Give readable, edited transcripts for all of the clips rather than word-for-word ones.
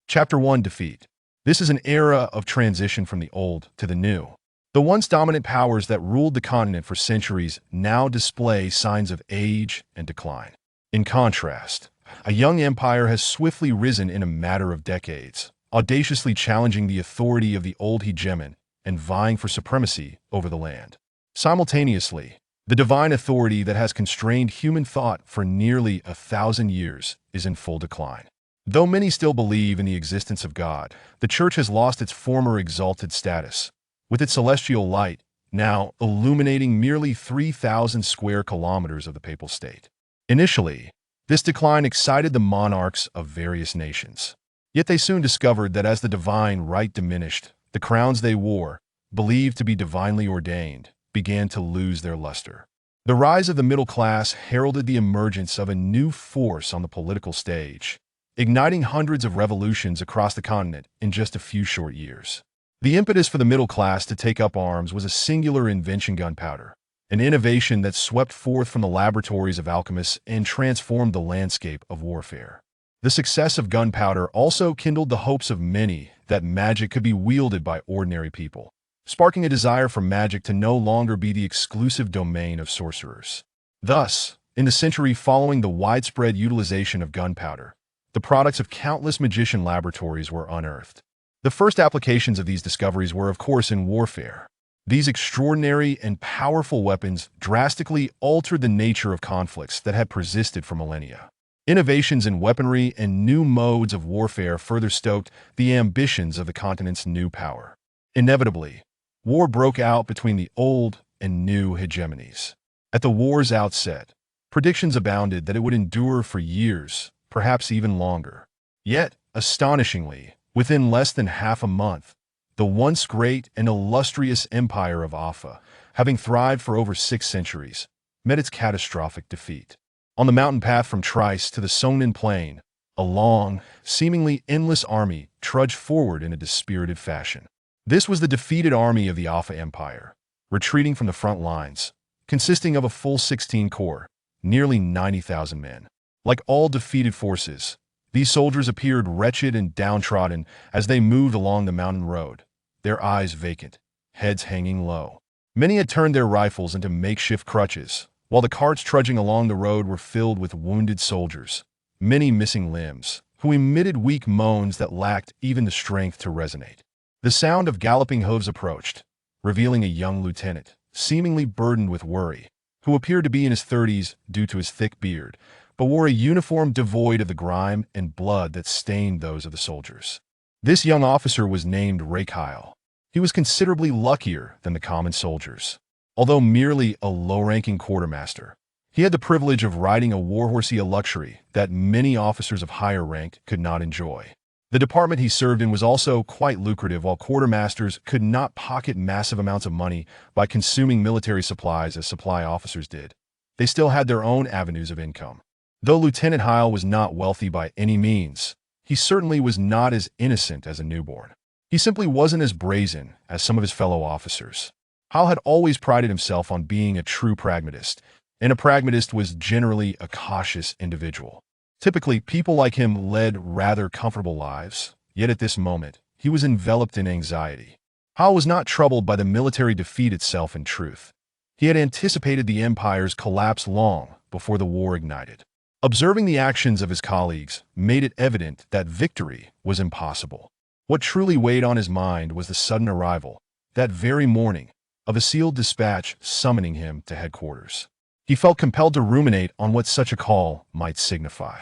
Chapter 1: Defeat. This is an era of transition from the old to the new. The once dominant powers that ruled the continent for centuries now display signs of age and decline. In contrast, a young empire has swiftly risen in a matter of decades, audaciously challenging the authority of the old hegemon and vying for supremacy over the land. Simultaneously, the divine authority that has constrained human thought for nearly 1,000 years is in full decline. Though many still believe in the existence of God, the Church has lost its former exalted status, with its celestial light now illuminating merely 3,000 square kilometers of the Papal State. Initially, this decline excited the monarchs of various nations. Yet they soon discovered that as the divine right diminished, the crowns they wore, believed to be divinely ordained, began to lose their luster. The rise of the middle class heralded the emergence of a new force on the political stage, igniting hundreds of revolutions across the continent in just a few short years. The impetus for the middle class to take up arms was a singular invention: gunpowder, an innovation that swept forth from the laboratories of alchemists and transformed the landscape of warfare. The success of gunpowder also kindled the hopes of many that magic could be wielded by ordinary people, sparking a desire for magic to no longer be the exclusive domain of sorcerers. Thus, in the century following the widespread utilization of gunpowder, the products of countless magician laboratories were unearthed. The first applications of these discoveries were, of course, in warfare. These extraordinary and powerful weapons drastically altered the nature of conflicts that had persisted for millennia. Innovations in weaponry and new modes of warfare further stoked the ambitions of the continent's new power. Inevitably, war broke out between the old and new hegemonies. At the war's outset, predictions abounded that it would endure for years, perhaps even longer. Yet, astonishingly, within less than half a month, the once great and illustrious empire of Offa, having thrived for over 6 centuries, met its catastrophic defeat. On the mountain path from Trice to the Sognan Plain, a long, seemingly endless army trudged forward in a dispirited fashion. This was the defeated army of the Offa Empire, retreating from the front lines, consisting of a full 16 corps, nearly 90,000 men. Like all defeated forces, these soldiers appeared wretched and downtrodden as they moved along the mountain road, their eyes vacant, heads hanging low. Many had turned their rifles into makeshift crutches, while the carts trudging along the road were filled with wounded soldiers, many missing limbs, who emitted weak moans that lacked even the strength to resonate. The sound of galloping hooves approached, revealing a young lieutenant, seemingly burdened with worry, who appeared to be in his 30s due to his thick beard, but wore a uniform devoid of the grime and blood that stained those of the soldiers. This young officer was named Leckhel. He was considerably luckier than the common soldiers. Although merely a low-ranking quartermaster, he had the privilege of riding a warhorsey, a luxury that many officers of higher rank could not enjoy. The department he served in was also quite lucrative. While quartermasters could not pocket massive amounts of money by consuming military supplies as supply officers did, they still had their own avenues of income. Though Lieutenant Heil was not wealthy by any means, he certainly was not as innocent as a newborn. He simply wasn't as brazen as some of his fellow officers. Heil had always prided himself on being a true pragmatist, and a pragmatist was generally a cautious individual. Typically, people like him led rather comfortable lives, yet at this moment, he was enveloped in anxiety. Heil was not troubled by the military defeat itself. In truth, he had anticipated the empire's collapse long before the war ignited. Observing the actions of his colleagues made it evident that victory was impossible. What truly weighed on his mind was the sudden arrival, that very morning, of a sealed dispatch summoning him to headquarters. He felt compelled to ruminate on what such a call might signify.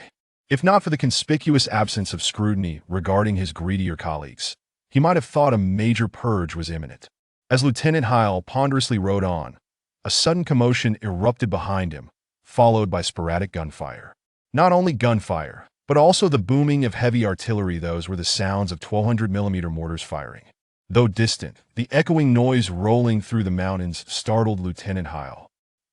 If not for the conspicuous absence of scrutiny regarding his greedier colleagues, he might have thought a major purge was imminent. As Lieutenant Heil ponderously rode on, a sudden commotion erupted behind him, followed by sporadic gunfire. Not only gunfire, but also the booming of heavy artillery. Those were the sounds of 1200mm mortars firing. Though distant, the echoing noise rolling through the mountains startled Lieutenant Heil.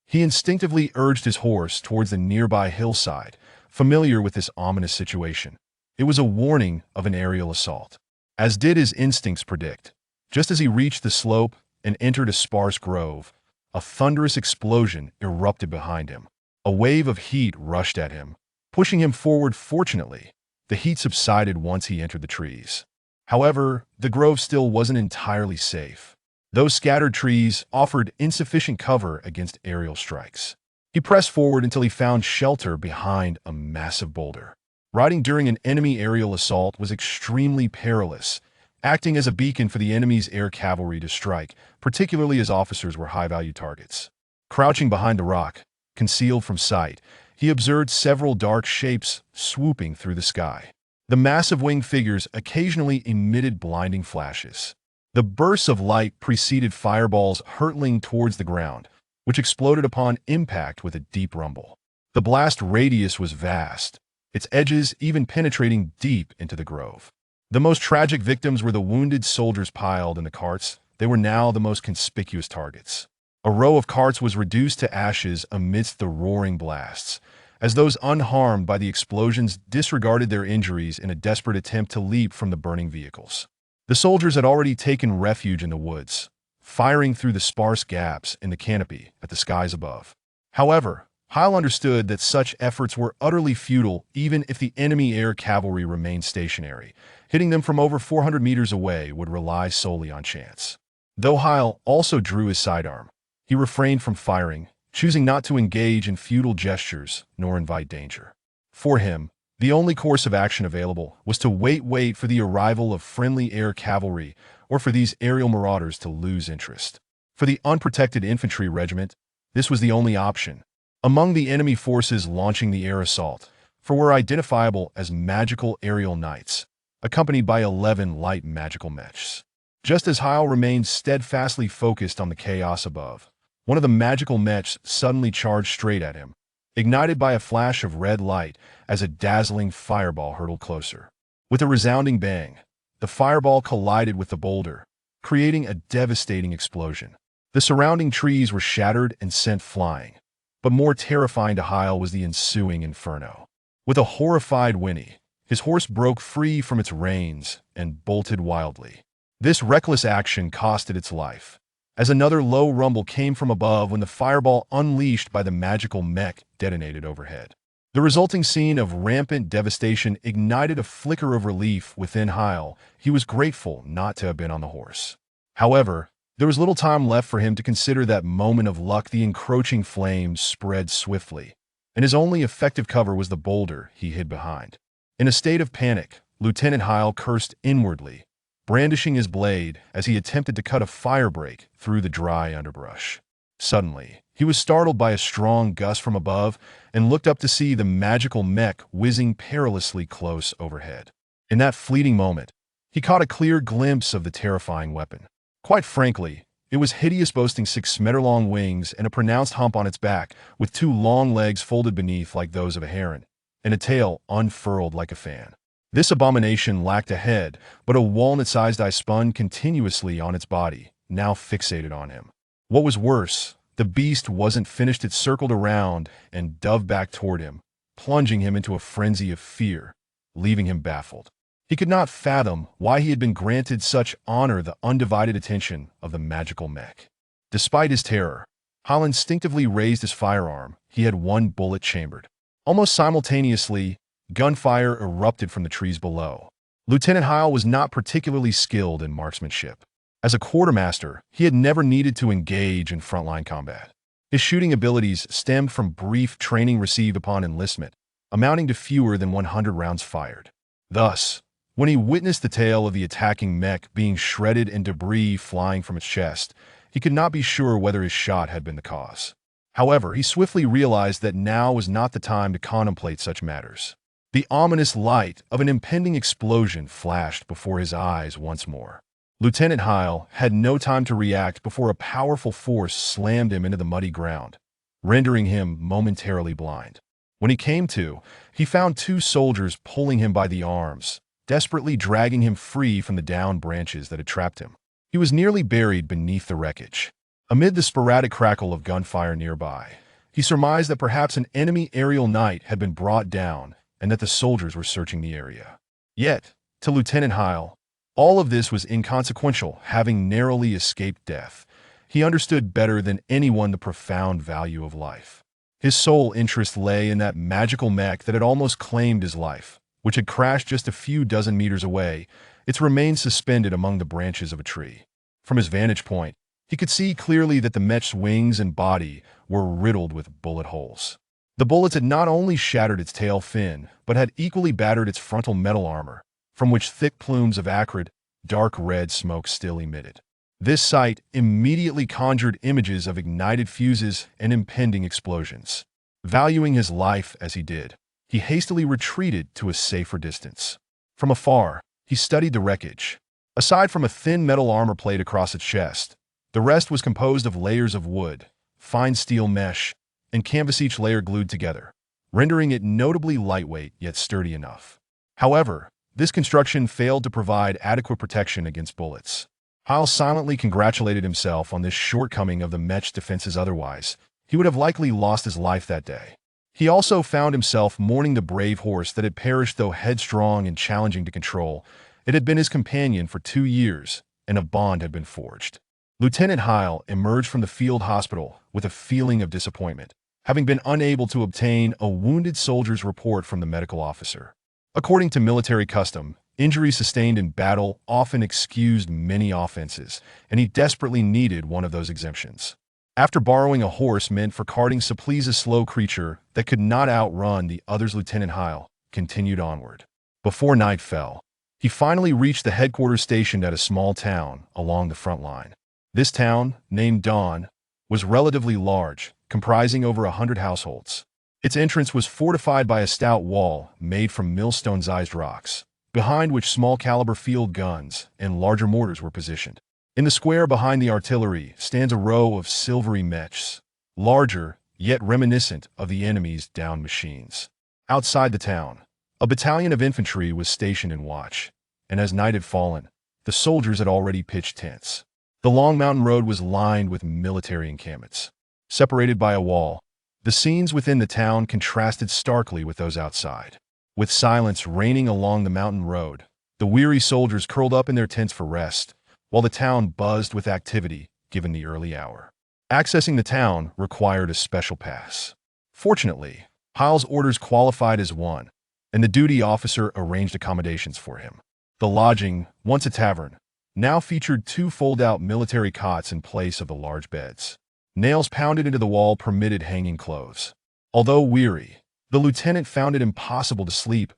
He instinctively urged his horse towards the nearby hillside, familiar with this ominous situation. It was a warning of an aerial assault. As did his instincts predict, just as he reached the slope and entered a sparse grove, a thunderous explosion erupted behind him. A wave of heat rushed at him, pushing him forward. Fortunately, The heat subsided once he entered the trees. However, the grove still wasn't entirely safe. Those scattered trees offered insufficient cover against aerial strikes. He pressed forward until he found shelter behind a massive boulder. Riding during an enemy aerial assault was extremely perilous, acting as a beacon for the enemy's air cavalry to strike, particularly as officers were high-value targets. Crouching behind a rock, concealed from sight, he observed several dark shapes swooping through the sky. The massive winged figures occasionally emitted blinding flashes. The bursts of light preceded fireballs hurtling towards the ground, which exploded upon impact with a deep rumble. The blast radius was vast, its edges even penetrating deep into the grove. The most tragic victims were the wounded soldiers piled in the carts. They were now the most conspicuous targets. A row of carts was reduced to ashes amidst the roaring blasts, as those unharmed by the explosions disregarded their injuries in a desperate attempt to leap from the burning vehicles. The soldiers had already taken refuge in the woods, firing through the sparse gaps in the canopy at the skies above. However, Heil understood that such efforts were utterly futile even if the enemy air cavalry remained stationary. Hitting them from over 400 meters away would rely solely on chance. Though Heil also drew his sidearm, he refrained from firing, choosing not to engage in futile gestures nor invite danger. For him, the only course of action available was to wait for the arrival of friendly air cavalry or for these aerial marauders to lose interest. For the unprotected infantry regiment, this was the only option. Among the enemy forces launching the air assault, for were identifiable as magical aerial knights, accompanied by 11 light magical mechs. Just as Heil remained steadfastly focused on the chaos above, one of the magical mechs suddenly charged straight at him, ignited by a flash of red light as a dazzling fireball hurtled closer. With a resounding bang, the fireball collided with the boulder, creating a devastating explosion. The surrounding trees were shattered and sent flying. But more terrifying to Heil was the ensuing inferno. With a horrified whinny, his horse broke free from its reins and bolted wildly. This reckless action cost it its life, as another low rumble came from above when the fireball unleashed by the magical mech detonated overhead. The resulting scene of rampant devastation ignited a flicker of relief within Heil. He was grateful not to have been on the horse. However, there was little time left for him to consider that moment of luck. The encroaching flames spread swiftly, and his only effective cover was the boulder he hid behind. In a state of panic, Lieutenant Heil cursed inwardly, brandishing his blade as he attempted to cut a firebreak through the dry underbrush. Suddenly, he was startled by a strong gust from above and looked up to see the magical mech whizzing perilously close overhead. In that fleeting moment, he caught a clear glimpse of the terrifying weapon. Quite frankly, it was hideous, boasting 6-meter-long wings and a pronounced hump on its back, with 2 long legs folded beneath like those of a heron, and a tail unfurled like a fan. This abomination lacked a head, but a walnut-sized eye spun continuously on its body, now fixated on him. What was worse, the beast wasn't finished. It circled around and dove back toward him, plunging him into a frenzy of fear, leaving him baffled. He could not fathom why he had been granted such honor, the undivided attention of the magical mech. Despite his terror, Heil instinctively raised his firearm. He had 1 bullet chambered. Almost simultaneously, gunfire erupted from the trees below. Lieutenant Heil was not particularly skilled in marksmanship. As a quartermaster, he had never needed to engage in frontline combat. His shooting abilities stemmed from brief training received upon enlistment, amounting to fewer than 100 rounds fired. Thus, when he witnessed the tail of the attacking mech being shredded and debris flying from its chest, he could not be sure whether his shot had been the cause. However, he swiftly realized that now was not the time to contemplate such matters. The ominous light of an impending explosion flashed before his eyes once more. Lieutenant Heil had no time to react before a powerful force slammed him into the muddy ground, rendering him momentarily blind. When he came to, he found 2 soldiers pulling him by the arms, desperately dragging him free from the downed branches that had trapped him. He was nearly buried beneath the wreckage. Amid the sporadic crackle of gunfire nearby, he surmised that perhaps an enemy aerial knight had been brought down and that the soldiers were searching the area. Yet, to Lieutenant Heil, all of this was inconsequential. Having narrowly escaped death, he understood better than anyone the profound value of life. His sole interest lay in that magical mech that had almost claimed his life, which had crashed just a few dozen meters away, its remains suspended among the branches of a tree. From his vantage point, he could see clearly that the mech's wings and body were riddled with bullet holes. The bullets had not only shattered its tail fin, but had equally battered its frontal metal armor, from which thick plumes of acrid, dark red smoke still emitted. This sight immediately conjured images of ignited fuses and impending explosions. Valuing his life as he did, he hastily retreated to a safer distance. From afar, he studied the wreckage. Aside from a thin metal armor plate across its chest, the rest was composed of layers of wood, fine steel mesh, and canvas, each layer glued together, rendering it notably lightweight yet sturdy enough. However, this construction failed to provide adequate protection against bullets. Hyle silently congratulated himself on this shortcoming of the mech's defenses. Otherwise, he would have likely lost his life that day. He also found himself mourning the brave horse that had perished. Though headstrong and challenging to control, it had been his companion for 2 years, and a bond had been forged. Lieutenant Hyle emerged from the field hospital with a feeling of disappointment, having been unable to obtain a wounded soldier's report from the medical officer. According to military custom, injuries sustained in battle often excused many offenses, and he desperately needed one of those exemptions. After borrowing a horse meant for carting supplies, a slow creature that could not outrun the others, Lieutenant Hyle continued onward. Before night fell, he finally reached the headquarters stationed at a small town along the front line. This town, named Dawn, was relatively large, comprising over 100 households. Its entrance was fortified by a stout wall made from millstone-sized rocks, behind which small-caliber field guns and larger mortars were positioned. In the square behind the artillery stands a row of silvery mechs, larger, yet reminiscent of the enemy's downed machines. Outside the town, a battalion of infantry was stationed in watch, and as night had fallen, the soldiers had already pitched tents. The long mountain road was lined with military encampments. Separated by a wall, the scenes within the town contrasted starkly with those outside. With silence reigning along the mountain road, the weary soldiers curled up in their tents for rest, while the town buzzed with activity given the early hour. Accessing the town required a special pass. Fortunately, Hyle's orders qualified as one, and the duty officer arranged accommodations for him. The lodging, once a tavern, now featured 2 fold-out military cots in place of the large beds. Nails pounded into the wall permitted hanging clothes. Although weary, the lieutenant found it impossible to sleep,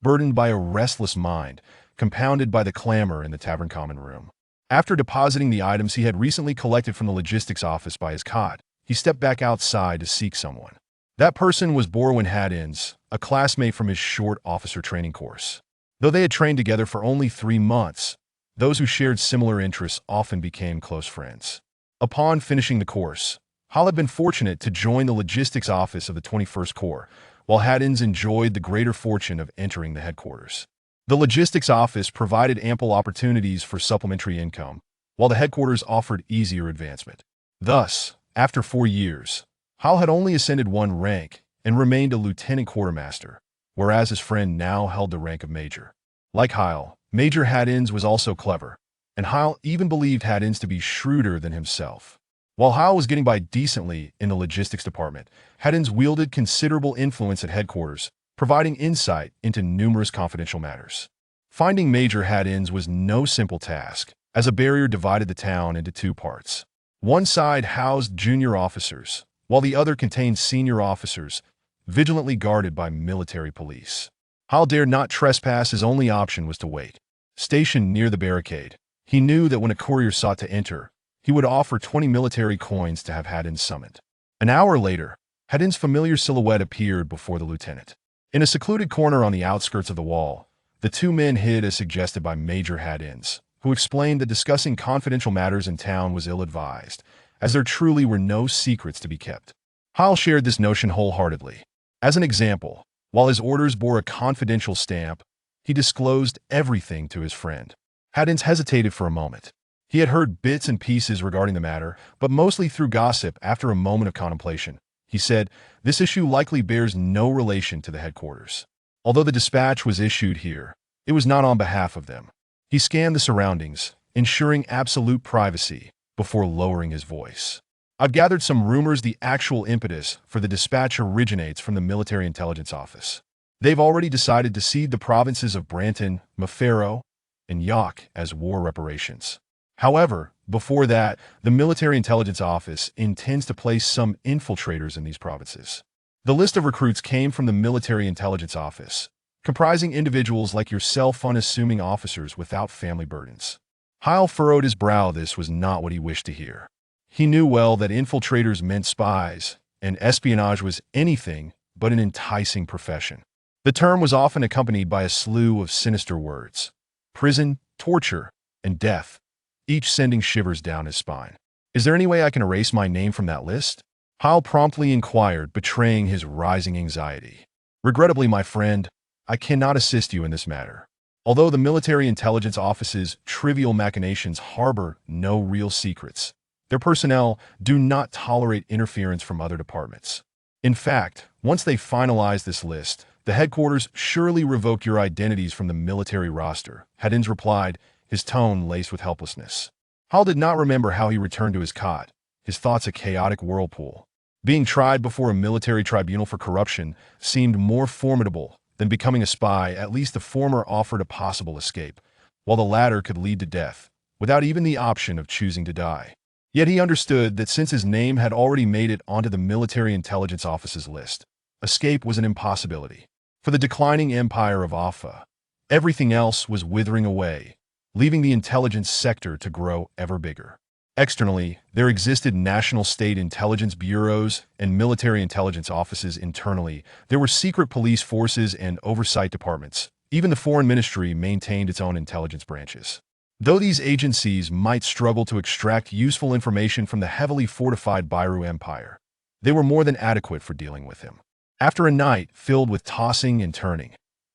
burdened by a restless mind, compounded by the clamor in the tavern common room. After depositing the items he had recently collected from the logistics office by his cot, he stepped back outside to seek someone. That person was Borwin Haddins, a classmate from his short officer training course. Though they had trained together for only 3 months, those who shared similar interests often became close friends. Upon finishing the course, Hall had been fortunate to join the logistics office of the 21st Corps, while Haddins enjoyed the greater fortune of entering the headquarters. The logistics office provided ample opportunities for supplementary income, while the headquarters offered easier advancement. Thus, after 4 years, Hall had only ascended 1 rank and remained a lieutenant quartermaster, whereas his friend now held the rank of major. Like Hyle, Major Haddins was also clever, and Hyle even believed Haddins to be shrewder than himself. While Hyle was getting by decently in the logistics department, Haddins wielded considerable influence at headquarters, providing insight into numerous confidential matters. Finding Major Haddins was no simple task, as a barrier divided the town into 2 parts. One side housed junior officers, while the other contained senior officers, vigilantly guarded by military police. Hyle dared not trespass. His only option was to wait. Stationed near the barricade, he knew that when a courier sought to enter, he would offer 20 military coins to have Haddins summoned. An hour later, Haddins' familiar silhouette appeared before the lieutenant. In a secluded corner on the outskirts of the wall, the 2 men hid as suggested by Major Haddins, who explained that discussing confidential matters in town was ill-advised, as there truly were no secrets to be kept. Hyle shared this notion wholeheartedly. As an example, while his orders bore a confidential stamp, he disclosed everything to his friend. Haddins hesitated for a moment. He had heard bits and pieces regarding the matter, but mostly through gossip. After a moment of contemplation, he said, "This issue likely bears no relation to the headquarters. Although the dispatch was issued here, it was not on behalf of them." He scanned the surroundings, ensuring absolute privacy, before lowering his voice. "I've gathered some rumors. The actual impetus for the dispatch originates from the military intelligence office. They've already decided to cede the provinces of Branton, Mafero, and Yok as war reparations. However, before that, the Military Intelligence Office intends to place some infiltrators in these provinces. The list of recruits came from the Military Intelligence Office, comprising individuals like yourself, unassuming officers without family burdens. Heil furrowed his brow. This was not what he wished to hear. He knew well that infiltrators meant spies, and espionage was anything but an enticing profession. The term was often accompanied by a slew of sinister words: prison, torture, and death, each sending shivers down his spine. "Is there any way I can erase my name from that list?" Heil promptly inquired, betraying his rising anxiety. "Regrettably, my friend, I cannot assist you in this matter. Although the Military Intelligence Office's trivial machinations harbor no real secrets, their personnel do not tolerate interference from other departments. In fact, once they finalize this list, the headquarters surely revoke your identities from the military roster," Haddins replied, his tone laced with helplessness. Hal did not remember how he returned to his cot, his thoughts a chaotic whirlpool. Being tried before a military tribunal for corruption seemed more formidable than becoming a spy. At least the former offered a possible escape, while the latter could lead to death, without even the option of choosing to die. Yet he understood that since his name had already made it onto the Military Intelligence Office's list, escape was an impossibility. For the declining empire of Alpha, everything else was withering away, leaving the intelligence sector to grow ever bigger. Externally, there existed national state intelligence bureaus and military intelligence offices. Internally, there were secret police forces and oversight departments. Even the foreign ministry maintained its own intelligence branches. Though these agencies might struggle to extract useful information from the heavily fortified Bairu Empire, they were more than adequate for dealing with him. After a night filled with tossing and turning,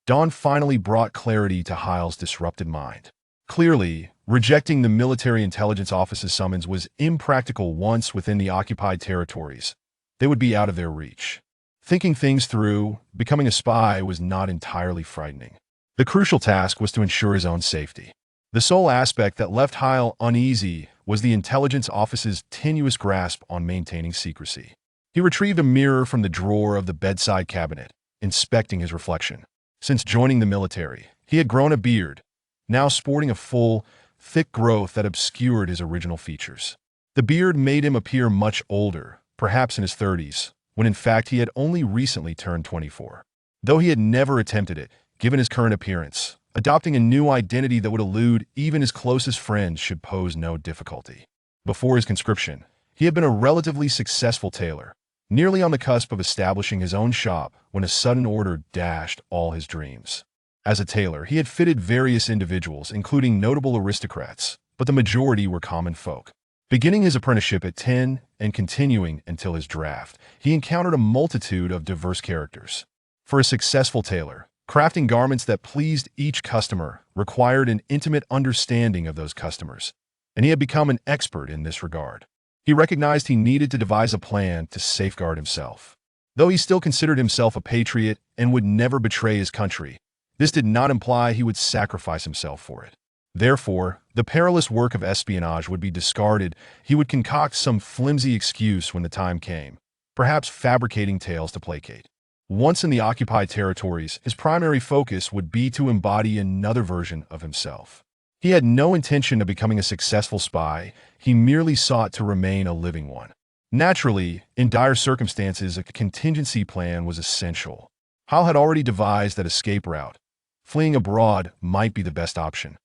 dawn finally brought clarity to Heil's disrupted mind. Clearly, rejecting the Military Intelligence Office's summons was impractical. Once within the occupied territories, they would be out of their reach. Thinking things through, becoming a spy was not entirely frightening. The crucial task was to ensure his own safety. The sole aspect that left Heil uneasy was the intelligence office's tenuous grasp on maintaining secrecy. He retrieved a mirror from the drawer of the bedside cabinet, inspecting his reflection. Since joining the military, he had grown a beard, now sporting a full, thick growth that obscured his original features. The beard made him appear much older, perhaps in his 30s, when in fact he had only recently turned 24. Though he had never attempted it, given his current appearance, adopting a new identity that would elude even his closest friends should pose no difficulty. Before his conscription, he had been a relatively successful tailor, nearly on the cusp of establishing his own shop when a sudden order dashed all his dreams. As a tailor, he had fitted various individuals, including notable aristocrats, but the majority were common folk. Beginning his apprenticeship at 10 and continuing until his draft, he encountered a multitude of diverse characters. For a successful tailor, crafting garments that pleased each customer required an intimate understanding of those customers, and he had become an expert in this regard. He recognized he needed to devise a plan to safeguard himself. Though he still considered himself a patriot and would never betray his country, this did not imply he would sacrifice himself for it. Therefore, the perilous work of espionage would be discarded. He would concoct some flimsy excuse when the time came, perhaps fabricating tales to placate. Once in the occupied territories, his primary focus would be to embody another version of himself. He had no intention of becoming a successful spy. He merely sought to remain a living one. Naturally, in dire circumstances, a contingency plan was essential. Hal had already devised that escape route. Fleeing abroad might be the best option.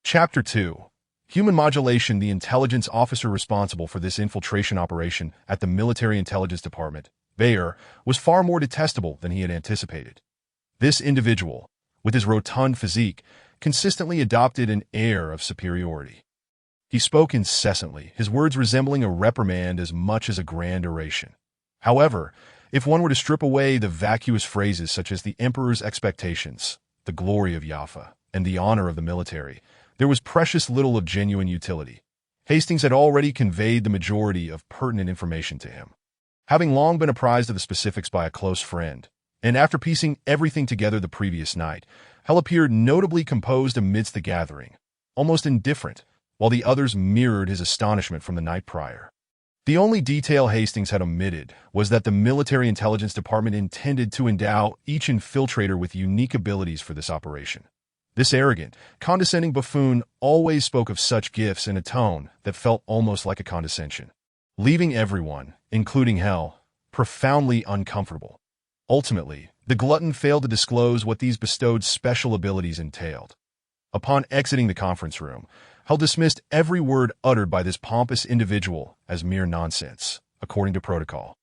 Chapter 2. Human Modulation. The intelligence officer responsible for this infiltration operation at the Military Intelligence Department, Bayer, was far more detestable than he had anticipated. This individual, with his rotund physique, consistently adopted an air of superiority. He spoke incessantly, his words resembling a reprimand as much as a grand oration. However, if one were to strip away the vacuous phrases such as the Emperor's expectations, the glory of Jaffa, and the honor of the military, there was precious little of genuine utility. Hastings had already conveyed the majority of pertinent information to him. Having long been apprised of the specifics by a close friend, and after piecing everything together the previous night, Hell appeared notably composed amidst the gathering, almost indifferent, while the others mirrored his astonishment from the night prior. The only detail Hastings had omitted was that the military intelligence department intended to endow each infiltrator with unique abilities for this operation. This arrogant, condescending buffoon always spoke of such gifts in a tone that felt almost like a condescension, leaving everyone, including Hell, profoundly uncomfortable. Ultimately, the glutton failed to disclose what these bestowed special abilities entailed. Upon exiting the conference room, Hell dismissed every word uttered by this pompous individual as mere nonsense, according to protocol.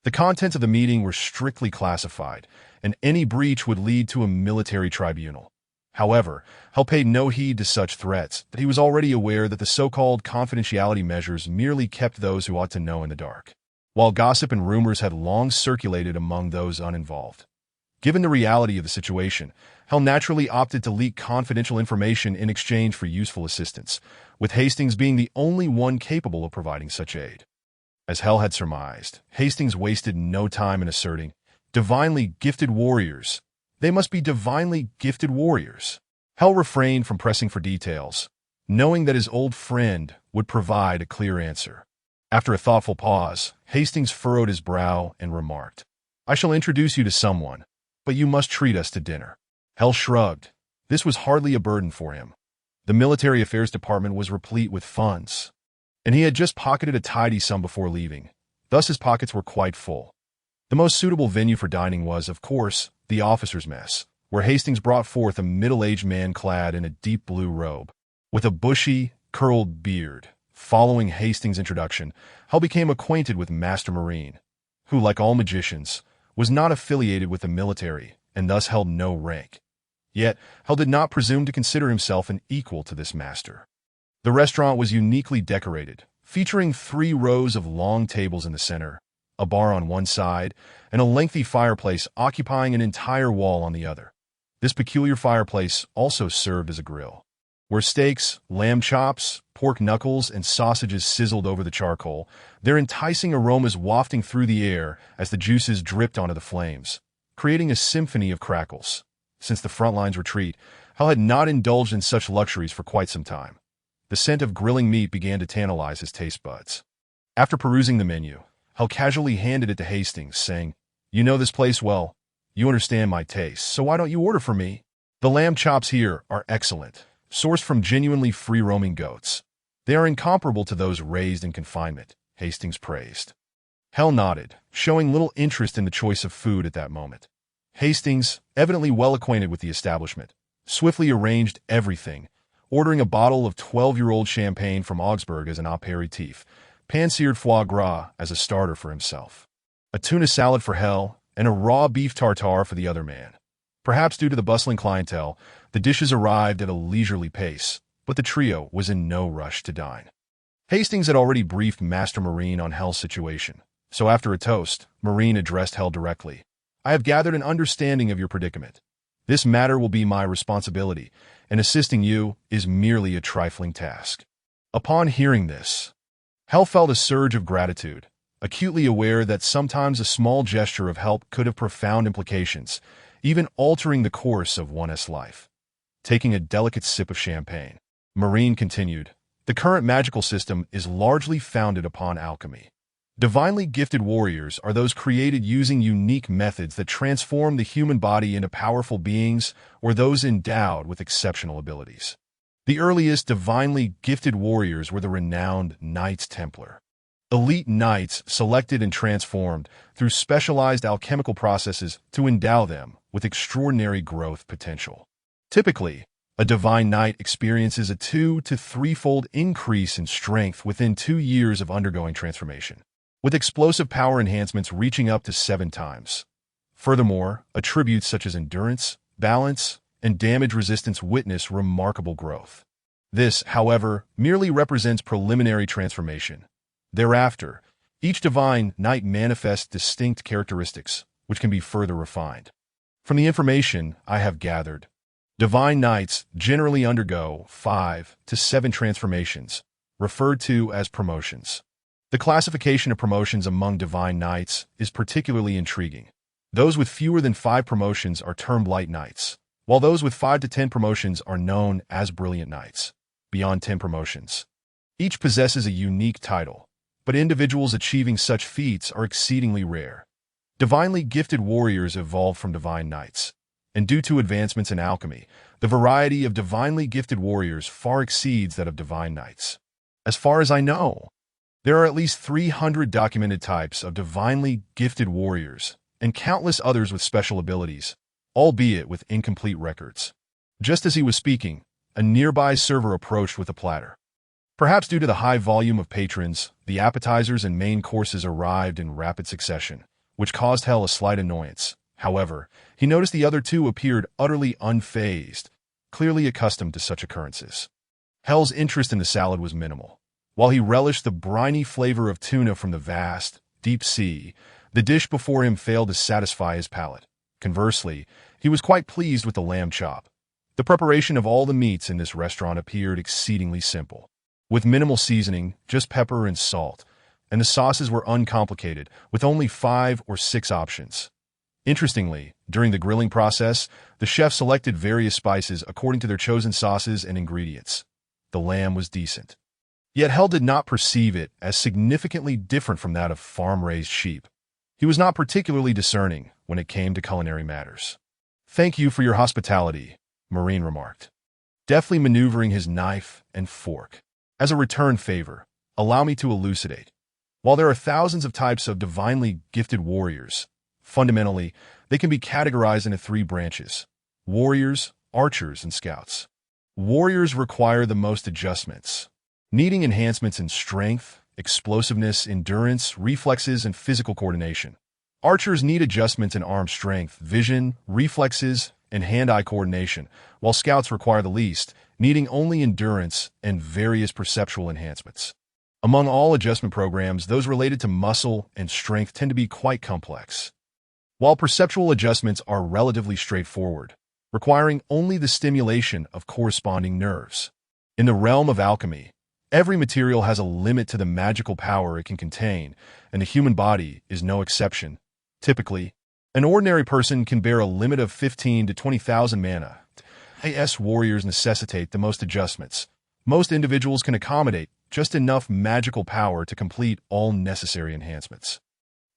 The contents of the meeting were strictly classified, and any breach would lead to a military tribunal. However, Hell paid no heed to such threats, that he was already aware that the so-called confidentiality measures merely kept those who ought to know in the dark, while gossip and rumors had long circulated among those uninvolved. Given the reality of the situation, Hell naturally opted to leak confidential information in exchange for useful assistance, with Hastings being the only one capable of providing such aid. As Hell had surmised, Hastings wasted no time in asserting, "Divinely gifted warriors. They must be divinely gifted warriors." Hell refrained from pressing for details, knowing that his old friend would provide a clear answer. After a thoughtful pause, Hastings furrowed his brow and remarked, "I shall introduce you to someone, but you must treat us to dinner." Hell shrugged. This was hardly a burden for him. The military affairs department was replete with funds, and he had just pocketed a tidy sum before leaving. Thus his pockets were quite full. The most suitable venue for dining was, of course, the officers' mess, where Hastings brought forth a middle-aged man clad in a deep blue robe, with a bushy, curled beard. Following Hastings' introduction, Hell became acquainted with Master Marine, who, like all magicians, was not affiliated with the military and thus held no rank. Yet, Hell did not presume to consider himself an equal to this master. The restaurant was uniquely decorated, featuring 3 rows of long tables in the center, a bar on one side, and a lengthy fireplace occupying an entire wall on the other. This peculiar fireplace also served as a grill, where steaks, lamb chops, pork knuckles, and sausages sizzled over the charcoal, their enticing aromas wafting through the air as the juices dripped onto the flames, creating a symphony of crackles. Since the front line's retreat, Hell had not indulged in such luxuries for quite some time. The scent of grilling meat began to tantalize his taste buds. After perusing the menu, Hell casually handed it to Hastings, saying, "You know this place well. You understand my tastes, so why don't you order for me? The lamb chops here are excellent, sourced from genuinely free-roaming goats. They are incomparable to those raised in confinement," Hastings praised. Hell nodded, showing little interest in the choice of food at that moment. Hastings, evidently well acquainted with the establishment, swiftly arranged everything, ordering a bottle of 12-year-old champagne from Augsburg as an aperitif, pan-seared foie gras as a starter for himself, a tuna salad for Hell, and a raw beef tartare for the other man. Perhaps due to the bustling clientele, the dishes arrived at a leisurely pace, but the trio was in no rush to dine. Hastings had already briefed Master Marine on Hell's situation, so after a toast, Marine addressed Hell directly. "I have gathered an understanding of your predicament. This matter will be my responsibility, and assisting you is merely a trifling task." Upon hearing this, Hell felt a surge of gratitude, acutely aware that sometimes a small gesture of help could have profound implications, even altering the course of one's life. Taking a delicate sip of champagne, Marine continued, "The current magical system is largely founded upon alchemy. Divinely gifted warriors are those created using unique methods that transform the human body into powerful beings, or those endowed with exceptional abilities. The earliest divinely gifted warriors were the renowned Knights Templar. Elite knights selected and transformed through specialized alchemical processes to endow them with extraordinary growth potential. Typically, a divine knight experiences a 2- to 3-fold increase in strength within 2 years of undergoing transformation, with explosive power enhancements reaching up to 7 times. Furthermore, attributes such as endurance, balance, and damage resistance witness remarkable growth. This, however, merely represents preliminary transformation. Thereafter, each divine knight manifests distinct characteristics, which can be further refined. From the information I have gathered, divine knights generally undergo 5 to 7 transformations, referred to as promotions. The classification of promotions among divine knights is particularly intriguing. Those with fewer than 5 promotions are termed light knights, while those with 5 to 10 promotions are known as brilliant knights. Beyond 10 promotions, each possesses a unique title, but individuals achieving such feats are exceedingly rare. Divinely gifted warriors evolved from divine knights, and due to advancements in alchemy, the variety of divinely gifted warriors far exceeds that of divine knights. As far as I know, there are at least 300 documented types of divinely gifted warriors, and countless others with special abilities, albeit with incomplete records. Just as he was speaking, a nearby server approached with a platter. Perhaps due to the high volume of patrons, the appetizers and main courses arrived in rapid succession, which caused Hell a slight annoyance. However, he noticed the other two appeared utterly unfazed, clearly accustomed to such occurrences. Hell's interest in the salad was minimal. While he relished the briny flavor of tuna from the vast, deep sea, the dish before him failed to satisfy his palate. Conversely, he was quite pleased with the lamb chop. The preparation of all the meats in this restaurant appeared exceedingly simple. With minimal seasoning, just pepper and salt, and the sauces were uncomplicated, with only 5 or 6 options. Interestingly, during the grilling process, the chef selected various spices according to their chosen sauces and ingredients. The lamb was decent. Yet Hell did not perceive it as significantly different from that of farm-raised sheep. He was not particularly discerning when it came to culinary matters. "Thank you for your hospitality," Marine remarked, deftly maneuvering his knife and fork. "As a return favor, allow me to elucidate. While there are thousands of types of divinely gifted warriors, fundamentally, they can be categorized into 3 branches: warriors, archers, and scouts. Warriors require the most adjustments, needing enhancements in strength, explosiveness, endurance, reflexes, and physical coordination. Archers need adjustments in arm strength, vision, reflexes, and hand-eye coordination, while scouts require the least, needing only endurance and various perceptual enhancements. Among all adjustment programs, those related to muscle and strength tend to be quite complex, while perceptual adjustments are relatively straightforward, requiring only the stimulation of corresponding nerves. In the realm of alchemy, every material has a limit to the magical power it can contain, and the human body is no exception. Typically, an ordinary person can bear a limit of 15 to 20,000 mana. AS warriors necessitate the most adjustments. Most individuals can accommodate just enough magical power to complete all necessary enhancements.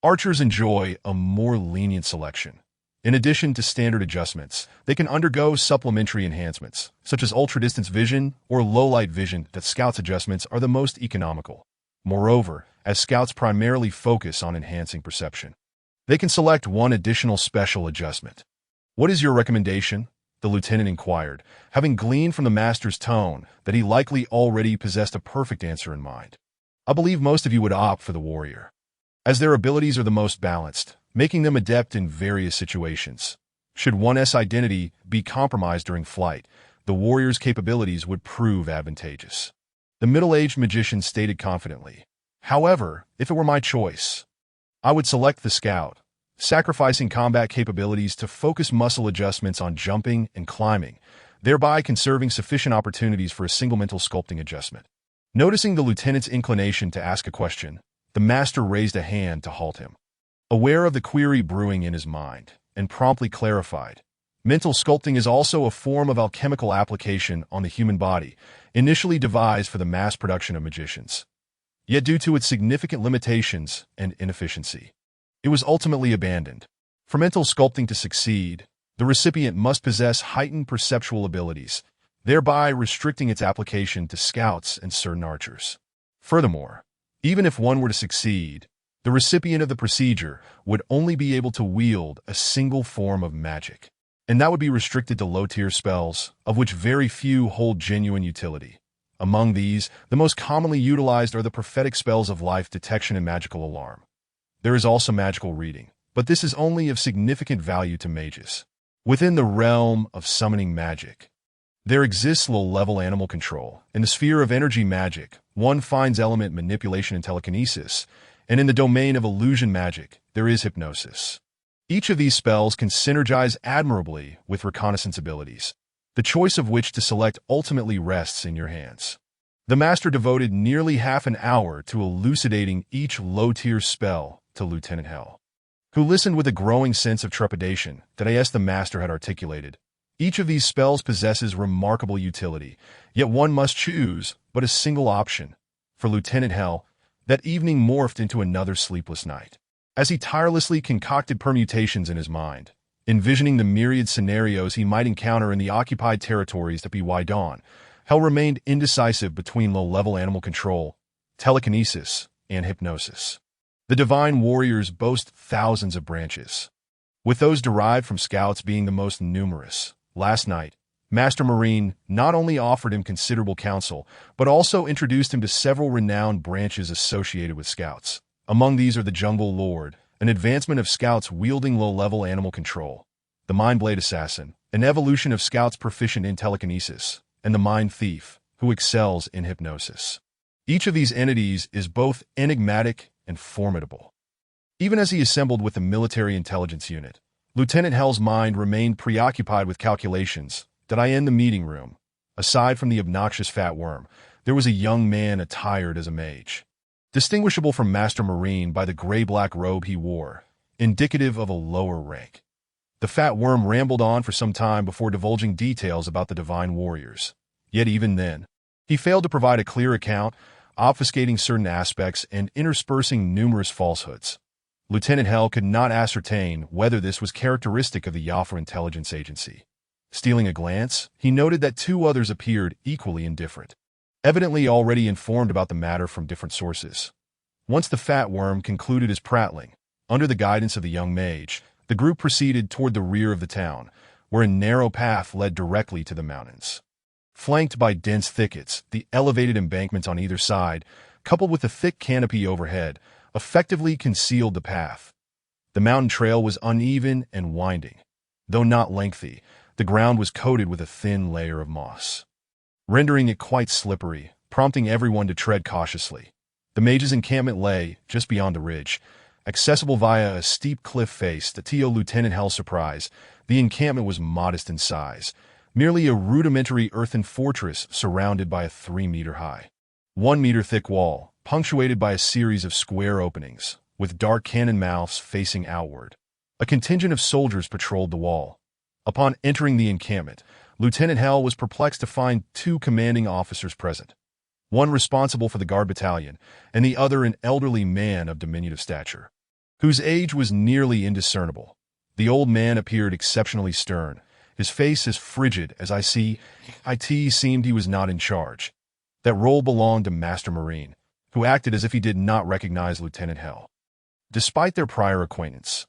Archers enjoy a more lenient selection. In addition to standard adjustments, they can undergo supplementary enhancements, such as ultra-distance vision or low-light vision. That scouts adjustments are the most economical. Moreover, as scouts primarily focus on enhancing perception, they can select one additional special adjustment. "What is your recommendation?" the lieutenant inquired, having gleaned from the master's tone that he likely already possessed a perfect answer in mind. "I believe most of you would opt for the warrior, as their abilities are the most balanced, making them adept in various situations. Should one's identity be compromised during flight, the warrior's capabilities would prove advantageous," the middle-aged magician stated confidently. "However, if it were my choice, I would select the scout, sacrificing combat capabilities to focus muscle adjustments on jumping and climbing, thereby conserving sufficient opportunities for a single mental sculpting adjustment." Noticing the lieutenant's inclination to ask a question, the master raised a hand to halt him. Aware of the query brewing in his mind, and promptly clarified, "Mental sculpting is also a form of alchemical application on the human body, initially devised for the mass production of magicians. Yet due to its significant limitations and inefficiency, it was ultimately abandoned. For mental sculpting to succeed, the recipient must possess heightened perceptual abilities, thereby restricting its application to scouts and certain archers. Furthermore, even if one were to succeed, the recipient of the procedure would only be able to wield a single form of magic, and that would be restricted to low-tier spells, of which very few hold genuine utility. Among these, the most commonly utilized are the prophetic spells of life detection and magical alarm. There is also magical reading, but this is only of significant value to mages. Within the realm of summoning magic, there exists low-level animal control. In the sphere of energy magic, one finds element manipulation and telekinesis, and in the domain of illusion magic, there is hypnosis. Each of these spells can synergize admirably with reconnaissance abilities, the choice of which to select ultimately rests in your hands. The master devoted nearly half an hour to elucidating each low-tier spell to Lieutenant Hell, who listened with a growing sense of trepidation that the master had articulated. Each of these spells possesses remarkable utility, yet one must choose but a single option. For Lieutenant Hell, That evening morphed into another sleepless night. As he tirelessly concocted permutations in his mind, envisioning the myriad scenarios he might encounter in the occupied territories that by dawn, Hell remained indecisive between low-level animal control, telekinesis, and hypnosis. The divine warriors boast thousands of branches, with those derived from scouts being the most numerous. Last night, Master Marine not only offered him considerable counsel, but also introduced him to several renowned branches associated with scouts. Among these are the Jungle Lord, an advancement of scouts wielding low-level animal control, the Mind Blade Assassin, an evolution of scouts proficient in telekinesis, and the Mind Thief, who excels in hypnosis. Each of these entities is both enigmatic and formidable. Even as he assembled with the military intelligence unit, Lieutenant Hell's mind remained preoccupied with calculations. Did I end the meeting room? Aside from the obnoxious fat worm, there was a young man attired as a mage, distinguishable from Master Marine by the gray-black robe he wore, indicative of a lower rank. The fat worm rambled on for some time before divulging details about the divine warriors. Yet even then, he failed to provide a clear account, obfuscating certain aspects and interspersing numerous falsehoods. Lieutenant Hell could not ascertain whether this was characteristic of the Yafra intelligence agency. Stealing a glance, he noted that two others appeared equally indifferent, evidently already informed about the matter from different sources. Once the fat worm concluded his prattling, under the guidance of the young mage, the group proceeded toward the rear of the town, where a narrow path led directly to the mountains. Flanked by dense thickets, the elevated embankments on either side, coupled with the thick canopy overhead, effectively concealed the path. The mountain trail was uneven and winding. Though not lengthy, the ground was coated with a thin layer of moss, rendering it quite slippery, prompting everyone to tread cautiously. The mage's encampment lay just beyond the ridge, accessible via a steep cliff face. To Lieutenant Hell's surprise, the encampment was modest in size, merely a rudimentary earthen fortress surrounded by a 3-meter-high, 1-meter-thick wall, punctuated by a series of square openings, with dark cannon mouths facing outward. A contingent of soldiers patrolled the wall. Upon entering the encampment, Lieutenant Hell was perplexed to find two commanding officers present, one responsible for the guard battalion, and the other an elderly man of diminutive stature, whose age was nearly indiscernible. The old man appeared exceptionally stern, his face as frigid as it seemed he was not in charge. That role belonged to Master Marine, who acted as if he did not recognize Lieutenant Hell. Despite their prior acquaintance,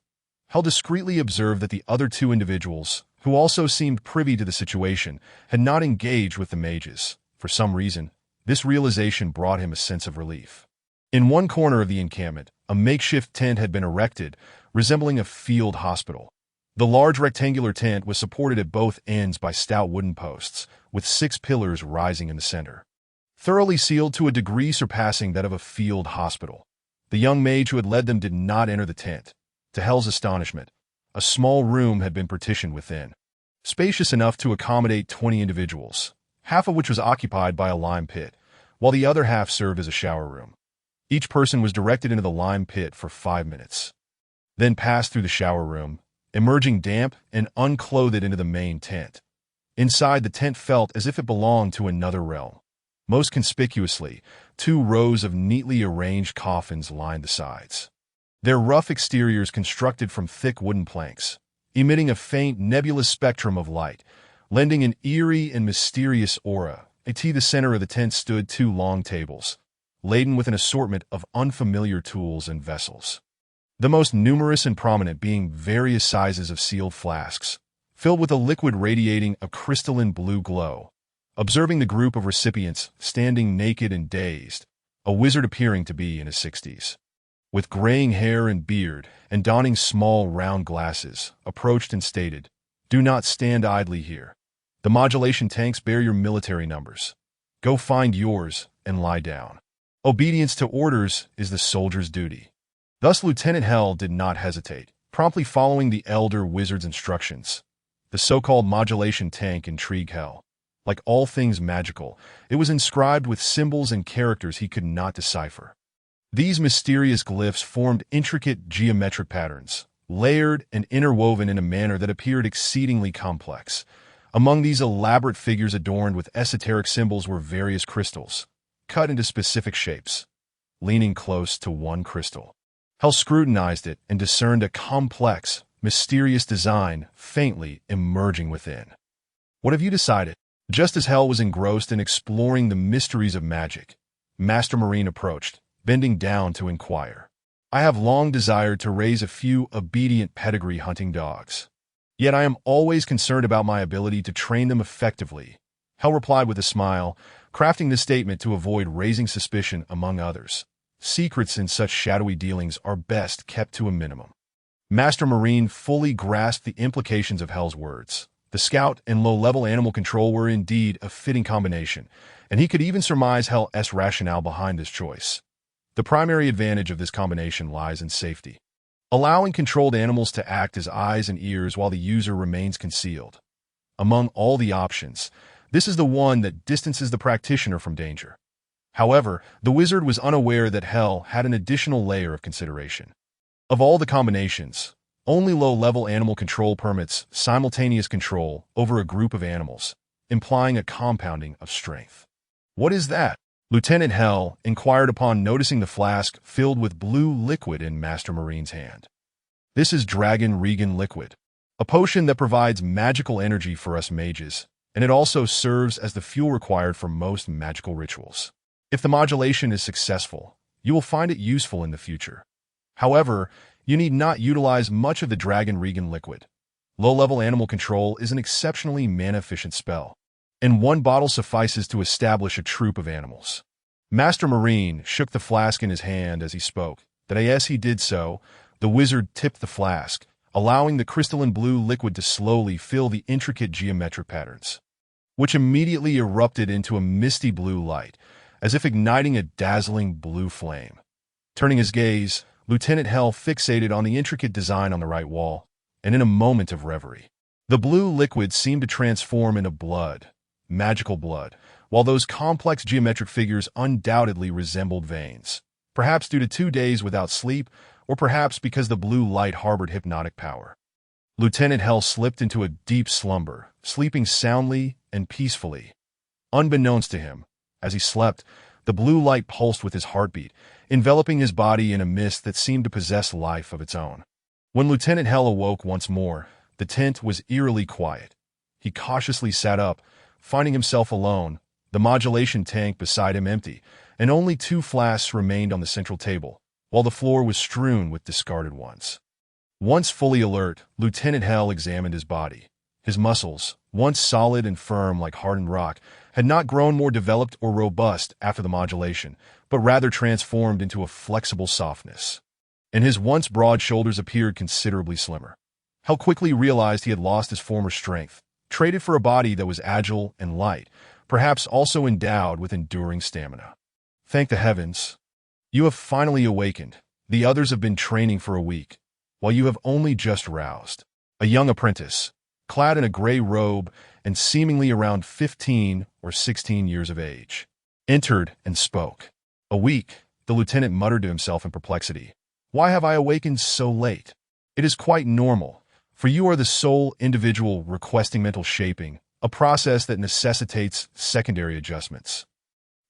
Hell discreetly observed that the other two individuals, who also seemed privy to the situation, had not engaged with the mages. For some reason, this realization brought him a sense of relief. In one corner of the encampment, a makeshift tent had been erected, resembling a field hospital. The large rectangular tent was supported at both ends by stout wooden posts, with 6 pillars rising in the center, thoroughly sealed to a degree surpassing that of a field hospital. The young mage who had led them did not enter the tent. To Hell's astonishment, a small room had been partitioned within, spacious enough to accommodate 20 individuals, half of which was occupied by a lime pit, while the other half served as a shower room. Each person was directed into the lime pit for 5 minutes, then passed through the shower room, emerging damp and unclothed into the main tent. Inside, the tent felt as if it belonged to another realm. Most conspicuously, 2 rows of neatly arranged coffins lined the sides, their rough exteriors constructed from thick wooden planks, emitting a faint nebulous spectrum of light, lending an eerie and mysterious aura. At the center of the tent stood 2 long tables, laden with an assortment of unfamiliar tools and vessels, the most numerous and prominent being various sizes of sealed flasks, filled with a liquid radiating a crystalline blue glow. Observing the group of recipients standing naked and dazed, a wizard appearing to be in his 60s, with graying hair and beard and donning small round glasses, approached and stated, "Do not stand idly here. The modulation tanks bear your military numbers. Go find yours and lie down. Obedience to orders is the soldier's duty." Thus Lieutenant Hell did not hesitate, promptly following the elder wizard's instructions. The so-called modulation tank intrigued Hell. Like all things magical, it was inscribed with symbols and characters he could not decipher. These mysterious glyphs formed intricate geometric patterns, layered and interwoven in a manner that appeared exceedingly complex. Among these elaborate figures adorned with esoteric symbols were various crystals, cut into specific shapes. leaning close to one crystal. Hell scrutinized it and discerned a complex, mysterious design faintly emerging within. "What have you decided?" Just as Hell was engrossed in exploring the mysteries of magic, Master Marine approached, bending down to inquire. "I have long desired to raise a few obedient pedigree hunting dogs. Yet I am always concerned about my ability to train them effectively." Hell replied with a smile, crafting this statement to avoid raising suspicion among others. Secrets in such shadowy dealings are best kept to a minimum. Master Marine fully grasped the implications of Hell's words. The scout and low-level animal control were indeed a fitting combination, and he could even surmise Hell's rationale behind this choice. The primary advantage of this combination lies in safety, allowing controlled animals to act as eyes and ears while the user remains concealed. Among all the options, this is the one that distances the practitioner from danger. However, the wizard was unaware that Hell had an additional layer of consideration. Of all the combinations, only low-level animal control permits simultaneous control over a group of animals, implying a compounding of strength. "What is that?" Lieutenant Hell inquired upon noticing the flask filled with blue liquid in Master Marine's hand. "This is Dragon Regan liquid, a potion that provides magical energy for us mages, and it also serves as the fuel required for most magical rituals. If the modulation is successful, you will find it useful in the future. However, you need not utilize much of the Dragon Regan liquid. Low-level animal control is an exceptionally mana-efficient spell, and one bottle suffices to establish a troop of animals." Master Marine shook the flask in his hand as he spoke. That as he did so, the wizard tipped the flask, allowing the crystalline blue liquid to slowly fill the intricate geometric patterns, which immediately erupted into a misty blue light, as if igniting a dazzling blue flame. Turning his gaze, Lieutenant Hell fixated on the intricate design on the right wall, and in a moment of reverie, the blue liquid seemed to transform into blood, magical blood, while those complex geometric figures undoubtedly resembled veins, perhaps due to 2 days without sleep, or perhaps because the blue light harbored hypnotic power. Lieutenant Hell slipped into a deep slumber, sleeping soundly and peacefully. Unbeknownst to him, as he slept, the blue light pulsed with his heartbeat, enveloping his body in a mist that seemed to possess life of its own. When Lieutenant Hell awoke once more, the tent was eerily quiet. He cautiously sat up, finding himself alone, the modulation tank beside him empty, and only 2 flasks remained on the central table, while the floor was strewn with discarded ones. Once fully alert, Lieutenant Hell examined his body. His muscles, once solid and firm like hardened rock, had not grown more developed or robust after the modulation, but rather transformed into a flexible softness. And his once broad shoulders appeared considerably slimmer. Hell quickly realized he had lost his former strength, traded for a body that was agile and light, perhaps also endowed with enduring stamina. "Thank the heavens. You have finally awakened. The others have been training for a week, while you have only just roused." A young apprentice, clad in a gray robe and seemingly around 15 or 16 years of age, entered and spoke. "A week," the lieutenant muttered to himself in perplexity. "Why have I awakened so late?" "It is quite normal, for you are the sole individual requesting mental shaping, a process that necessitates secondary adjustments,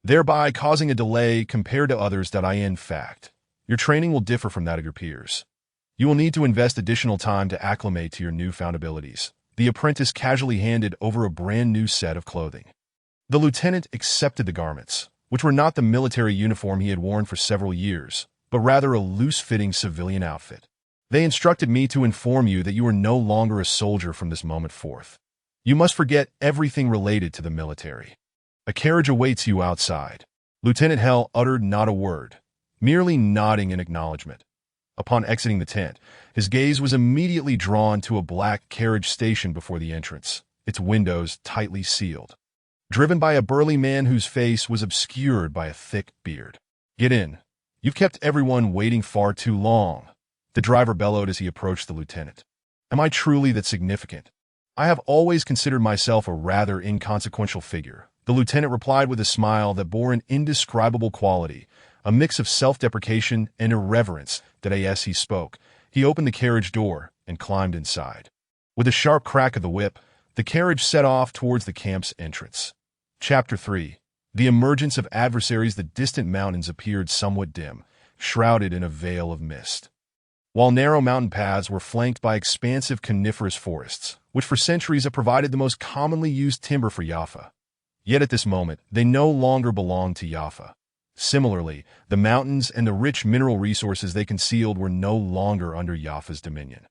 thereby causing a delay compared to others that in fact. Your training will differ from that of your peers. You will need to invest additional time to acclimate to your newfound abilities." The apprentice casually handed over a brand new set of clothing. The lieutenant accepted the garments, which were not the military uniform he had worn for several years, but rather a loose-fitting civilian outfit. "They instructed me to inform you that you are no longer a soldier from this moment forth. You must forget everything related to the military. A carriage awaits you outside." Lieutenant Hell uttered not a word, merely nodding in acknowledgement. Upon exiting the tent, his gaze was immediately drawn to a black carriage stationed before the entrance, its windows tightly sealed, driven by a burly man whose face was obscured by a thick beard. "Get in. You've kept everyone waiting far too long," the driver bellowed as he approached the lieutenant. "Am I truly that significant? I have always considered myself a rather inconsequential figure," the lieutenant replied with a smile that bore an indescribable quality, a mix of self-deprecation and irreverence. That as he spoke, he opened the carriage door and climbed inside. With a sharp crack of the whip, the carriage set off towards the camp's entrance. Chapter 3. The emergence of adversaries, the distant mountains appeared somewhat dim, shrouded in a veil of mist. While narrow mountain paths were flanked by expansive coniferous forests, which for centuries have provided the most commonly used timber for Jaffa. Yet at this moment, they no longer belonged to Jaffa. Similarly, the mountains and the rich mineral resources they concealed were no longer under Jaffa's dominion.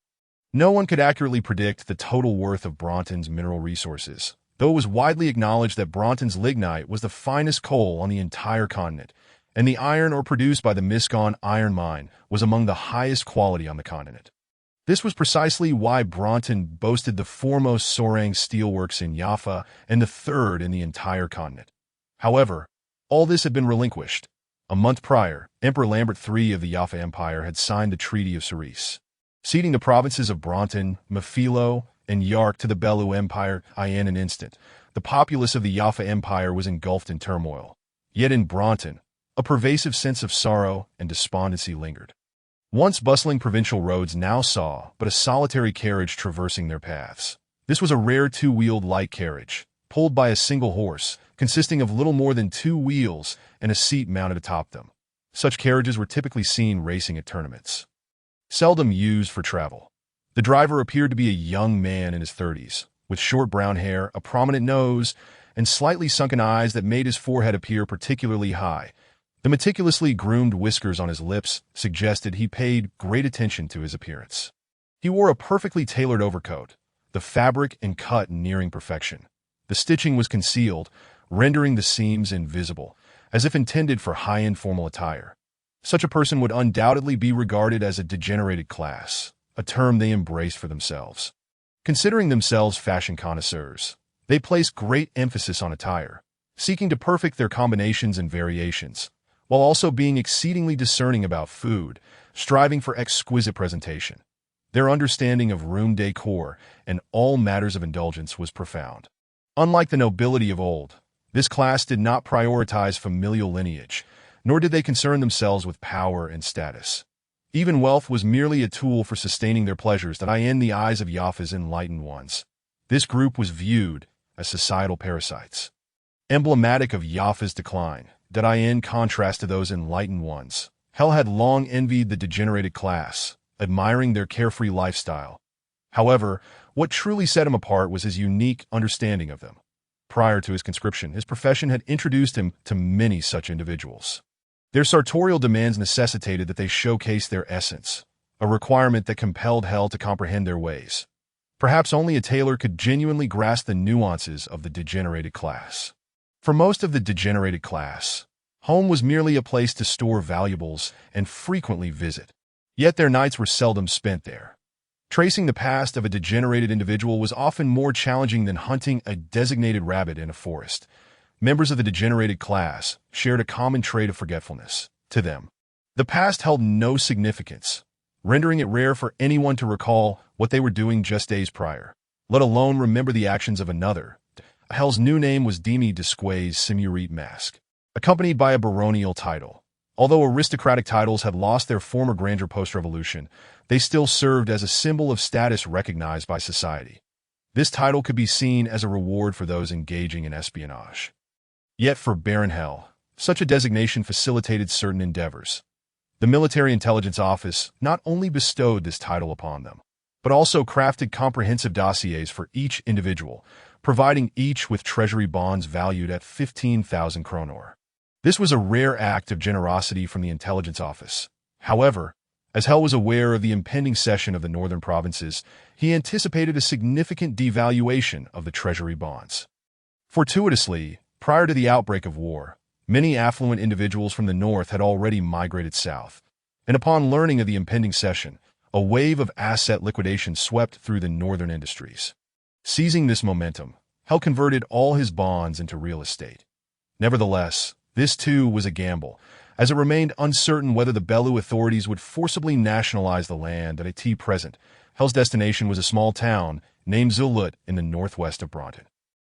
No one could accurately predict the total worth of Bronton's mineral resources, though it was widely acknowledged that Bronton's lignite was the finest coal on the entire continent, and the iron ore produced by the Miscon iron mine was among the highest quality on the continent. This was precisely why Bronton boasted the foremost Sorang steelworks in Jaffa and the third in the entire continent. However, all this had been relinquished. A month prior, Emperor Lambert III of the Jaffa Empire had signed the Treaty of Cerise, ceding the provinces of Bronton, Mefilo, and Yark to the Bellu Empire in an instant. The populace of the Jaffa Empire was engulfed in turmoil. Yet in Bronton, a pervasive sense of sorrow and despondency lingered. Once bustling provincial roads now saw but a solitary carriage traversing their paths. This was a rare two-wheeled light carriage, pulled by a single horse, consisting of little more than 2 wheels and a seat mounted atop them. Such carriages were typically seen racing at tournaments. Seldom used for travel. The driver appeared to be a young man in his 30s, with short brown hair, a prominent nose, and slightly sunken eyes that made his forehead appear particularly high. The meticulously groomed whiskers on his lips suggested he paid great attention to his appearance. He wore a perfectly tailored overcoat, the fabric and cut nearing perfection. The stitching was concealed, rendering the seams invisible, as if intended for high-end formal attire. Such a person would undoubtedly be regarded as a degenerated class, a term they embraced for themselves. Considering themselves fashion connoisseurs, they placed great emphasis on attire, seeking to perfect their combinations and variations, while also being exceedingly discerning about food, striving for exquisite presentation. Their understanding of room decor and all matters of indulgence was profound. Unlike the nobility of old, this class did not prioritize familial lineage, nor did they concern themselves with power and status. Even wealth was merely a tool for sustaining their pleasures that in the eyes of Jaffa's enlightened ones. This group was viewed as societal parasites. Emblematic of Jaffa's decline, that in contrast to those enlightened ones, Hell had long envied the degenerated class, admiring their carefree lifestyle. However, what truly set him apart was his unique understanding of them. Prior to his conscription, his profession had introduced him to many such individuals. Their sartorial demands necessitated that they showcase their essence, a requirement that compelled Hell to comprehend their ways. Perhaps only a tailor could genuinely grasp the nuances of the degenerated class. For most of the degenerated class, home was merely a place to store valuables and frequently visit. Yet their nights were seldom spent there. Tracing the past of a degenerated individual was often more challenging than hunting a designated rabbit in a forest. Members of the degenerated class shared a common trait of forgetfulness. To them, the past held no significance, rendering it rare for anyone to recall what they were doing just days prior, let alone remember the actions of another. Hell's new name was Demi Desquay's Simurite Mask, accompanied by a baronial title. Although aristocratic titles had lost their former grandeur post-revolution, they still served as a symbol of status recognized by society. This title could be seen as a reward for those engaging in espionage. Yet for Baron Hell, such a designation facilitated certain endeavors. The Military Intelligence Office not only bestowed this title upon them, but also crafted comprehensive dossiers for each individual, providing each with treasury bonds valued at 15,000 kronor. This was a rare act of generosity from the intelligence office. However, as Hell was aware of the impending cession of the northern provinces, he anticipated a significant devaluation of the treasury bonds. Fortuitously, prior to the outbreak of war, many affluent individuals from the north had already migrated south, and upon learning of the impending cession, a wave of asset liquidation swept through the northern industries. Seizing this momentum, Hell converted all his bonds into real estate. Nevertheless, this too was a gamble, as it remained uncertain whether the Bellu authorities would forcibly nationalize the land at present. Hell's destination was a small town named Zulut in the northwest of Bronton.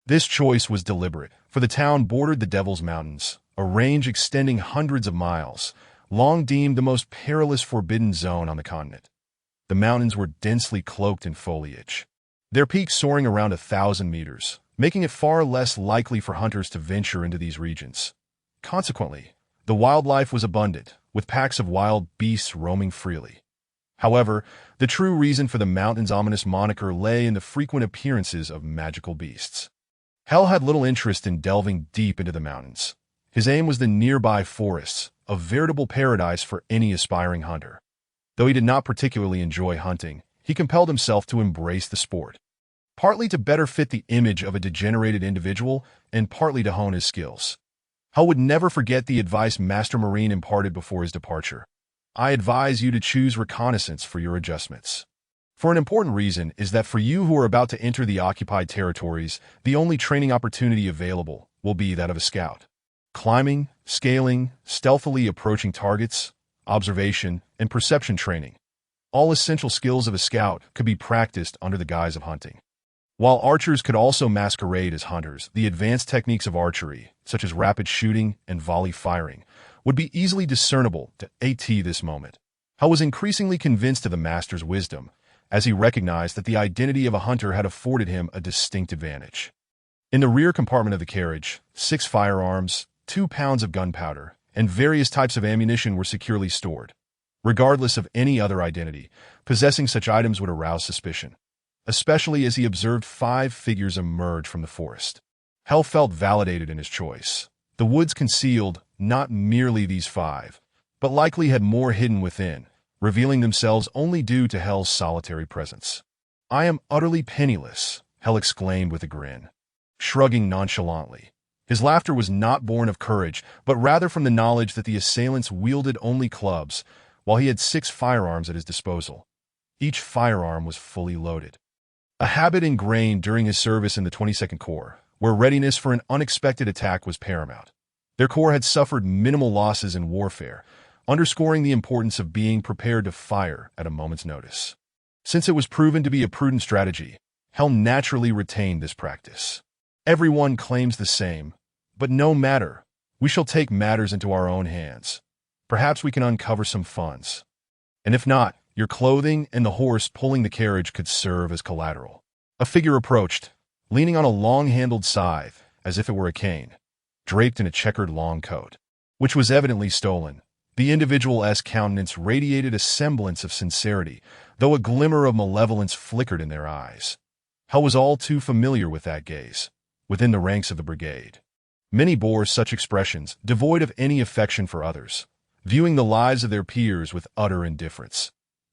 This choice was deliberate, for the town bordered the Devil's Mountains, a range extending hundreds of miles, long deemed the most perilous forbidden zone on the continent. The mountains were densely cloaked in foliage. their peaks soaring around 1,000 meters, making it far less likely for hunters to venture into these regions. Consequently, the wildlife was abundant, with packs of wild beasts roaming freely. However, the true reason for the mountain's ominous moniker lay in the frequent appearances of magical beasts. Hell had little interest in delving deep into the mountains. His aim was the nearby forests, a veritable paradise for any aspiring hunter. Though he did not particularly enjoy hunting, he compelled himself to embrace the sport, partly to better fit the image of a degenerated individual and partly to hone his skills. Hell would never forget the advice Master Marine imparted before his departure. I advise you to choose reconnaissance for your adjustments. For an important reason is that for you who are about to enter the occupied territories, the only training opportunity available will be that of a scout. Climbing, scaling, stealthily approaching targets, observation, and perception training. All essential skills of a scout could be practiced under the guise of hunting. While archers could also masquerade as hunters, the advanced techniques of archery, such as rapid shooting and volley firing, would be easily discernible to this moment. Hell was increasingly convinced of the master's wisdom, as he recognized that the identity of a hunter had afforded him a distinct advantage. In the rear compartment of the carriage, 6 firearms, 2 pounds of gunpowder, and various types of ammunition were securely stored. Regardless of any other identity, possessing such items would arouse suspicion, especially as he observed 5 figures emerge from the forest. Hell felt validated in his choice. The woods concealed not merely these 5, but likely had more hidden within, revealing themselves only due to Hell's solitary presence. "I am utterly penniless," Hell exclaimed with a grin, shrugging nonchalantly. His laughter was not born of courage, but rather from the knowledge that the assailants wielded only clubs, while he had 6 firearms at his disposal. Each firearm was fully loaded. A habit ingrained during his service in the 22nd Corps, where readiness for an unexpected attack was paramount. Their corps had suffered minimal losses in warfare, underscoring the importance of being prepared to fire at a moment's notice. Since it was proven to be a prudent strategy, Hell naturally retained this practice. Everyone claims the same, but no matter. We shall take matters into our own hands. Perhaps we can uncover some funds. And if not, your clothing and the horse pulling the carriage could serve as collateral. A figure approached, leaning on a long-handled scythe, as if it were a cane, draped in a checkered long coat, which was evidently stolen. The individual's countenance radiated a semblance of sincerity, though a glimmer of malevolence flickered in their eyes. Hell was all too familiar with that gaze. Within the ranks of the brigade, many bore such expressions, devoid of any affection for others, viewing the lives of their peers with utter indifference.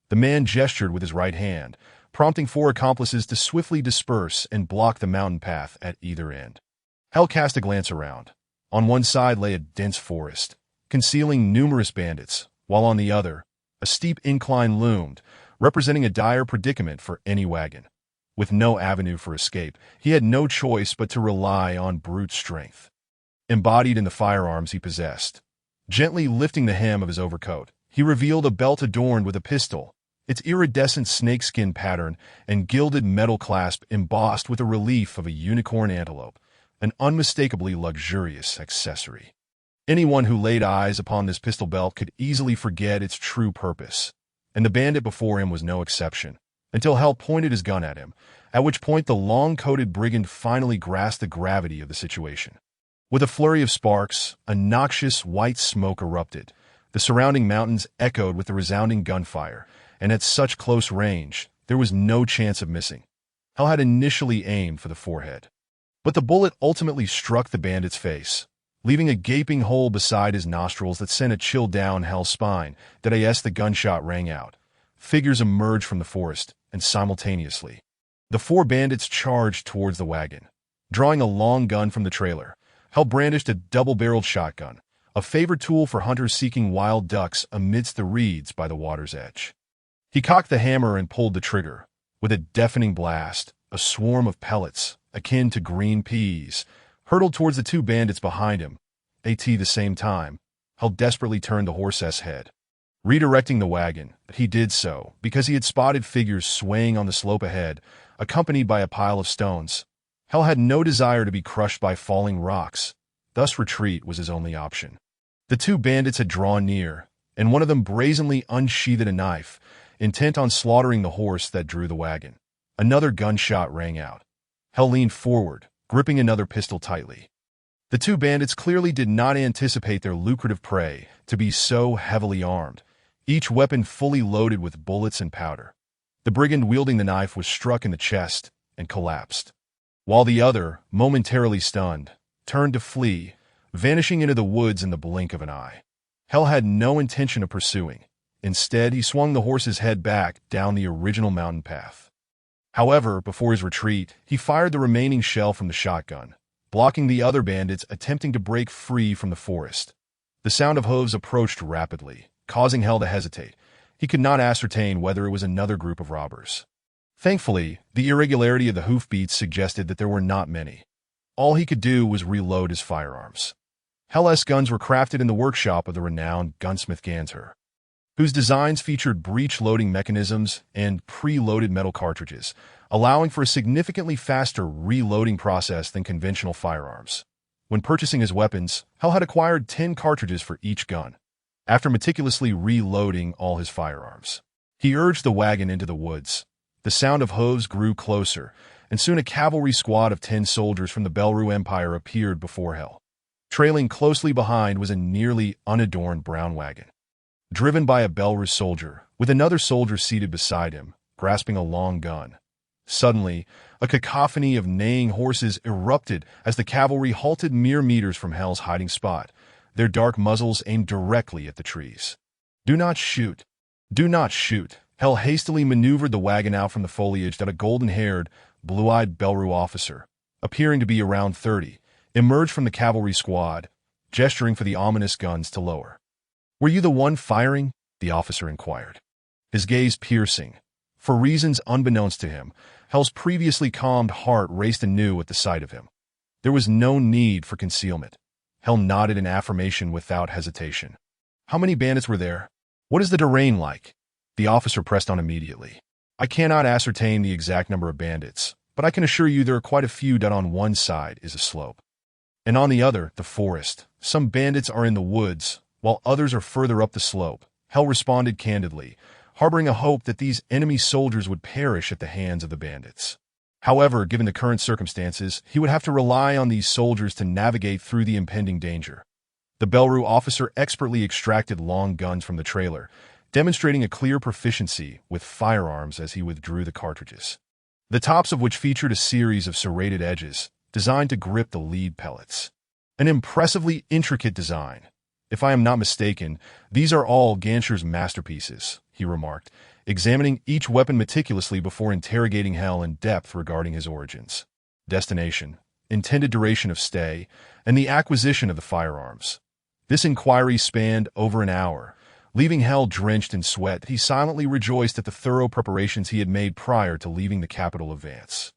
The man gestured with his right hand, prompting 4 accomplices to swiftly disperse and block the mountain path at either end. Hell cast a glance around. On one side lay a dense forest, concealing numerous bandits, while on the other, a steep incline loomed, representing a dire predicament for any wagon. With no avenue for escape, he had no choice but to rely on brute strength, embodied in the firearms he possessed. Gently lifting the hem of his overcoat, he revealed a belt adorned with a pistol, its iridescent snakeskin pattern and gilded metal clasp embossed with a relief of a unicorn antelope, an unmistakably luxurious accessory. Anyone who laid eyes upon this pistol belt could easily forget its true purpose, and the bandit before him was no exception, until Hell pointed his gun at him, at which point the long-coated brigand finally grasped the gravity of the situation. With a flurry of sparks, a noxious white smoke erupted. The surrounding mountains echoed with the resounding gunfire, and at such close range, there was no chance of missing. Hell had initially aimed for the forehead, but the bullet ultimately struck the bandit's face, leaving a gaping hole beside his nostrils that sent a chill down Hell's spine. The gunshot rang out. Figures emerged from the forest, and simultaneously, the 4 bandits charged towards the wagon. Drawing a long gun from the trailer, Hell brandished a double-barreled shotgun, a favorite tool for hunters seeking wild ducks amidst the reeds by the water's edge. He cocked the hammer and pulled the trigger. With a deafening blast, a swarm of pellets, akin to green peas, hurtled towards the 2 bandits behind him. At the same time, Hell desperately turned the horse's head, redirecting the wagon. He did so because he had spotted figures swaying on the slope ahead, accompanied by a pile of stones. Hell had no desire to be crushed by falling rocks, thus retreat was his only option. The 2 bandits had drawn near, and one of them brazenly unsheathed a knife, intent on slaughtering the horse that drew the wagon. Another gunshot rang out. Hell leaned forward, gripping another pistol tightly. The two bandits clearly did not anticipate their lucrative prey to be so heavily armed, each weapon fully loaded with bullets and powder. The brigand wielding the knife was struck in the chest and collapsed, while the other, momentarily stunned, turned to flee, vanishing into the woods in the blink of an eye. Hell had no intention of pursuing. Instead, he swung the horse's head back down the original mountain path. However, before his retreat, he fired the remaining shell from the shotgun, blocking the other bandits attempting to break free from the forest. The sound of hooves approached rapidly, causing Hell to hesitate. He could not ascertain whether it was another group of robbers. Thankfully, the irregularity of the hoofbeats suggested that there were not many. All he could do was reload his firearms. Hell's guns were crafted in the workshop of the renowned gunsmith Ganser, whose designs featured breech-loading mechanisms and pre-loaded metal cartridges, allowing for a significantly faster reloading process than conventional firearms. When purchasing his weapons, Hell had acquired 10 cartridges for each gun. After meticulously reloading all his firearms, he urged the wagon into the woods. The sound of hooves grew closer, and soon a cavalry squad of 10 soldiers from the Belru Empire appeared before Hell. Trailing closely behind was a nearly unadorned brown wagon, driven by a Belru soldier, with another soldier seated beside him, grasping a long gun. Suddenly, a cacophony of neighing horses erupted as the cavalry halted mere meters from Hell's hiding spot, their dark muzzles aimed directly at the trees. "Do not shoot! Do not shoot!" Hell hastily maneuvered the wagon out from the foliage that a golden-haired, blue-eyed Belru officer, appearing to be around 30, emerged from the cavalry squad, gesturing for the ominous guns to lower. "Were you the one firing?" the officer inquired, his gaze piercing. For reasons unbeknownst to him, Hell's previously calmed heart raced anew at the sight of him. There was no need for concealment. Hell nodded in affirmation without hesitation. "How many bandits were there? What is the terrain like?" The officer pressed on immediately. "I cannot ascertain the exact number of bandits, but I can assure you there are quite a few that on one side is a slope, and on the other, the forest. Some bandits are in the woods, while others are further up the slope." Hell responded candidly, harboring a hope that these enemy soldiers would perish at the hands of the bandits. However, given the current circumstances, he would have to rely on these soldiers to navigate through the impending danger. The Belru officer expertly extracted long guns from the trailer, demonstrating a clear proficiency with firearms as he withdrew the cartridges, the tops of which featured a series of serrated edges, designed to grip the lead pellets. An impressively intricate design. "If I am not mistaken, these are all Ganser's masterpieces," he remarked, examining each weapon meticulously before interrogating Hell in depth regarding his origins, destination, intended duration of stay, and the acquisition of the firearms. This inquiry spanned over an hour. Leaving Hell drenched in sweat, he silently rejoiced at the thorough preparations he had made prior to leaving the capital of Vance.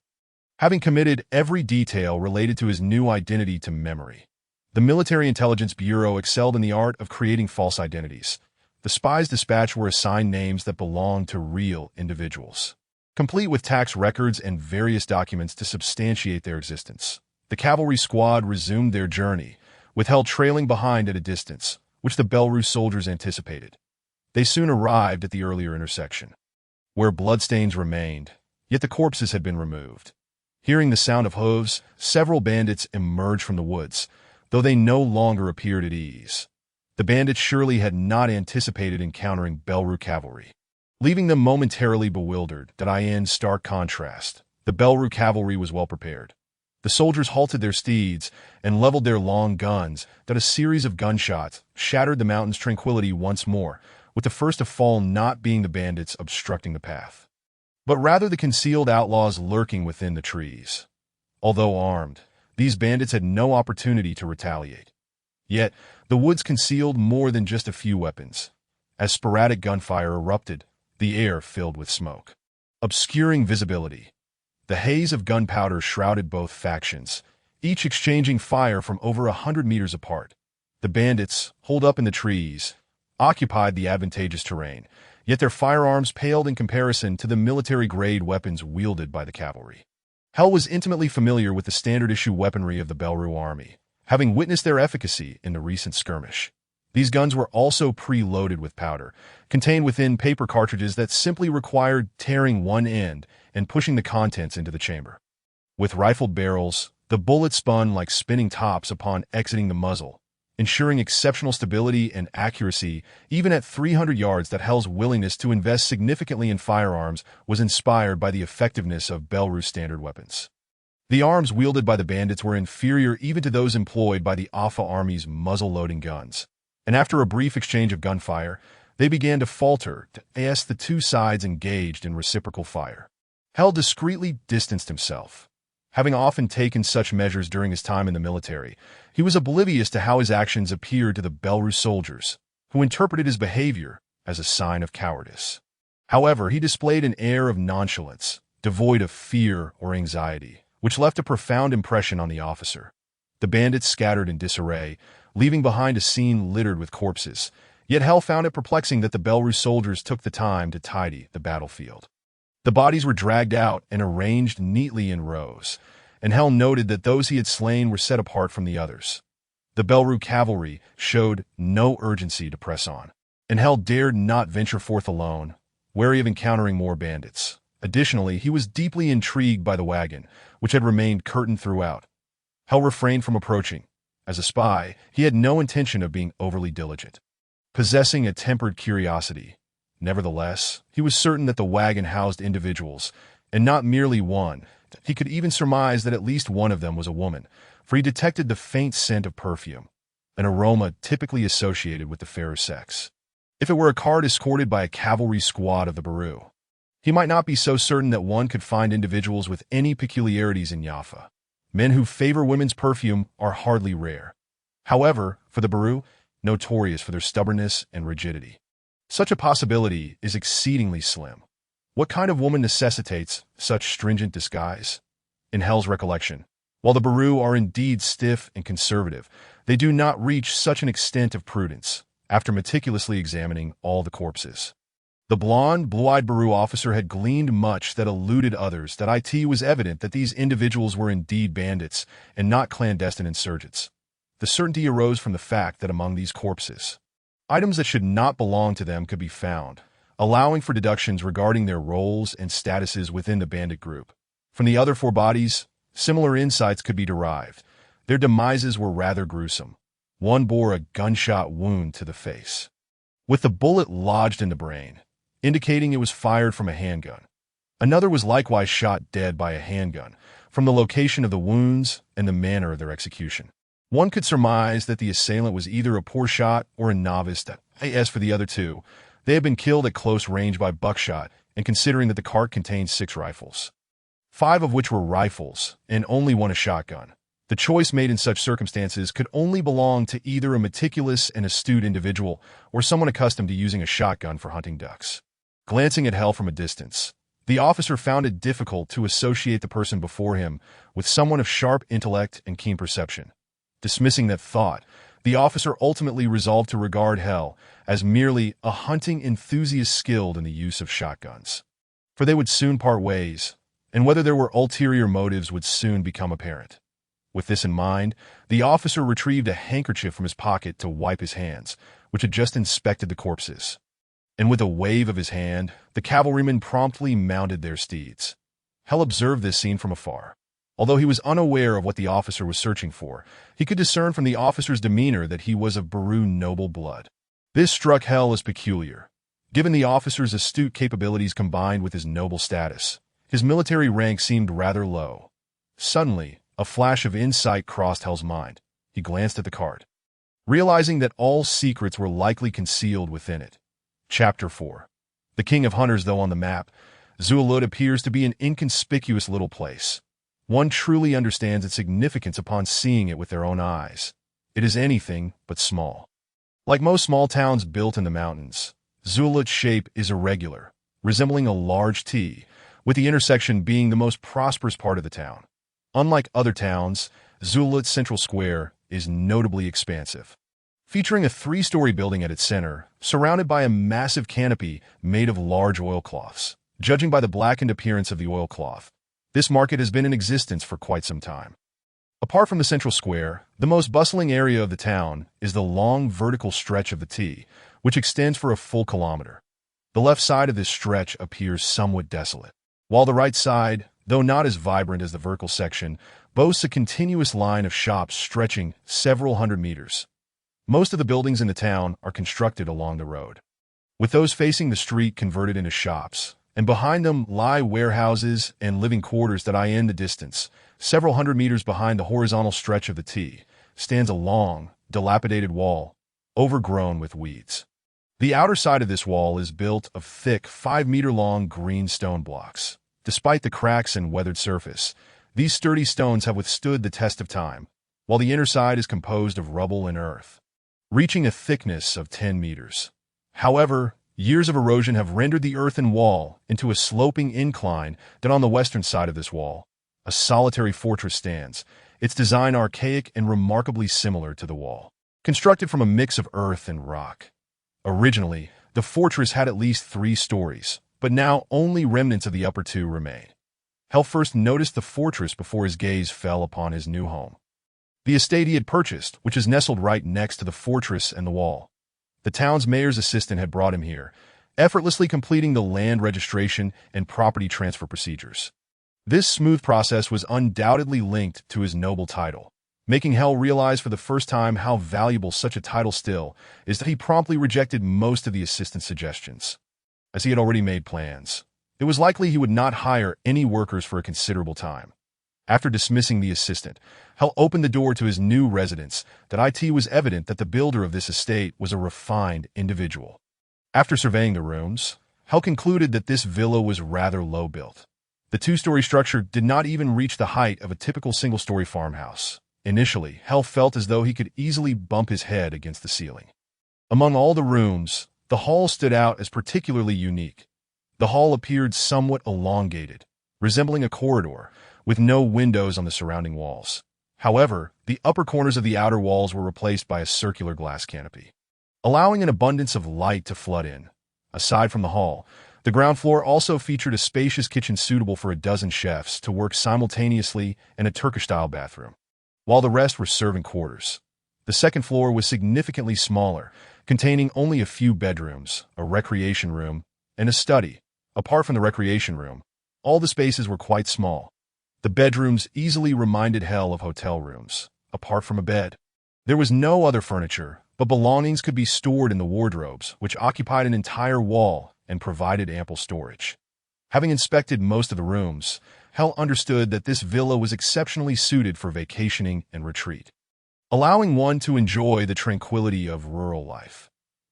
Having committed every detail related to his new identity to memory, the Military Intelligence Bureau excelled in the art of creating false identities. The spies dispatched were assigned names that belonged to real individuals, complete with tax records and various documents to substantiate their existence. The cavalry squad resumed their journey, with Hell trailing behind at a distance, which the Belru soldiers anticipated. They soon arrived at the earlier intersection, where bloodstains remained, yet the corpses had been removed. Hearing the sound of hooves, several bandits emerged from the woods, though they no longer appeared at ease. The bandits surely had not anticipated encountering Belru cavalry, leaving them momentarily bewildered. In stark contrast, the Belru cavalry was well prepared. The soldiers halted their steeds and leveled their long guns. A series of gunshots shattered the mountain's tranquility once more, with the first to fall not being the bandits obstructing the path, but rather the concealed outlaws lurking within the trees. Although armed, these bandits had no opportunity to retaliate. Yet, the woods concealed more than just a few weapons. As sporadic gunfire erupted, the air filled with smoke, obscuring visibility. The haze of gunpowder shrouded both factions, each exchanging fire from over 100 meters apart. The bandits, holed up in the trees, occupied the advantageous terrain, yet their firearms paled in comparison to the military-grade weapons wielded by the cavalry. Hell was intimately familiar with the standard-issue weaponry of the Belru army, having witnessed their efficacy in the recent skirmish. These guns were also pre-loaded with powder, contained within paper cartridges that simply required tearing one end and pushing the contents into the chamber. With rifled barrels, the bullets spun like spinning tops upon exiting the muzzle, ensuring exceptional stability and accuracy even at 300 yards. That Hell's willingness to invest significantly in firearms was inspired by the effectiveness of Belarus standard weapons. The arms wielded by the bandits were inferior even to those employed by the Alpha Army's muzzle-loading guns, and after a brief exchange of gunfire, they began to falter as the two sides engaged in reciprocal fire. Hell discreetly distanced himself. Having often taken such measures during his time in the military, he was oblivious to how his actions appeared to the Belarus soldiers, who interpreted his behavior as a sign of cowardice. However, he displayed an air of nonchalance, devoid of fear or anxiety, which left a profound impression on the officer. The bandits scattered in disarray, leaving behind a scene littered with corpses, yet Hell found it perplexing that the Belarus soldiers took the time to tidy the battlefield. The bodies were dragged out and arranged neatly in rows, and Hell noted that those he had slain were set apart from the others. The Belarus cavalry showed no urgency to press on, and Hell dared not venture forth alone, wary of encountering more bandits. Additionally, he was deeply intrigued by the wagon, which had remained curtained throughout. Hell refrained from approaching. As a spy, he had no intention of being overly diligent, possessing a tempered curiosity. Nevertheless, he was certain that the wagon housed individuals, and not merely one. He could even surmise that at least one of them was a woman, for he detected the faint scent of perfume, an aroma typically associated with the fairer sex. If it were a cart escorted by a cavalry squad of the Beru, he might not be so certain that one could find individuals with any peculiarities in Jaffa. Men who favor women's perfume are hardly rare. However, for the Beru, notorious for their stubbornness and rigidity, such a possibility is exceedingly slim. What kind of woman necessitates such stringent disguise? In Hell's recollection, while the Beru are indeed stiff and conservative, they do not reach such an extent of prudence after meticulously examining all the corpses. The blonde, blue-eyed Beru officer had gleaned much that eluded others. That it was evident that these individuals were indeed bandits and not clandestine insurgents. The certainty arose from the fact that among these corpses, items that should not belong to them could be found, allowing for deductions regarding their roles and statuses within the bandit group. From the other four bodies, similar insights could be derived. Their demises were rather gruesome. One bore a gunshot wound to the face, with the bullet lodged in the brain, indicating it was fired from a handgun. Another was likewise shot dead by a handgun, from the location of the wounds and the manner of their execution. One could surmise that the assailant was either a poor shot or a novice. As for the other two, they had been killed at close range by buckshot, and considering that the cart contained 6 rifles, 5 of which were rifles, and only one a shotgun, the choice made in such circumstances could only belong to either a meticulous and astute individual or someone accustomed to using a shotgun for hunting ducks. Glancing at Hell from a distance, the officer found it difficult to associate the person before him with someone of sharp intellect and keen perception. Dismissing that thought, the officer ultimately resolved to regard Hell as merely a hunting enthusiast skilled in the use of shotguns. For they would soon part ways, and whether there were ulterior motives would soon become apparent. With this in mind, the officer retrieved a handkerchief from his pocket to wipe his hands, which had just inspected the corpses. And with a wave of his hand, the cavalrymen promptly mounted their steeds. Hell observed this scene from afar. Although he was unaware of what the officer was searching for, he could discern from the officer's demeanor that he was of Beru noble blood. This struck Hell as peculiar. Given the officer's astute capabilities combined with his noble status, his military rank seemed rather low. Suddenly, a flash of insight crossed Hell's mind. He glanced at the cart, realizing that all secrets were likely concealed within it. Chapter 4. The King of Hunters. Though on the map, Zulud appears to be an inconspicuous little place, one truly understands its significance upon seeing it with their own eyes. It is anything but small. Like most small towns built in the mountains, Zulud's shape is irregular, resembling a large T, with the intersection being the most prosperous part of the town. Unlike other towns, Zulud's central square is notably expansive, featuring a 3-story building at its center, surrounded by a massive canopy made of large oilcloths. Judging by the blackened appearance of the oilcloth, this market has been in existence for quite some time. Apart from the central square, the most bustling area of the town is the long vertical stretch of the T, which extends for a full kilometer. The left side of this stretch appears somewhat desolate, while the right side, though not as vibrant as the vertical section, boasts a continuous line of shops stretching several hundred meters. Most of the buildings in the town are constructed along the road, with those facing the street converted into shops, and behind them lie warehouses and living quarters that lie in the distance. Several hundred meters behind the horizontal stretch of the T stands a long, dilapidated wall, overgrown with weeds. The outer side of this wall is built of thick 5-meter-long green stone blocks. Despite the cracks and weathered surface, these sturdy stones have withstood the test of time, while the inner side is composed of rubble and earth, reaching a thickness of 10 meters. However, years of erosion have rendered the earthen wall into a sloping incline that on the western side of this wall, a solitary fortress stands, its design archaic and remarkably similar to the wall, constructed from a mix of earth and rock. Originally, the fortress had at least 3 stories, but now only remnants of the upper 2 remain. Leckhel first noticed the fortress before his gaze fell upon his new home. The estate he had purchased, which is nestled right next to the fortress and the wall. The town's mayor's assistant had brought him here, effortlessly completing the land registration and property transfer procedures. This smooth process was undoubtedly linked to his noble title, making Leckhel realize for the first time how valuable such a title still is that he promptly rejected most of the assistant's suggestions. As he had already made plans, it was likely he would not hire any workers for a considerable time. After dismissing the assistant, Leckhel opened the door to his new residence. It was evident that the builder of this estate was a refined individual. After surveying the rooms, Leckhel concluded that this villa was rather low-built. The 2-story structure did not even reach the height of a typical single-story farmhouse. Initially, Leckhel felt as though he could easily bump his head against the ceiling. Among all the rooms, the hall stood out as particularly unique. The hall appeared somewhat elongated, resembling a corridor, with no windows on the surrounding walls. However, the upper corners of the outer walls were replaced by a circular glass canopy, allowing an abundance of light to flood in. Aside from the hall, the ground floor also featured a spacious kitchen suitable for a dozen chefs to work simultaneously and a Turkish-style bathroom, while the rest were servant quarters. The second floor was significantly smaller, containing only a few bedrooms, a recreation room, and a study. Apart from the recreation room, all the spaces were quite small. The bedrooms easily reminded Leckhel of hotel rooms. Apart from a bed, there was no other furniture, but belongings could be stored in the wardrobes, which occupied an entire wall and provided ample storage. Having inspected most of the rooms, Leckhel understood that this villa was exceptionally suited for vacationing and retreat, allowing one to enjoy the tranquility of rural life.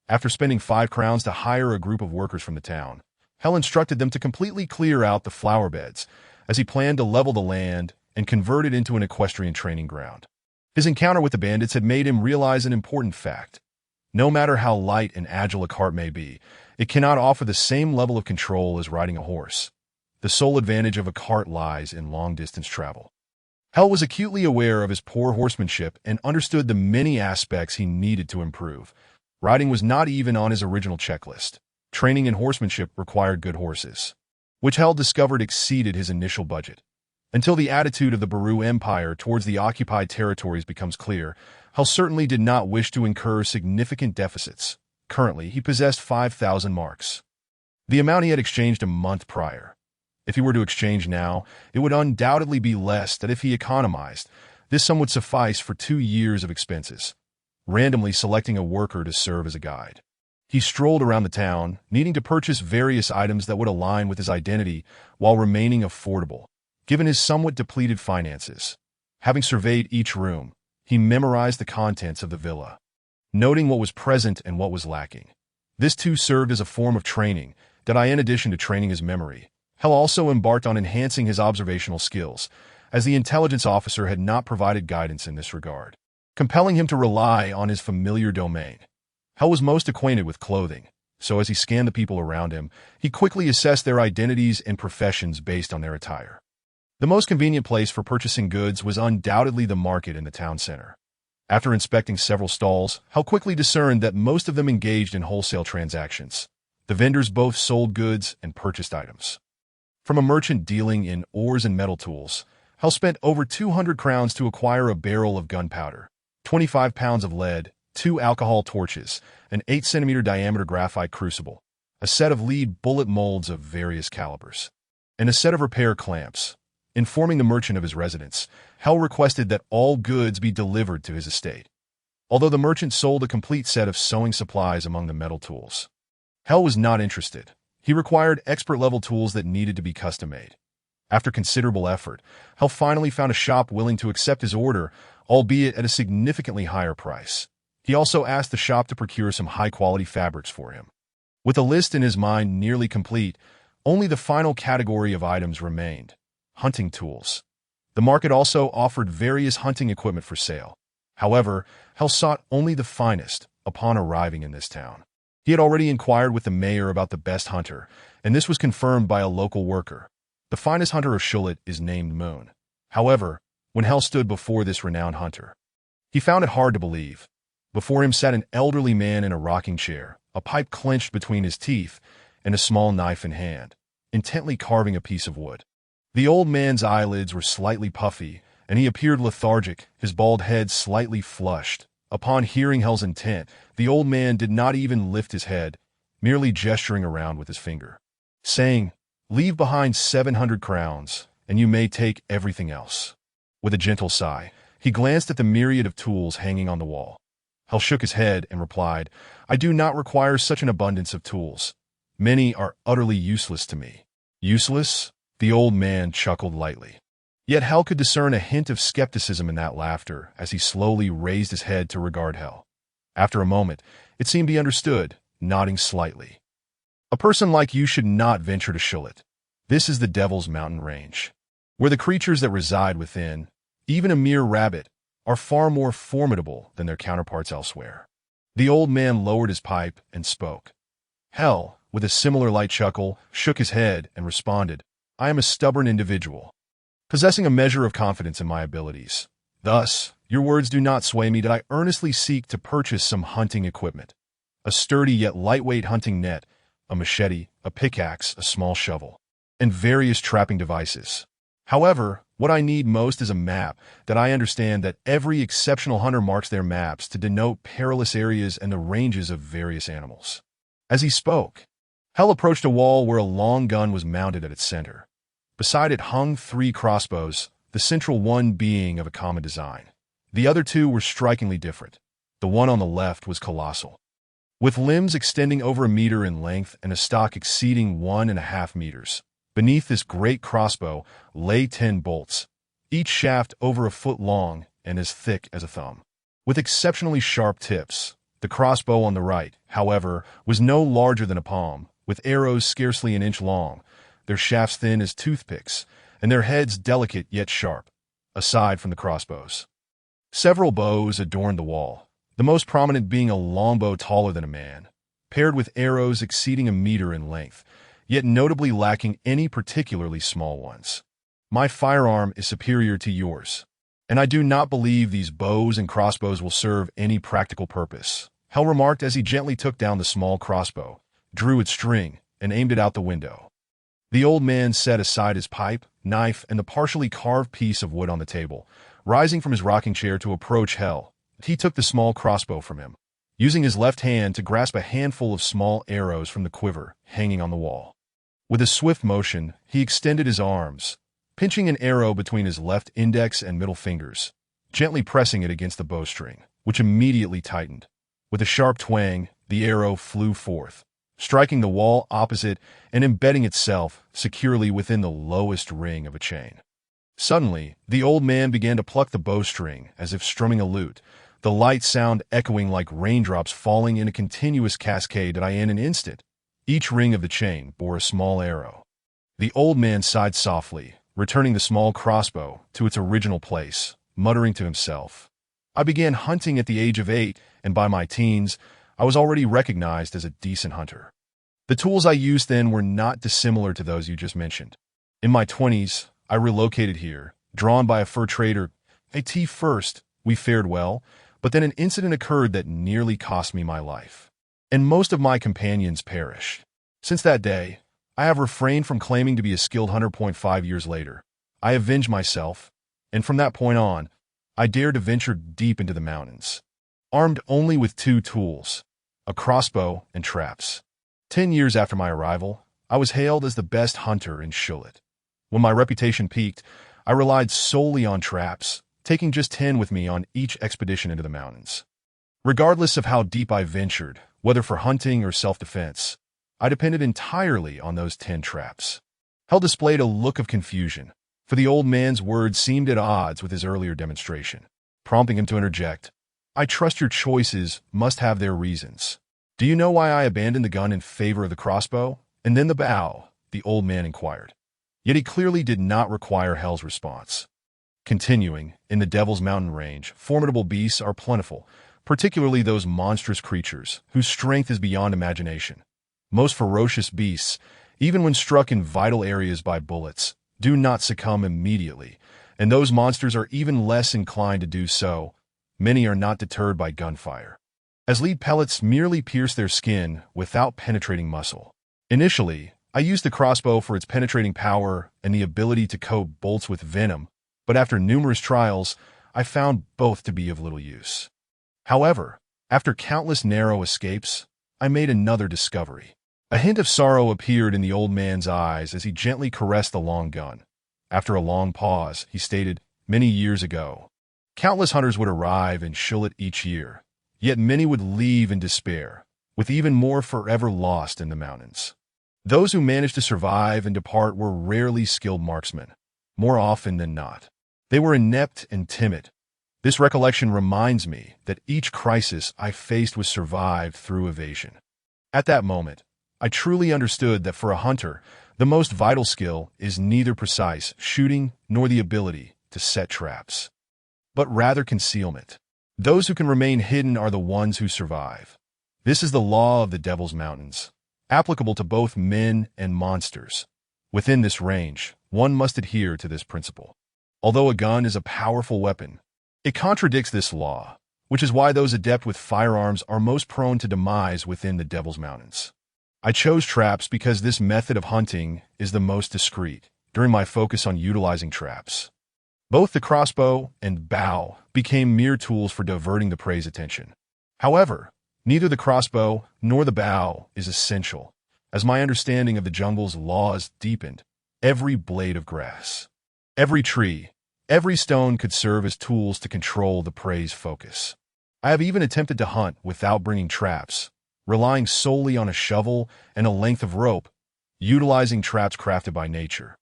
After spending 5 crowns to hire a group of workers from the town, Leckhel instructed them to completely clear out the flower beds, as he planned to level the land and convert it into an equestrian training ground. His encounter with the bandits had made him realize an important fact. No matter how light and agile a cart may be, it cannot offer the same level of control as riding a horse. The sole advantage of a cart lies in long-distance travel. Leckhel was acutely aware of his poor horsemanship and understood the many aspects he needed to improve. Riding was not even on his original checklist. Training in horsemanship required good horses, which Leckhel discovered exceeded his initial budget. Until the attitude of the Baru Empire towards the occupied territories becomes clear, Leckhel certainly did not wish to incur significant deficits. Currently, he possessed 5,000 marks, the amount he had exchanged a month prior. If he were to exchange now, it would undoubtedly be less than if he economized. This sum would suffice for 2 years of expenses, randomly selecting a worker to serve as a guide. He strolled around the town, needing to purchase various items that would align with his identity while remaining affordable, given his somewhat depleted finances. Having surveyed each room, he memorized the contents of the villa, noting what was present and what was lacking. This too served as a form of training that, in addition to training his memory, Leckhel also embarked on enhancing his observational skills, as the intelligence officer had not provided guidance in this regard, compelling him to rely on his familiar domain. Leckhel was most acquainted with clothing, so as he scanned the people around him, he quickly assessed their identities and professions based on their attire. The most convenient place for purchasing goods was undoubtedly the market in the town center. After inspecting several stalls, Leckhel quickly discerned that most of them engaged in wholesale transactions. The vendors both sold goods and purchased items. From a merchant dealing in ores and metal tools, Hell spent over 200 crowns to acquire a barrel of gunpowder, 25 pounds of lead, 2 alcohol torches, an 8-centimeter diameter graphite crucible, a set of lead bullet molds of various calibers, and a set of repair clamps. Informing the merchant of his residence, Hell requested that all goods be delivered to his estate. Although the merchant sold a complete set of sewing supplies among the metal tools, Hell was not interested. He required expert-level tools that needed to be custom-made. After considerable effort, Hell finally found a shop willing to accept his order, albeit at a significantly higher price. He also asked the shop to procure some high-quality fabrics for him. With a list in his mind nearly complete, only the final category of items remained: hunting tools. The market also offered various hunting equipment for sale. However, Hell sought only the finest upon arriving in this town. He had already inquired with the mayor about the best hunter, and this was confirmed by a local worker. The finest hunter of Shrouded is named Moon. However, when Hell stood before this renowned hunter, he found it hard to believe. Before him sat an elderly man in a rocking chair, a pipe clenched between his teeth, and a small knife in hand, intently carving a piece of wood. The old man's eyelids were slightly puffy, and he appeared lethargic, his bald head slightly flushed. Upon hearing Hell's intent, the old man did not even lift his head, merely gesturing around with his finger, saying, "Leave behind 700 crowns, and you may take everything else." With a gentle sigh, he glanced at the myriad of tools hanging on the wall. Hell shook his head and replied, "I do not require such an abundance of tools. Many are utterly useless to me." "Useless?" The old man chuckled lightly. Yet Hell could discern a hint of skepticism in that laughter as he slowly raised his head to regard Hell. After a moment, it seemed he understood, nodding slightly. "A person like you should not venture to Shrouded. This is the Devil's Mountain Range, where the creatures that reside within, even a mere rabbit, are far more formidable than their counterparts elsewhere." The old man lowered his pipe and spoke. Hell, with a similar light chuckle, shook his head and responded, "I am a stubborn individual, possessing a measure of confidence in my abilities. Thus, your words do not sway me that I earnestly seek to purchase some hunting equipment: a sturdy yet lightweight hunting net, a machete, a pickaxe, a small shovel, and various trapping devices. However, what I need most is a map that I understand that every exceptional hunter marks their maps to denote perilous areas and the ranges of various animals." As he spoke, Hell approached a wall where a long gun was mounted at its center. Beside it hung 3 crossbows, the central one being of a common design. The other 2 were strikingly different. The one on the left was colossal, with limbs extending over a meter in length and a stock exceeding 1.5 meters. Beneath this great crossbow lay 10 bolts, each shaft over a foot long and as thick as a thumb, with exceptionally sharp tips. The crossbow on the right, however, was no larger than a palm, with arrows scarcely an inch long, their shafts thin as toothpicks, and their heads delicate yet sharp. Aside from the crossbows, several bows adorned the wall, the most prominent being a longbow taller than a man, paired with arrows exceeding a meter in length, yet notably lacking any particularly small ones. "My firearm is superior to yours, and I do not believe these bows and crossbows will serve any practical purpose," Hell remarked as he gently took down the small crossbow, drew its string, and aimed it out the window. The old man set aside his pipe, knife, and the partially carved piece of wood on the table, rising from his rocking chair to approach Hell. He took the small crossbow from him, using his left hand to grasp a handful of small arrows from the quiver hanging on the wall. With a swift motion, he extended his arms, pinching an arrow between his left index and middle fingers, gently pressing it against the bowstring, which immediately tightened. With a sharp twang, the arrow flew forth, striking the wall opposite and embedding itself securely within the lowest ring of a chain. Suddenly, the old man began to pluck the bowstring as if strumming a lute, the light sound echoing like raindrops falling in a continuous cascade that in an instant. Each ring of the chain bore a small arrow. The old man sighed softly, returning the small crossbow to its original place, muttering to himself, "I began hunting at the age of 8, and by my teens, I was already recognized as a decent hunter. The tools I used then were not dissimilar to those you just mentioned. In my 20s, I relocated here, drawn by a fur trader. At first, we fared well, but then an incident occurred that nearly cost me my life, and most of my companions perished. Since that day, I have refrained from claiming to be a skilled hunter. 5 years later, I avenged myself, and from that point on, I dared to venture deep into the mountains, armed only with two tools, a crossbow and traps. 10 years after my arrival, I was hailed as the best hunter in Shrouded. When my reputation peaked, I relied solely on traps, taking just 10 with me on each expedition into the mountains. Regardless of how deep I ventured, whether for hunting or self-defense, I depended entirely on those 10 traps. Hell displayed a look of confusion, for the old man's words seemed at odds with his earlier demonstration, prompting him to interject. I trust your choices must have their reasons. Do you know why I abandoned the gun in favor of the crossbow, and then the bow? The old man inquired. Yet he clearly did not require Hell's response. Continuing, in the Devil's Mountain range, formidable beasts are plentiful, particularly those monstrous creatures, whose strength is beyond imagination. Most ferocious beasts, even when struck in vital areas by bullets, do not succumb immediately, and those monsters are even less inclined to do so. Many are not deterred by gunfire, as lead pellets merely pierce their skin without penetrating muscle. Initially, I used the crossbow for its penetrating power and the ability to coat bolts with venom, but after numerous trials, I found both to be of little use. However, after countless narrow escapes, I made another discovery. A hint of sorrow appeared in the old man's eyes as he gently caressed the long gun. After a long pause, he stated, many years ago, countless hunters would arrive in Shrouded each year, yet many would leave in despair, with even more forever lost in the mountains. Those who managed to survive and depart were rarely skilled marksmen. More often than not, they were inept and timid. This recollection reminds me that each crisis I faced was survived through evasion. At that moment, I truly understood that for a hunter, the most vital skill is neither precise shooting nor the ability to set traps, but rather concealment. Those who can remain hidden are the ones who survive. This is the law of the Devil's Mountains, applicable to both men and monsters. Within this range, one must adhere to this principle. Although a gun is a powerful weapon, it contradicts this law, which is why those adept with firearms are most prone to demise within the Devil's Mountains. I chose traps because this method of hunting is the most discreet. During my focus on utilizing traps, both the crossbow and bow became mere tools for diverting the prey's attention. However, neither the crossbow nor the bow is essential. As my understanding of the jungle's laws deepened, every blade of grass, every tree, every stone could serve as tools to control the prey's focus. I have even attempted to hunt without bringing traps, relying solely on a shovel and a length of rope, utilizing traps crafted by nature,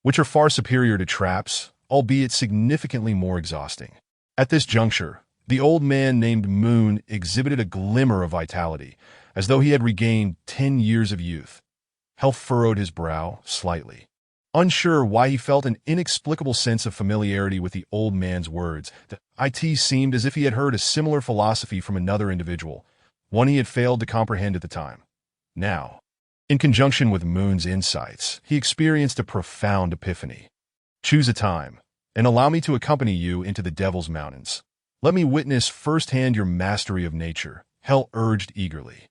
which are far superior to traps, albeit significantly more exhausting. At this juncture, the old man named Moon exhibited a glimmer of vitality, as though he had regained 10 years of youth. Hell furrowed his brow slightly, unsure why he felt an inexplicable sense of familiarity with the old man's words. The IT seemed as if he had heard a similar philosophy from another individual, one he had failed to comprehend at the time. Now, in conjunction with Moon's insights, he experienced a profound epiphany. Choose a time, and allow me to accompany you into the Devil's Mountains. Let me witness firsthand your mastery of nature, Hell urged eagerly.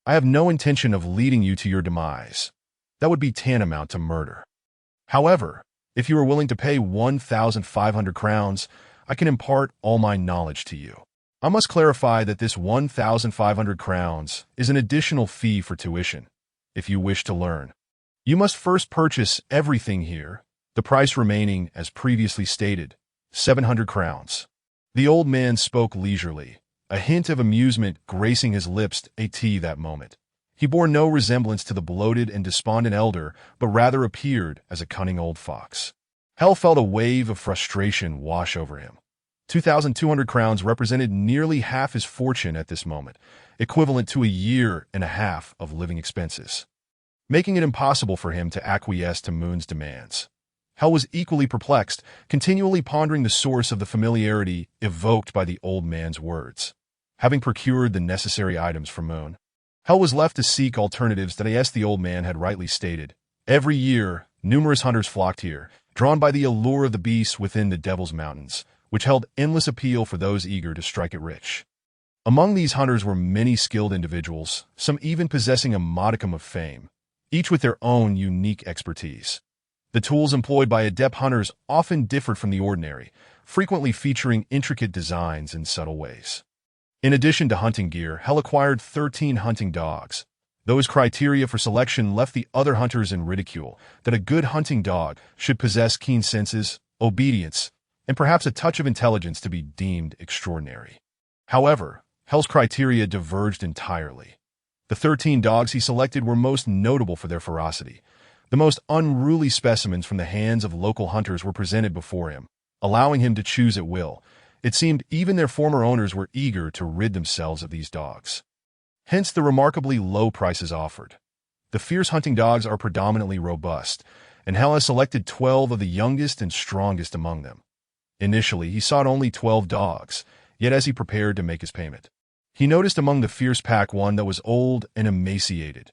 I have no intention of leading you to your demise. That would be tantamount to murder. However, if you are willing to pay 1,500 crowns, I can impart all my knowledge to you. I must clarify that this 1,500 crowns is an additional fee for tuition. If you wish to learn, you must first purchase everything here, the price remaining, as previously stated, 700 crowns. The old man spoke leisurely, a hint of amusement gracing his lips that moment. He bore no resemblance to the bloated and despondent elder, but rather appeared as a cunning old fox. Hell felt a wave of frustration wash over him. 2,200 crowns represented nearly half his fortune at this moment, equivalent to a year and a half of living expenses, making it impossible for him to acquiesce to Moon's demands. Hell was equally perplexed, continually pondering the source of the familiarity evoked by the old man's words. Having procured the necessary items for Moon, Hell was left to seek alternatives that, as the old man had rightly stated, every year numerous hunters flocked here, drawn by the allure of the beasts within the Devil's Mountains, which held endless appeal for those eager to strike it rich. Among these hunters were many skilled individuals, some even possessing a modicum of fame, each with their own unique expertise. The tools employed by adept hunters often differed from the ordinary, frequently featuring intricate designs in subtle ways. In addition to hunting gear, Hell acquired 13 hunting dogs. Those criteria for selection left the other hunters in ridicule that a good hunting dog should possess keen senses, obedience, and perhaps a touch of intelligence to be deemed extraordinary. However, Hell's criteria diverged entirely. The 13 dogs he selected were most notable for their ferocity. The most unruly specimens from the hands of local hunters were presented before him, allowing him to choose at will. It seemed even their former owners were eager to rid themselves of these dogs. Hence the remarkably low prices offered. The fierce hunting dogs are predominantly robust, and Hell has selected 12 of the youngest and strongest among them. Initially, he sought only 12 dogs, yet as he prepared to make his payment, he noticed among the fierce pack one that was old and emaciated.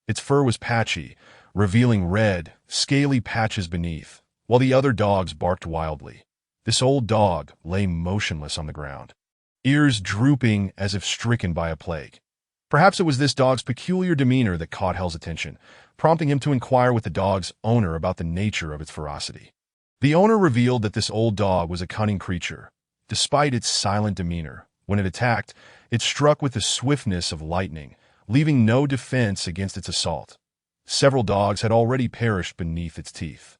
Its fur was patchy, revealing red, scaly patches beneath, while the other dogs barked wildly. This old dog lay motionless on the ground, ears drooping as if stricken by a plague. Perhaps it was this dog's peculiar demeanor that caught Hell's attention, prompting him to inquire with the dog's owner about the nature of its ferocity. The owner revealed that this old dog was a cunning creature. Despite its silent demeanor, when it attacked, it struck with the swiftness of lightning, leaving no defense against its assault. Several dogs had already perished beneath its teeth.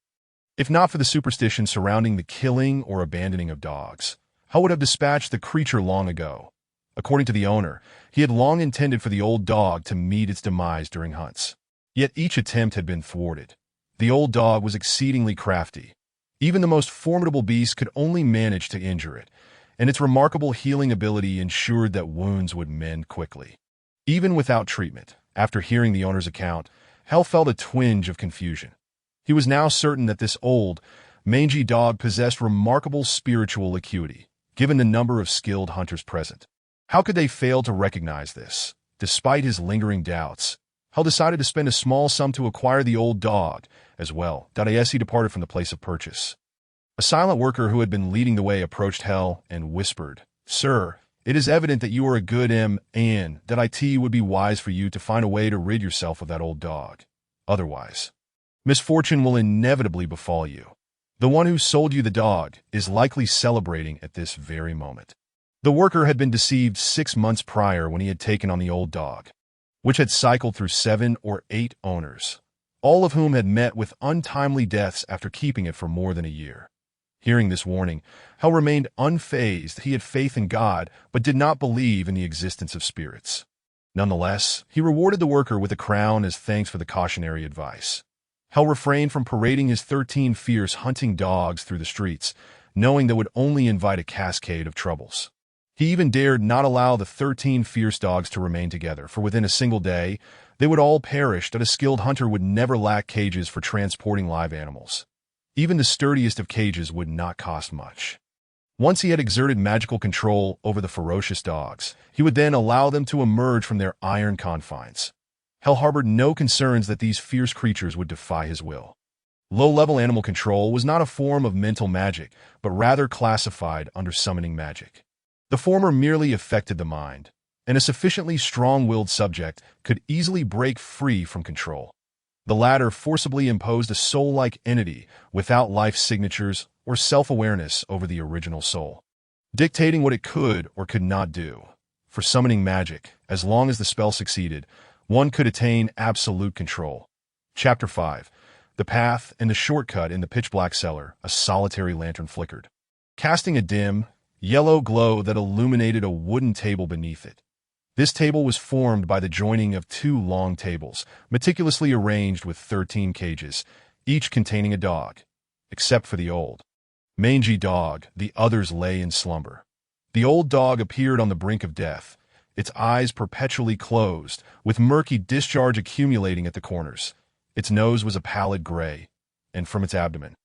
If not for the superstition surrounding the killing or abandoning of dogs, Hell would have dispatched the creature long ago. According to the owner, he had long intended for the old dog to meet its demise during hunts. Yet each attempt had been thwarted. The old dog was exceedingly crafty. Even the most formidable beast could only manage to injure it, and its remarkable healing ability ensured that wounds would mend quickly. Even without treatment, after hearing the owner's account, Hell felt a twinge of confusion. He was now certain that this old, mangy dog possessed remarkable spiritual acuity, given the number of skilled hunters present. How could they fail to recognize this? Despite his lingering doubts, Hell decided to spend a small sum to acquire the old dog as well. As he departed from the place of purchase, a silent worker who had been leading the way approached Hell and whispered, "Sir, it is evident that you are a good man, and that it would be wise for you to find a way to rid yourself of that old dog. Otherwise, misfortune will inevitably befall you. The one who sold you the dog is likely celebrating at this very moment." The worker had been deceived 6 months prior when he had taken on the old dog, which had cycled through 7 or 8 owners, all of whom had met with untimely deaths after keeping it for more than a year. Hearing this warning, Hell remained unfazed. He had faith in God, but did not believe in the existence of spirits. Nonetheless, he rewarded the worker with a crown as thanks for the cautionary advice. Hell refrained from parading his 13 fierce hunting dogs through the streets, knowing that would only invite a cascade of troubles. He even dared not allow the 13 fierce dogs to remain together, for within a single day, they would all perish. That a skilled hunter would never lack cages for transporting live animals. Even the sturdiest of cages would not cost much. Once he had exerted magical control over the ferocious dogs, he would then allow them to emerge from their iron confines. Hell harbored no concerns that these fierce creatures would defy his will. Low-level animal control was not a form of mental magic, but rather classified under summoning magic. The former merely affected the mind, and a sufficiently strong-willed subject could easily break free from control. The latter forcibly imposed a soul-like entity without life signatures or self-awareness over the original soul, dictating what it could or could not do. For summoning magic, as long as the spell succeeded, one could attain absolute control. Chapter 5. The path and the shortcut. In the pitch-black cellar, a solitary lantern flickered, casting a dim, yellow glow that illuminated a wooden table beneath it. This table was formed by the joining of 2 long tables, meticulously arranged with 13 cages, each containing a dog. Except for the old, mangy dog, the others lay in slumber. The old dog appeared on the brink of death, its eyes perpetually closed, with murky discharge accumulating at the corners. Its nose was a pallid gray, and from its abdomen,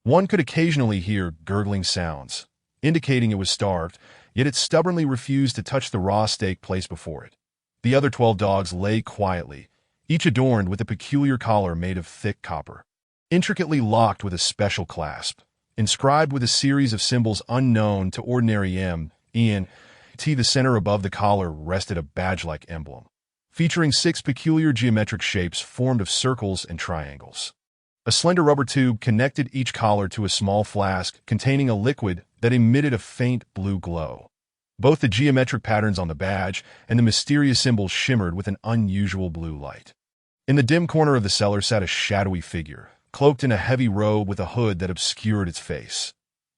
one could occasionally hear gurgling sounds, indicating it was starved, yet it stubbornly refused to touch the raw steak placed before it. The other 12 dogs lay quietly, each adorned with a peculiar collar made of thick copper, intricately locked with a special clasp, inscribed with a series of symbols unknown to ordinary the center above the collar rested a badge-like emblem, featuring 6 peculiar geometric shapes formed of circles and triangles. A slender rubber tube connected each collar to a small flask containing a liquid that emitted a faint blue glow. Both the geometric patterns on the badge and the mysterious symbols shimmered with an unusual blue light. In the dim corner of the cellar sat a shadowy figure, cloaked in a heavy robe with a hood that obscured its face.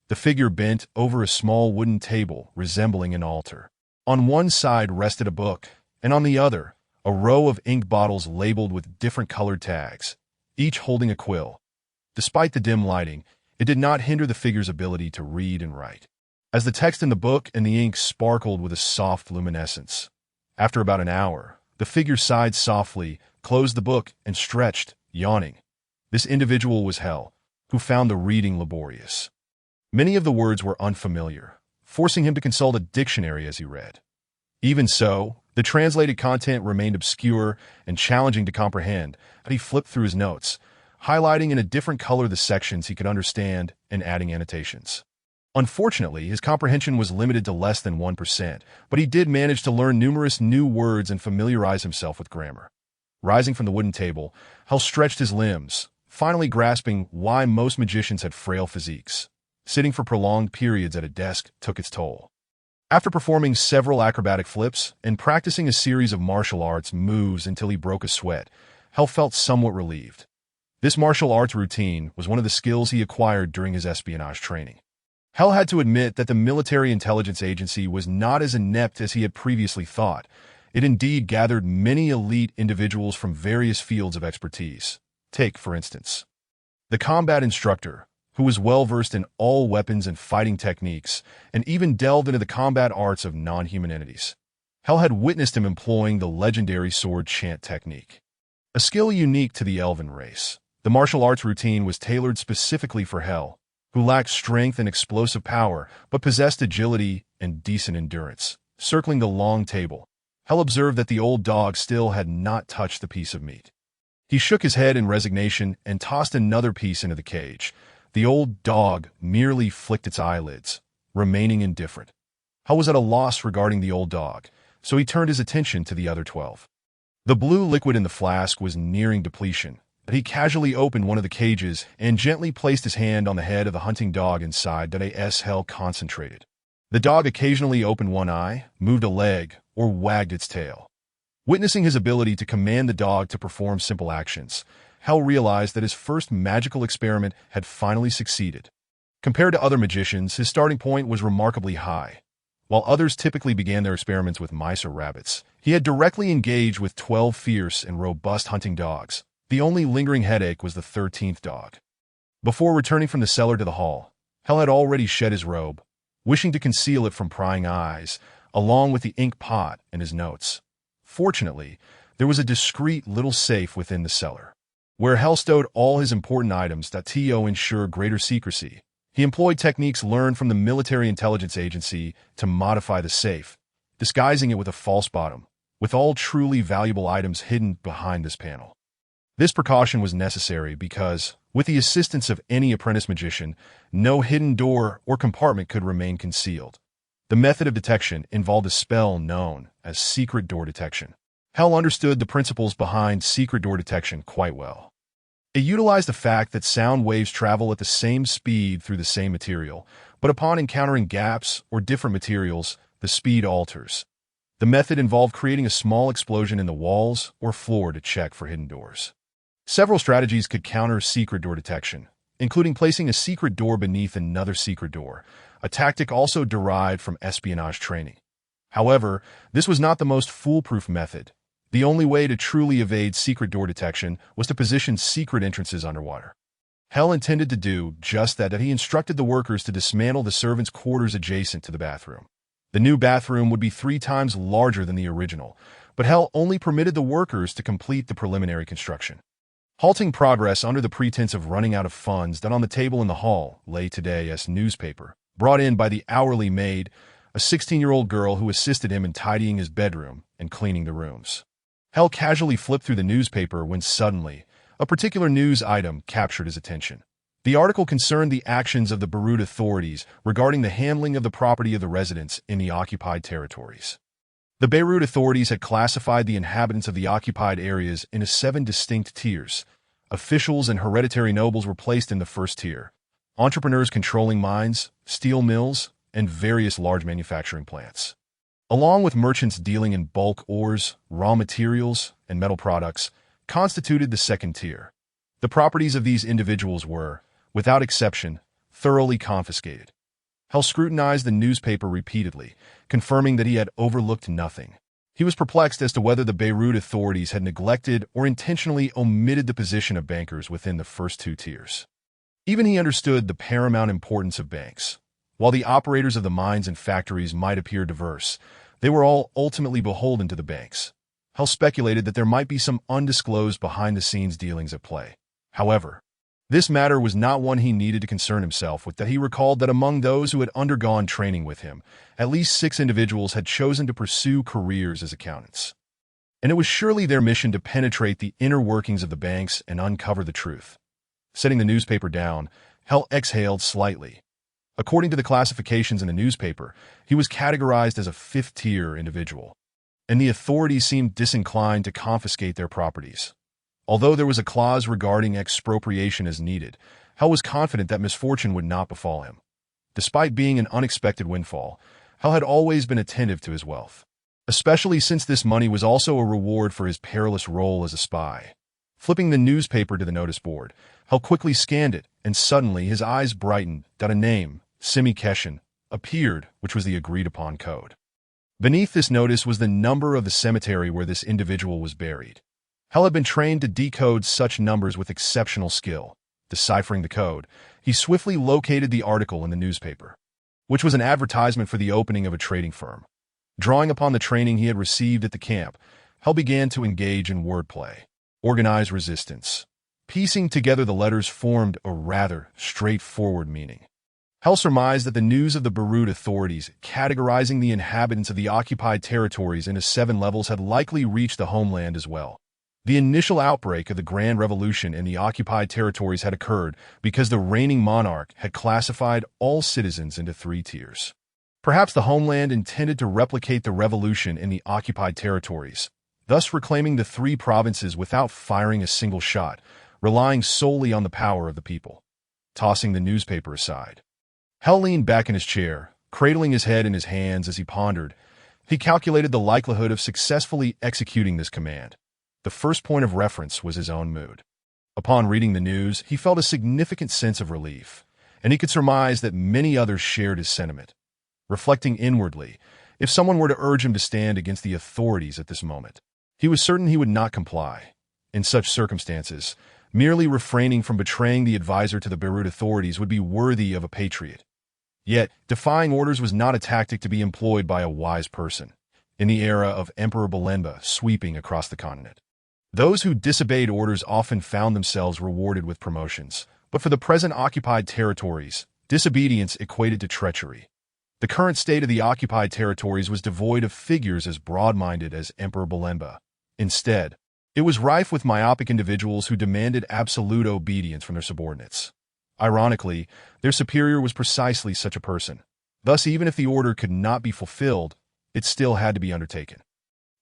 The figure bent over a small wooden table resembling an altar. On one side rested a book, and on the other, a row of ink bottles labeled with different colored tags, each holding a quill. Despite the dim lighting, it did not hinder the figure's ability to read and write, as the text in the book and the ink sparkled with a soft luminescence. After about an hour, the figure sighed softly, closed the book, and stretched, yawning. This individual was Hell, who found the reading laborious. Many of the words were unfamiliar, forcing him to consult a dictionary as he read. Even so, the translated content remained obscure and challenging to comprehend, but he flipped through his notes, highlighting in a different color the sections he could understand and adding annotations. Unfortunately, his comprehension was limited to less than 1%, but he did manage to learn numerous new words and familiarize himself with grammar. Rising from the wooden table, Hell stretched his limbs, finally grasping why most magicians had frail physiques. Sitting for prolonged periods at a desk took its toll. After performing several acrobatic flips and practicing a series of martial arts moves until he broke a sweat, Hell felt somewhat relieved. This martial arts routine was one of the skills he acquired during his espionage training. Hell had to admit that the military intelligence agency was not as inept as he had previously thought. It indeed gathered many elite individuals from various fields of expertise. Take, for instance, the combat instructor, who was well-versed in all weapons and fighting techniques, and even delved into the combat arts of non-human entities. Hell had witnessed him employing the legendary sword chant technique, a skill unique to the elven race. The martial arts routine was tailored specifically for Hell, who lacked strength and explosive power, but possessed agility and decent endurance. Circling the long table, Hell observed that the old dog still had not touched the piece of meat. He shook his head in resignation and tossed another piece into the cage. The old dog merely flicked its eyelids, remaining indifferent. Hell was at a loss regarding the old dog, so he turned his attention to the other 12. The blue liquid in the flask was nearing depletion, but he casually opened one of the cages and gently placed his hand on the head of the hunting dog inside that Hell concentrated. The dog occasionally opened one eye, moved a leg, or wagged its tail. Witnessing his ability to command the dog to perform simple actions, Hell realized that his first magical experiment had finally succeeded. Compared to other magicians, his starting point was remarkably high. While others typically began their experiments with mice or rabbits, he had directly engaged with 12 fierce and robust hunting dogs. The only lingering headache was the 13th dog. Before returning from the cellar to the hall, Hell had already shed his robe, wishing to conceal it from prying eyes, along with the ink pot and his notes. Fortunately, there was a discreet little safe within the cellar, where Hell stowed all his important items to ensure greater secrecy. He employed techniques learned from the military intelligence agency to modify the safe, disguising it with a false bottom, with all truly valuable items hidden behind this panel. This precaution was necessary because, with the assistance of any apprentice magician, no hidden door or compartment could remain concealed. The method of detection involved a spell known as secret door detection. Hell understood the principles behind secret door detection quite well. It utilized the fact that sound waves travel at the same speed through the same material, but upon encountering gaps or different materials, the speed alters. The method involved creating a small explosion in the walls or floor to check for hidden doors. Several strategies could counter secret door detection, including placing a secret door beneath another secret door, a tactic also derived from espionage training. However, this was not the most foolproof method. The only way to truly evade secret door detection was to position secret entrances underwater. Hell intended to do just that, he instructed the workers to dismantle the servants' quarters adjacent to the bathroom. The new bathroom would be 3 times larger than the original, but Hell only permitted the workers to complete the preliminary construction. Halting progress under the pretense of running out of funds, that on the table in the hall lay today's newspaper, brought in by the hourly maid, a 16-year-old girl who assisted him in tidying his bedroom and cleaning the rooms. Hell casually flipped through the newspaper when suddenly, a particular news item captured his attention. The article concerned the actions of the Beirut authorities regarding the handling of the property of the residents in the occupied territories. The Beirut authorities had classified the inhabitants of the occupied areas into 7 distinct tiers, Officials and hereditary nobles were placed in the first tier. Entrepreneurs controlling mines, steel mills, and various large manufacturing plants, along with merchants dealing in bulk ores, raw materials, and metal products, constituted the second tier. The properties of these individuals were, without exception, thoroughly confiscated. Hell scrutinized the newspaper repeatedly, confirming that he had overlooked nothing. He was perplexed as to whether the Beirut authorities had neglected or intentionally omitted the position of bankers within the first two tiers. Even he understood the paramount importance of banks. While the operators of the mines and factories might appear diverse, they were all ultimately beholden to the banks. Hell speculated that there might be some undisclosed behind-the-scenes dealings at play. However, this matter was not one he needed to concern himself with, that he recalled that among those who had undergone training with him, at least 6 individuals had chosen to pursue careers as accountants. And it was surely their mission to penetrate the inner workings of the banks and uncover the truth. Setting the newspaper down, Hell exhaled slightly. According to the classifications in the newspaper, he was categorized as a 5th-tier individual, and the authorities seemed disinclined to confiscate their properties. Although there was a clause regarding expropriation as needed, Hell was confident that misfortune would not befall him. Despite being an unexpected windfall, Hell had always been attentive to his wealth, especially since this money was also a reward for his perilous role as a spy. Flipping the newspaper to the notice board, Hell quickly scanned it, and suddenly his eyes brightened. A name, Simi Keshin, appeared, which was the agreed-upon code. Beneath this notice was the number of the cemetery where this individual was buried. Hell had been trained to decode such numbers with exceptional skill. Deciphering the code, he swiftly located the article in the newspaper, which was an advertisement for the opening of a trading firm. Drawing upon the training he had received at the camp, Hell began to engage in wordplay. Organized resistance. Piecing together the letters formed a rather straightforward meaning. Hell surmised that the news of the Beirut authorities categorizing the inhabitants of the occupied territories into 7 levels had likely reached the homeland as well. The initial outbreak of the Grand Revolution in the occupied territories had occurred because the reigning monarch had classified all citizens into 3 tiers. Perhaps the homeland intended to replicate the revolution in the occupied territories, thus reclaiming the 3 provinces without firing a single shot, relying solely on the power of the people. Tossing the newspaper aside, Hell leaned back in his chair, cradling his head in his hands as he pondered. He calculated the likelihood of successfully executing this command. The first point of reference was his own mood. Upon reading the news, he felt a significant sense of relief, and he could surmise that many others shared his sentiment. Reflecting inwardly, if someone were to urge him to stand against the authorities at this moment, he was certain he would not comply. In such circumstances, merely refraining from betraying the advisor to the Beirut authorities would be worthy of a patriot. Yet, defying orders was not a tactic to be employed by a wise person in the era of Emperor Balemba sweeping across the continent. Those who disobeyed orders often found themselves rewarded with promotions, but for the present occupied territories, disobedience equated to treachery. The current state of the occupied territories was devoid of figures as broad-minded as Emperor Balemba. Instead, it was rife with myopic individuals who demanded absolute obedience from their subordinates. Ironically, their superior was precisely such a person. Thus, even if the order could not be fulfilled, it still had to be undertaken.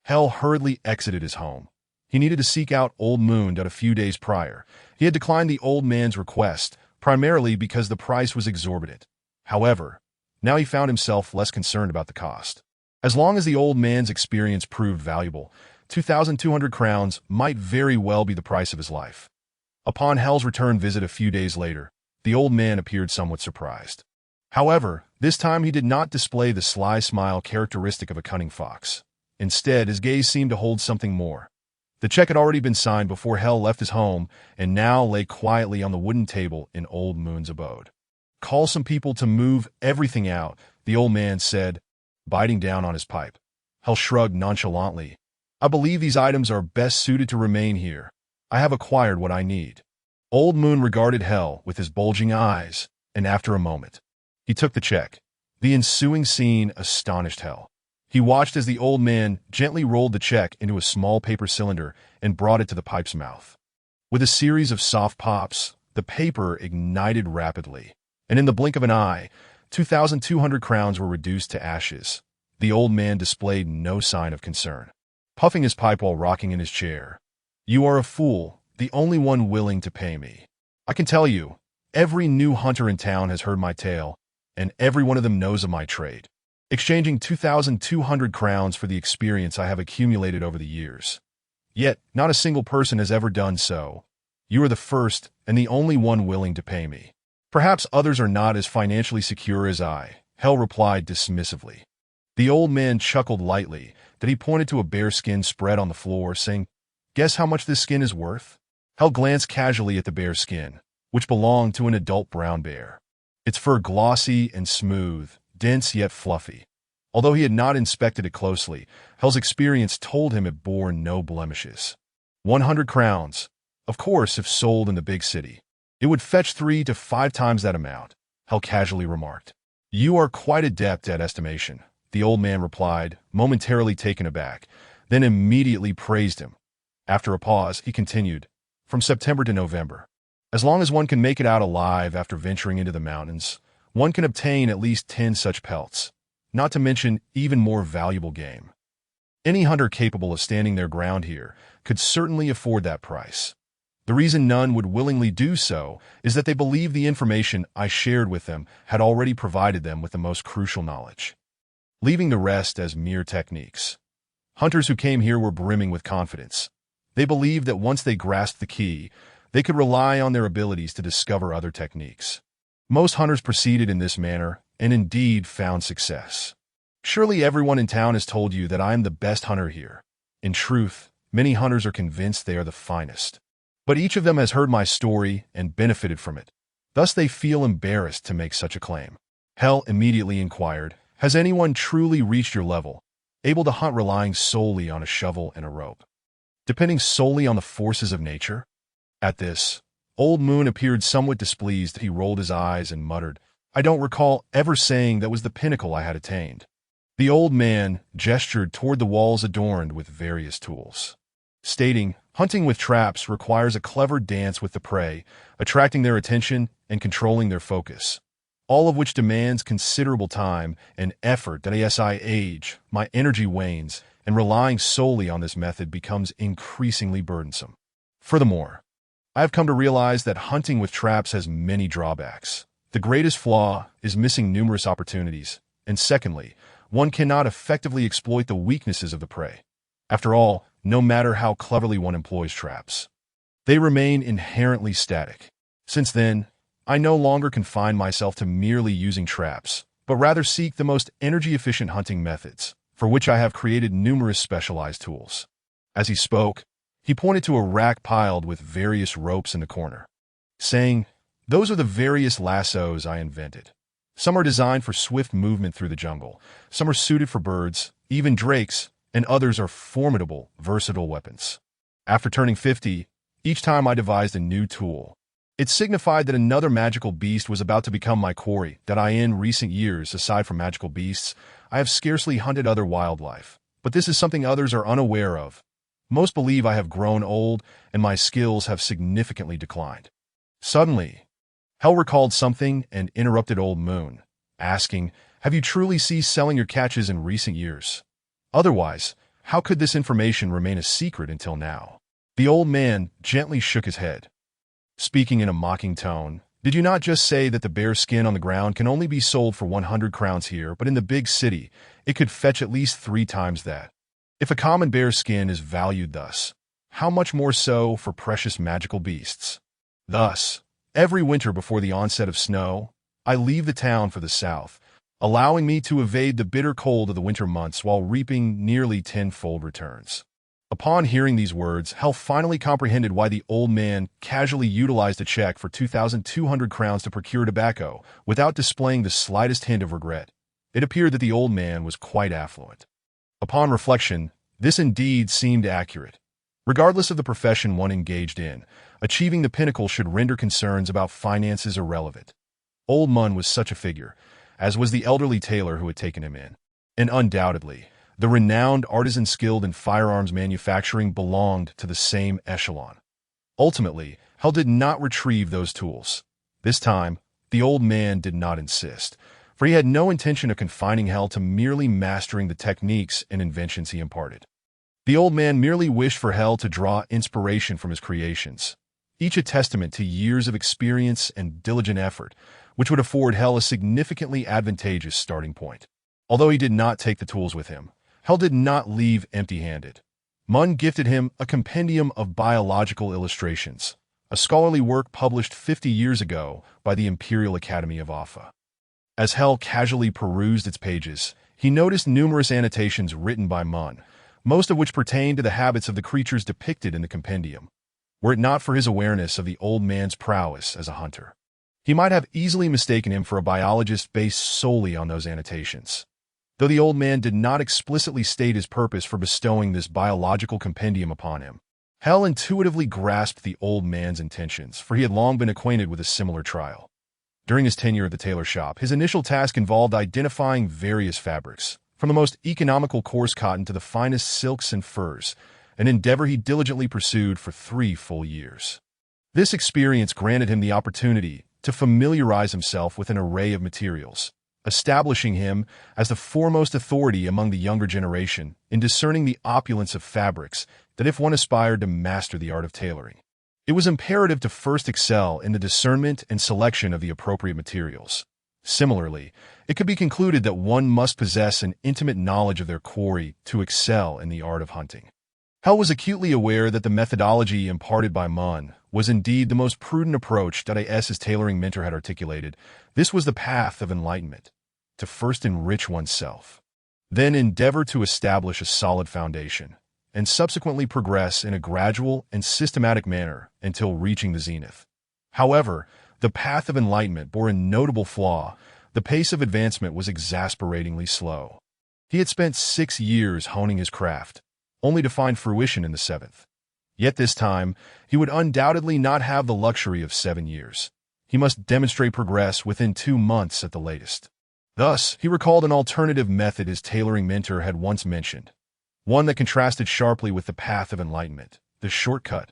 Hell hurriedly exited his home. He needed to seek out Old Moon. A few days prior, he had declined the old man's request, primarily because the price was exorbitant. However, now he found himself less concerned about the cost. As long as the old man's experience proved valuable, 2,200 crowns might very well be the price of his life. Upon Hell's return visit a few days later, the old man appeared somewhat surprised. However, this time he did not display the sly smile characteristic of a cunning fox. Instead, his gaze seemed to hold something more. The check had already been signed before Hell left his home and now lay quietly on the wooden table in Old Moon's abode. "Call some people to move everything out," the old man said, biting down on his pipe. Hell shrugged nonchalantly. "I believe these items are best suited to remain here. I have acquired what I need." Old Moon regarded Hell with his bulging eyes, and after a moment, he took the check. The ensuing scene astonished Hell. He watched as the old man gently rolled the check into a small paper cylinder and brought it to the pipe's mouth. With a series of soft pops, the paper ignited rapidly, and in the blink of an eye, 2,200 crowns were reduced to ashes. The old man displayed no sign of concern, puffing his pipe while rocking in his chair. "You are a fool," the only one willing to pay me. I can tell you, every new hunter in town has heard my tale, and every one of them knows of my trade, exchanging 2,200 crowns for the experience I have accumulated over the years. Yet, not a single person has ever done so. You are the first and the only one willing to pay me. Perhaps others are not as financially secure as I, Hell replied dismissively. The old man chuckled lightly, that he pointed to a bear skin spread on the floor, saying, "Guess how much this skin is worth?" Hell glanced casually at the bear skin, which belonged to an adult brown bear. Its fur glossy and smooth, dense yet fluffy. Although he had not inspected it closely, Hell's experience told him it bore no blemishes. 100 crowns. Of course, if sold in the big city, it would fetch 3 to 5 times that amount, Hell casually remarked. You are quite adept at estimation, the old man replied, momentarily taken aback, then immediately praised him. After a pause, he continued, from September to November. As long as one can make it out alive after venturing into the mountains, one can obtain at least 10 such pelts, not to mention even more valuable game. Any hunter capable of standing their ground here could certainly afford that price. The reason none would willingly do so is that they believe the information I shared with them had already provided them with the most crucial knowledge, leaving the rest as mere techniques. Hunters who came here were brimming with confidence. They believed that once they grasped the key, they could rely on their abilities to discover other techniques. Most hunters proceeded in this manner and indeed found success. Surely everyone in town has told you that I am the best hunter here. In truth, many hunters are convinced they are the finest. But each of them has heard my story and benefited from it. Thus they feel embarrassed to make such a claim. Hell immediately inquired, has anyone truly reached your level, able to hunt relying solely on a shovel and a rope, depending solely on the forces of nature? At this, Old Moon appeared somewhat displeased. He rolled his eyes and muttered, I don't recall ever saying that was the pinnacle I had attained. The old man gestured toward the walls adorned with various tools, stating, hunting with traps requires a clever dance with the prey, attracting their attention and controlling their focus, all of which demands considerable time and effort. That as I age, my energy wanes, and relying solely on this method becomes increasingly burdensome. Furthermore, I have come to realize that hunting with traps has many drawbacks. The greatest flaw is missing numerous opportunities, and secondly, one cannot effectively exploit the weaknesses of the prey. After all, no matter how cleverly one employs traps, they remain inherently static. Since then, I no longer confine myself to merely using traps, but rather seek the most energy-efficient hunting methods, for which I have created numerous specialized tools. As he spoke, he pointed to a rack piled with various ropes in the corner, saying, those are the various lassos I invented. Some are designed for swift movement through the jungle, some are suited for birds, even drakes, and others are formidable, versatile weapons. After turning 50, each time I devised a new tool. It signified that another magical beast was about to become my quarry, that in recent years, aside from magical beasts, I have scarcely hunted other wildlife. But this is something others are unaware of. Most believe I have grown old, and my skills have significantly declined. Suddenly, Hell recalled something and interrupted Old Moon, asking, have you truly ceased selling your catches in recent years? Otherwise, how could this information remain a secret until now? The old man gently shook his head, speaking in a mocking tone. Did you not just say that the bear skin on the ground can only be sold for 100 crowns here, but in the big city, it could fetch at least 3 times that? If a common bear skin is valued thus, how much more so for precious magical beasts? Thus, every winter before the onset of snow, I leave the town for the south, allowing me to evade the bitter cold of the winter months while reaping nearly 10-fold returns. Upon hearing these words, Hell finally comprehended why the old man casually utilized a check for 2,200 crowns to procure tobacco without displaying the slightest hint of regret. It appeared that the old man was quite affluent. Upon reflection, this indeed seemed accurate. Regardless of the profession one engaged in, achieving the pinnacle should render concerns about finances irrelevant. Old Mun was such a figure, as was the elderly tailor who had taken him in. And undoubtedly, the renowned artisan skilled in firearms manufacturing belonged to the same echelon. Ultimately, Hell did not retrieve those tools. This time, the old man did not insist, for he had no intention of confining Hell to merely mastering the techniques and inventions he imparted. The old man merely wished for Hell to draw inspiration from his creations, each a testament to years of experience and diligent effort, which would afford Hell a significantly advantageous starting point. Although he did not take the tools with him, Hell did not leave empty-handed. Mun gifted him a compendium of biological illustrations, a scholarly work published 50 years ago by the Imperial Academy of Offa. As Hell casually perused its pages, he noticed numerous annotations written by Mun, most of which pertained to the habits of the creatures depicted in the compendium. Were it not for his awareness of the old man's prowess as a hunter, he might have easily mistaken him for a biologist based solely on those annotations. Though the old man did not explicitly state his purpose for bestowing this biological compendium upon him, Hell intuitively grasped the old man's intentions, for he had long been acquainted with a similar trial. During his tenure at the tailor shop, his initial task involved identifying various fabrics, from the most economical coarse cotton to the finest silks and furs, an endeavor he diligently pursued for 3 full years. This experience granted him the opportunity to familiarize himself with an array of materials, establishing him as the foremost authority among the younger generation in discerning the opulence of fabrics that if one aspired to master the art of tailoring, it was imperative to first excel in the discernment and selection of the appropriate materials. Similarly, it could be concluded that one must possess an intimate knowledge of their quarry to excel in the art of hunting. Hell was acutely aware that the methodology imparted by Mun was indeed the most prudent approach that his tailoring mentor had articulated. This was the path of enlightenment, to first enrich oneself, then endeavor to establish a solid foundation, and subsequently progress in a gradual and systematic manner until reaching the zenith. However, the path of enlightenment bore a notable flaw. The pace of advancement was exasperatingly slow. He had spent 6 years honing his craft, only to find fruition in the 7th. Yet this time, he would undoubtedly not have the luxury of 7 years. He must demonstrate progress within 2 months at the latest. Thus, he recalled an alternative method his tailoring mentor had once mentioned, one that contrasted sharply with the path of enlightenment, the shortcut.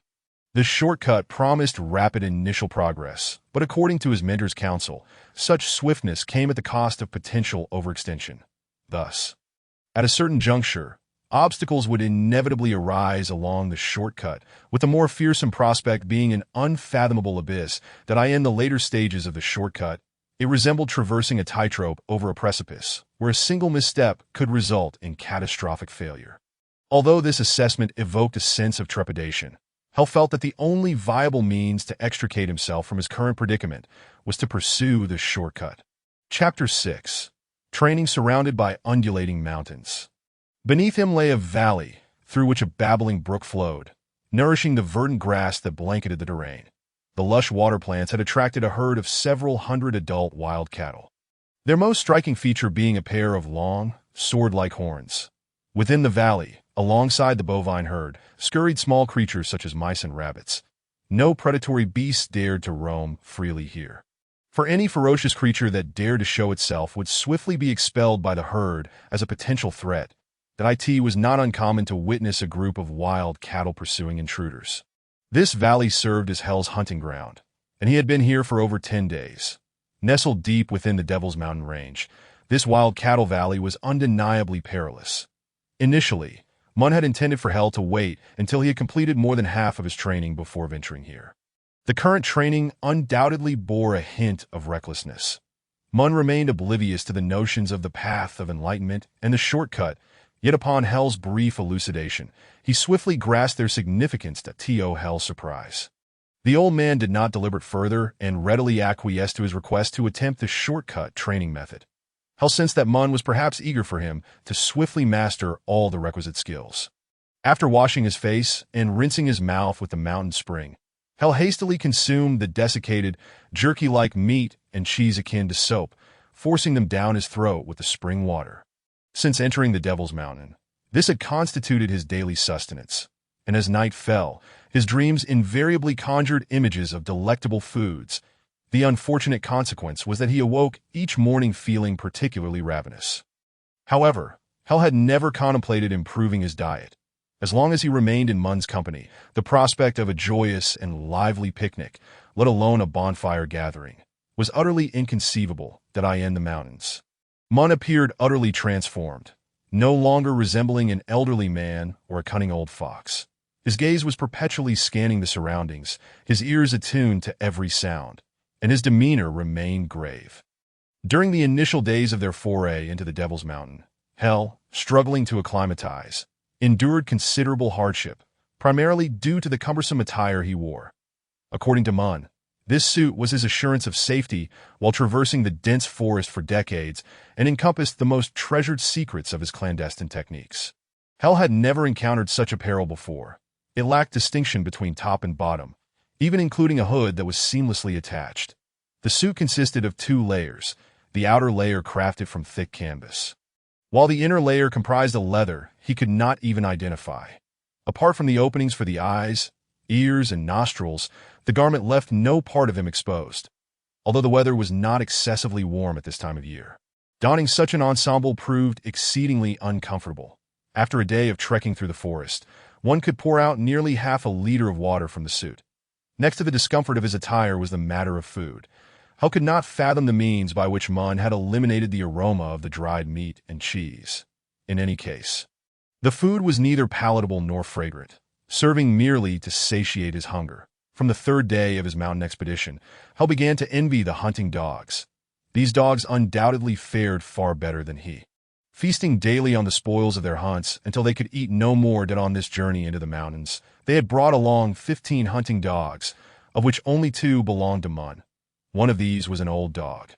The shortcut promised rapid initial progress, but according to his mentor's counsel, such swiftness came at the cost of potential overextension. Thus, at a certain juncture, obstacles would inevitably arise along the shortcut, with the more fearsome prospect being an unfathomable abyss that in the later stages of the shortcut, it resembled traversing a tightrope over a precipice, where a single misstep could result in catastrophic failure. Although this assessment evoked a sense of trepidation, Hell felt that the only viable means to extricate himself from his current predicament was to pursue the shortcut. Chapter 6. Training surrounded by undulating mountains. Beneath him lay a valley through which a babbling brook flowed, nourishing the verdant grass that blanketed the terrain. The lush water plants had attracted a herd of several hundred adult wild cattle, their most striking feature being a pair of long, sword-like horns. Within the valley, alongside the bovine herd, scurried small creatures such as mice and rabbits. No predatory beast dared to roam freely here, for any ferocious creature that dared to show itself would swiftly be expelled by the herd as a potential threat. That it was not uncommon to witness a group of wild cattle pursuing intruders. This valley served as Hell's hunting ground, and he had been here for over 10 days. Nestled deep within the Devil's Mountain range, this wild cattle valley was undeniably perilous. Initially, Mun had intended for Hell to wait until he had completed more than half of his training before venturing here. The current training undoubtedly bore a hint of recklessness. Mun remained oblivious to the notions of the path of enlightenment and the shortcut, yet upon Hell's brief elucidation, he swiftly grasped their significance to Hell's surprise. The old man did not deliberate further and readily acquiesced to his request to attempt the shortcut training method. Hell sensed that Mun was perhaps eager for him to swiftly master all the requisite skills. After washing his face and rinsing his mouth with the mountain spring, Hell hastily consumed the desiccated, jerky-like meat and cheese akin to soap, forcing them down his throat with the spring water. Since entering the Devil's Mountain, this had constituted his daily sustenance, and as night fell, his dreams invariably conjured images of delectable foods. The unfortunate consequence was that he awoke each morning feeling particularly ravenous. However, Hell had never contemplated improving his diet. As long as he remained in Mun's company, the prospect of a joyous and lively picnic, let alone a bonfire gathering, was utterly inconceivable in the mountains. Mun appeared utterly transformed. no longer resembling an elderly man or a cunning old fox. His gaze was perpetually scanning the surroundings, his ears attuned to every sound, and his demeanor remained grave. During the initial days of their foray into the Devil's Mountain, Hell, struggling to acclimatize, endured considerable hardship, primarily due to the cumbersome attire he wore. According to Mun, this suit was his assurance of safety while traversing the dense forest for decades and encompassed the most treasured secrets of his clandestine techniques. Hell had never encountered such apparel before. It lacked distinction between top and bottom, even including a hood that was seamlessly attached. The suit consisted of 2 layers, the outer layer crafted from thick canvas, while the inner layer comprised a leather he could not even identify. Apart from the openings for the eyes, ears, and nostrils, the garment left no part of him exposed, although the weather was not excessively warm at this time of year. Donning such an ensemble proved exceedingly uncomfortable. After a day of trekking through the forest, one could pour out nearly half a liter of water from the suit. Next to the discomfort of his attire was the matter of food. Hell could not fathom the means by which Mun had eliminated the aroma of the dried meat and cheese. In any case, the food was neither palatable nor fragrant, serving merely to satiate his hunger. From the 3rd day of his mountain expedition, Hell began to envy the hunting dogs. These dogs undoubtedly fared far better than he, feasting daily on the spoils of their hunts until they could eat no more than on this journey into the mountains. They had brought along 15 hunting dogs, of which only 2 belonged to Mun. One of these was an old dog,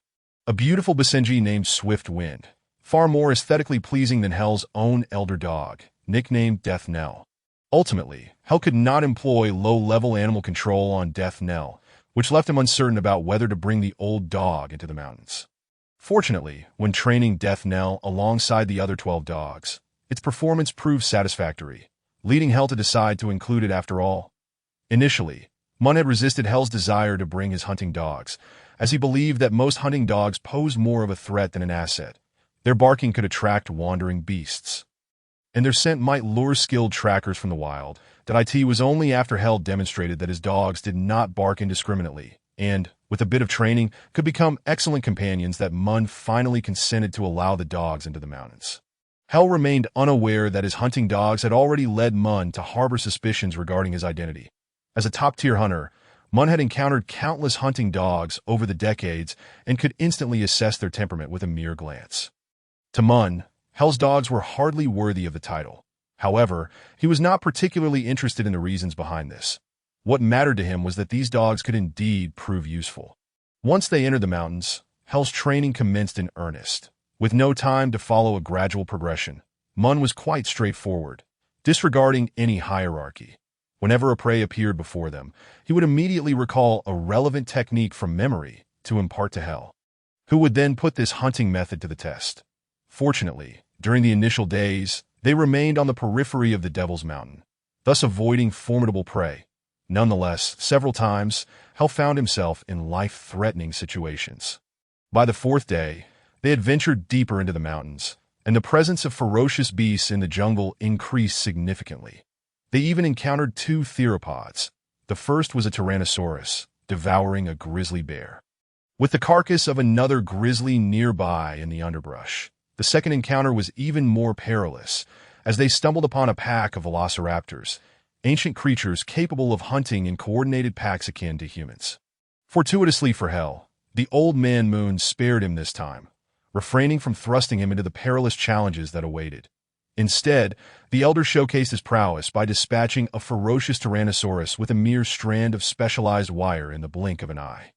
a beautiful visage named Swift Wind, far more aesthetically pleasing than Hell's own elder dog, nicknamed Death Knell. Ultimately, Hell could not employ low-level animal control on Death Knell, which left him uncertain about whether to bring the old dog into the mountains. Fortunately, when training Death Knell alongside the other 12 dogs, its performance proved satisfactory, leading Hell to decide to include it after all. Initially, Mun had resisted Hell's desire to bring his hunting dogs, as he believed that most hunting dogs posed more of a threat than an asset. Their barking could attract wandering beasts, and their scent might lure skilled trackers from the wild. That it was only after Hell demonstrated that his dogs did not bark indiscriminately, and, with a bit of training, could become excellent companions that Mun finally consented to allow the dogs into the mountains. Hell remained unaware that his hunting dogs had already led Mun to harbor suspicions regarding his identity. As a top-tier hunter, Mun had encountered countless hunting dogs over the decades and could instantly assess their temperament with a mere glance. To Mun, Hell's dogs were hardly worthy of the title. However, he was not particularly interested in the reasons behind this. What mattered to him was that these dogs could indeed prove useful. Once they entered the mountains, Hell's training commenced in earnest. With no time to follow a gradual progression, Mun was quite straightforward, disregarding any hierarchy. Whenever a prey appeared before them, he would immediately recall a relevant technique from memory to impart to Hell, who would then put this hunting method to the test. Fortunately, during the initial days, they remained on the periphery of the Devil's Mountain, thus avoiding formidable prey. Nonetheless, several times, Hell found himself in life-threatening situations. By the 4th day, they had ventured deeper into the mountains, and the presence of ferocious beasts in the jungle increased significantly. They even encountered 2 theropods. The first was a tyrannosaurus, devouring a grizzly bear, with the carcass of another grizzly nearby in the underbrush. The second encounter was even more perilous, as they stumbled upon a pack of velociraptors, ancient creatures capable of hunting in coordinated packs akin to humans. Fortuitously for Hell, the old man Moon spared him this time, refraining from thrusting him into the perilous challenges that awaited. Instead, the elder showcased his prowess by dispatching a ferocious tyrannosaurus with a mere strand of specialized wire in the blink of an eye.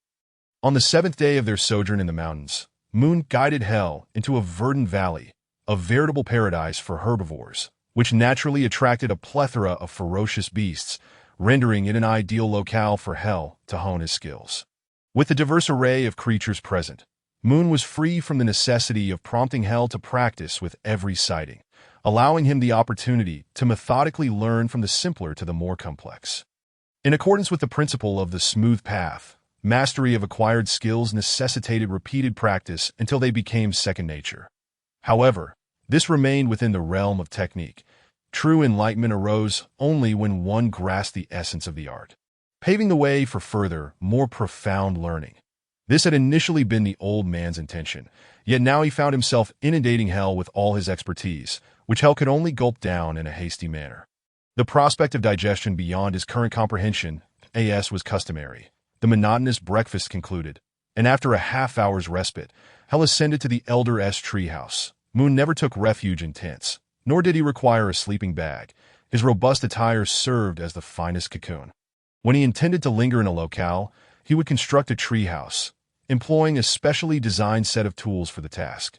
On the 7th day of their sojourn in the mountains, Moon guided Hell into a verdant valley, a veritable paradise for herbivores, which naturally attracted a plethora of ferocious beasts, rendering it an ideal locale for Hell to hone his skills. With the diverse array of creatures present, Moon was free from the necessity of prompting Hell to practice with every sighting, allowing him the opportunity to methodically learn from the simpler to the more complex. In accordance with the principle of the smooth path, mastery of acquired skills necessitated repeated practice until they became second nature. However, this remained within the realm of technique. True enlightenment arose only when one grasped the essence of the art, paving the way for further, more profound learning. This had initially been the old man's intention, yet now he found himself inundating Hell with all his expertise, which Hell could only gulp down in a hasty manner. The prospect of digestion beyond his current comprehension, was customary. The monotonous breakfast concluded, and after a half-hour's respite, Hell ascended to the Elder-S treehouse. Moon never took refuge in tents, nor did he require a sleeping bag. His robust attire served as the finest cocoon. When he intended to linger in a locale, he would construct a treehouse, employing a specially designed set of tools for the task.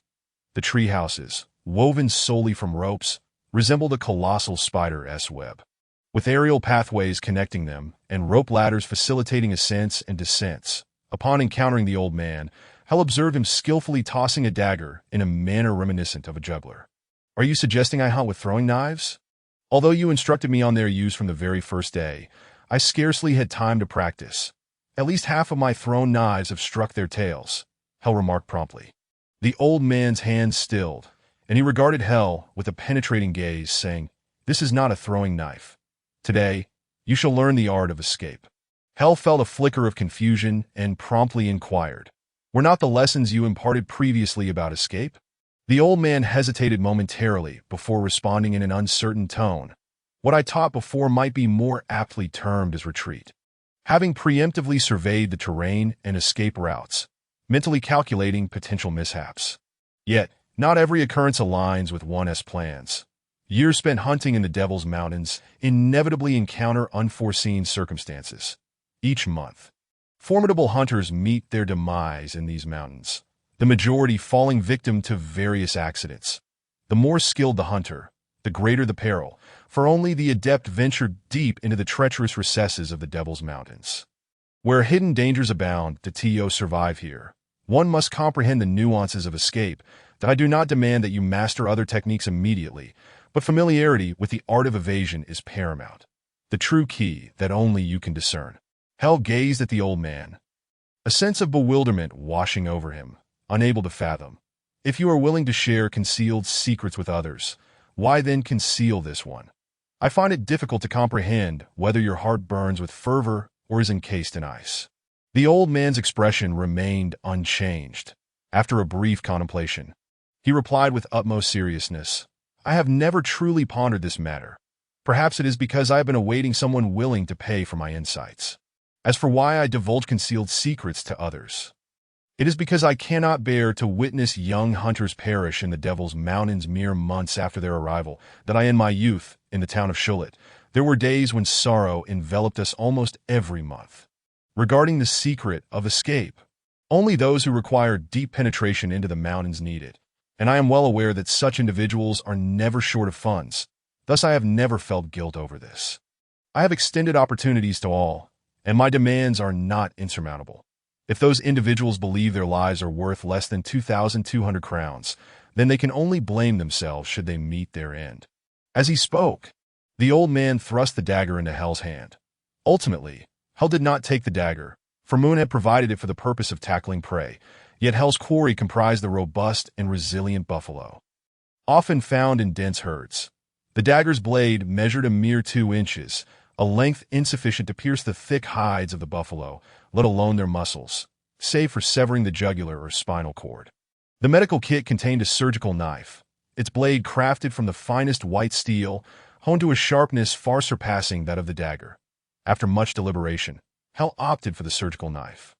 The treehouses, woven solely from ropes, resembled a colossal spider's web, with aerial pathways connecting them and rope ladders facilitating ascents and descents. Upon encountering the old man, Hell observed him skillfully tossing a dagger in a manner reminiscent of a juggler. "Are you suggesting I hunt with throwing knives? Although you instructed me on their use from the very first day, I scarcely had time to practice. At least half of my thrown knives have struck their tails," Hell remarked promptly. The old man's hands stilled, and he regarded Hell with a penetrating gaze, saying, "This is not a throwing knife. Today, you shall learn the art of escape." Hell felt a flicker of confusion and promptly inquired, "Were not the lessons you imparted previously about escape?" The old man hesitated momentarily before responding in an uncertain tone. "What I taught before might be more aptly termed as retreat. Having preemptively surveyed the terrain and escape routes, mentally calculating potential mishaps. Yet, not every occurrence aligns with one's plans. Years spent hunting in the Devil's Mountains inevitably encounter unforeseen circumstances. Each month, formidable hunters meet their demise in these mountains, the majority falling victim to various accidents. The more skilled the hunter, the greater the peril, for only the adept venture deep into the treacherous recesses of the Devil's Mountains. Where hidden dangers abound, to survive here, one must comprehend the nuances of escape. That I do not demand that you master other techniques immediately, but familiarity with the art of evasion is paramount. The true key that only you can discern." Hell gazed at the old man, a sense of bewilderment washing over him, unable to fathom. "If you are willing to share concealed secrets with others, why then conceal this one? I find it difficult to comprehend whether your heart burns with fervor or is encased in ice." The old man's expression remained unchanged. After a brief contemplation, he replied with utmost seriousness, "I have never truly pondered this matter. Perhaps it is because I have been awaiting someone willing to pay for my insights. As for why I divulge concealed secrets to others, it is because I cannot bear to witness young hunters perish in the Devil's Mountains mere months after their arrival. That I in my youth, in the town of Shrouded, there were days when sorrow enveloped us almost every month. Regarding the secret of escape, only those who require deep penetration into the mountains need it, and I am well aware that such individuals are never short of funds. Thus I have never felt guilt over this. I have extended opportunities to all, and my demands are not insurmountable. If those individuals believe their lives are worth less than 2,200 crowns, then they can only blame themselves should they meet their end." As he spoke, the old man thrust the dagger into Hell's hand. Ultimately, Hell did not take the dagger, for Moon had provided it for the purpose of tackling prey, yet Hell's quarry comprised the robust and resilient buffalo, often found in dense herds. The dagger's blade measured a mere 2 inches, a length insufficient to pierce the thick hides of the buffalo, let alone their muscles, save for severing the jugular or spinal cord. The medical kit contained a surgical knife, its blade crafted from the finest white steel, honed to a sharpness far surpassing that of the dagger. After much deliberation, Hell opted for the surgical knife.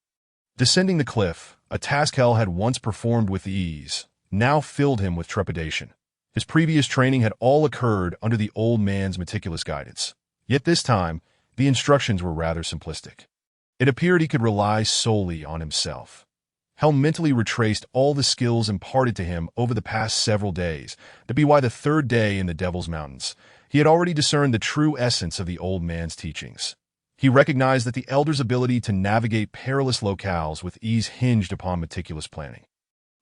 Descending the cliff, a task Hell had once performed with ease, now filled him with trepidation. His previous training had all occurred under the old man's meticulous guidance. Yet this time, the instructions were rather simplistic. It appeared he could rely solely on himself. Hell mentally retraced all the skills imparted to him over the past several days, to be why the third day in the Devil's Mountains, he had already discerned the true essence of the old man's teachings. He recognized that the elder's ability to navigate perilous locales with ease hinged upon meticulous planning.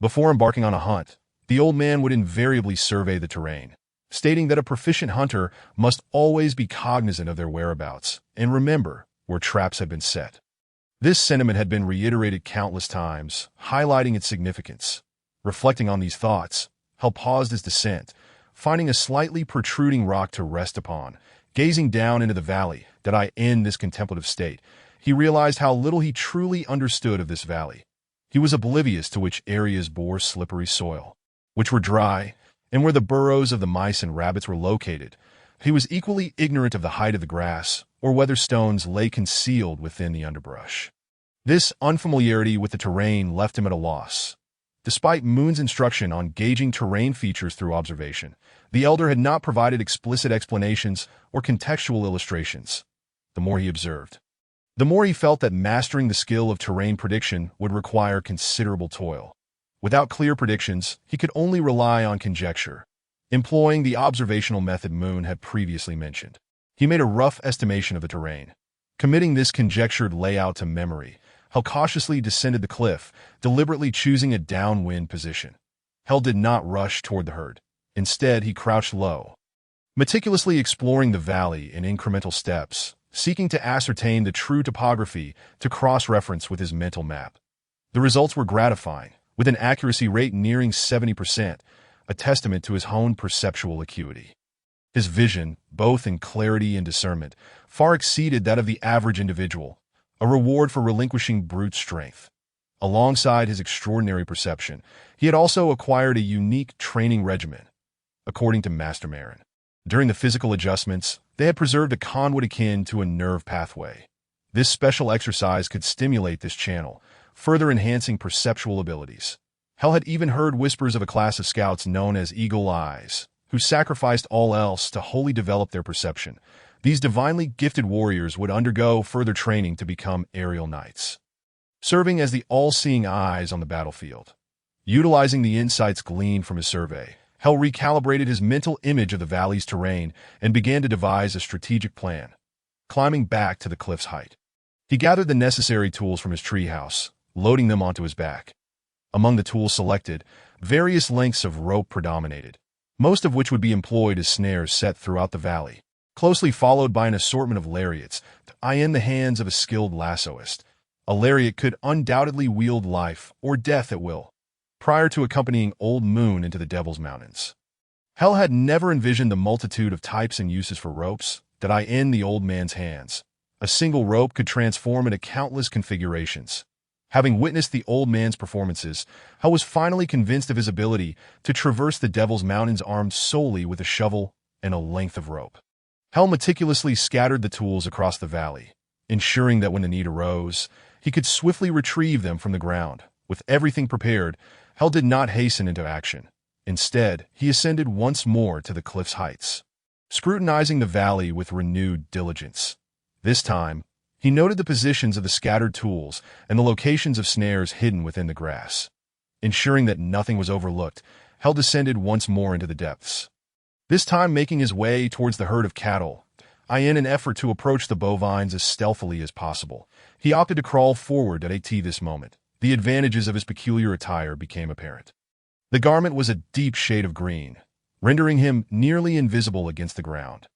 Before embarking on a hunt, the old man would invariably survey the terrain, stating that a proficient hunter must always be cognizant of their whereabouts and remember where traps had been set. This sentiment had been reiterated countless times, highlighting its significance. Reflecting on these thoughts, Hell paused his descent, finding a slightly protruding rock to rest upon. Gazing down into the valley, in this contemplative state, he realized how little he truly understood of this valley. He was oblivious to which areas bore slippery soil, which were dry, and where the burrows of the mice and rabbits were located. He was equally ignorant of the height of the grass or whether stones lay concealed within the underbrush. This unfamiliarity with the terrain left him at a loss. Despite Moon's instruction on gauging terrain features through observation, the elder had not provided explicit explanations or contextual illustrations. The more he observed, the more he felt that mastering the skill of terrain prediction would require considerable toil. Without clear predictions, he could only rely on conjecture, employing the observational method Moon had previously mentioned. He made a rough estimation of the terrain. Committing this conjectured layout to memory, Hell cautiously descended the cliff, deliberately choosing a downwind position. Hell did not rush toward the herd. Instead, he crouched low, meticulously exploring the valley in incremental steps, seeking to ascertain the true topography to cross-reference with his mental map. The results were gratifying, with an accuracy rate nearing 70%, a testament to his honed perceptual acuity. His vision, both in clarity and discernment, far exceeded that of the average individual, a reward for relinquishing brute strength. Alongside his extraordinary perception, he had also acquired a unique training regimen. According to Master Marin, during the physical adjustments, they had preserved a conduit akin to a nerve pathway. This special exercise could stimulate this channel, further enhancing perceptual abilities. Hell had even heard whispers of a class of scouts known as Eagle Eyes, who sacrificed all else to wholly develop their perception. These divinely gifted warriors would undergo further training to become aerial knights, serving as the all-seeing eyes on the battlefield. Utilizing the insights gleaned from his survey, Hell recalibrated his mental image of the valley's terrain and began to devise a strategic plan. Climbing back to the cliff's height, he gathered the necessary tools from his treehouse, loading them onto his back. Among the tools selected, various lengths of rope predominated, most of which would be employed as snares set throughout the valley, closely followed by an assortment of lariats to eye in the hands of a skilled lassoist. A lariat could undoubtedly wield life or death at will, prior to accompanying Old Moon into the Devil's Mountains. Hell had never envisioned the multitude of types and uses for ropes that eye in the old man's hands. A single rope could transform into countless configurations. Having witnessed the old man's performances, Hell was finally convinced of his ability to traverse the Devil's Mountains armed solely with a shovel and a length of rope. Hell meticulously scattered the tools across the valley, ensuring that when the need arose, he could swiftly retrieve them from the ground. With everything prepared, Hell did not hasten into action. Instead, he ascended once more to the cliff's heights, scrutinizing the valley with renewed diligence. This time, he noted the positions of the scattered tools and the locations of snares hidden within the grass. Ensuring that nothing was overlooked, Hell descended once more into the depths, this time making his way towards the herd of cattle. In an effort to approach the bovines as stealthily as possible, he opted to crawl forward at this moment. The advantages of his peculiar attire became apparent. The garment was a deep shade of green, rendering him nearly invisible against the ground.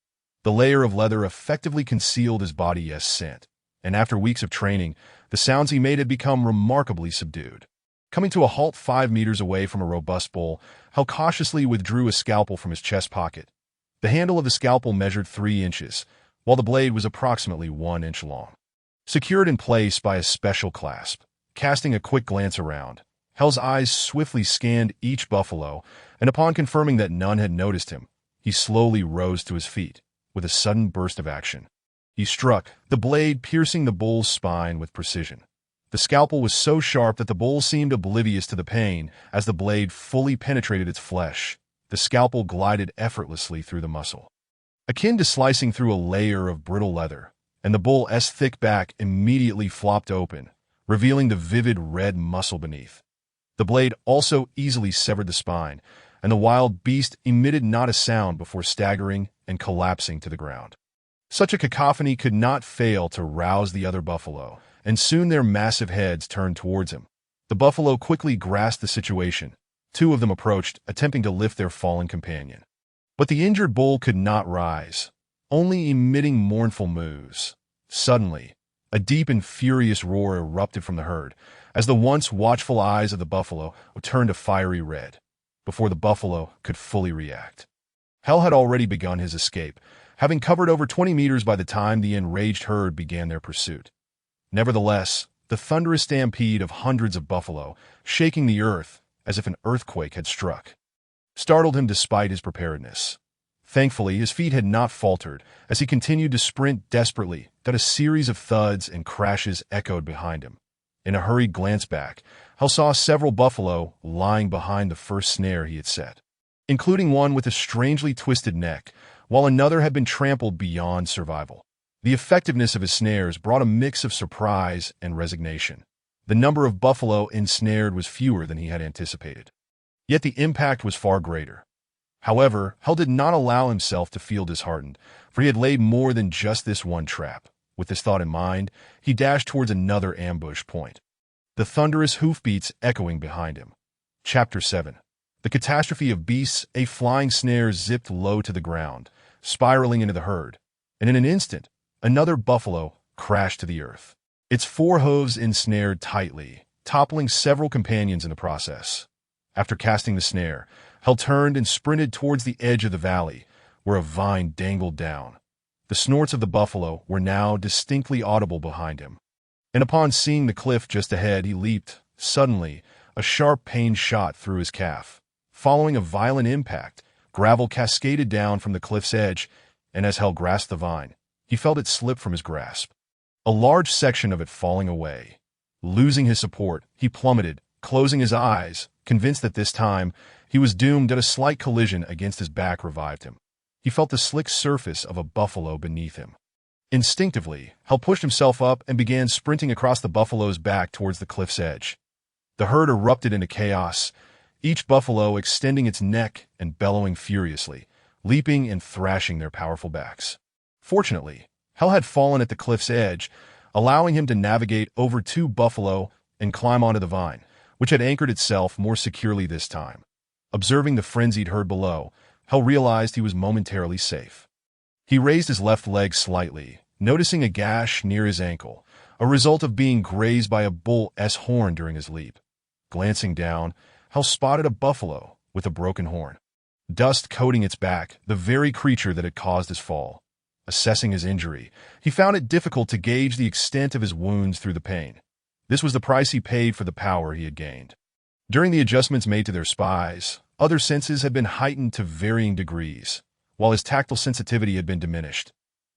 The layer of leather effectively concealed his body as scent, and after weeks of training, the sounds he made had become remarkably subdued. Coming to a halt 5 meters away from a robust bull, Hell cautiously withdrew a scalpel from his chest pocket. The handle of the scalpel measured 3 inches, while the blade was approximately 1 inch long. Secured in place by a special clasp, casting a quick glance around, Hell's eyes swiftly scanned each buffalo, and upon confirming that none had noticed him, he slowly rose to his feet. With a sudden burst of action, he struck, the blade piercing the bull's spine with precision. The scalpel was so sharp that the bull seemed oblivious to the pain. As the blade fully penetrated its flesh, the scalpel glided effortlessly through the muscle, akin to slicing through a layer of brittle leather, and the bull's thick back immediately flopped open, revealing the vivid red muscle beneath. The blade also easily severed the spine, and the wild beast emitted not a sound before staggering and collapsing to the ground. Such a cacophony could not fail to rouse the other buffalo, and soon their massive heads turned towards him. The buffalo quickly grasped the situation. 2 of them approached, attempting to lift their fallen companion. But the injured bull could not rise, only emitting mournful moos. Suddenly, a deep and furious roar erupted from the herd, as the once watchful eyes of the buffalo turned a fiery red. Before the buffalo could fully react, Hell had already begun his escape, having covered over 20 meters by the time the enraged herd began their pursuit. Nevertheless, the thunderous stampede of hundreds of buffalo, shaking the earth as if an earthquake had struck, startled him despite his preparedness. Thankfully, his feet had not faltered as he continued to sprint desperately that a series of thuds and crashes echoed behind him. In a hurried glance back, Hal saw several buffalo lying behind the first snare he had set, including one with a strangely twisted neck, while another had been trampled beyond survival. The effectiveness of his snares brought a mix of surprise and resignation. The number of buffalo ensnared was fewer than he had anticipated, yet the impact was far greater. However, Hal did not allow himself to feel disheartened, for he had laid more than just this one trap. With this thought in mind, he dashed towards another ambush point, the thunderous hoofbeats echoing behind him. Chapter 7. The catastrophe of beasts. A flying snare zipped low to the ground, spiraling into the herd, and in an instant, another buffalo crashed to the earth, its four hooves ensnared tightly, toppling several companions in the process. After casting the snare, Hal turned and sprinted towards the edge of the valley, where a vine dangled down. The snorts of the buffalo were now distinctly audible behind him, and upon seeing the cliff just ahead, he leaped. Suddenly, a sharp pain shot through his calf. Following a violent impact, gravel cascaded down from the cliff's edge, and as Hal grasped the vine, he felt it slip from his grasp, a large section of it falling away. Losing his support, he plummeted, closing his eyes, convinced that this time he was doomed. That a slight collision against his back revived him. He felt the slick surface of a buffalo beneath him. Instinctively, Hal pushed himself up and began sprinting across the buffalo's back towards the cliff's edge. The herd erupted into chaos, each buffalo extending its neck and bellowing furiously, leaping and thrashing their powerful backs. Fortunately, Hal had fallen at the cliff's edge, allowing him to navigate over two buffalo and climb onto the vine, which had anchored itself more securely this time. Observing the frenzied herd below, Hal realized he was momentarily safe. He raised his left leg slightly, noticing a gash near his ankle, a result of being grazed by a bull's horn during his leap. Glancing down, Hal spotted a buffalo with a broken horn, dust coating its back, the very creature that had caused his fall. Assessing his injury, he found it difficult to gauge the extent of his wounds through the pain. This was the price he paid for the power he had gained. During the adjustments made to their spies, other senses had been heightened to varying degrees, while his tactile sensitivity had been diminished.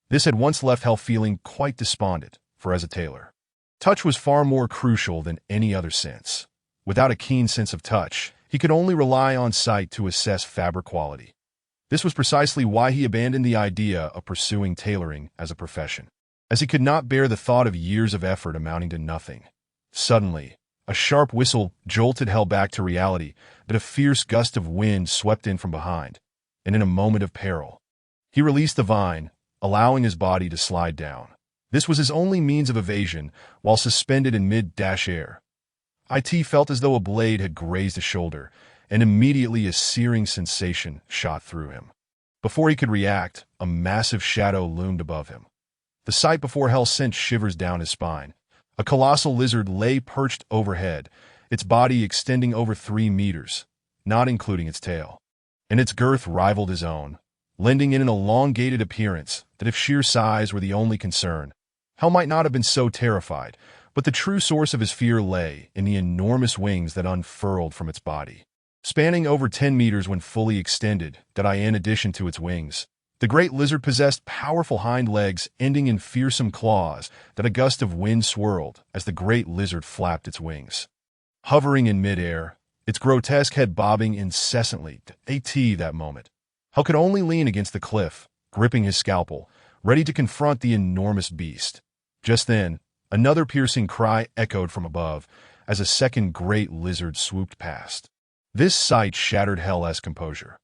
This had once left Hal feeling quite despondent, for as a tailor, touch was far more crucial than any other sense. Without a keen sense of touch, he could only rely on sight to assess fabric quality. This was precisely why he abandoned the idea of pursuing tailoring as a profession, as he could not bear the thought of years of effort amounting to nothing. Suddenly, a sharp whistle jolted Hal back to reality that a fierce gust of wind swept in from behind, and in a moment of peril, he released the vine, allowing his body to slide down. This was his only means of evasion while suspended in mid-air. It felt as though a blade had grazed his shoulder, and immediately a searing sensation shot through him. Before he could react, a massive shadow loomed above him. The sight before Hal sent shivers down his spine. A colossal lizard lay perched overhead, its body extending over 3 meters, not including its tail, and its girth rivaled his own, lending it an elongated appearance that if sheer size were the only concern, Hal might not have been so terrified, but the true source of his fear lay in the enormous wings that unfurled from its body. Spanning over 10 meters when fully extended, in addition to its wings, the great lizard possessed powerful hind legs ending in fearsome claws that a gust of wind swirled as the great lizard flapped its wings. Hovering in midair, its grotesque head bobbing incessantly, that moment, Hal could only lean against the cliff, gripping his scalpel, ready to confront the enormous beast. Just then, another piercing cry echoed from above as a second great lizard swooped past. This sight shattered Hal's composure.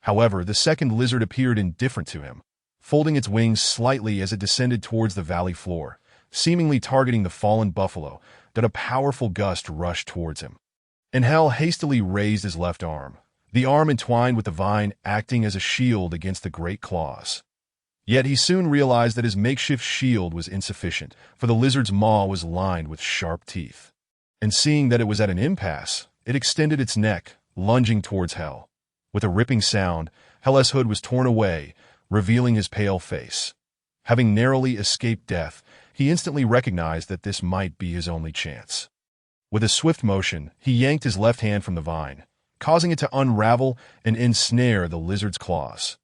However, the second lizard appeared indifferent to him, folding its wings slightly as it descended towards the valley floor, seemingly targeting the fallen buffalo. A powerful gust rushed towards him, and Hal hastily raised his left arm, the arm entwined with the vine acting as a shield against the great claws. Yet he soon realized that his makeshift shield was insufficient, for the lizard's maw was lined with sharp teeth. And seeing that it was at an impasse, it extended its neck, lunging towards Hal. With a ripping sound, Hal's hood was torn away, revealing his pale face. Having narrowly escaped death, he instantly recognized that this might be his only chance. With a swift motion, he yanked his left hand from the vine, causing it to unravel and ensnare the lizard's claws.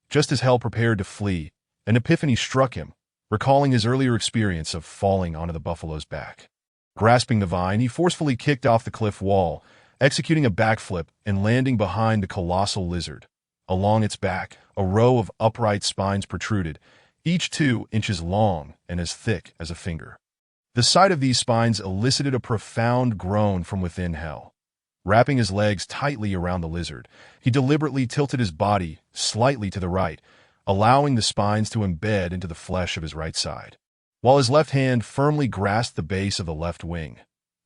Just as Hell prepared to flee, an epiphany struck him, recalling his earlier experience of falling onto the buffalo's back. Grasping the vine, he forcefully kicked off the cliff wall, executing a backflip and landing behind the colossal lizard. Along its back, a row of upright spines protruded, each 2 inches long and as thick as a finger. The sight of these spines elicited a profound groan from within Hell. Wrapping his legs tightly around the lizard, he deliberately tilted his body slightly to the right, allowing the spines to embed into the flesh of his right side, while his left hand firmly grasped the base of the left wing.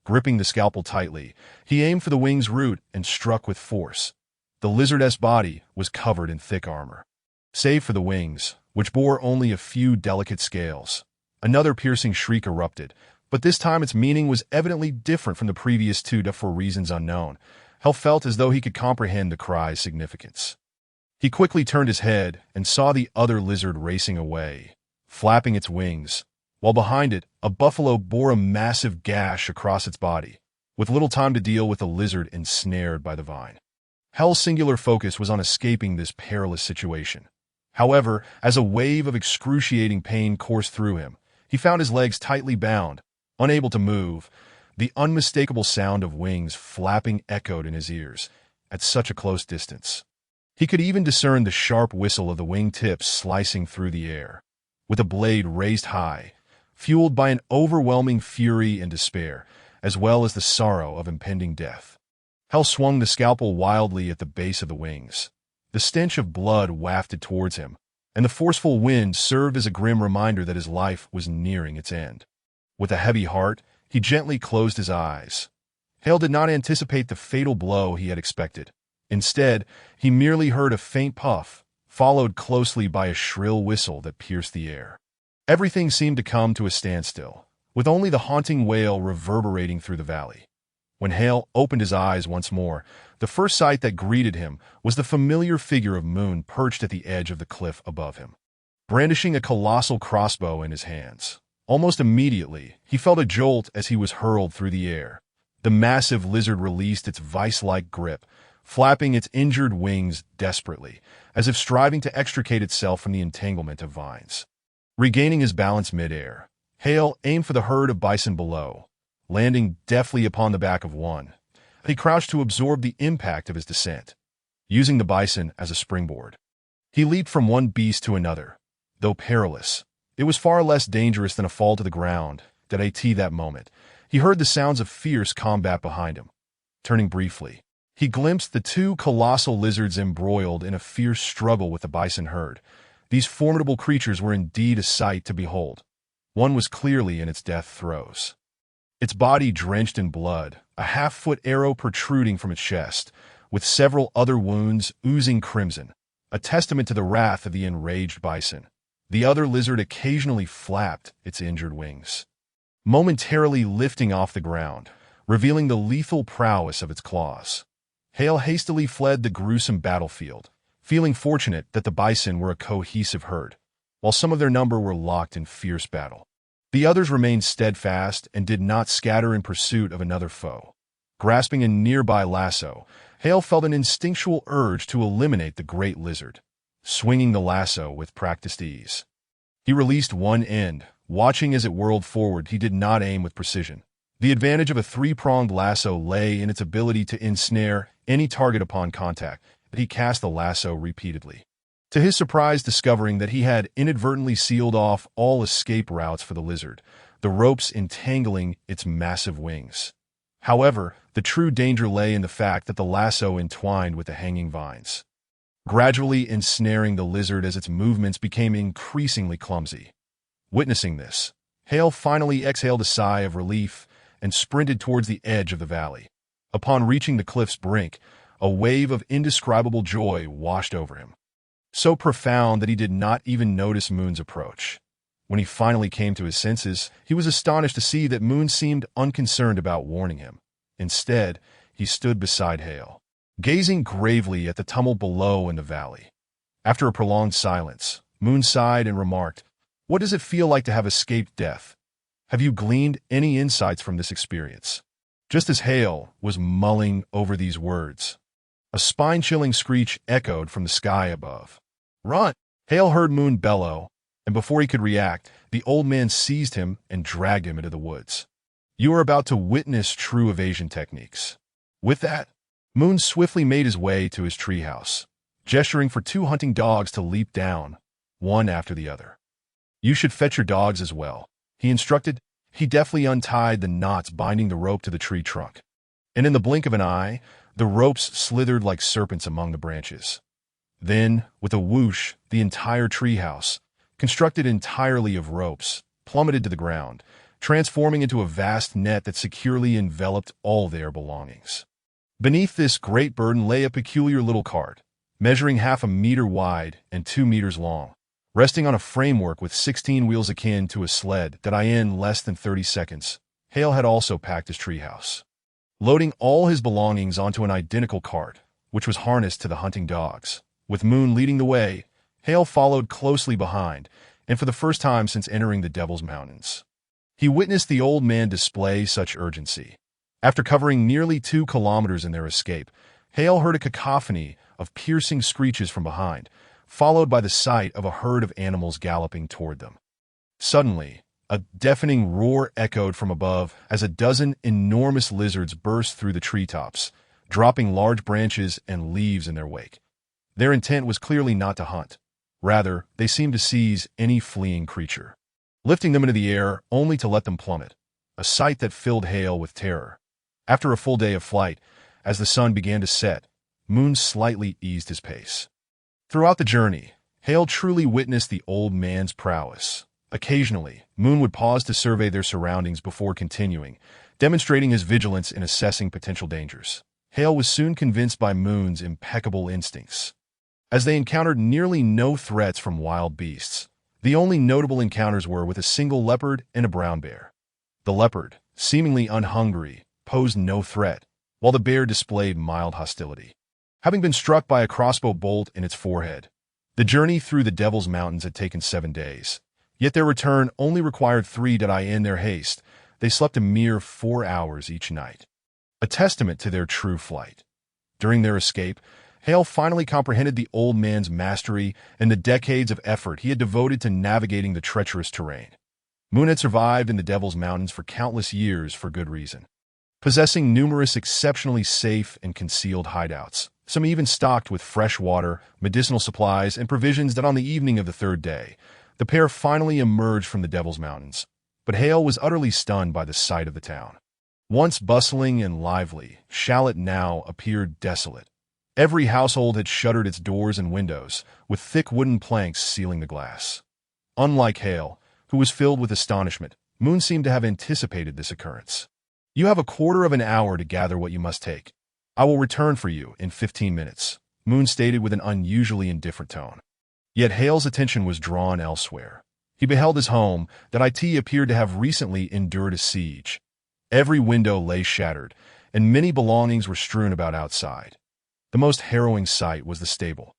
Gripping the scalpel tightly, he aimed for the wing's root and struck with force. The lizard's body was covered in thick armor, save for the wings, which bore only a few delicate scales. Another piercing shriek erupted, but this time its meaning was evidently different from the previous 2 for reasons unknown. Hell felt as though he could comprehend the cry's significance. He quickly turned his head and saw the other lizard racing away, flapping its wings, while behind it, a buffalo bore a massive gash across its body, with little time to deal with the lizard ensnared by the vine. Hell's singular focus was on escaping this perilous situation. However, as a wave of excruciating pain coursed through him, he found his legs tightly bound, unable to move. The unmistakable sound of wings flapping echoed in his ears at such a close distance. He could even discern the sharp whistle of the wing tips slicing through the air, with a blade raised high, fueled by an overwhelming fury and despair, as well as the sorrow of impending death. Hell swung the scalpel wildly at the base of the wings. The stench of blood wafted towards him, and the forceful wind served as a grim reminder that his life was nearing its end. With a heavy heart, he gently closed his eyes. Hale did not anticipate the fatal blow he had expected. Instead, he merely heard a faint puff, followed closely by a shrill whistle that pierced the air. Everything seemed to come to a standstill, with only the haunting wail reverberating through the valley. When Hale opened his eyes once more, the first sight that greeted him was the familiar figure of Moon perched at the edge of the cliff above him, brandishing a colossal crossbow in his hands. Almost immediately, he felt a jolt as he was hurled through the air. The massive lizard released its vice-like grip, flapping its injured wings desperately, as if striving to extricate itself from the entanglement of vines. Regaining his balance mid-air, Hale aimed for the herd of bison below, landing deftly upon the back of one. He crouched to absorb the impact of his descent, using the bison as a springboard. He leaped from one beast to another. Though perilous, it was far less dangerous than a fall to the ground. At that moment, he heard the sounds of fierce combat behind him. Turning briefly, he glimpsed the two colossal lizards embroiled in a fierce struggle with the bison herd. These formidable creatures were indeed a sight to behold. One was clearly in its death throes, its body drenched in blood, a half-foot arrow protruding from its chest, with several other wounds oozing crimson, a testament to the wrath of the enraged bison. The other lizard occasionally flapped its injured wings, momentarily lifting off the ground, revealing the lethal prowess of its claws. Hale hastily fled the gruesome battlefield, feeling fortunate that the bison were a cohesive herd, while some of their number were locked in fierce battle. The others remained steadfast and did not scatter in pursuit of another foe. Grasping a nearby lasso, Hale felt an instinctual urge to eliminate the great lizard, swinging the lasso with practiced ease. He released one end, watching as it whirled forward. He did not aim with precision. The advantage of a three-pronged lasso lay in its ability to ensnare any target upon contact, but he cast the lasso repeatedly, to his surprise discovering that he had inadvertently sealed off all escape routes for the lizard, the ropes entangling its massive wings. However, the true danger lay in the fact that the lasso entwined with the hanging vines, gradually ensnaring the lizard as its movements became increasingly clumsy. Witnessing this, Hale finally exhaled a sigh of relief and sprinted towards the edge of the valley. Upon reaching the cliff's brink, a wave of indescribable joy washed over him, so profound that he did not even notice Moon's approach. When he finally came to his senses, he was astonished to see that Moon seemed unconcerned about warning him. Instead, he stood beside Hale, gazing gravely at the tumult below in the valley. After a prolonged silence, Moon sighed and remarked, What does it feel like to have escaped death? Have you gleaned any insights from this experience? Just as Hale was mulling over these words, a spine-chilling screech echoed from the sky above. "Run!" Hale heard Moon bellow, and before he could react, the old man seized him and dragged him into the woods. "You are about to witness true evasion techniques." With that, Moon swiftly made his way to his treehouse, gesturing for 2 hunting dogs to leap down, one after the other. "You should fetch your dogs as well," he instructed. He deftly untied the knots binding the rope to the tree trunk, and in the blink of an eye, the ropes slithered like serpents among the branches. Then, with a whoosh, the entire treehouse, constructed entirely of ropes, plummeted to the ground, transforming into a vast net that securely enveloped all their belongings. Beneath this great burden lay a peculiar little cart, measuring 1/2 meter wide and 2 meters long, resting on a framework with 16 wheels akin to a sled that in less than 30 seconds. Hale had also packed his treehouse, loading all his belongings onto an identical cart, which was harnessed to the hunting dogs. With Moon leading the way, Hale followed closely behind, and for the first time since entering the Devil's Mountains, he witnessed the old man display such urgency. After covering nearly 2 kilometers in their escape, Hale heard a cacophony of piercing screeches from behind, followed by the sight of a herd of animals galloping toward them. Suddenly, a deafening roar echoed from above as a dozen enormous lizards burst through the treetops, dropping large branches and leaves in their wake. Their intent was clearly not to hunt. Rather, they seemed to seize any fleeing creature, lifting them into the air only to let them plummet, a sight that filled Hale with terror. After a full day of flight, as the sun began to set, Moon slightly eased his pace. Throughout the journey, Hale truly witnessed the old man's prowess. Occasionally, Moon would pause to survey their surroundings before continuing, demonstrating his vigilance in assessing potential dangers. Hale was soon convinced by Moon's impeccable instincts, as they encountered nearly no threats from wild beasts. The only notable encounters were with a single leopard and a brown bear. The leopard, seemingly unhungry, posed no threat, while the bear displayed mild hostility, having been struck by a crossbow bolt in its forehead. The journey through the Devil's Mountains had taken 7 days, yet their return only required 3 in their haste. They slept a mere 4 hours each night, a testament to their true flight. During their escape, Hale finally comprehended the old man's mastery and the decades of effort he had devoted to navigating the treacherous terrain. Moon had survived in the Devil's Mountains for countless years for good reason, possessing numerous exceptionally safe and concealed hideouts, some even stocked with fresh water, medicinal supplies, and provisions that on the evening of the 3rd day, the pair finally emerged from the Devil's Mountains. But Hale was utterly stunned by the sight of the town. Once bustling and lively, Shallot now appeared desolate. Every household had shuttered its doors and windows, with thick wooden planks sealing the glass. Unlike Hale, who was filled with astonishment, Moon seemed to have anticipated this occurrence. "You have a quarter of an hour to gather what you must take. I will return for you in 15 minutes, Moon stated with an unusually indifferent tone. Yet Hale's attention was drawn elsewhere. He beheld his home that appeared to have recently endured a siege. Every window lay shattered, and many belongings were strewn about outside. The most harrowing sight was the stable,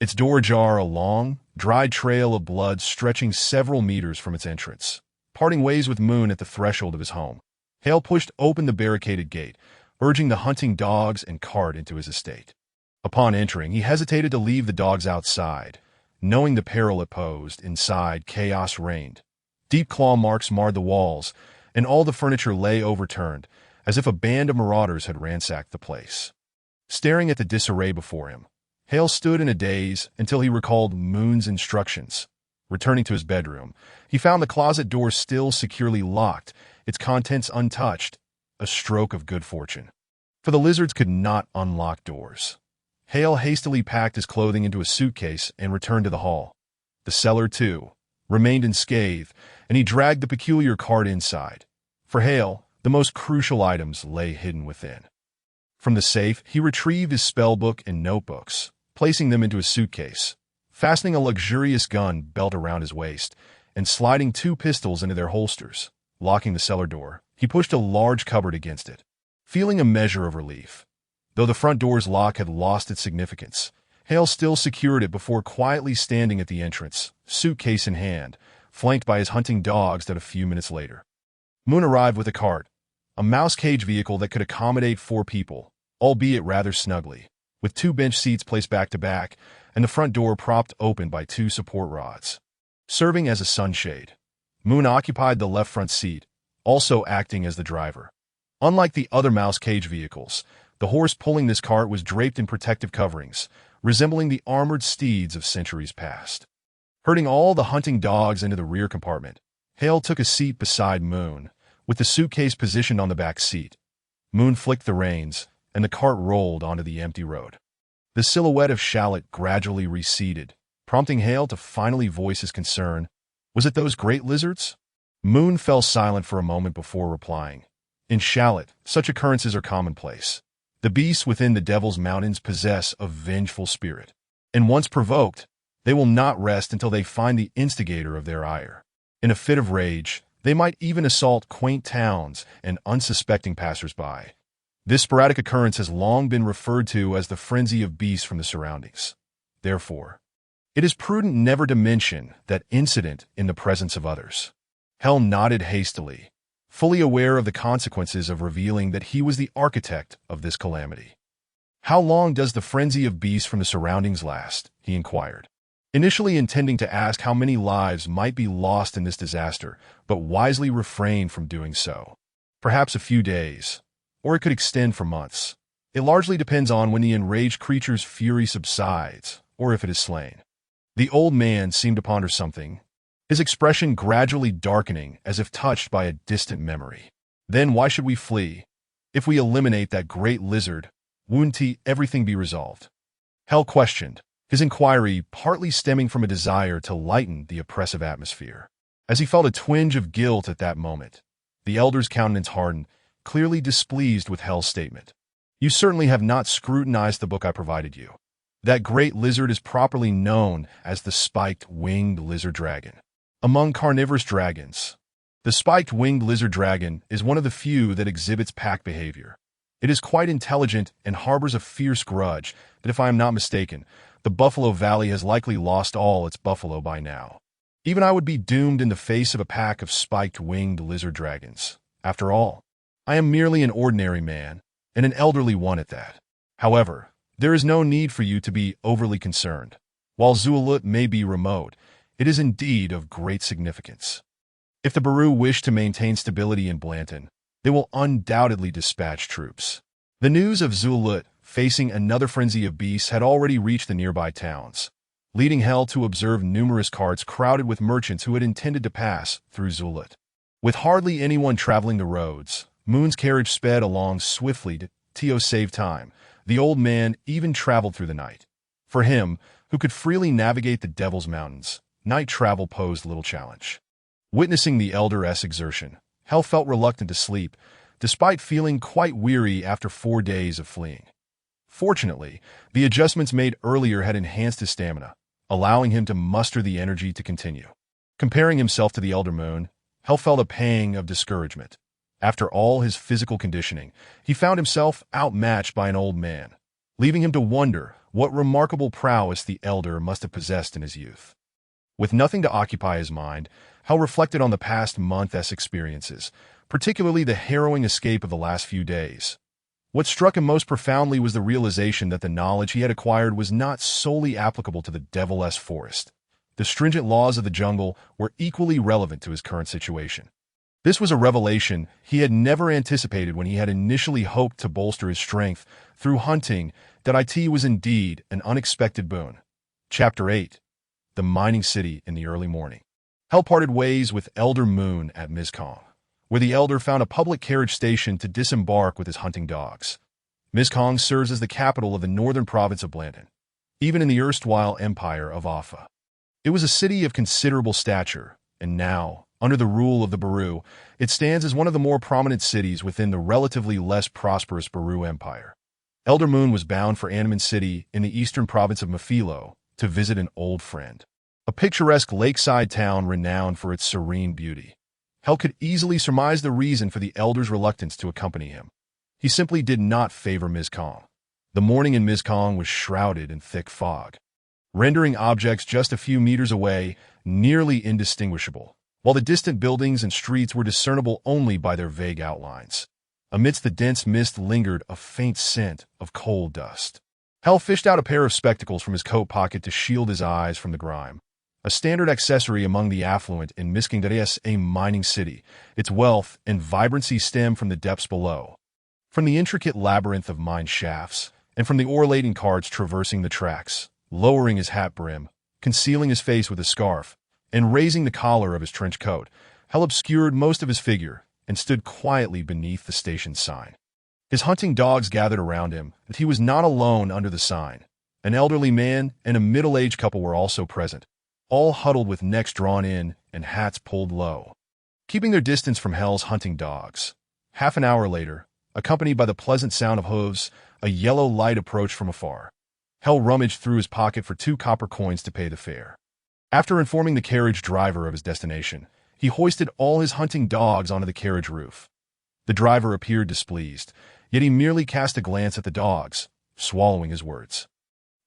its door ajar, a long, dried trail of blood stretching several meters from its entrance. Parting ways with Moon at the threshold of his home, Hale pushed open the barricaded gate, urging the hunting dogs and cart into his estate. Upon entering, he hesitated to leave the dogs outside, knowing the peril it posed. Inside, chaos reigned. Deep claw marks marred the walls, and all the furniture lay overturned, as if a band of marauders had ransacked the place. Staring at the disarray before him, Hale stood in a daze until he recalled Moon's instructions. Returning to his bedroom, he found the closet door still securely locked, its contents untouched, a stroke of good fortune, for the lizards could not unlock doors. Hale hastily packed his clothing into a suitcase and returned to the hall. The cellar, too, remained unscathed, and he dragged the peculiar cart inside. For Hale, the most crucial items lay hidden within. From the safe, he retrieved his spellbook and notebooks, placing them into his suitcase, fastening a luxurious gun belt around his waist, and sliding 2 pistols into their holsters. Locking the cellar door, he pushed a large cupboard against it, feeling a measure of relief. Though the front door's lock had lost its significance, Hale still secured it before quietly standing at the entrance, suitcase in hand, flanked by his hunting dogs that a few minutes later. Moon arrived with a cart, a mouse cage vehicle that could accommodate 4 people, albeit rather snugly, with 2 bench seats placed back to back and the front door propped open by 2 support rods. Serving as a sunshade, Moon occupied the left front seat, also acting as the driver. Unlike the other mouse cage vehicles, the horse pulling this cart was draped in protective coverings, resembling the armored steeds of centuries past. Herding all the hunting dogs into the rear compartment, Hale took a seat beside Moon, with the suitcase positioned on the back seat. Moon flicked the reins, and the cart rolled onto the empty road. The silhouette of Shallot gradually receded, prompting Hale to finally voice his concern. Was it those great lizards? Moon fell silent for a moment before replying. In Shallot, such occurrences are commonplace. The beasts within the Devil's Mountains possess a vengeful spirit, and once provoked, they will not rest until they find the instigator of their ire. In a fit of rage, they might even assault quaint towns and unsuspecting passers-by. This sporadic occurrence has long been referred to as the frenzy of beasts from the surroundings. Therefore, it is prudent never to mention that incident in the presence of others. Hell nodded hastily, fully aware of the consequences of revealing that he was the architect of this calamity. How long does the frenzy of beasts from the surroundings last? He inquired, initially intending to ask how many lives might be lost in this disaster, but wisely refrained from doing so. Perhaps a few days, or it could extend for months. It largely depends on when the enraged creature's fury subsides, or if it is slain. The old man seemed to ponder something, his expression gradually darkening as if touched by a distant memory. Then why should we flee? If we eliminate that great lizard, won't everything be resolved? Hell questioned, his inquiry partly stemming from a desire to lighten the oppressive atmosphere. As he felt a twinge of guilt at that moment, the elder's countenance hardened, clearly displeased with Hell's statement. You certainly have not scrutinized the book I provided you. That great lizard is properly known as the spiked winged lizard dragon. Among carnivorous dragons, the spiked winged lizard dragon is one of the few that exhibits pack behavior. It is quite intelligent and harbors a fierce grudge that, if I am not mistaken, the Buffalo Valley has likely lost all its buffalo by now. Even I would be doomed in the face of a pack of spiked winged lizard dragons. After all, I am merely an ordinary man, and an elderly one at that. However, there is no need for you to be overly concerned. While Zualut may be remote, it is indeed of great significance. If the Baru wish to maintain stability in Blanton, they will undoubtedly dispatch troops. The news of Zualut facing another frenzy of beasts had already reached the nearby towns, leading Hell to observe numerous carts crowded with merchants who had intended to pass through Zualut. With hardly anyone traveling the roads, Moon's carriage sped along swiftly to save time. The old man even traveled through the night. For him, who could freely navigate the Devil's Mountains, night travel posed little challenge. Witnessing the elder's exertion, Hell felt reluctant to sleep, despite feeling quite weary after 4 days of fleeing. Fortunately, the adjustments made earlier had enhanced his stamina, allowing him to muster the energy to continue. Comparing himself to the elder Moon, Hell felt a pang of discouragement. After all his physical conditioning, he found himself outmatched by an old man, leaving him to wonder what remarkable prowess the elder must have possessed in his youth. With nothing to occupy his mind, Hell reflected on the past month's experiences, particularly the harrowing escape of the last few days. What struck him most profoundly was the realization that the knowledge he had acquired was not solely applicable to the Devil's Forest. The stringent laws of the jungle were equally relevant to his current situation. This was a revelation he had never anticipated when he had initially hoped to bolster his strength through hunting. That it was indeed an unexpected boon. Chapter 8. The Mining City in the Early Morning. Hell parted ways with Elder Moon at Mizkong, where the elder found a public carriage station to disembark with his hunting dogs. Mizkong serves as the capital of the northern province of Blanton, even in the erstwhile empire of Offa. It was a city of considerable stature, and now, under the rule of the Baru, it stands as one of the more prominent cities within the relatively less prosperous Baru Empire. Elder Moon was bound for Andaman City in the eastern province of Mafilo to visit an old friend, a picturesque lakeside town renowned for its serene beauty. Hell could easily surmise the reason for the elder's reluctance to accompany him. He simply did not favor Mizkong. The morning in Mizkong was shrouded in thick fog, rendering objects just a few meters away nearly indistinguishable, while the distant buildings and streets were discernible only by their vague outlines. Amidst the dense mist lingered a faint scent of coal dust. Hell fished out a pair of spectacles from his coat pocket to shield his eyes from the grime. A standard accessory among the affluent in Misking, a mining city, its wealth and vibrancy stem from the depths below. From the intricate labyrinth of mine shafts, and from the ore-laden carts traversing the tracks, lowering his hat brim, concealing his face with a scarf, and raising the collar of his trench coat, Hell obscured most of his figure and stood quietly beneath the station's sign. His hunting dogs gathered around him, but he was not alone under the sign. An elderly man and a middle-aged couple were also present, all huddled with necks drawn in and hats pulled low, keeping their distance from Hell's hunting dogs. Half an hour later, accompanied by the pleasant sound of hooves, a yellow light approached from afar. Hell rummaged through his pocket for 2 copper coins to pay the fare. After informing the carriage driver of his destination, he hoisted all his hunting dogs onto the carriage roof. The driver appeared displeased, yet he merely cast a glance at the dogs, swallowing his words.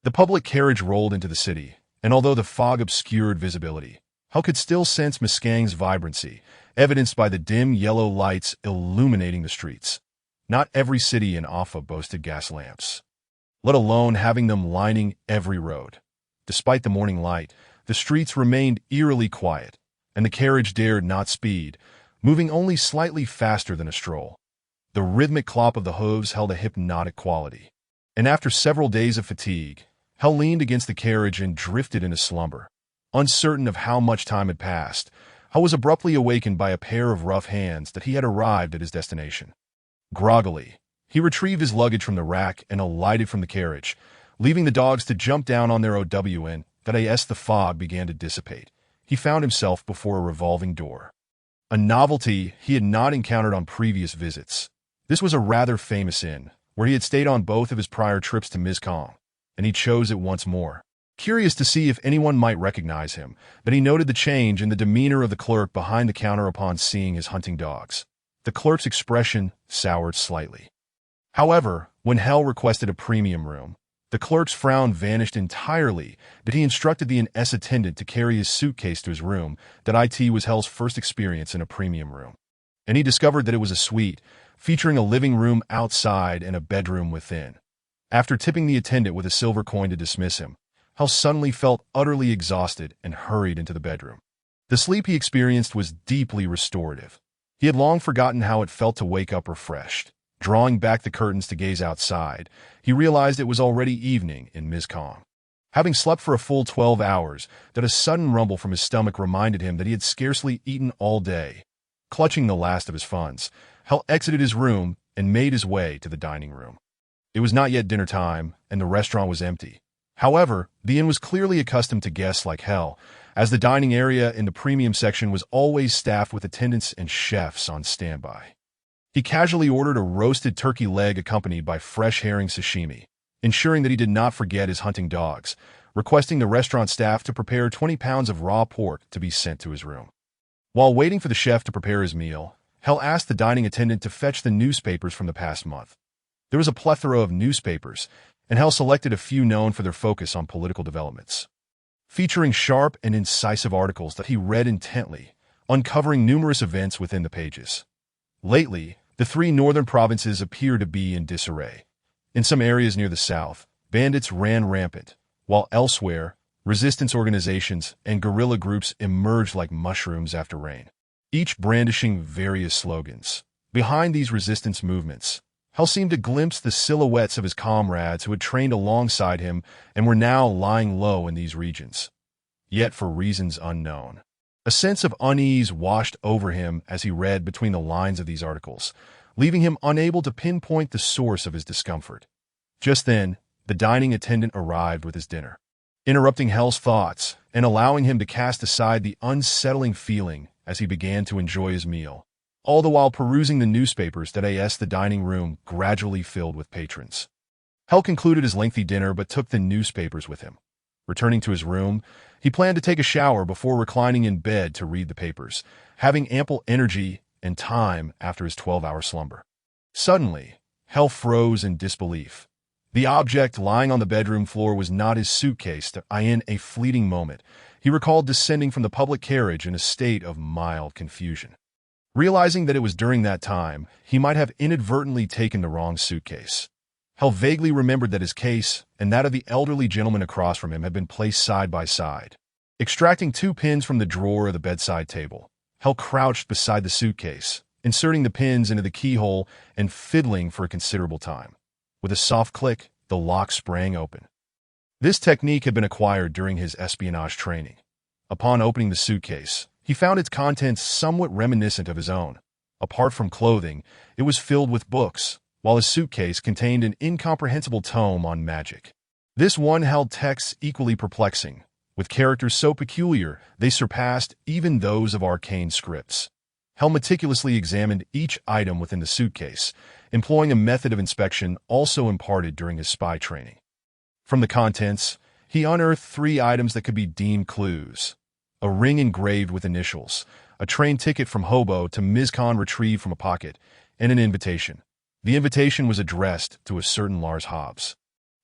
The public carriage rolled into the city, and although the fog obscured visibility, Hell could still sense Muskang's vibrancy, evidenced by the dim yellow lights illuminating the streets. Not every city in Alpha boasted gas lamps, let alone having them lining every road. Despite the morning light, the streets remained eerily quiet, and the carriage dared not speed, moving only slightly faster than a stroll. The rhythmic clop of the hooves held a hypnotic quality, and after several days of fatigue, Hell leaned against the carriage and drifted into slumber. Uncertain of how much time had passed, Hell was abruptly awakened by a pair of rough hands that he had arrived at his destination. Groggily, he retrieved his luggage from the rack and alighted from the carriage, leaving the dogs to jump down on their OWN. As the fog began to dissipate, he found himself before a revolving door. A novelty he had not encountered on previous visits. This was a rather famous inn, where he had stayed on both of his prior trips to Miscong, and he chose it once more. Curious to see if anyone might recognize him, but he noted the change in the demeanor of the clerk behind the counter upon seeing his hunting dogs. The clerk's expression soured slightly. However, when Hell requested a premium room, the clerk's frown vanished entirely, but he instructed the inn-s attendant to carry his suitcase to his room. It was Hell's first experience in a premium room, and he discovered that it was a suite, featuring a living room outside and a bedroom within. After tipping the attendant with a silver coin to dismiss him, Hell suddenly felt utterly exhausted and hurried into the bedroom. The sleep he experienced was deeply restorative. He had long forgotten how it felt to wake up refreshed. Drawing back the curtains to gaze outside, he realized it was already evening in Miscong. Having slept for a full 12 hours, that a sudden rumble from his stomach reminded him that he had scarcely eaten all day. Clutching the last of his funds, Hell exited his room and made his way to the dining room. It was not yet dinner time, and the restaurant was empty. However, the inn was clearly accustomed to guests like Hell, as the dining area in the premium section was always staffed with attendants and chefs on standby. He casually ordered a roasted turkey leg accompanied by fresh herring sashimi, ensuring that he did not forget his hunting dogs, requesting the restaurant staff to prepare 20 pounds of raw pork to be sent to his room. While waiting for the chef to prepare his meal, Hell asked the dining attendant to fetch the newspapers from the past month. There was a plethora of newspapers, and Hell selected a few known for their focus on political developments, featuring sharp and incisive articles that he read intently, uncovering numerous events within the pages. Lately, the 3 northern provinces appear to be in disarray. In some areas near the south, bandits ran rampant, while elsewhere, resistance organizations and guerrilla groups emerged like mushrooms after rain, each brandishing various slogans. Behind these resistance movements, Hell seemed to glimpse the silhouettes of his comrades who had trained alongside him and were now lying low in these regions, yet for reasons unknown. A sense of unease washed over him as he read between the lines of these articles, leaving him unable to pinpoint the source of his discomfort. Just then, the dining attendant arrived with his dinner, interrupting Hell's thoughts and allowing him to cast aside the unsettling feeling as he began to enjoy his meal, all the while perusing the newspapers. The dining room gradually filled with patrons. Hell concluded his lengthy dinner but took the newspapers with him. Returning to his room, he planned to take a shower before reclining in bed to read the papers, having ample energy and time after his 12-hour slumber. Suddenly, Hell froze in disbelief. The object lying on the bedroom floor was not his suitcase. In a fleeting moment, he recalled descending from the public carriage in a state of mild confusion. Realizing that it was during that time, he might have inadvertently taken the wrong suitcase. Hell vaguely remembered that his case and that of the elderly gentleman across from him had been placed side by side. Extracting 2 pins from the drawer of the bedside table, Hell crouched beside the suitcase, inserting the pins into the keyhole and fiddling for a considerable time. With a soft click, the lock sprang open. This technique had been acquired during his espionage training. Upon opening the suitcase, he found its contents somewhat reminiscent of his own. Apart from clothing, it was filled with books, while his suitcase contained an incomprehensible tome on magic. This one held texts equally perplexing, with characters so peculiar they surpassed even those of arcane scripts. Hell meticulously examined each item within the suitcase, employing a method of inspection also imparted during his spy training. From the contents, he unearthed 3 items that could be deemed clues: a ring engraved with initials, a train ticket from Hobo to Mizcon retrieved from a pocket, and an invitation. The invitation was addressed to a certain Lars Hobbs.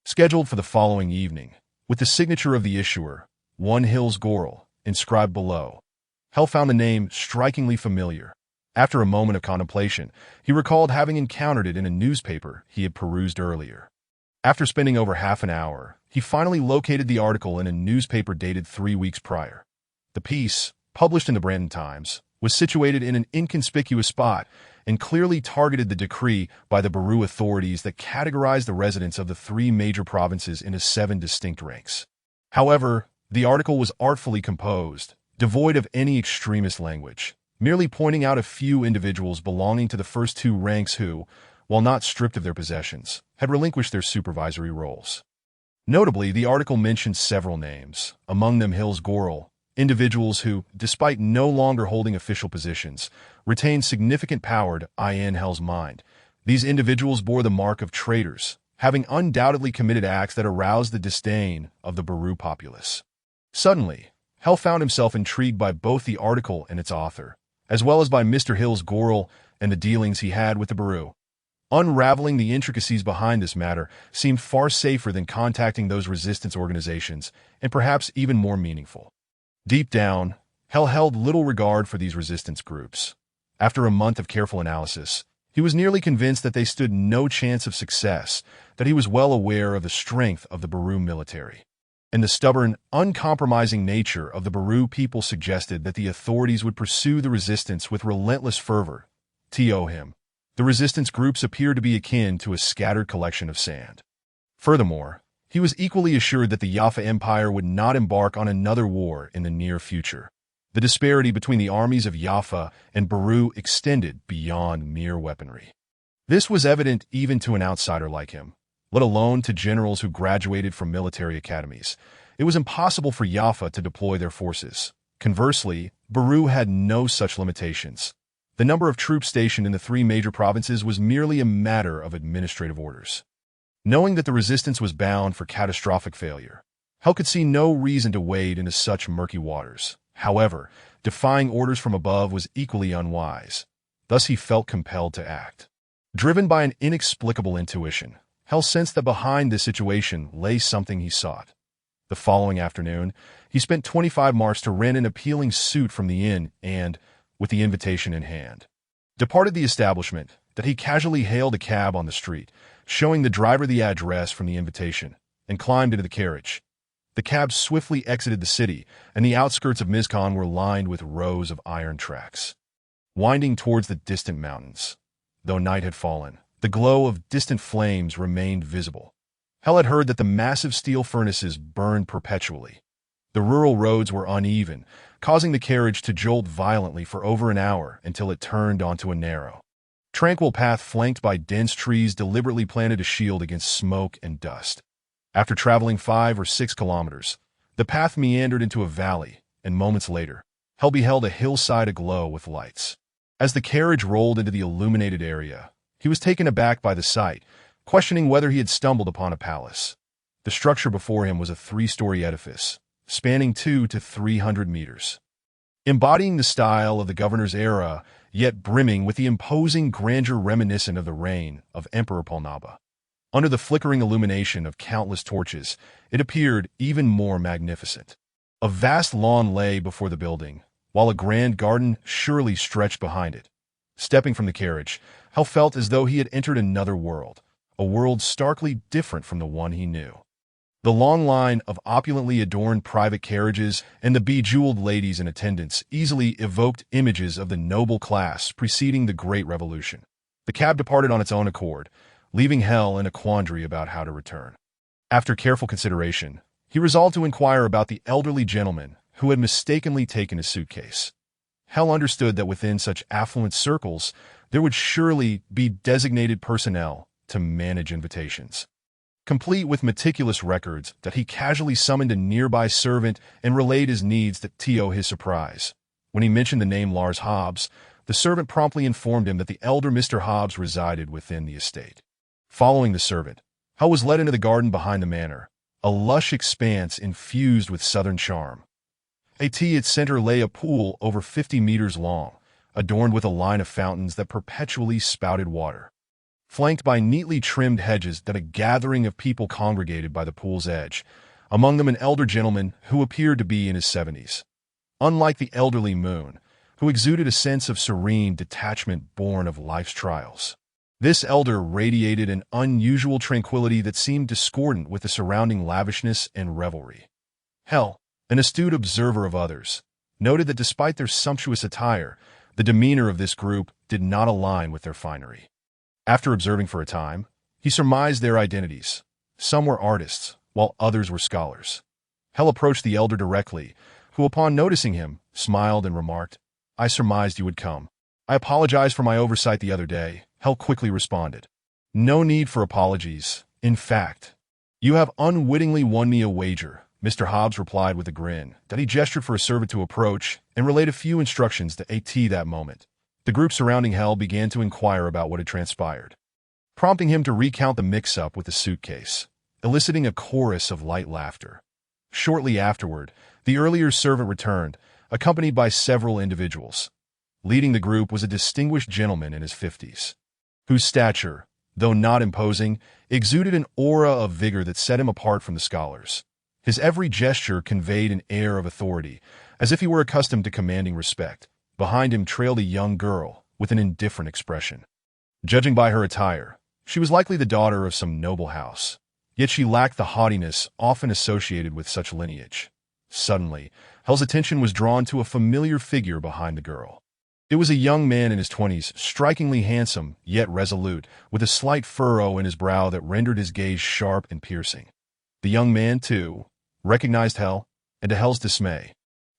Scheduled for the following evening, with the signature of the issuer, 1 Hills Gorel, inscribed below. Hell found the name strikingly familiar. After a moment of contemplation, he recalled having encountered it in a newspaper he had perused earlier. After spending over half an hour, he finally located the article in a newspaper dated 3 weeks prior. The piece, published in the Brandon Times, was situated in an inconspicuous spot and clearly targeted the decree by the Baru authorities that categorized the residents of the 3 major provinces into 7 distinct ranks. However, the article was artfully composed, devoid of any extremist language, merely pointing out a few individuals belonging to the first 2 ranks who, while not stripped of their possessions, had relinquished their supervisory roles. Notably, the article mentioned several names, among them Hills Gorel, individuals who, despite no longer holding official positions, retained significant power in Hell's mind. These individuals bore the mark of traitors, having undoubtedly committed acts that aroused the disdain of the Baru populace. Suddenly, Hell found himself intrigued by both the article and its author, as well as by Mr. Hills Gorel and the dealings he had with the Baru. Unraveling the intricacies behind this matter seemed far safer than contacting those resistance organizations, and perhaps even more meaningful. Deep down, Hell held little regard for these resistance groups. After a month of careful analysis, he was nearly convinced that they stood no chance of success, that he was well aware of the strength of the Baru military. And the stubborn, uncompromising nature of the Baru people suggested that the authorities would pursue the resistance with relentless fervor. To him, the resistance groups appeared to be akin to a scattered collection of sand. Furthermore, he was equally assured that the Jaffa Empire would not embark on another war in the near future. The disparity between the armies of Jaffa and Baru extended beyond mere weaponry. This was evident even to an outsider like him, let alone to generals who graduated from military academies. It was impossible for Jaffa to deploy their forces. Conversely, Baru had no such limitations. The number of troops stationed in the 3 major provinces was merely a matter of administrative orders. Knowing that the resistance was bound for catastrophic failure, Hell could see no reason to wade into such murky waters. However, defying orders from above was equally unwise. Thus he felt compelled to act. Driven by an inexplicable intuition, Hell sensed that behind this situation lay something he sought. The following afternoon, he spent 25 marks to rent an appealing suit from the inn and, with the invitation in hand, departed the establishment. That he casually hailed a cab on the street, showing the driver the address from the invitation, and climbed into the carriage. The cab swiftly exited the city, and the outskirts of Mizcon were lined with rows of iron tracks, winding towards the distant mountains. Though night had fallen, the glow of distant flames remained visible. Hell had heard that the massive steel furnaces burned perpetually. The rural roads were uneven, causing the carriage to jolt violently for over an hour until it turned onto a narrow, tranquil path flanked by dense trees deliberately planted to shield against smoke and dust. After traveling 5 or 6 kilometers, the path meandered into a valley, and moments later, Hell beheld a hillside aglow with lights. As the carriage rolled into the illuminated area, he was taken aback by the sight, questioning whether he had stumbled upon a palace. The structure before him was a 3-story edifice, spanning 200 to 300 meters. Embodying the style of the governor's era, yet brimming with the imposing grandeur reminiscent of the reign of Emperor Pulnaba. Under the flickering illumination of countless torches, it appeared even more magnificent. A vast lawn lay before the building, while a grand garden surely stretched behind it. Stepping from the carriage, Hell felt as though he had entered another world, a world starkly different from the one he knew. The long line of opulently adorned private carriages and the bejeweled ladies in attendance easily evoked images of the noble class preceding the Great Revolution. The cab departed on its own accord, leaving Hell in a quandary about how to return. After careful consideration, he resolved to inquire about the elderly gentleman who had mistakenly taken his suitcase. Hell understood that within such affluent circles, there would surely be designated personnel to manage invitations. Complete with meticulous records, that he casually summoned a nearby servant and relayed his needs to his surprise. When he mentioned the name Lars Hobbs, the servant promptly informed him that the elder Mr. Hobbs resided within the estate. Following the servant, Hell was led into the garden behind the manor, a lush expanse infused with southern charm. At its center lay a pool over 50 meters long, adorned with a line of fountains that perpetually spouted water. Flanked by neatly trimmed hedges that a gathering of people congregated by the pool's edge, among them an elder gentleman who appeared to be in his 70s. Unlike the elderly moon, who exuded a sense of serene detachment born of life's trials, this elder radiated an unusual tranquility that seemed discordant with the surrounding lavishness and revelry. Hell, an astute observer of others, noted that despite their sumptuous attire, the demeanor of this group did not align with their finery. After observing for a time, he surmised their identities. Some were artists, while others were scholars. Hell approached the elder directly, who, upon noticing him, smiled and remarked, "I surmised you would come. I apologize for my oversight the other day." Hell quickly responded, "No need for apologies. In fact, you have unwittingly won me a wager." Mr. Hobbs replied with a grin that he gestured for a servant to approach and relayed a few instructions to AT that moment. The group surrounding Hell began to inquire about what had transpired, prompting him to recount the mix-up with the suitcase, eliciting a chorus of light laughter. Shortly afterward, the earlier servant returned, accompanied by several individuals. Leading the group was a distinguished gentleman in his 50s, whose stature, though not imposing, exuded an aura of vigor that set him apart from the scholars. His every gesture conveyed an air of authority, as if he were accustomed to commanding respect. Behind him trailed a young girl with an indifferent expression. Judging by her attire, she was likely the daughter of some noble house, yet she lacked the haughtiness often associated with such lineage. Suddenly, Hell's attention was drawn to a familiar figure behind the girl. It was a young man in his 20s, strikingly handsome, yet resolute, with a slight furrow in his brow that rendered his gaze sharp and piercing. The young man, too, recognized Hell, and to Hell's dismay,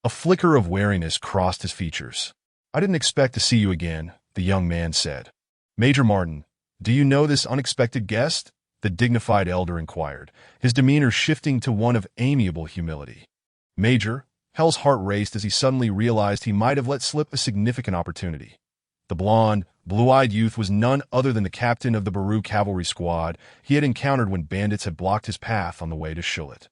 a flicker of wariness crossed his features. "I didn't expect to see you again," the young man said. "Major Martin, do you know this unexpected guest?" the dignified elder inquired, his demeanor shifting to one of amiable humility. "Major," Hell's heart raced as he suddenly realized he might have let slip a significant opportunity. The blond, blue-eyed youth was none other than the captain of the Baru cavalry squad he had encountered when bandits had blocked his path on the way to Shullet.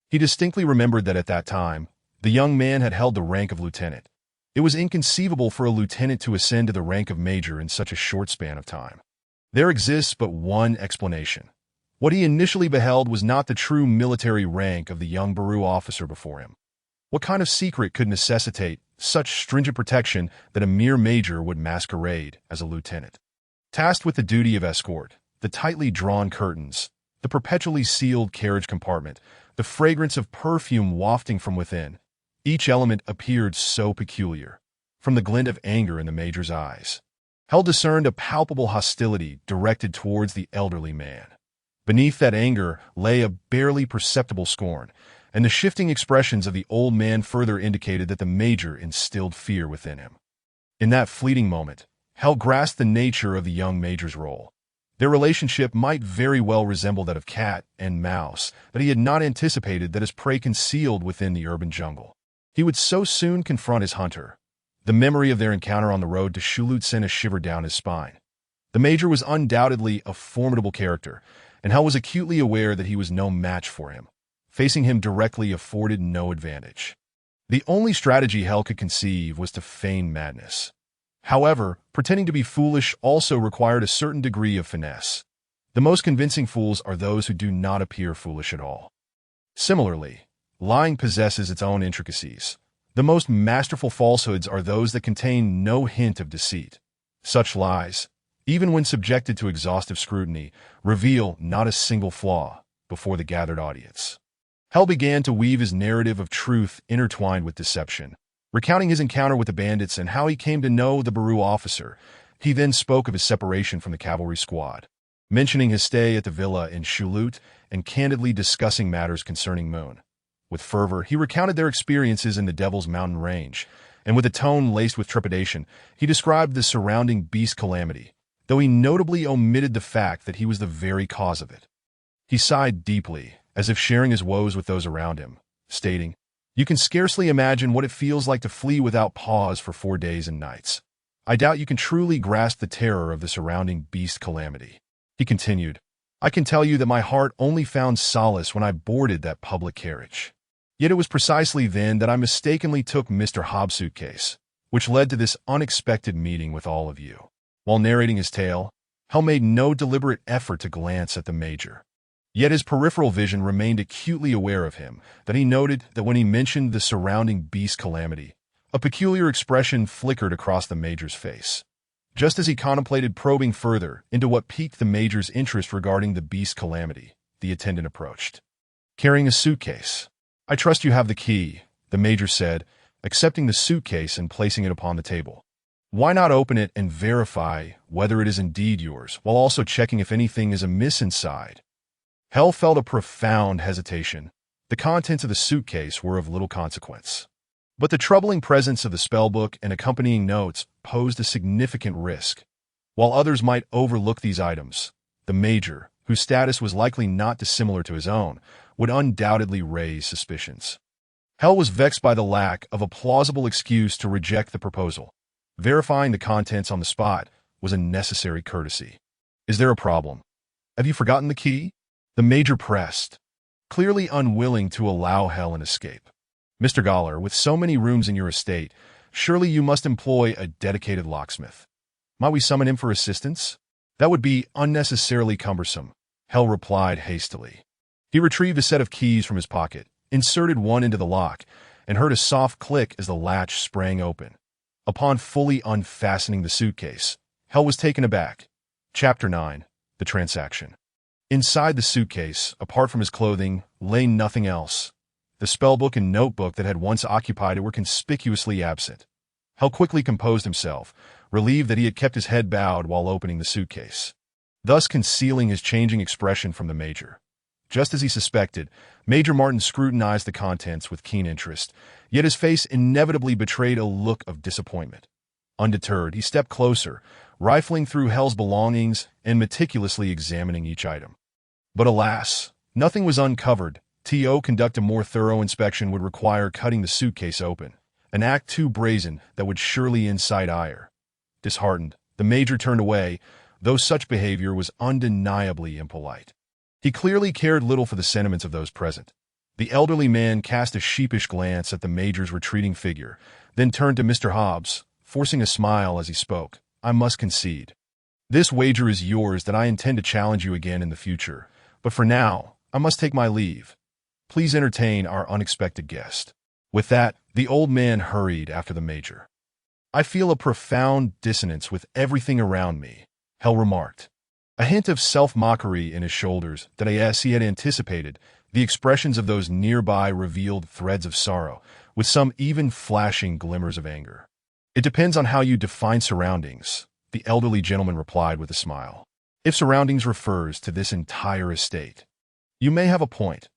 He distinctly remembered that at that time, the young man had held the rank of lieutenant. It was inconceivable for a lieutenant to ascend to the rank of major in such a short span of time. There exists but one explanation. What he initially beheld was not the true military rank of the young Baru officer before him. What kind of secret could necessitate such stringent protection that a mere major would masquerade as a lieutenant? Tasked with the duty of escort, the tightly drawn curtains, the perpetually sealed carriage compartment, the fragrance of perfume wafting from within, each element appeared so peculiar. From the glint of anger in the major's eyes, Hell discerned a palpable hostility directed towards the elderly man. Beneath that anger lay a barely perceptible scorn, and the shifting expressions of the old man further indicated that the major instilled fear within him. In that fleeting moment, Hell grasped the nature of the young major's role. Their relationship might very well resemble that of cat and mouse, but he had not anticipated that his prey concealed within the urban jungle. He would so soon confront his hunter. The memory of their encounter on the road to Shulud sent a shiver down his spine. The major was undoubtedly a formidable character, and Hell was acutely aware that he was no match for him. Facing him directly afforded no advantage. The only strategy Hell could conceive was to feign madness. However, pretending to be foolish also required a certain degree of finesse. The most convincing fools are those who do not appear foolish at all. Similarly, Lying possesses its own intricacies. The most masterful falsehoods are those that contain no hint of deceit. Such lies, even when subjected to exhaustive scrutiny, reveal not a single flaw before the gathered audience. Hell began to weave his narrative of truth intertwined with deception. Recounting his encounter with the bandits and how he came to know the Baru officer, he then spoke of his separation from the cavalry squad, mentioning his stay at the villa in Shulut and candidly discussing matters concerning Moon. With fervor, he recounted their experiences in the Devil's Mountain Range, and with a tone laced with trepidation, he described the surrounding beast calamity, though he notably omitted the fact that he was the very cause of it. He sighed deeply, as if sharing his woes with those around him, stating, "You can scarcely imagine what it feels like to flee without pause for 4 days and nights. I doubt you can truly grasp the terror of the surrounding beast calamity." He continued, "I can tell you that my heart only found solace when I boarded that public carriage. Yet it was precisely then that I mistakenly took Mr. Hobbs' suitcase, which led to this unexpected meeting with all of you." While narrating his tale, Hell made no deliberate effort to glance at the Major. Yet his peripheral vision remained acutely aware of him, that he noted that when he mentioned the surrounding beast calamity, a peculiar expression flickered across the Major's face. Just as he contemplated probing further into what piqued the Major's interest regarding the beast calamity, the attendant approached, carrying a suitcase. "I trust you have the key," the Major said, accepting the suitcase and placing it upon the table. "Why not open it and verify whether it is indeed yours, while also checking if anything is amiss inside?" Hell felt a profound hesitation. The contents of the suitcase were of little consequence. But the troubling presence of the spellbook and accompanying notes posed a significant risk. While others might overlook these items, the Major, whose status was likely not dissimilar to his own, would undoubtedly raise suspicions. Hell was vexed by the lack of a plausible excuse to reject the proposal. Verifying the contents on the spot was a necessary courtesy. "Is there a problem? Have you forgotten the key?" the Major pressed, clearly unwilling to allow Hell an escape. "Mr. Galler, with so many rooms in your estate, surely you must employ a dedicated locksmith. Might we summon him for assistance?" "That would be unnecessarily cumbersome," Hell replied hastily. He retrieved a set of keys from his pocket, inserted one into the lock, and heard a soft click as the latch sprang open. Upon fully unfastening the suitcase, Hell was taken aback. Chapter 9. The Transaction. Inside the suitcase, apart from his clothing, lay nothing else. The spellbook and notebook that had once occupied it were conspicuously absent. Hell quickly composed himself, relieved that he had kept his head bowed while opening the suitcase, thus concealing his changing expression from the Major. Just as he suspected, Major Martin scrutinized the contents with keen interest, yet his face inevitably betrayed a look of disappointment. Undeterred, he stepped closer, rifling through Hell's belongings and meticulously examining each item. But alas, nothing was uncovered. To conduct a more thorough inspection would require cutting the suitcase open, an act too brazen that would surely incite ire. Disheartened, the Major turned away, though such behavior was undeniably impolite. He clearly cared little for the sentiments of those present. The elderly man cast a sheepish glance at the Major's retreating figure, then turned to Mr. Hobbs, forcing a smile as he spoke. "I must concede. This wager is yours that I intend to challenge you again in the future, but for now, I must take my leave. Please entertain our unexpected guest." With that, the old man hurried after the Major. "I feel a profound dissonance with everything around me," Hell remarked, a hint of self-mockery in his shoulders that as he had anticipated, the expressions of those nearby revealed threads of sorrow, with some even flashing glimmers of anger. "It depends on how you define surroundings," the elderly gentleman replied with a smile. "If surroundings refers to this entire estate, you may have a point.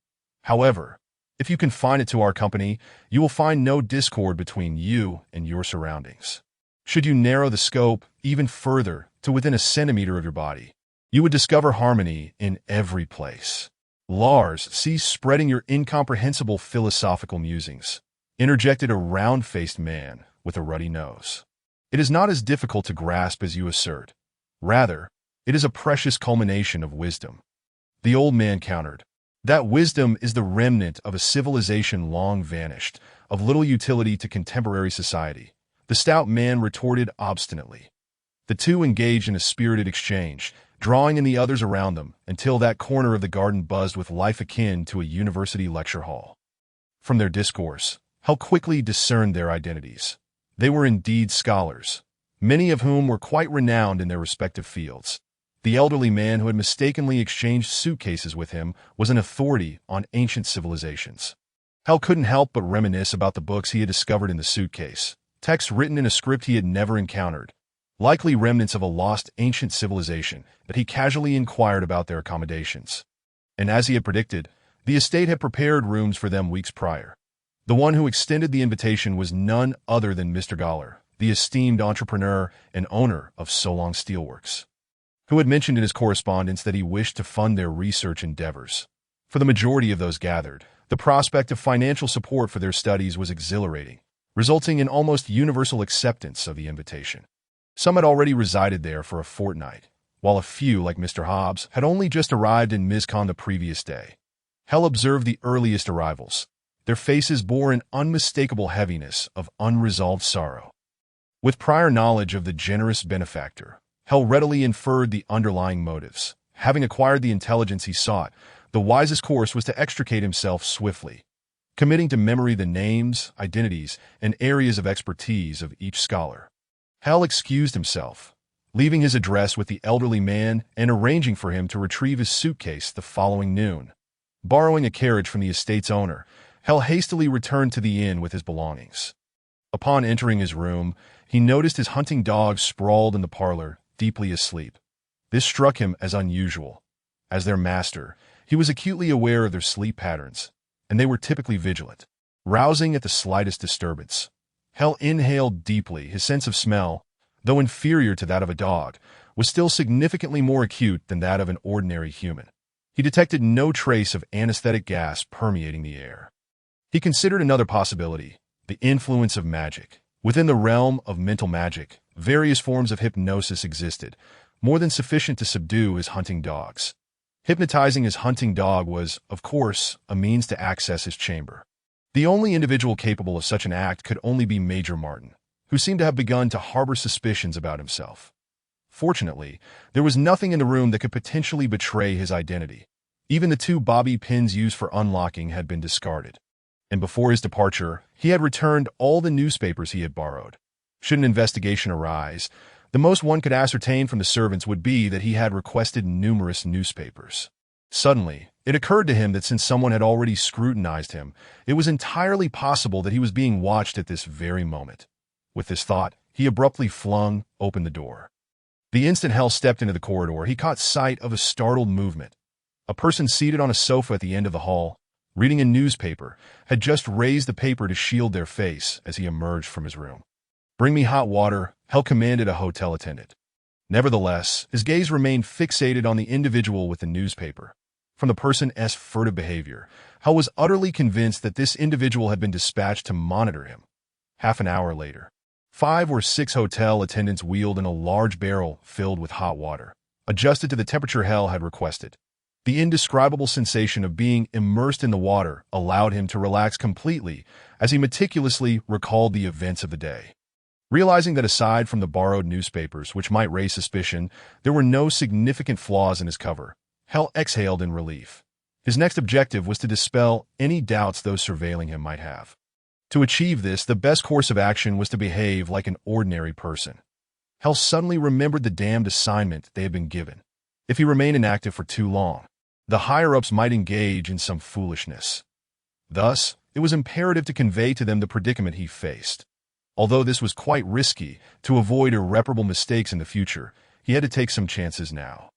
However, if you confine it to our company, you will find no discord between you and your surroundings. Should you narrow the scope even further to within a centimeter of your body, you would discover harmony in every place." "Lars, cease spreading your incomprehensible philosophical musings," interjected a round-faced man with a ruddy nose. "It is not as difficult to grasp as you assert. Rather, it is a precious culmination of wisdom." The old man countered, "That wisdom is the remnant of a civilization long vanished, of little utility to contemporary society," the stout man retorted obstinately. The two engaged in a spirited exchange, drawing in the others around them until that corner of the garden buzzed with life akin to a university lecture hall. From their discourse, Hell quickly discerned their identities. They were indeed scholars, many of whom were quite renowned in their respective fields. The elderly man who had mistakenly exchanged suitcases with him was an authority on ancient civilizations. Hell couldn't help but reminisce about the books he had discovered in the suitcase, texts written in a script he had never encountered, likely remnants of a lost ancient civilization that he casually inquired about their accommodations. And as he had predicted, the estate had prepared rooms for them weeks prior. The one who extended the invitation was none other than Mr. Galler, the esteemed entrepreneur and owner of So Long Steelworks, who had mentioned in his correspondence that he wished to fund their research endeavors. For the majority of those gathered, the prospect of financial support for their studies was exhilarating, resulting in almost universal acceptance of the invitation. Some had already resided there for a fortnight, while a few, like Mr. Hobbs, had only just arrived in Mizcon the previous day. Hell observed the earliest arrivals. Their faces bore an unmistakable heaviness of unresolved sorrow. With prior knowledge of the generous benefactor, Hell readily inferred the underlying motives. Having acquired the intelligence he sought, the wisest course was to extricate himself swiftly, committing to memory the names, identities, and areas of expertise of each scholar. Hell excused himself, leaving his address with the elderly man and arranging for him to retrieve his suitcase the following noon. Borrowing a carriage from the estate's owner, Hell hastily returned to the inn with his belongings. Upon entering his room, he noticed his hunting dog sprawled in the parlor, deeply asleep. This struck him as unusual. As their master, he was acutely aware of their sleep patterns, and they were typically vigilant, rousing at the slightest disturbance. Hell inhaled deeply. His sense of smell, though inferior to that of a dog, was still significantly more acute than that of an ordinary human. He detected no trace of anesthetic gas permeating the air. He considered another possibility, the influence of magic. Within the realm of mental magic, various forms of hypnosis existed, more than sufficient to subdue his hunting dogs. Hypnotizing his hunting dog was, of course, a means to access his chamber. The only individual capable of such an act could only be Major Martin, who seemed to have begun to harbor suspicions about himself. Fortunately, there was nothing in the room that could potentially betray his identity. Even the 2 bobby pins used for unlocking had been discarded. And before his departure, he had returned all the newspapers he had borrowed. Should an investigation arise, the most one could ascertain from the servants would be that he had requested numerous newspapers. Suddenly, it occurred to him that since someone had already scrutinized him, it was entirely possible that he was being watched at this very moment. With this thought, he abruptly flung open the door. The instant Hell stepped into the corridor, he caught sight of a startled movement. A person seated on a sofa at the end of the hall, reading a newspaper, had just raised the paper to shield their face as he emerged from his room. "Bring me hot water," Hell commanded a hotel attendant. Nevertheless, his gaze remained fixated on the individual with the newspaper. From the person's furtive behavior, Hell was utterly convinced that this individual had been dispatched to monitor him. Half an hour later, 5 or 6 hotel attendants wheeled in a large barrel filled with hot water, adjusted to the temperature Hell had requested. The indescribable sensation of being immersed in the water allowed him to relax completely as he meticulously recalled the events of the day. Realizing that aside from the borrowed newspapers, which might raise suspicion, there were no significant flaws in his cover, Hell exhaled in relief. His next objective was to dispel any doubts those surveilling him might have. To achieve this, the best course of action was to behave like an ordinary person. Hell suddenly remembered the damned assignment they had been given. If he remained inactive for too long, the higher-ups might engage in some foolishness. Thus, it was imperative to convey to them the predicament he faced. Although this was quite risky, to avoid irreparable mistakes in the future, he had to take some chances now.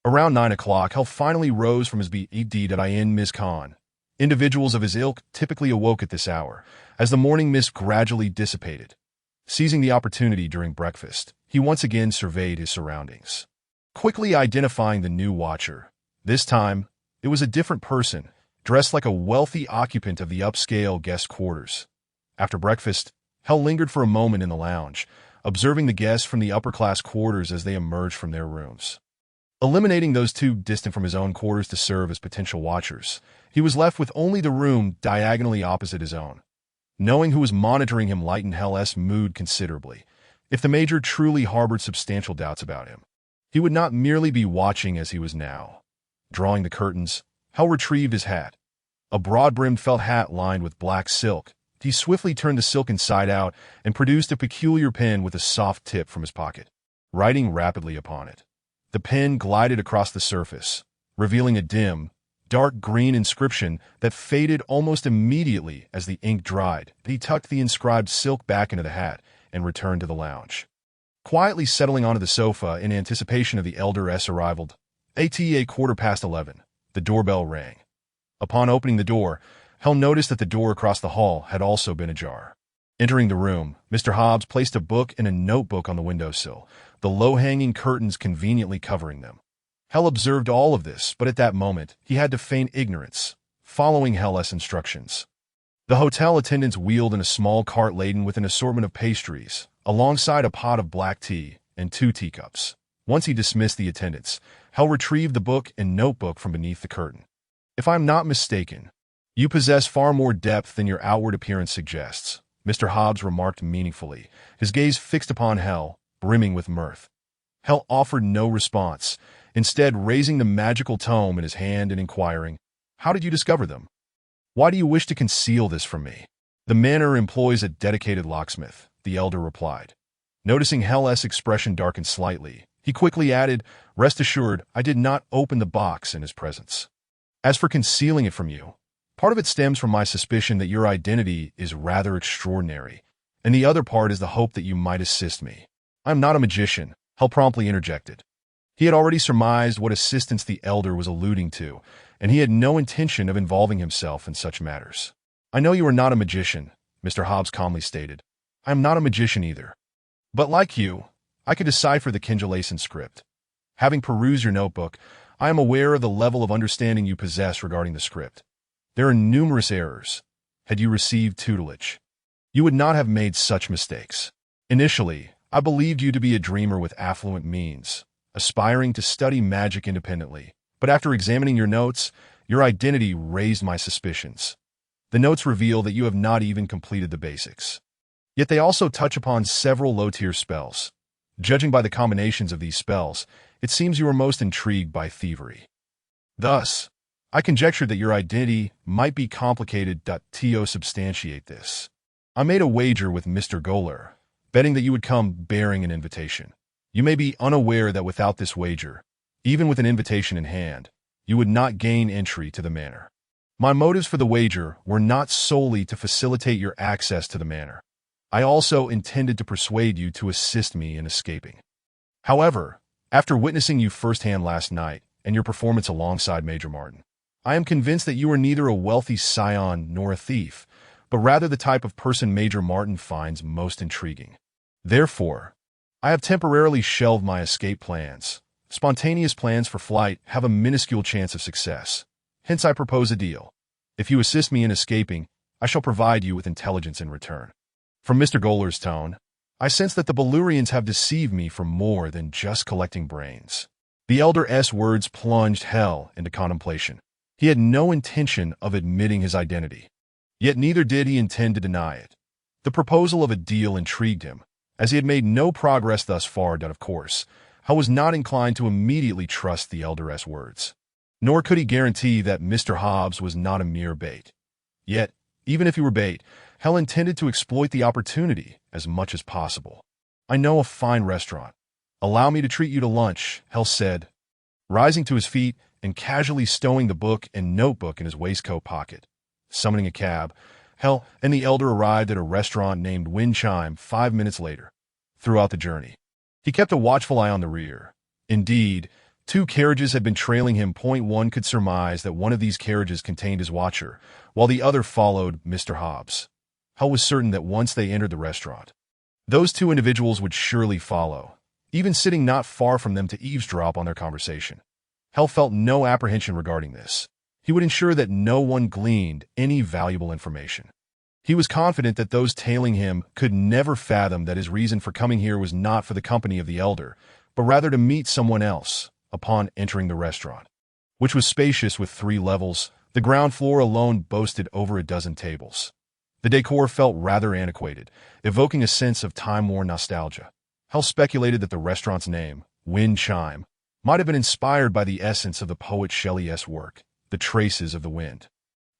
Around 9 o'clock, Hell finally rose from his bed in Mizcon. Individuals of his ilk typically awoke at this hour, as the morning mist gradually dissipated. Seizing the opportunity during breakfast, he once again surveyed his surroundings, quickly identifying the new watcher. This time, it was a different person, dressed like a wealthy occupant of the upscale guest quarters. After breakfast, Hell lingered for a moment in the lounge, observing the guests from the upper-class quarters as they emerged from their rooms. Eliminating those too distant from his own quarters to serve as potential watchers, he was left with only the room diagonally opposite his own. Knowing who was monitoring him lightened Hell's mood considerably. If the Major truly harbored substantial doubts about him, he would not merely be watching as he was now. Drawing the curtains, Hell retrieved his hat. a broad-brimmed felt hat lined with black silk. He swiftly turned the silk inside out and produced a peculiar pen with a soft tip from his pocket, writing rapidly upon it. The pen glided across the surface, revealing a dim, dark green inscription that faded almost immediately as the ink dried. He tucked the inscribed silk back into the hat and returned to the lounge. Quietly settling onto the sofa in anticipation of the elder's arrival, at 11:15, the doorbell rang. Upon opening the door, Hell noticed that the door across the hall had also been ajar. Entering the room, Mr. Hobbs placed a book and a notebook on the windowsill, the low-hanging curtains conveniently covering them. Hell observed all of this, but at that moment, he had to feign ignorance, following Hell's instructions. The hotel attendants wheeled in a small cart laden with an assortment of pastries, alongside a pot of black tea and 2 teacups. Once he dismissed the attendants, Hell retrieved the book and notebook from beneath the curtain. "If I'm not mistaken, you possess far more depth than your outward appearance suggests," Mr. Hobbs remarked meaningfully, his gaze fixed upon Hell, brimming with mirth. Hell offered no response, instead raising the magical tome in his hand and inquiring, "How did you discover them? Why do you wish to conceal this from me?" "The manor employs a dedicated locksmith," the elder replied. Noticing Hell's expression darken slightly, he quickly added, "Rest assured, I did not open the box in his presence. As for concealing it from you, part of it stems from my suspicion that your identity is rather extraordinary, and the other part is the hope that you might assist me." "I am not a magician," Hell promptly interjected. He had already surmised what assistance the elder was alluding to, and he had no intention of involving himself in such matters. "I know you are not a magician," Mr. Hobbs calmly stated. "I am not a magician either. But like you, I can decipher the Kindlelason script. Having perused your notebook, I am aware of the level of understanding you possess regarding the script. There are numerous errors. Had you received tutelage, you would not have made such mistakes. Initially, I believed you to be a dreamer with affluent means, aspiring to study magic independently, but after examining your notes, your identity raised my suspicions. The notes reveal that you have not even completed the basics. Yet they also touch upon several low-tier spells. Judging by the combinations of these spells, it seems you are most intrigued by thievery. Thus, I conjectured that your identity might be complicated. To substantiate this, I made a wager with Mr. Goller, betting that you would come bearing an invitation. You may be unaware that without this wager, even with an invitation in hand, you would not gain entry to the manor. My motives for the wager were not solely to facilitate your access to the manor. I also intended to persuade you to assist me in escaping. However, after witnessing you firsthand last night and your performance alongside Major Martin, I am convinced that you are neither a wealthy scion nor a thief, but rather the type of person Major Martin finds most intriguing. Therefore, I have temporarily shelved my escape plans. Spontaneous plans for flight have a minuscule chance of success. Hence I propose a deal. If you assist me in escaping, I shall provide you with intelligence in return." From Mr. Goller's tone, I sense that the Bellurians have deceived me for more than just collecting brains. The elder's words plunged Hell into contemplation. He had no intention of admitting his identity. Yet neither did he intend to deny it. The proposal of a deal intrigued him, as he had made no progress thus far. Of course, Hell was not inclined to immediately trust the elder's words. Nor could he guarantee that Mr. Hobbs was not a mere bait. Yet, even if he were bait, Hell intended to exploit the opportunity as much as possible. "I know a fine restaurant. Allow me to treat you to lunch," Hell said, rising to his feet and casually stowing the book and notebook in his waistcoat pocket. Summoning a cab, Hell and the elder arrived at a restaurant named Wind Chime 5 minutes later. Throughout the journey, he kept a watchful eye on the rear. Indeed, 2 carriages had been trailing him. One could surmise that one of these carriages contained his watcher, while the other followed Mr. Hobbs. Hell was certain that once they entered the restaurant, those 2 individuals would surely follow, even sitting not far from them to eavesdrop on their conversation. Hell felt no apprehension regarding this. He would ensure that no one gleaned any valuable information. He was confident that those tailing him could never fathom that his reason for coming here was not for the company of the elder, but rather to meet someone else. Upon entering the restaurant, which was spacious with 3 levels, the ground floor alone boasted over a dozen tables. The decor felt rather antiquated, evoking a sense of time-worn nostalgia. Hell speculated that the restaurant's name, Wind Chime, might have been inspired by the essence of the poet Shelley's work, The Traces of the Wind.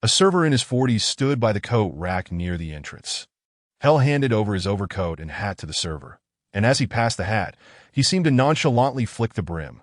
A server in his 40s stood by the coat rack near the entrance. Hell handed over his overcoat and hat to the server, and as he passed the hat, he seemed to nonchalantly flick the brim.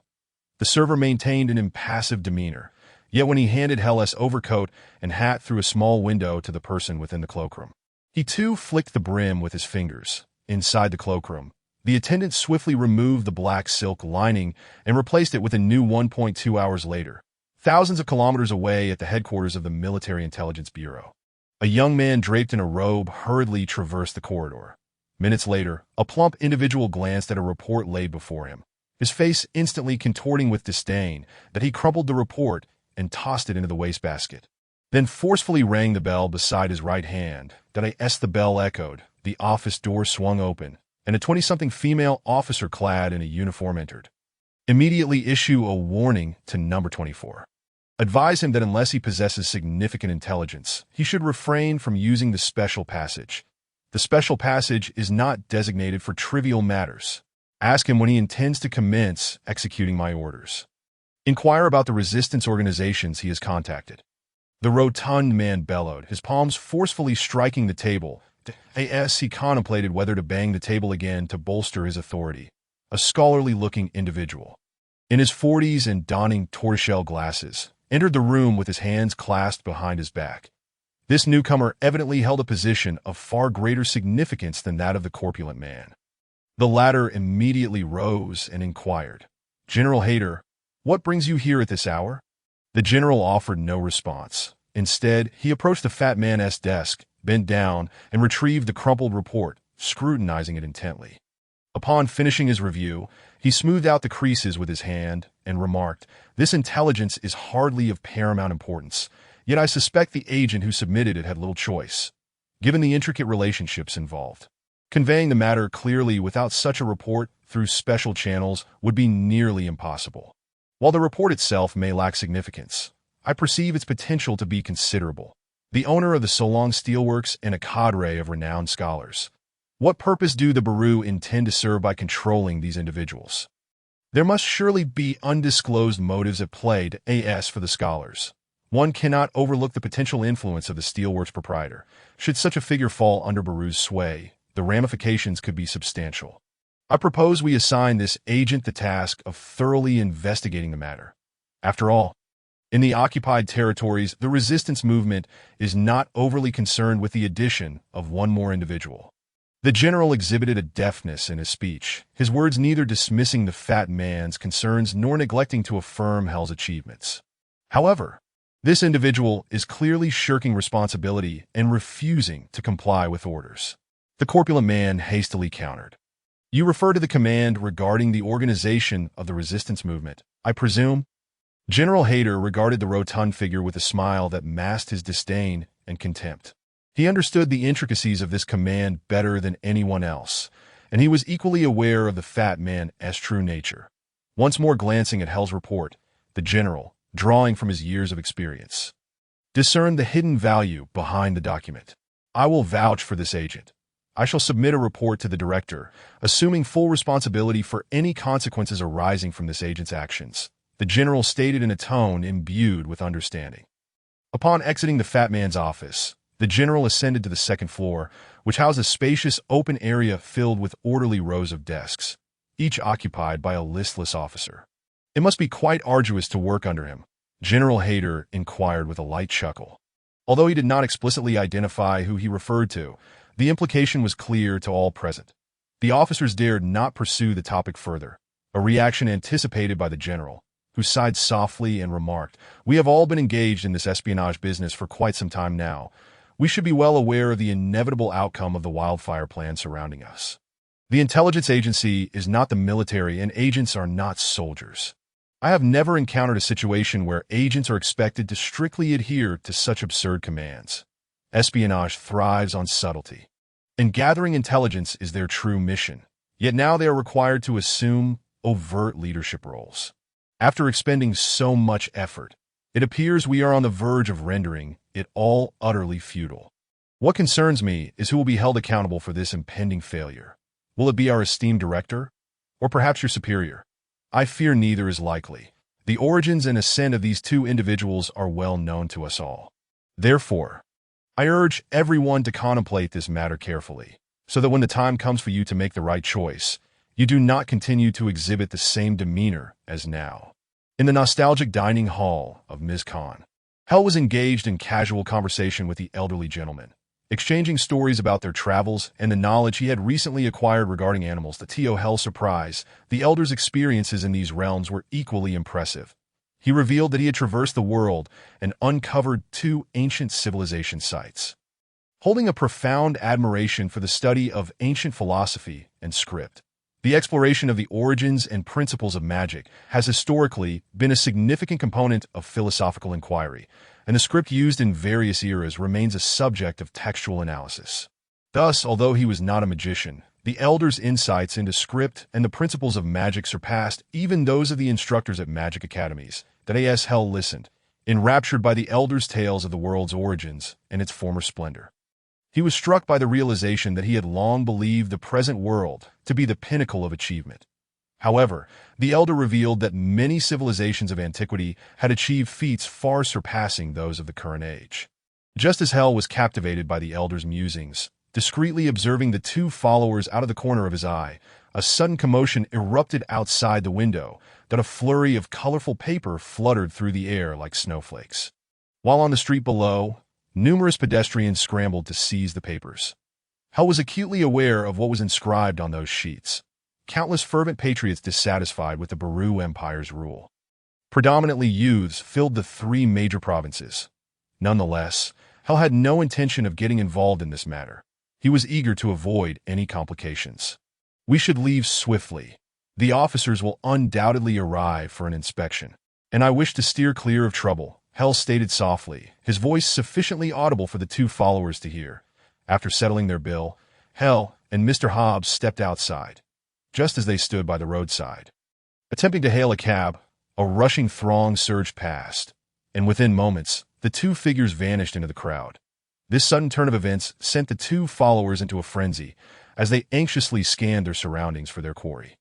The server maintained an impassive demeanor, yet when he handed Hell's overcoat and hat through a small window to the person within the cloakroom, he too flicked the brim with his fingers. Inside the cloakroom, the attendant swiftly removed the black silk lining and replaced it with a new 1.2 hours later, thousands of kilometers away at the headquarters of the Military Intelligence Bureau. A young man draped in a robe hurriedly traversed the corridor. Minutes later, a plump individual glanced at a report laid before him, his face instantly contorting with disdain that he crumpled the report and tossed it into the wastebasket. Then forcefully rang the bell beside his right hand. As the bell echoed, the office door swung open, and a 20-something female officer clad in a uniform entered. Immediately issue a warning to number 24. Advise him that unless he possesses significant intelligence, he should refrain from using the special passage. The special passage is not designated for trivial matters. Ask him when he intends to commence executing my orders. Inquire about the resistance organizations he has contacted. The rotund man bellowed, his palms forcefully striking the table. As he contemplated whether to bang the table again to bolster his authority. A scholarly-looking individual, in his 40s and donning tortoiseshell glasses, entered the room with his hands clasped behind his back. This newcomer evidently held a position of far greater significance than that of the corpulent man. The latter immediately rose and inquired, "General Hayter, what brings you here at this hour?" The general offered no response. Instead, he approached the fat man's desk, bent down, and retrieved the crumpled report, scrutinizing it intently. Upon finishing his review, he smoothed out the creases with his hand and remarked, "This intelligence is hardly of paramount importance, yet I suspect the agent who submitted it had little choice, given the intricate relationships involved. Conveying the matter clearly without such a report through special channels would be nearly impossible. While the report itself may lack significance, I perceive its potential to be considerable. The owner of the Solong Steelworks and a cadre of renowned scholars. What purpose do the Bureau intend to serve by controlling these individuals? There must surely be undisclosed motives at play for the scholars. One cannot overlook the potential influence of the steelworks proprietor. Should such a figure fall under Bureau's sway, the ramifications could be substantial. I propose we assign this agent the task of thoroughly investigating the matter. After all, in the occupied territories, the resistance movement is not overly concerned with the addition of one more individual." The general exhibited a deftness in his speech, his words neither dismissing the fat man's concerns nor neglecting to affirm Hell's achievements. "However, this individual is clearly shirking responsibility and refusing to comply with orders." The corpulent man hastily countered. "You refer to the command regarding the organization of the resistance movement, I presume?" General Hayter regarded the rotund figure with a smile that masked his disdain and contempt. He understood the intricacies of this command better than anyone else, and he was equally aware of the fat man's true nature. Once more glancing at Hell's report, the general, drawing from his years of experience, discerned the hidden value behind the document. "I will vouch for this agent. I shall submit a report to the director, assuming full responsibility for any consequences arising from this agent's actions," the general stated in a tone imbued with understanding. Upon exiting the fat man's office, the general ascended to the second floor, which housed a spacious open area filled with orderly rows of desks, each occupied by a listless officer. "It must be quite arduous to work under him," General Hayter inquired with a light chuckle. Although he did not explicitly identify who he referred to, the implication was clear to all present. The officers dared not pursue the topic further, a reaction anticipated by the general, who sighed softly and remarked, "We have all been engaged in this espionage business for quite some time now. We should be well aware of the inevitable outcome of the wildfire plan surrounding us. The intelligence agency is not the military, and agents are not soldiers. I have never encountered a situation where agents are expected to strictly adhere to such absurd commands. Espionage thrives on subtlety, and gathering intelligence is their true mission. Yet now they are required to assume overt leadership roles. After expending so much effort, it appears we are on the verge of rendering it all utterly futile. What concerns me is who will be held accountable for this impending failure. Will it be our esteemed director? Or perhaps your superior? I fear neither is likely. The origins and ascent of these two individuals are well known to us all. Therefore, I urge everyone to contemplate this matter carefully, so that when the time comes for you to make the right choice, you do not continue to exhibit the same demeanor as now. In the nostalgic dining hall of Ms. Khan, Hell was engaged in casual conversation with the elderly gentleman, exchanging stories about their travels and the knowledge he had recently acquired regarding animals. To Hell's surprise, the elder's experiences in these realms were equally impressive. He revealed that he had traversed the world and uncovered 2 ancient civilization sites. Holding a profound admiration for the study of ancient philosophy and script, the exploration of the origins and principles of magic has historically been a significant component of philosophical inquiry, and the script used in various eras remains a subject of textual analysis. Thus, although he was not a magician, the elder's insights into script and the principles of magic surpassed even those of the instructors at magic academies. Hell listened, enraptured by the elder's tales of the world's origins and its former splendor. He was struck by the realization that he had long believed the present world to be the pinnacle of achievement. However, the elder revealed that many civilizations of antiquity had achieved feats far surpassing those of the current age. Just as Hell was captivated by the elder's musings, discreetly observing the 2 followers out of the corner of his eye, a sudden commotion erupted outside the window, that a flurry of colorful paper fluttered through the air like snowflakes. While on the street below, numerous pedestrians scrambled to seize the papers. Hell was acutely aware of what was inscribed on those sheets. Countless fervent patriots dissatisfied with the Baru Empire's rule. Predominantly youths filled the 3 major provinces. Nonetheless, Hell had no intention of getting involved in this matter. He was eager to avoid any complications. We should leave swiftly. The officers will undoubtedly arrive for an inspection, and I wish to steer clear of trouble, Hell stated softly, his voice sufficiently audible for the 2 followers to hear. After settling their bill, Hell and Mr. Hobbs stepped outside, just as they stood by the roadside. Attempting to hail a cab, a rushing throng surged past, and within moments, the 2 figures vanished into the crowd. This sudden turn of events sent the 2 followers into a frenzy as they anxiously scanned their surroundings for their quarry.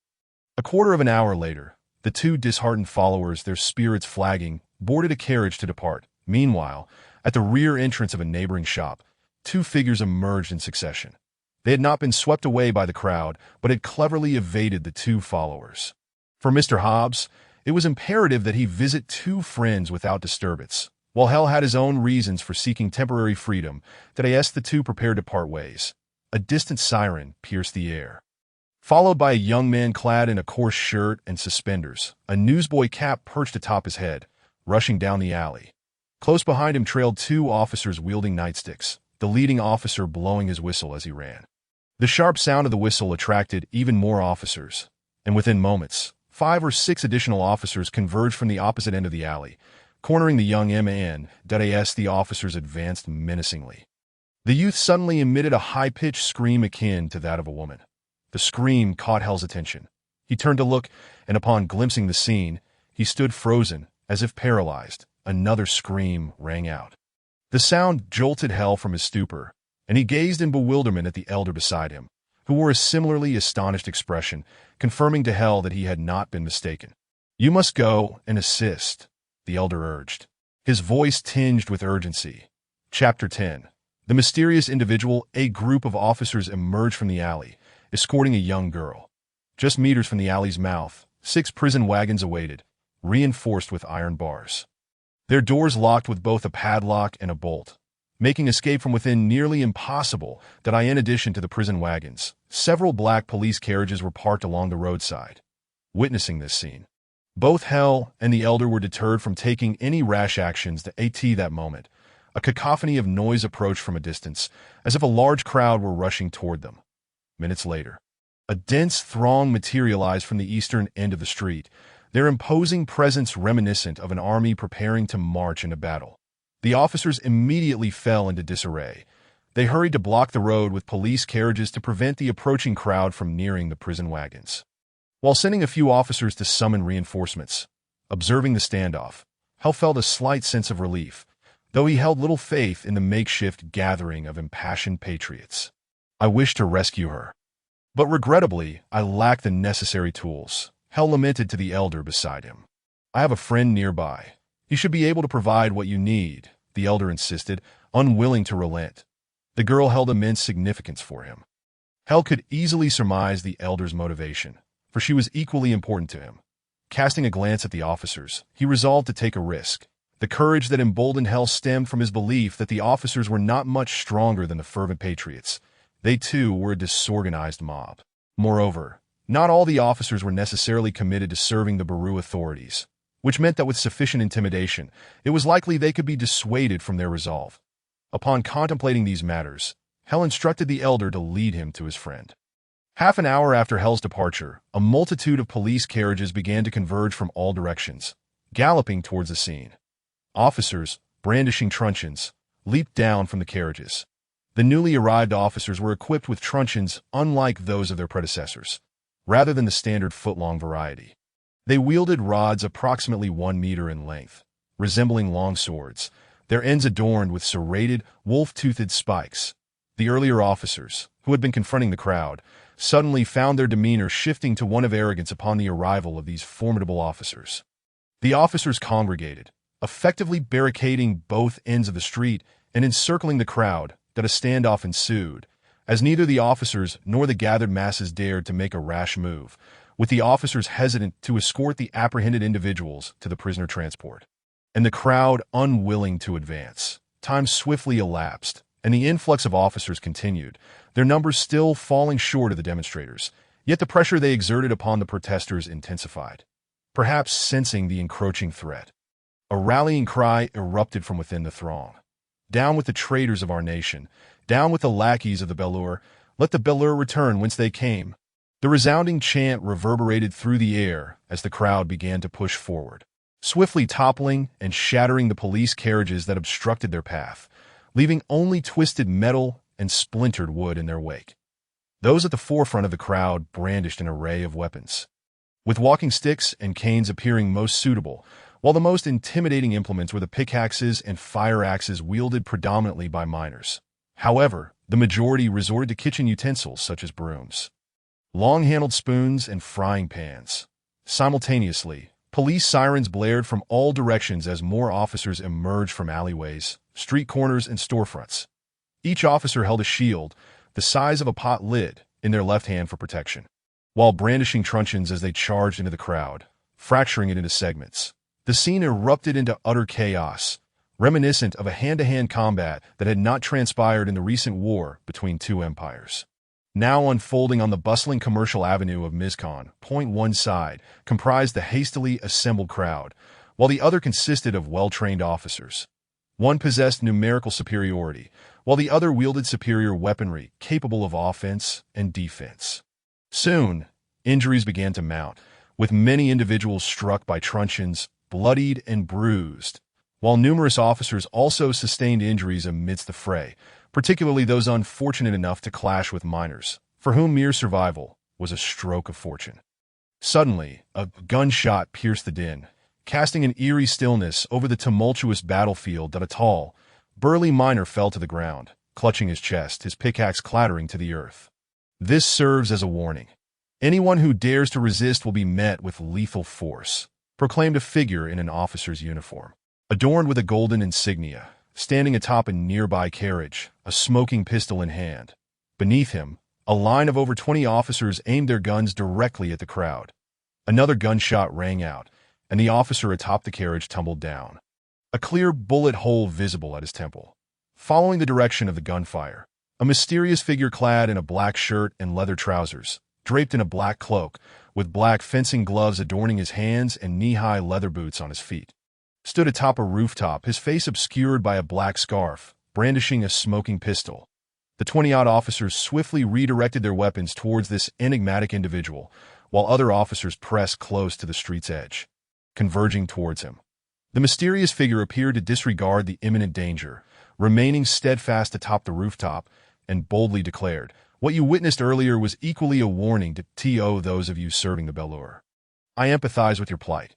A quarter of an hour later, the 2 disheartened followers, their spirits flagging, boarded a carriage to depart. Meanwhile, at the rear entrance of a neighboring shop, 2 figures emerged in succession. They had not been swept away by the crowd, but had cleverly evaded the 2 followers. For Mr. Hobbs, it was imperative that he visit 2 friends without disturbance. While Hell had his own reasons for seeking temporary freedom, the 2 prepared to part ways. A distant siren pierced the air, followed by a young man clad in a coarse shirt and suspenders, a newsboy cap perched atop his head, rushing down the alley. Close behind him trailed 2 officers wielding nightsticks, the leading officer blowing his whistle as he ran. The sharp sound of the whistle attracted even more officers, and within moments, 5 or 6 additional officers converged from the opposite end of the alley, cornering the young man. The officers advanced menacingly. The youth suddenly emitted a high-pitched scream akin to that of a woman. The scream caught Hell's attention. He turned to look, and upon glimpsing the scene, he stood frozen, as if paralyzed. Another scream rang out. The sound jolted Hell from his stupor, and he gazed in bewilderment at the elder beside him, who wore a similarly astonished expression, confirming to Hell that he had not been mistaken. "You must go and assist," the elder urged, his voice tinged with urgency. Chapter 10. The mysterious individual. A group of officers emerged from the alley, escorting a young girl. Just meters from the alley's mouth, 6 prison wagons awaited, reinforced with iron bars. Their doors locked with both a padlock and a bolt, making escape from within nearly impossible. In addition to the prison wagons, several black police carriages were parked along the roadside. Witnessing this scene, both Hell and the elder were deterred from taking any rash actions. That moment, a cacophony of noise approached from a distance, as if a large crowd were rushing toward them. Minutes later, a dense throng materialized from the eastern end of the street, their imposing presence reminiscent of an army preparing to march into battle. The officers immediately fell into disarray. They hurried to block the road with police carriages to prevent the approaching crowd from nearing the prison wagons. While sending a few officers to summon reinforcements, observing the standoff, Hell felt a slight sense of relief, though he held little faith in the makeshift gathering of impassioned patriots. "I wish to rescue her, but regrettably, I lack the necessary tools," Hell lamented to the elder beside him. "I have a friend nearby. He should be able to provide what you need," the elder insisted, unwilling to relent. The girl held immense significance for him. Hell could easily surmise the elder's motivation, for she was equally important to him. Casting a glance at the officers, he resolved to take a risk. The courage that emboldened Hell stemmed from his belief that the officers were not much stronger than the fervent patriots. They too were a disorganized mob. Moreover, not all the officers were necessarily committed to serving the Baru authorities, which meant that with sufficient intimidation, it was likely they could be dissuaded from their resolve. Upon contemplating these matters, Hell instructed the elder to lead him to his friend. Half an hour after Hell's departure, a multitude of police carriages began to converge from all directions, galloping towards the scene. Officers, brandishing truncheons, leaped down from the carriages. The newly arrived officers were equipped with truncheons unlike those of their predecessors, rather than the standard foot-long variety. They wielded rods approximately 1 meter in length, resembling long swords, their ends adorned with serrated, wolf-toothed spikes. The earlier officers, who had been confronting the crowd, suddenly found their demeanor shifting to one of arrogance upon the arrival of these formidable officers. The officers congregated, effectively barricading both ends of the street and encircling the crowd, that a standoff ensued, as neither the officers nor the gathered masses dared to make a rash move, with the officers hesitant to escort the apprehended individuals to the prisoner transport, and the crowd unwilling to advance. Time swiftly elapsed, and the influx of officers continued, their numbers still falling short of the demonstrators, yet the pressure they exerted upon the protesters intensified. Perhaps sensing the encroaching threat, a rallying cry erupted from within the throng. Down with the traitors of our nation, down with the lackeys of the Belur, let the Belur return whence they came. The resounding chant reverberated through the air as the crowd began to push forward, swiftly toppling and shattering the police carriages that obstructed their path, leaving only twisted metal and splintered wood in their wake. Those at the forefront of the crowd brandished an array of weapons, with walking sticks and canes appearing most suitable, while the most intimidating implements were the pickaxes and fire axes wielded predominantly by miners. However, the majority resorted to kitchen utensils such as brooms, long-handled spoons, and frying pans. Simultaneously, police sirens blared from all directions as more officers emerged from alleyways, street corners, and storefronts. Each officer held a shield, the size of a pot lid, in their left hand for protection, while brandishing truncheons as they charged into the crowd, fracturing it into segments. The scene erupted into utter chaos, reminiscent of a hand-to-hand combat that had not transpired in the recent war between two empires. Now unfolding on the bustling commercial avenue of Mizkan, one side comprised the hastily assembled crowd, while the other consisted of well-trained officers. One possessed numerical superiority, while the other wielded superior weaponry capable of offense and defense. Soon, injuries began to mount, with many individuals struck by truncheons, bloodied and bruised, while numerous officers also sustained injuries amidst the fray, particularly those unfortunate enough to clash with miners, for whom mere survival was a stroke of fortune. Suddenly, a gunshot pierced the din, casting an eerie stillness over the tumultuous battlefield that a tall, burly miner fell to the ground, clutching his chest, his pickaxe clattering to the earth. This serves as a warning. Anyone who dares to resist will be met with lethal force, proclaimed a figure in an officer's uniform, adorned with a golden insignia, standing atop a nearby carriage, a smoking pistol in hand. Beneath him, a line of over 20 officers aimed their guns directly at the crowd. Another gunshot rang out, and the officer atop the carriage tumbled down, a clear bullet hole visible at his temple. Following the direction of the gunfire, a mysterious figure clad in a black shirt and leather trousers, draped in a black cloak, with black fencing gloves adorning his hands and knee-high leather boots on his feet, stood atop a rooftop, his face obscured by a black scarf, brandishing a smoking pistol. The 20-odd officers swiftly redirected their weapons towards this enigmatic individual, while other officers pressed close to the street's edge, converging towards him. The mysterious figure appeared to disregard the imminent danger, remaining steadfast atop the rooftop, and boldly declared, "What you witnessed earlier was equally a warning to those of you serving the Belur. I empathize with your plight.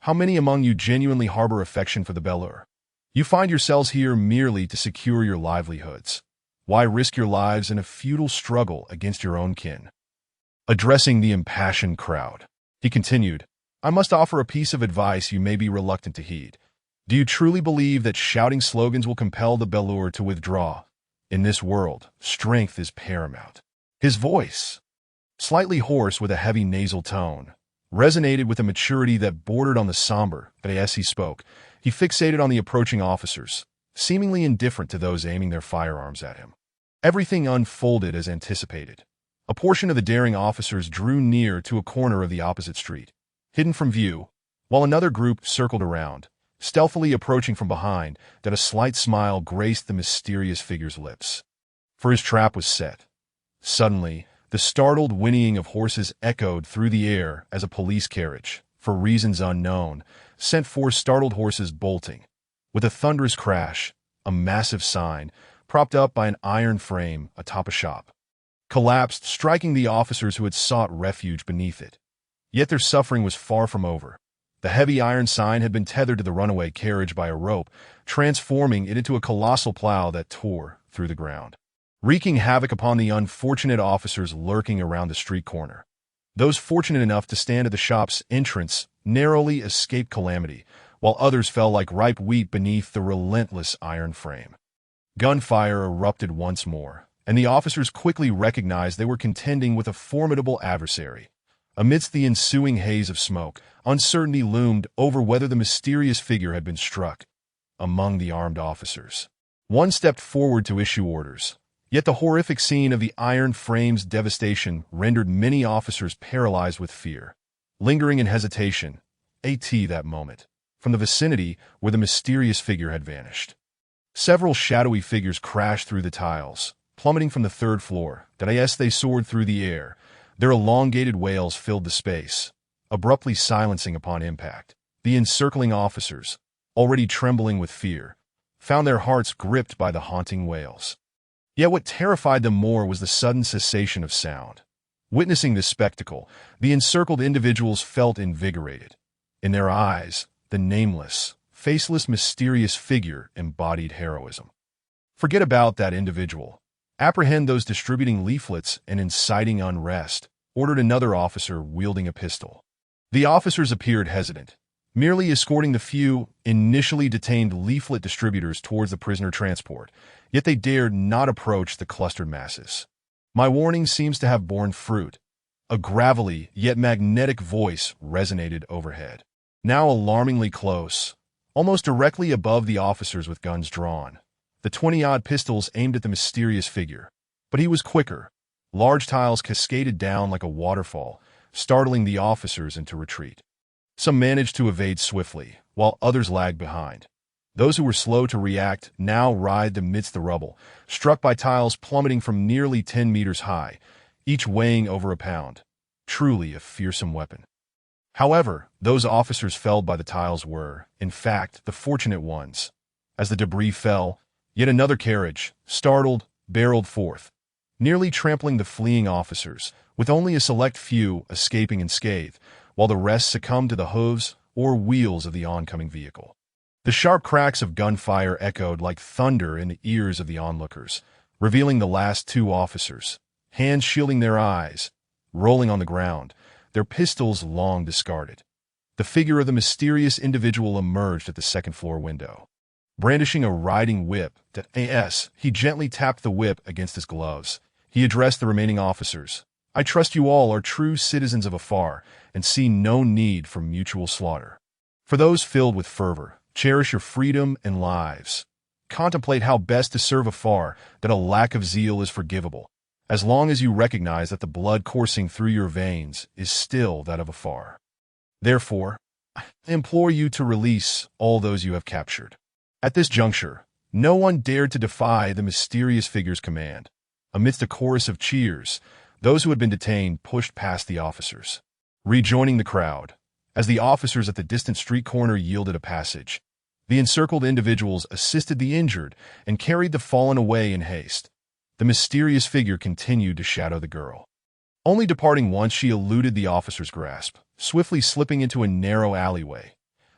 How many among you genuinely harbor affection for the Belur? You find yourselves here merely to secure your livelihoods. Why risk your lives in a futile struggle against your own kin?" Addressing the impassioned crowd, he continued, "I must offer a piece of advice you may be reluctant to heed. Do you truly believe that shouting slogans will compel the Bellur to withdraw? In this world, strength is paramount. His voice, slightly hoarse with a heavy nasal tone, resonated with a maturity that bordered on the somber, but as he spoke, he fixated on the approaching officers, seemingly indifferent to those aiming their firearms at him. Everything unfolded as anticipated. A portion of the daring officers drew near to a corner of the opposite street, hidden from view, while another group circled around, stealthily approaching from behind, that a slight smile graced the mysterious figure's lips. For his trap was set. Suddenly, the startled whinnying of horses echoed through the air as a police carriage, for reasons unknown, sent four startled horses bolting. With a thunderous crash, a massive sign, propped up by an iron frame atop a shop, collapsed, striking the officers who had sought refuge beneath it. Yet their suffering was far from over. The heavy iron sign had been tethered to the runaway carriage by a rope, transforming it into a colossal plow that tore through the ground, wreaking havoc upon the unfortunate officers lurking around the street corner. Those fortunate enough to stand at the shop's entrance narrowly escaped calamity, while others fell like ripe wheat beneath the relentless iron frame. Gunfire erupted once more, and the officers quickly recognized they were contending with a formidable adversary. Amidst the ensuing haze of smoke, uncertainty loomed over whether the mysterious figure had been struck. Among the armed officers, one stepped forward to issue orders. Yet the horrific scene of the iron frame's devastation rendered many officers paralyzed with fear, lingering in hesitation, that moment, from the vicinity where the mysterious figure had vanished. Several shadowy figures crashed through the tiles, plummeting from the third floor. They soared through the air. Their elongated wails filled the space, abruptly silencing upon impact. The encircling officers, already trembling with fear, found their hearts gripped by the haunting wails. Yet what terrified them more was the sudden cessation of sound. Witnessing this spectacle, the encircled individuals felt invigorated. In their eyes, the nameless, faceless, mysterious figure embodied heroism. Forget about that individual. Apprehend those distributing leaflets and inciting unrest, ordered another officer wielding a pistol. The officers appeared hesitant, merely escorting the few, initially detained leaflet distributors towards the prisoner transport, yet they dared not approach the clustered masses. My warning seems to have borne fruit. A gravelly, yet magnetic voice resonated overhead, now alarmingly close, almost directly above the officers with guns drawn. The 20-odd pistols aimed at the mysterious figure. But he was quicker. Large tiles cascaded down like a waterfall, startling the officers into retreat. Some managed to evade swiftly, while others lagged behind. Those who were slow to react now writhed amidst the rubble, struck by tiles plummeting from nearly 10 meters high, each weighing over a pound. Truly a fearsome weapon. However, those officers felled by the tiles were, in fact, the fortunate ones. As the debris fell, yet another carriage, startled, barreled forth, nearly trampling the fleeing officers, with only a select few escaping unscathed, while the rest succumbed to the hooves or wheels of the oncoming vehicle. The sharp cracks of gunfire echoed like thunder in the ears of the onlookers, revealing the last two officers, hands shielding their eyes, rolling on the ground, their pistols long discarded. The figure of the mysterious individual emerged at the second-floor window. Brandishing a riding whip, he gently tapped the whip against his gloves. He addressed the remaining officers. I trust you all are true citizens of afar and see no need for mutual slaughter. For those filled with fervor, cherish your freedom and lives. Contemplate how best to serve afar, that a lack of zeal is forgivable, as long as you recognize that the blood coursing through your veins is still that of afar. Therefore, I implore you to release all those you have captured. At this juncture, no one dared to defy the mysterious figure's command. Amidst a chorus of cheers, those who had been detained pushed past the officers, rejoining the crowd. As the officers at the distant street corner yielded a passage, the encircled individuals assisted the injured and carried the fallen away in haste. The mysterious figure continued to shadow the girl, only departing once she eluded the officer's grasp, swiftly slipping into a narrow alleyway.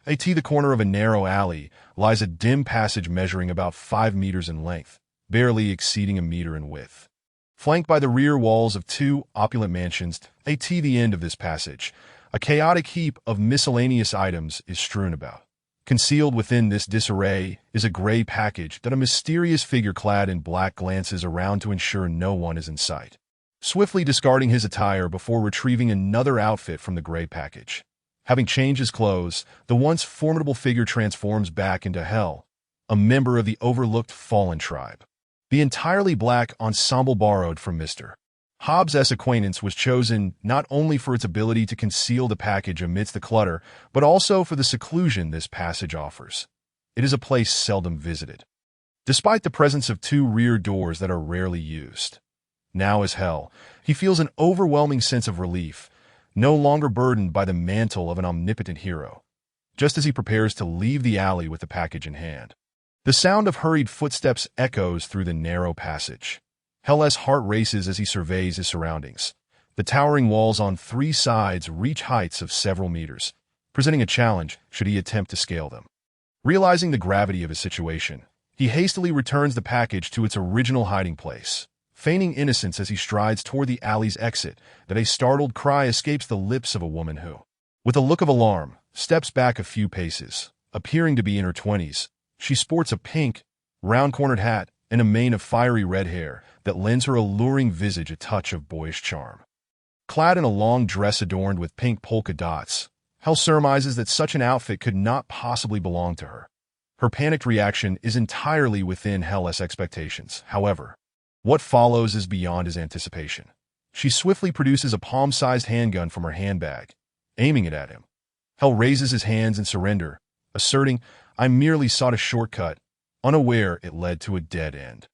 At the corner of a narrow alley lies a dim passage measuring about 5 meters in length, barely exceeding a meter in width. Flanked by the rear walls of two opulent mansions, at the end of this passage, a chaotic heap of miscellaneous items is strewn about. Concealed within this disarray is a gray package that a mysterious figure clad in black glances around to ensure no one is in sight, swiftly discarding his attire before retrieving another outfit from the gray package. Having changed his clothes, the once formidable figure transforms back into Hell, a member of the overlooked fallen tribe. The entirely black ensemble borrowed from Mr. Hobbs' acquaintance was chosen not only for its ability to conceal the package amidst the clutter, but also for the seclusion this passage offers. It is a place seldom visited, despite the presence of two rear doors that are rarely used. Now as Hell, he feels an overwhelming sense of relief, no longer burdened by the mantle of an omnipotent hero, just as he prepares to leave the alley with the package in hand. The sound of hurried footsteps echoes through the narrow passage. Hell's heart races as he surveys his surroundings. The towering walls on three sides reach heights of several meters, presenting a challenge should he attempt to scale them. Realizing the gravity of his situation, he hastily returns the package to its original hiding place, feigning innocence as he strides toward the alley's exit, that a startled cry escapes the lips of a woman who, with a look of alarm, steps back a few paces. Appearing to be in her 20s, she sports a pink, round-cornered hat and a mane of fiery red hair that lends her alluring visage a touch of boyish charm. Clad in a long dress adorned with pink polka dots, Hell surmises that such an outfit could not possibly belong to her. Her panicked reaction is entirely within Hell's expectations. However, what follows is beyond his anticipation. She swiftly produces a palm-sized handgun from her handbag, aiming it at him. Hell raises his hands in surrender, asserting, "I merely sought a shortcut," unaware it led to a dead end.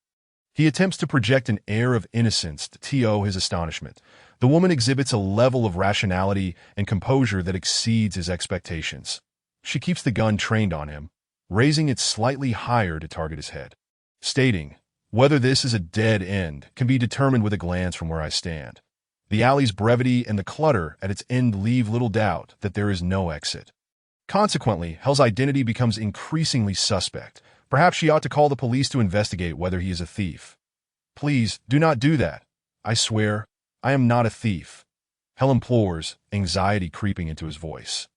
He attempts to project an air of innocence to his astonishment. The woman exhibits a level of rationality and composure that exceeds his expectations. She keeps the gun trained on him, raising it slightly higher to target his head, stating, "Whether this is a dead end can be determined with a glance from where I stand. The alley's brevity and the clutter at its end leave little doubt that there is no exit." Consequently, Hell's identity becomes increasingly suspect. Perhaps she ought to call the police to investigate whether he is a thief. "Please, do not do that. I swear, I am not a thief," Hell implores, anxiety creeping into his voice.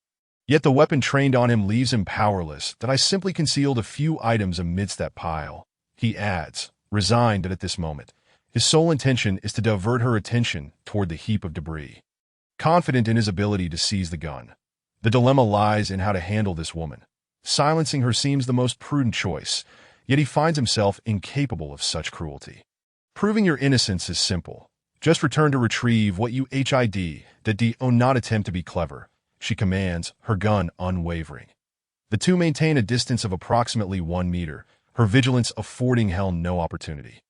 Yet the weapon trained on him leaves him powerless. "That I simply concealed a few items amidst that pile," he adds, resigned that at this moment, his sole intention is to divert her attention toward the heap of debris. Confident in his ability to seize the gun, the dilemma lies in how to handle this woman. Silencing her seems the most prudent choice, yet he finds himself incapable of such cruelty. Proving your innocence is simple. Just return to retrieve what you not attempt to be clever, she commands, her gun unwavering. The two maintain a distance of approximately 1 meter, her vigilance affording Hell no opportunity.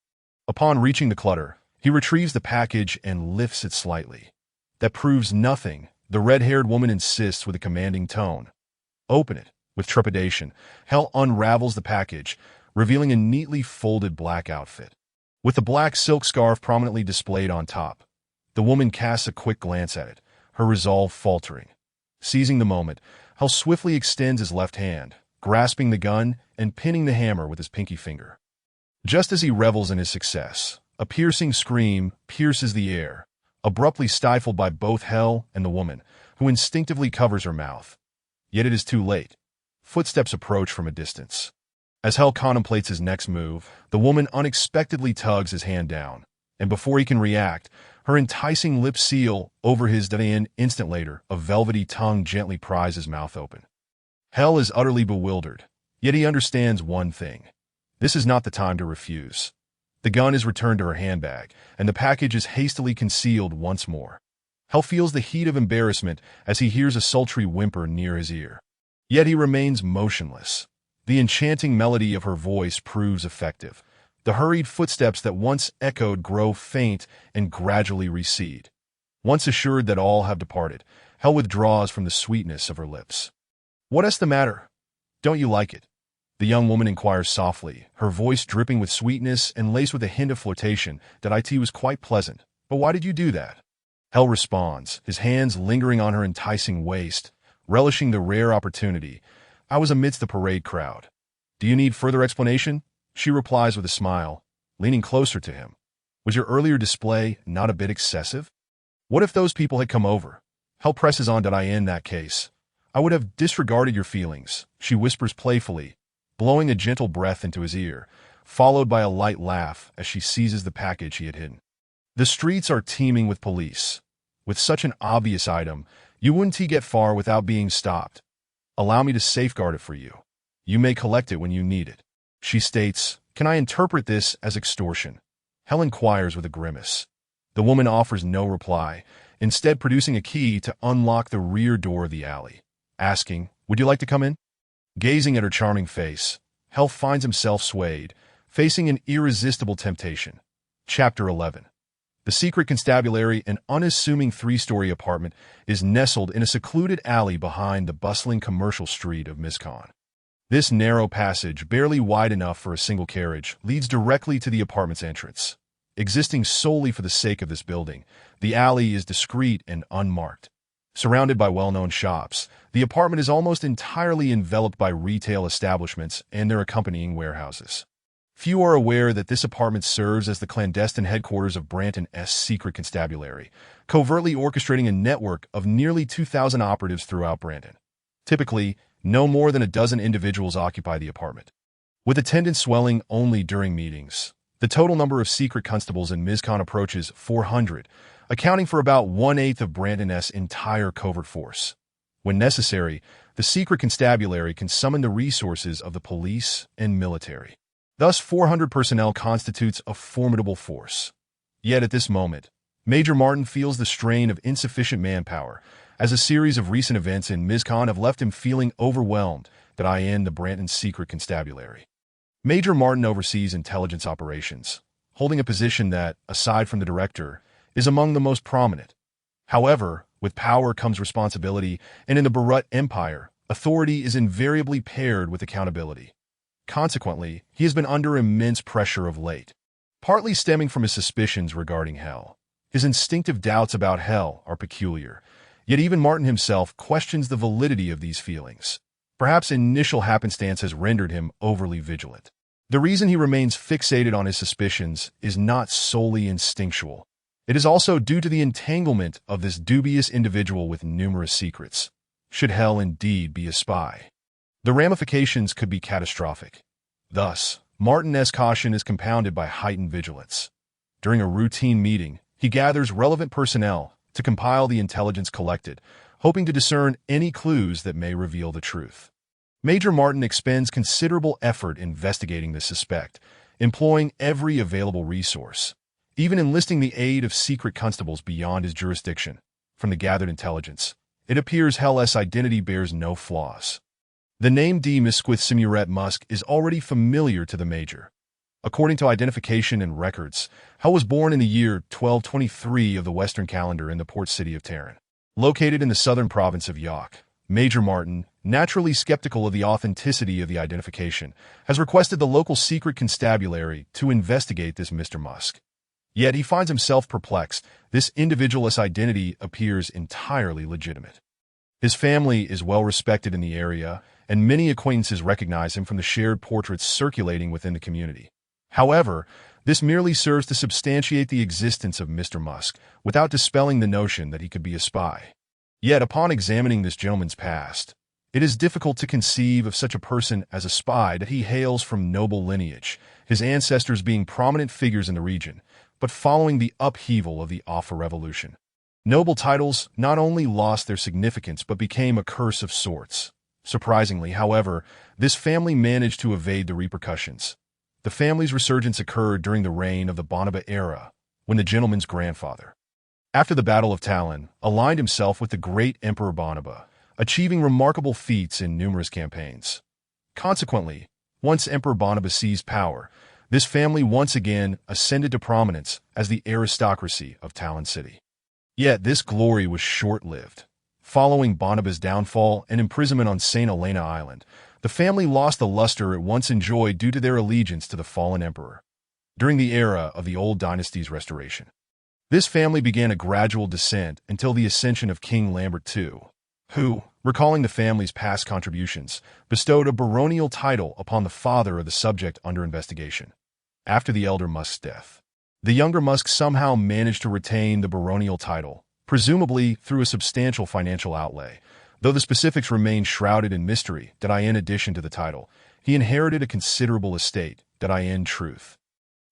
Upon reaching the clutter, he retrieves the package and lifts it slightly. "That proves nothing," the red-haired woman insists with a commanding tone. "Open it." With trepidation, Hell unravels the package, revealing a neatly folded black outfit, with the black silk scarf prominently displayed on top. The woman casts a quick glance at it, her resolve faltering. Seizing the moment, Hell swiftly extends his left hand, grasping the gun and pinning the hammer with his pinky finger. Just as he revels in his success, a piercing scream pierces the air, abruptly stifled by both Hell and the woman, who instinctively covers her mouth. Yet it is too late. Footsteps approach from a distance. As Hell contemplates his next move, the woman unexpectedly tugs his hand down, and before he can react, her enticing lips seal over his and instant later, a velvety tongue gently pries his mouth open. Hell is utterly bewildered, yet he understands one thing. This is not the time to refuse. The gun is returned to her handbag, and the package is hastily concealed once more. Hell feels the heat of embarrassment as he hears a sultry whimper near his ear. Yet he remains motionless. The enchanting melody of her voice proves effective. The hurried footsteps that once echoed grow faint and gradually recede. Once assured that all have departed, Hell withdraws from the sweetness of her lips. "What's the matter? Don't you like it?" the young woman inquires softly, her voice dripping with sweetness and laced with a hint of flirtation. "That it was quite pleasant. But why did you do that?" Hell responds, his hands lingering on her enticing waist, relishing the rare opportunity. "I was amidst the parade crowd." "Do you need further explanation?" she replies with a smile, leaning closer to him. "Was your earlier display not a bit excessive? What if those people had come over?" Hell presses on. "In that case, I would have disregarded your feelings, she whispers playfully, blowing a gentle breath into his ear, followed by a light laugh as she seizes the package he had hidden. The streets are teeming with police. With such an obvious item, you wouldn't get far without being stopped. Allow me to safeguard it for you. You may collect it when you need it. She states, can I interpret this as extortion? Hell inquires with a grimace. The woman offers no reply, instead producing a key to unlock the rear door of the alley, asking, would you like to come in? Gazing at her charming face, Hell finds himself swayed, facing an irresistible temptation. Chapter 11. The secret constabulary, an unassuming 3-story apartment, is nestled in a secluded alley behind the bustling commercial street of Miscon. This narrow passage, barely wide enough for a single carriage, leads directly to the apartment's entrance. Existing solely for the sake of this building, the alley is discreet and unmarked. Surrounded by well-known shops, the apartment is almost entirely enveloped by retail establishments and their accompanying warehouses. Few are aware that this apartment serves as the clandestine headquarters of Branton's secret constabulary, covertly orchestrating a network of nearly 2,000 operatives throughout Branton. Typically, no more than a dozen individuals occupy the apartment. With attendance swelling only during meetings, the total number of secret constables in Miscon approaches 400, accounting for about 1/8 of Branton's entire covert force. When necessary, the secret constabulary can summon the resources of the police and military. Thus, 400 personnel constitutes a formidable force. Yet at this moment, Major Martin feels the strain of insufficient manpower, as a series of recent events in Miscon have left him feeling overwhelmed that I am the Branton secret constabulary. Major Martin oversees intelligence operations, holding a position that, aside from the director, is among the most prominent. However, with power comes responsibility, and in the Barut Empire, authority is invariably paired with accountability. Consequently, he has been under immense pressure of late, partly stemming from his suspicions regarding Hell. His instinctive doubts about Hell are peculiar, yet even Martin himself questions the validity of these feelings. Perhaps initial happenstance has rendered him overly vigilant. The reason he remains fixated on his suspicions is not solely instinctual. It is also due to the entanglement of this dubious individual with numerous secrets. Should Hell indeed be a spy, the ramifications could be catastrophic. Thus, Martin's caution is compounded by heightened vigilance. During a routine meeting, he gathers relevant personnel to compile the intelligence collected, hoping to discern any clues that may reveal the truth. Major Martin expends considerable effort investigating the suspect, employing every available resource, even enlisting the aid of secret constables beyond his jurisdiction. From the gathered intelligence, it appears Hell's identity bears no flaws. The name D. Misquith Simuret Musk is already familiar to the Major. According to identification and records, Hell was born in the year 1223 of the Western calendar in the port city of Tarrant. Located in the southern province of York, Major Martin, naturally skeptical of the authenticity of the identification, has requested the local secret constabulary to investigate this Mr. Musk. Yet he finds himself perplexed. This individual's identity appears entirely legitimate. His family is well respected in the area, and many acquaintances recognize him from the shared portraits circulating within the community. However, this merely serves to substantiate the existence of Mr. Musk, without dispelling the notion that he could be a spy. Yet upon examining this gentleman's past, it is difficult to conceive of such a person as a spy that he hails from noble lineage, his ancestors being prominent figures in the region, but following the upheaval of the Offa Revolution. Noble titles not only lost their significance but became a curse of sorts. Surprisingly, however, this family managed to evade the repercussions. The family's resurgence occurred during the reign of the Bonaba era, when the gentleman's grandfather, after the Battle of Talon, aligned himself with the great Emperor Bonaba, achieving remarkable feats in numerous campaigns. Consequently, once Emperor Bonaba seized power, this family once again ascended to prominence as the aristocracy of Talon City. Yet this glory was short-lived. Following Bonaba's downfall and imprisonment on St. Helena Island, the family lost the luster it once enjoyed due to their allegiance to the fallen emperor. During the era of the old dynasty's restoration, this family began a gradual descent until the ascension of King Lambert II, who, recalling the family's past contributions, bestowed a baronial title upon the father of the subject under investigation. After the elder Musk's death, the younger Musk somehow managed to retain the baronial title, presumably through a substantial financial outlay, Though the specifics remain shrouded in mystery, in addition to the title, he inherited a considerable estate, in truth.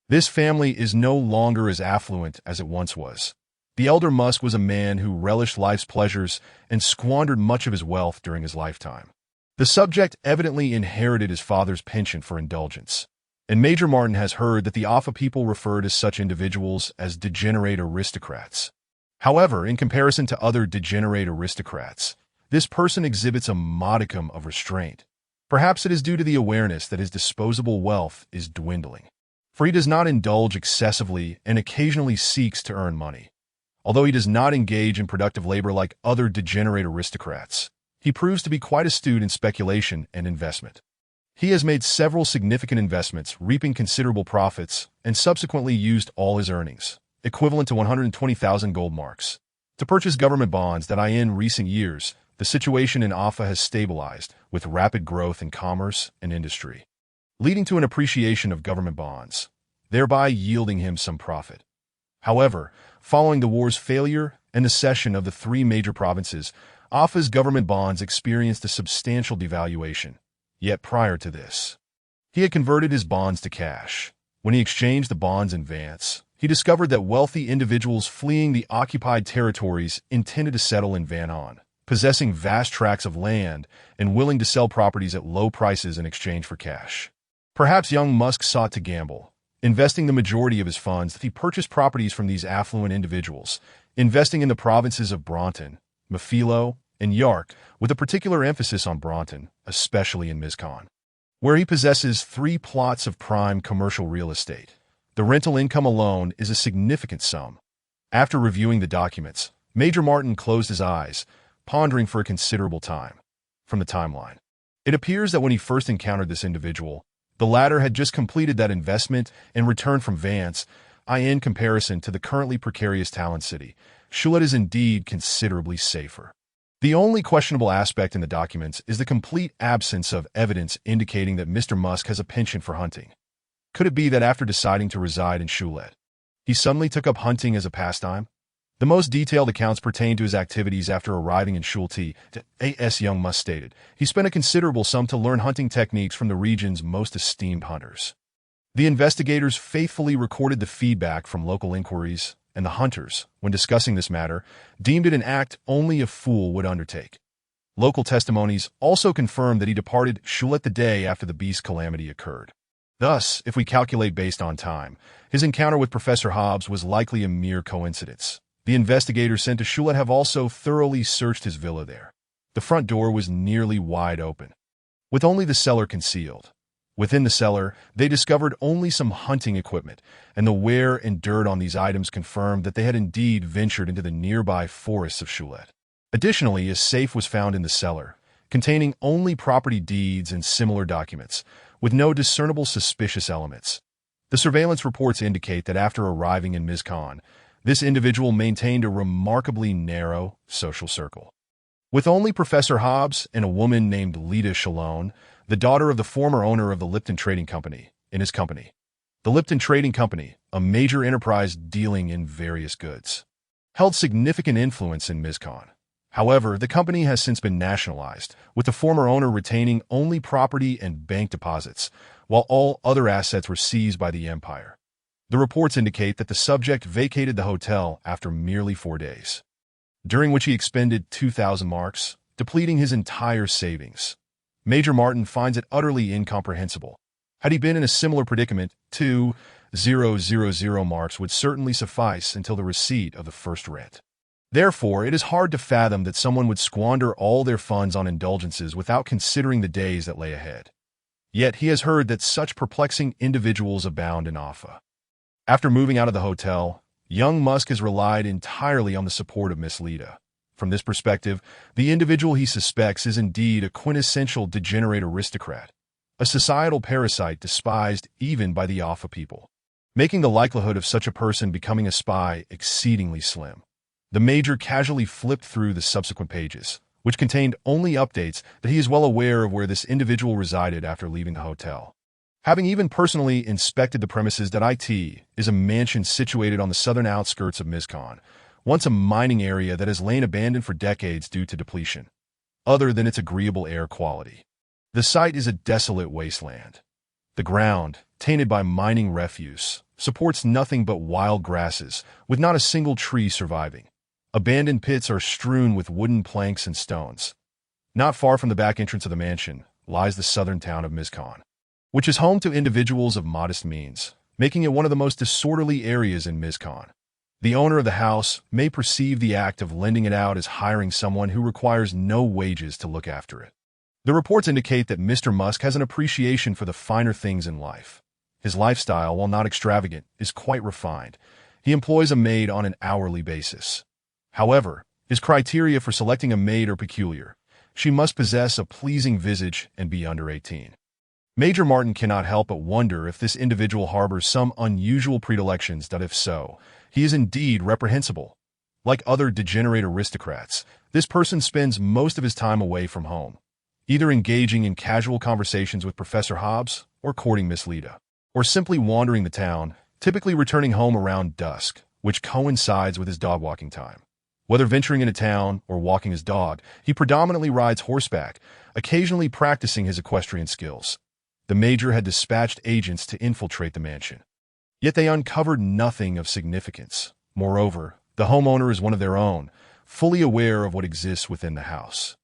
This family is no longer as affluent as it once was. The elder Musk was a man who relished life's pleasures and squandered much of his wealth during his lifetime. The subject evidently inherited his father's penchant for indulgence, and Major Martin has heard that the Alpha people refer to such individuals as degenerate aristocrats. However, in comparison to other degenerate aristocrats, this person exhibits a modicum of restraint. Perhaps it is due to the awareness that his disposable wealth is dwindling, for he does not indulge excessively and occasionally seeks to earn money. Although he does not engage in productive labor like other degenerate aristocrats, he proves to be quite astute in speculation and investment. He has made several significant investments, reaping considerable profits, and subsequently used all his earnings, equivalent to 120,000 gold marks, to purchase government bonds. In recent years, the situation in AFA has stabilized, with rapid growth in commerce and industry, leading to an appreciation of government bonds, thereby yielding him some profit. However, following the war's failure and the cession of the three major provinces, AFA's government bonds experienced a substantial devaluation. Yet prior to this, he had converted his bonds to cash. When he exchanged the bonds in advance, he discovered that wealthy individuals fleeing the occupied territories intended to settle in Van On, possessing vast tracts of land and willing to sell properties at low prices in exchange for cash. Perhaps young Musk sought to gamble, investing the majority of his funds that he purchased properties from these affluent individuals, investing in the provinces of Bronten, Mafilo, and Yark, with a particular emphasis on Bronten, especially in Mizkan, where he possesses 3 plots of prime commercial real estate. The rental income alone is a significant sum. After reviewing the documents, Major Martin closed his eyes, pondering for a considerable time. From the timeline, it appears that when he first encountered this individual, the latter had just completed that investment and returned from Vance. In comparison to the currently precarious Talon City, Shrouded is indeed considerably safer. The only questionable aspect in the documents is the complete absence of evidence indicating that Mr. Musk has a penchant for hunting. Could it be that after deciding to reside in Shrouded, he suddenly took up hunting as a pastime? The most detailed accounts pertain to his activities after arriving in Shrouded. As young Musk stated, he spent a considerable sum to learn hunting techniques from the region's most esteemed hunters. The investigators faithfully recorded the feedback from local inquiries, and the hunters, when discussing this matter, deemed it an act only a fool would undertake. Local testimonies also confirmed that he departed Shrouded the day after the beast calamity occurred. Thus, if we calculate based on time, his encounter with Professor Hobbs was likely a mere coincidence. The investigators sent to Shrouded have also thoroughly searched his villa there. The front door was nearly wide open, with only the cellar concealed. Within the cellar, they discovered only some hunting equipment, and the wear and dirt on these items confirmed that they had indeed ventured into the nearby forests of Shrouded. Additionally, a safe was found in the cellar, containing only property deeds and similar documents, with no discernible suspicious elements. The surveillance reports indicate that after arriving in Mizkan, this individual maintained a remarkably narrow social circle, with only Professor Hobbs and a woman named Lita Shalone, the daughter of the former owner of the Lipton Trading Company, in his company. The Lipton Trading Company, a major enterprise dealing in various goods, held significant influence in Mizkan. However, the company has since been nationalized, with the former owner retaining only property and bank deposits, while all other assets were seized by the empire. The reports indicate that the subject vacated the hotel after merely 4 days, during which he expended 2,000 marks, depleting his entire savings. Major Martin finds it utterly incomprehensible. Had he been in a similar predicament, 2,000 marks would certainly suffice until the receipt of the first rent. Therefore, it is hard to fathom that someone would squander all their funds on indulgences without considering the days that lay ahead. Yet he has heard that such perplexing individuals abound in Alpha. After moving out of the hotel, young Musk has relied entirely on the support of Miss Lita. From this perspective, the individual he suspects is indeed a quintessential degenerate aristocrat, a societal parasite despised even by the Alpha people, making the likelihood of such a person becoming a spy exceedingly slim. The Major casually flipped through the subsequent pages, which contained only updates that he is well aware of where this individual resided after leaving the hotel. Having even personally inspected the premises, it is a mansion situated on the southern outskirts of Mizkan, once a mining area that has lain abandoned for decades due to depletion. other than its agreeable air quality. The site is a desolate wasteland. The ground, tainted by mining refuse, supports nothing but wild grasses, with not a single tree surviving. Abandoned pits are strewn with wooden planks and stones. Not far from the back entrance of the mansion lies the southern town of Mizkan, which is home to individuals of modest means, making it one of the most disorderly areas in Mizkan. The owner of the house may perceive the act of lending it out as hiring someone who requires no wages to look after it. The reports indicate that Mr. Musk has an appreciation for the finer things in life. His lifestyle, while not extravagant, is quite refined. He employs a maid on an hourly basis. However, his criteria for selecting a maid are peculiar. She must possess a pleasing visage and be under 18. Major Martin cannot help but wonder if this individual harbors some unusual predilections that, if so, he is indeed reprehensible. Like other degenerate aristocrats, this person spends most of his time away from home, either engaging in casual conversations with Professor Hobbs or courting Miss Leda, or simply wandering the town, typically returning home around dusk, which coincides with his dog-walking time. Whether venturing into town or walking his dog, he predominantly rides horseback, occasionally practicing his equestrian skills. The Major had dispatched agents to infiltrate the mansion. Yet they uncovered nothing of significance. Moreover, the homeowner is one of their own, fully aware of what exists within the house.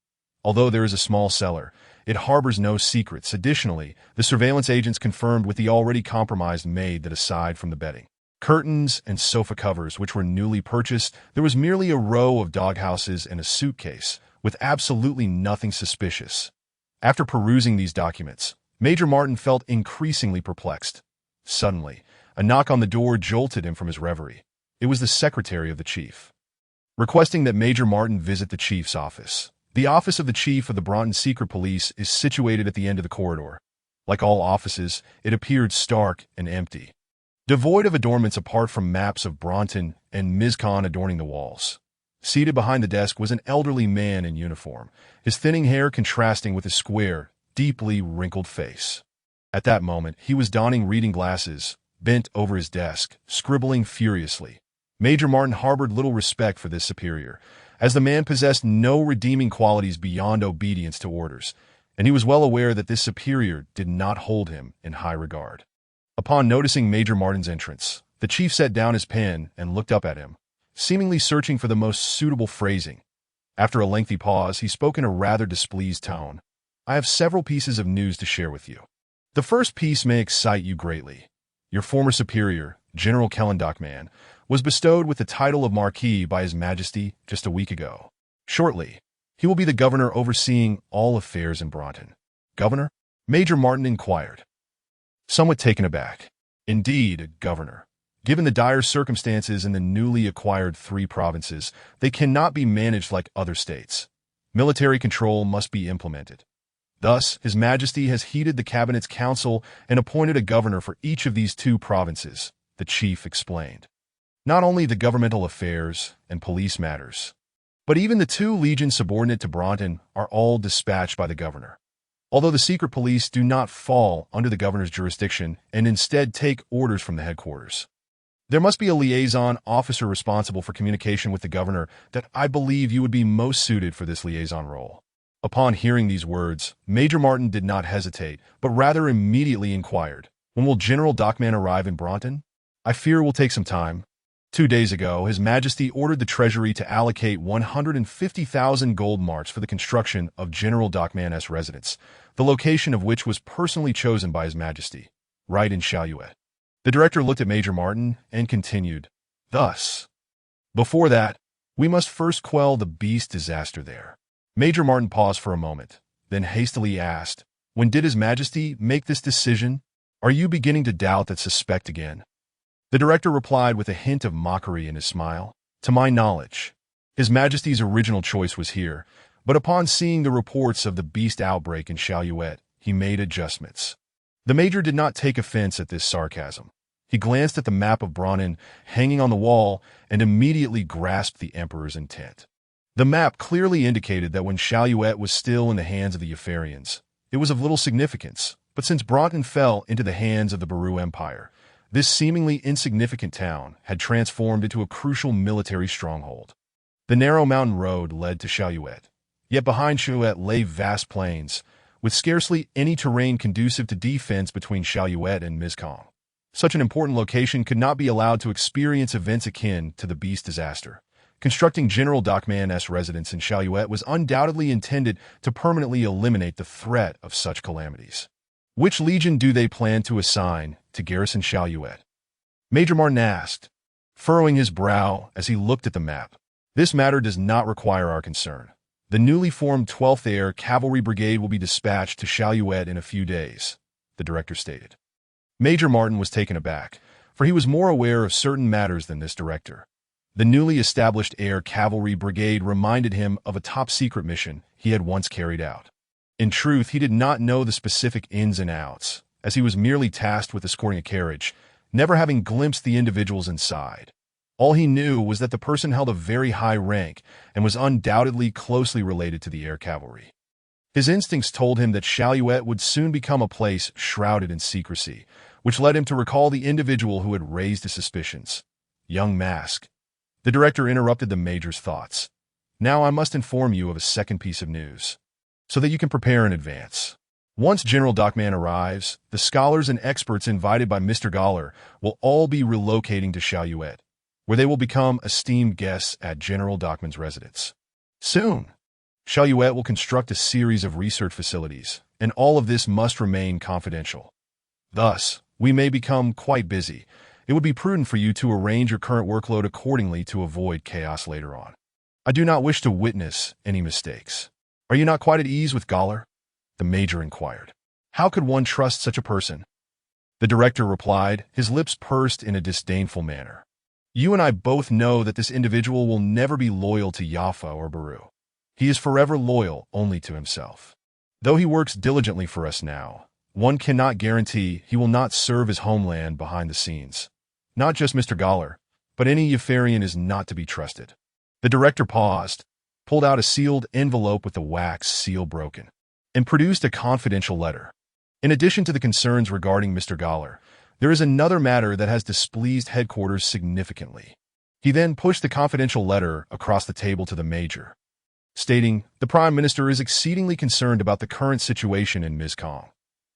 Although there is a small cellar, it harbors no secrets. Additionally, the surveillance agents confirmed with the already compromised maid that aside from the bedding, curtains, and sofa covers which were newly purchased, there was merely a row of doghouses and a suitcase, with absolutely nothing suspicious. After perusing these documents, Major Martin felt increasingly perplexed. Suddenly, a knock on the door jolted him from his reverie. It was the secretary of the chief, requesting that Major Martin visit the chief's office. The office of the chief of the Broughton Secret Police is situated at the end of the corridor. Like all offices, it appeared stark and empty, devoid of adornments apart from maps of Broughton and Mizkan adorning the walls. Seated behind the desk was an elderly man in uniform, his thinning hair contrasting with his square, deeply wrinkled face. At that moment, he was donning reading glasses, bent over his desk, scribbling furiously. Major Martin harbored little respect for this superior, as the man possessed no redeeming qualities beyond obedience to orders, and he was well aware that this superior did not hold him in high regard. Upon noticing Major Martin's entrance, the chief set down his pen and looked up at him, seemingly searching for the most suitable phrasing. After a lengthy pause, he spoke in a rather displeased tone. "I have several pieces of news to share with you. The first piece may excite you greatly. Your former superior, General Kellendockman, was bestowed with the title of Marquis by His Majesty just a week ago. Shortly, he will be the governor overseeing all affairs in Broughton." "Governor?" Major Martin inquired, somewhat taken aback. "Indeed, governor. Given the dire circumstances in the newly acquired 3 provinces, they cannot be managed like other states. Military control must be implemented. Thus, His Majesty has heeded the Cabinet's counsel and appointed a governor for each of these 2 provinces," the chief explained. "Not only the governmental affairs and police matters, but even the 2 legions subordinate to Broughton are all dispatched by the governor. Although the secret police do not fall under the governor's jurisdiction and instead take orders from the headquarters. There must be a liaison officer responsible for communication with the governor that I believe you would be most suited for this liaison role." Upon hearing these words, Major Martin did not hesitate, but rather immediately inquired, "When will General Dockman arrive in Broughton?" "I fear it will take some time. 2 days ago, His Majesty ordered the Treasury to allocate 150,000 gold marks for the construction of General Dockman's residence, the location of which was personally chosen by His Majesty, right in Shaluet." The director looked at Major Martin and continued, "Thus, before that, we must first quell the beast disaster there." Major Martin paused for a moment, then hastily asked, "When did His Majesty make this decision? Are you beginning to doubt that suspect again?" The director replied with a hint of mockery in his smile, "To my knowledge, His Majesty's original choice was here, but upon seeing the reports of the beast outbreak in Shaluet, he made adjustments." The major did not take offense at this sarcasm. He glanced at the map of Broughton hanging on the wall and immediately grasped the Emperor's intent. The map clearly indicated that when Shaluet was still in the hands of the Eupharians, it was of little significance, but since Broughton fell into the hands of the Baru Empire, this seemingly insignificant town had transformed into a crucial military stronghold. The narrow mountain road led to Shaluet, Yet behind Shaluet lay vast plains, with scarcely any terrain conducive to defense between Shaluet and Mizkong. Such an important location could not be allowed to experience events akin to the Beast disaster. Constructing General Docman's residence in Shaluet was undoubtedly intended to permanently eliminate the threat of such calamities. Which legion do they plan to assign to garrison Shaluet? Major Martin asked, furrowing his brow as he looked at the map. This matter does not require our concern. The newly formed 12th Air Cavalry Brigade will be dispatched to Shaluet in a few days, the director stated. Major Martin was taken aback, for he was more aware of certain matters than this director. The newly established Air Cavalry Brigade reminded him of a top-secret mission he had once carried out. In truth, he did not know the specific ins and outs, as he was merely tasked with escorting a carriage, never having glimpsed the individuals inside. All he knew was that the person held a very high rank and was undoubtedly closely related to the air cavalry. His instincts told him that Shaluet would soon become a place shrouded in secrecy, which led him to recall the individual who had raised his suspicions. Young Mask. The director interrupted the major's thoughts. Now I must inform you of a second piece of news, so that you can prepare in advance. Once General Docman arrives, the scholars and experts invited by Mr. Galler will all be relocating to Shaluet, where they will become esteemed guests at General Docman's residence. Soon, Shaluet will construct a series of research facilities, and all of this must remain confidential. Thus, we may become quite busy. It would be prudent for you to arrange your current workload accordingly to avoid chaos later on. I do not wish to witness any mistakes. Are you not quite at ease with Galler? The major inquired. How could one trust such a person? The director replied, his lips pursed in a disdainful manner. You and I both know that this individual will never be loyal to Jaffa or Baru. He is forever loyal only to himself. Though he works diligently for us now, one cannot guarantee he will not serve his homeland behind the scenes. Not just Mr. Galler, but any Yafarian is not to be trusted. The director paused, pulled out a sealed envelope with the wax seal broken, and produced a confidential letter. In addition to the concerns regarding Mr. Galler, there is another matter that has displeased headquarters significantly. He then pushed the confidential letter across the table to the major, stating, the Prime Minister is exceedingly concerned about the current situation in Mizkong.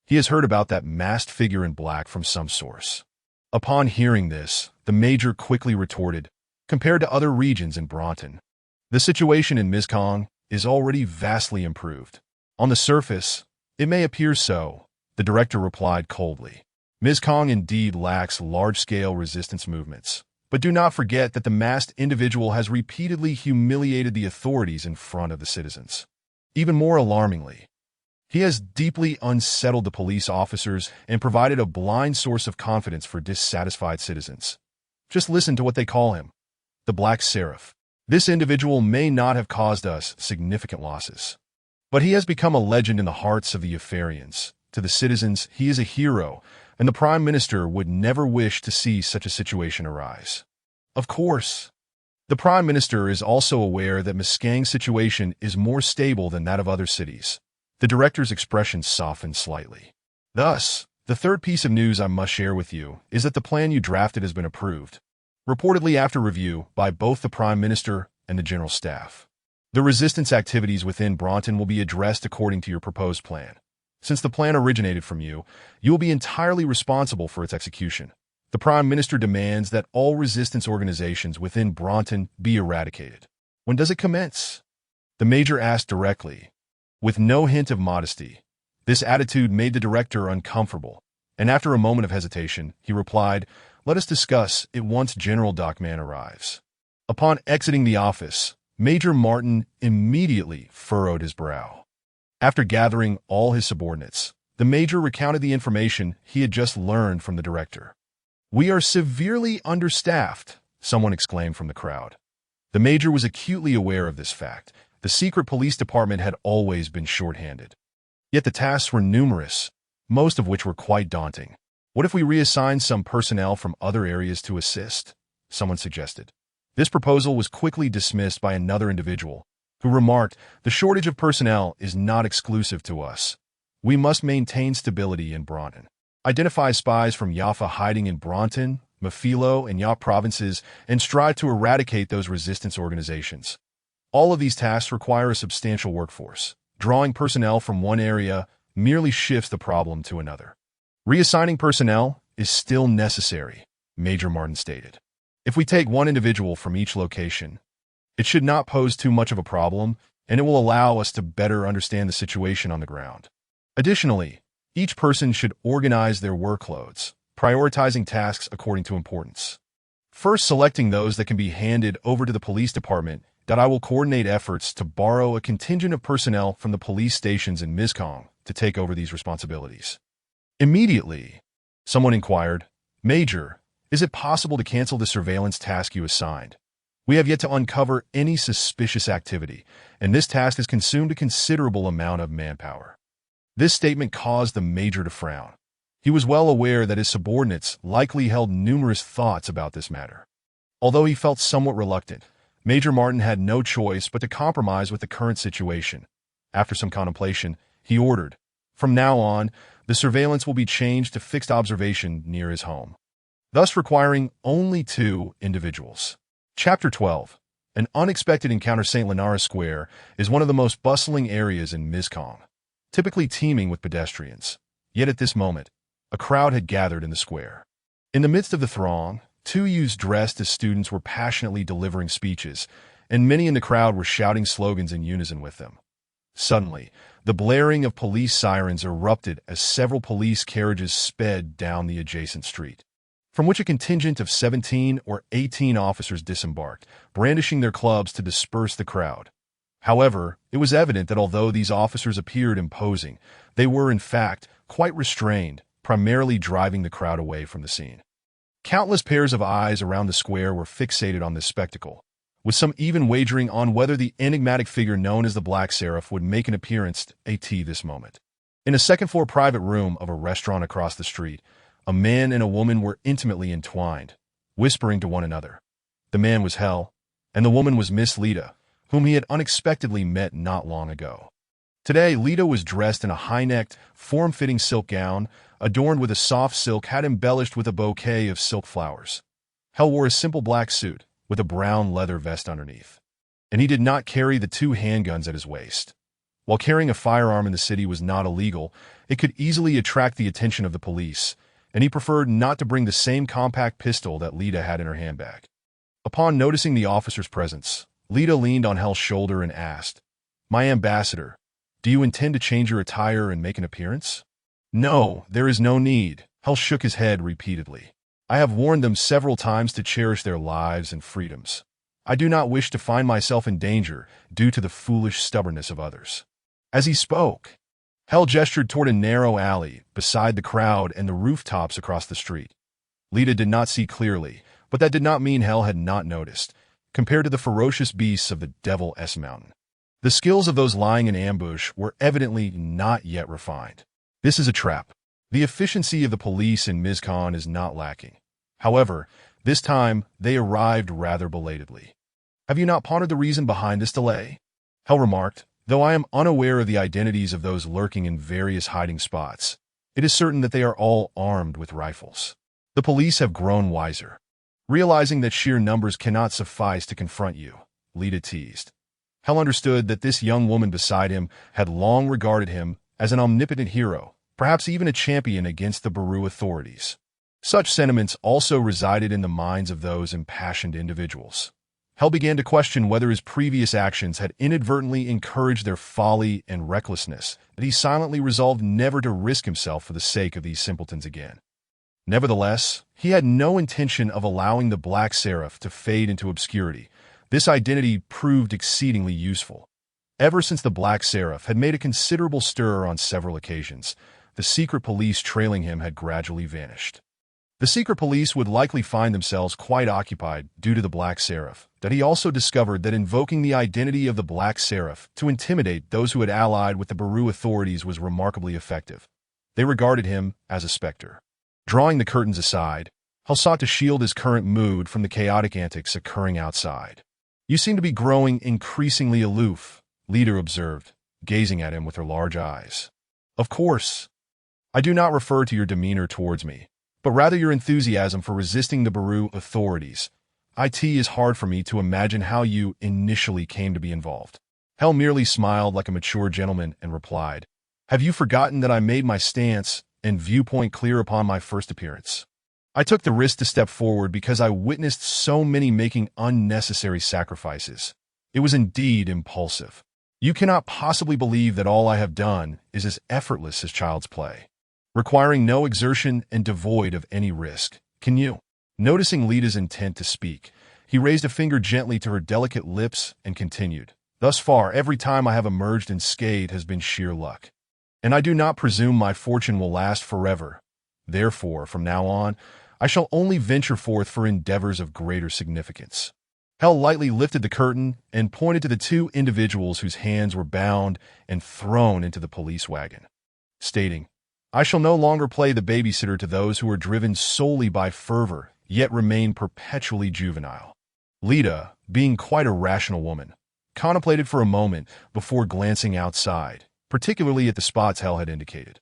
He has heard about that masked figure in black from some source. Upon hearing this, the major quickly retorted, compared to other regions in Bronton, the situation in Mizkong is already vastly improved. On the surface, it may appear so, the director replied coldly. Mizkong indeed lacks large-scale resistance movements, but do not forget that the masked individual has repeatedly humiliated the authorities in front of the citizens. Even more alarmingly, he has deeply unsettled the police officers and provided a blind source of confidence for dissatisfied citizens. Just listen to what they call him, the Black Seraph. This individual may not have caused us significant losses, but he has become a legend in the hearts of the Yafarians. To the citizens, he is a hero, and the Prime Minister would never wish to see such a situation arise. Of course, the Prime Minister is also aware that Mizkang's situation is more stable than that of other cities. The director's expression softened slightly. Thus, the third piece of news I must share with you is that the plan you drafted has been approved, reportedly after review by both the Prime Minister and the General Staff. The resistance activities within Bronton will be addressed according to your proposed plan. Since the plan originated from you, you will be entirely responsible for its execution. The Prime Minister demands that all resistance organizations within Bronton be eradicated. When does it commence? The Major asked directly, with no hint of modesty. This attitude made the director uncomfortable, and after a moment of hesitation, he replied, let us discuss it once General Docman arrives. Upon exiting the office, Major Martin immediately furrowed his brow. After gathering all his subordinates, the major recounted the information he had just learned from the director. We are severely understaffed, someone exclaimed from the crowd. The major was acutely aware of this fact. The secret police department had always been short-handed. Yet the tasks were numerous, most of which were quite daunting. What if we reassign some personnel from other areas to assist? Someone suggested. This proposal was quickly dismissed by another individual, who remarked, the shortage of personnel is not exclusive to us. We must maintain stability in Bronton. Identify spies from Jaffa hiding in Bronton, Mafilo, and Yap provinces and strive to eradicate those resistance organizations. All of these tasks require a substantial workforce. Drawing personnel from one area merely shifts the problem to another. Reassigning personnel is still necessary, Major Martin stated. If we take one individual from each location, it should not pose too much of a problem, and it will allow us to better understand the situation on the ground. Additionally, each person should organize their workloads, prioritizing tasks according to importance. First, selecting those that can be handed over to the police department, that I will coordinate efforts to borrow a contingent of personnel from the police stations in Mizkong to take over these responsibilities. Immediately, someone inquired, "Major, is it possible to cancel the surveillance task you assigned? We have yet to uncover any suspicious activity, and this task has consumed a considerable amount of manpower." This statement caused the major to frown. He was well aware that his subordinates likely held numerous thoughts about this matter. Although he felt somewhat reluctant, Major Martin had no choice but to compromise with the current situation. After some contemplation, he ordered, "From now on, the surveillance will be changed to fixed observation near his home," thus requiring only 2 individuals. Chapter 12. An unexpected encounter. St. Lenara Square is one of the most bustling areas in Mizkong, typically teeming with pedestrians. Yet at this moment, a crowd had gathered in the square. In the midst of the throng, 2 youths dressed as students were passionately delivering speeches, and many in the crowd were shouting slogans in unison with them. Suddenly, the blaring of police sirens erupted as several police carriages sped down the adjacent street, from which a contingent of 17 or 18 officers disembarked, brandishing their clubs to disperse the crowd. However, it was evident that although these officers appeared imposing, they were in fact quite restrained, primarily driving the crowd away from the scene. Countless pairs of eyes around the square were fixated on this spectacle, with some even wagering on whether the enigmatic figure known as the Black Seraph would make an appearance at this moment. In a second-floor private room of a restaurant across the street, a man and a woman were intimately entwined, whispering to one another. The man was Hell, and the woman was Miss Lita, whom he had unexpectedly met not long ago. Today, Lita was dressed in a high-necked, form-fitting silk gown, adorned with a soft silk hat embellished with a bouquet of silk flowers. Hell wore a simple black suit, with a brown leather vest underneath. And he did not carry the 2 handguns at his waist. While carrying a firearm in the city was not illegal, it could easily attract the attention of the police, and he preferred not to bring the same compact pistol that Lita had in her handbag. Upon noticing the officer's presence, Lita leaned on Hell's shoulder and asked, "My ambassador, do you intend to change your attire and make an appearance?" "No, there is no need." Hell shook his head repeatedly. "I have warned them several times to cherish their lives and freedoms. I do not wish to find myself in danger due to the foolish stubbornness of others." As he spoke, Hell gestured toward a narrow alley beside the crowd and the rooftops across the street. Lita did not see clearly, but that did not mean Hell had not noticed, compared to the ferocious beasts of the Devil's Mountain. The skills of those lying in ambush were evidently not yet refined. This is a trap. The efficiency of the police in Mizkong is not lacking. However, this time they arrived rather belatedly. "Have you not pondered the reason behind this delay?" Hell remarked, "Though I am unaware of the identities of those lurking in various hiding spots, it is certain that they are all armed with rifles. The police have grown wiser, realizing that sheer numbers cannot suffice to confront you," Lita teased. Hell understood that this young woman beside him had long regarded him as an omnipotent hero, perhaps even a champion against the Baru authorities. Such sentiments also resided in the minds of those impassioned individuals. Hell began to question whether his previous actions had inadvertently encouraged their folly and recklessness, that he silently resolved never to risk himself for the sake of these simpletons again. Nevertheless, he had no intention of allowing the Black Seraph to fade into obscurity. This identity proved exceedingly useful. Ever since the Black Seraph had made a considerable stir on several occasions, the secret police trailing him had gradually vanished. The secret police would likely find themselves quite occupied due to the Black Seraph, that he also discovered that invoking the identity of the Black Seraph to intimidate those who had allied with the Baru authorities was remarkably effective. They regarded him as a specter. Drawing the curtains aside, Hell sought to shield his current mood from the chaotic antics occurring outside. "You seem to be growing increasingly aloof," Lita observed, gazing at him with her large eyes. "Of course, I do not refer to your demeanor towards me, but rather your enthusiasm for resisting the Baru authorities," It is hard for me to imagine how you initially came to be involved. Hell merely smiled like a mature gentleman and replied, "Have you forgotten that I made my stance and viewpoint clear upon my first appearance? I took the risk to step forward because I witnessed so many making unnecessary sacrifices. It was indeed impulsive. You cannot possibly believe that all I have done is as effortless as child's play, requiring no exertion and devoid of any risk. Can you?" Noticing Lita's intent to speak, he raised a finger gently to her delicate lips and continued, "Thus far, every time I have emerged unscathed has been sheer luck. And I do not presume my fortune will last forever. Therefore, from now on, I shall only venture forth for endeavors of greater significance." Hell lightly lifted the curtain and pointed to the two individuals whose hands were bound and thrown into the police wagon, stating, "I shall no longer play the babysitter to those who are driven solely by fervor, yet remain perpetually juvenile." Lita, being quite a rational woman, contemplated for a moment before glancing outside, particularly at the spots Hell had indicated,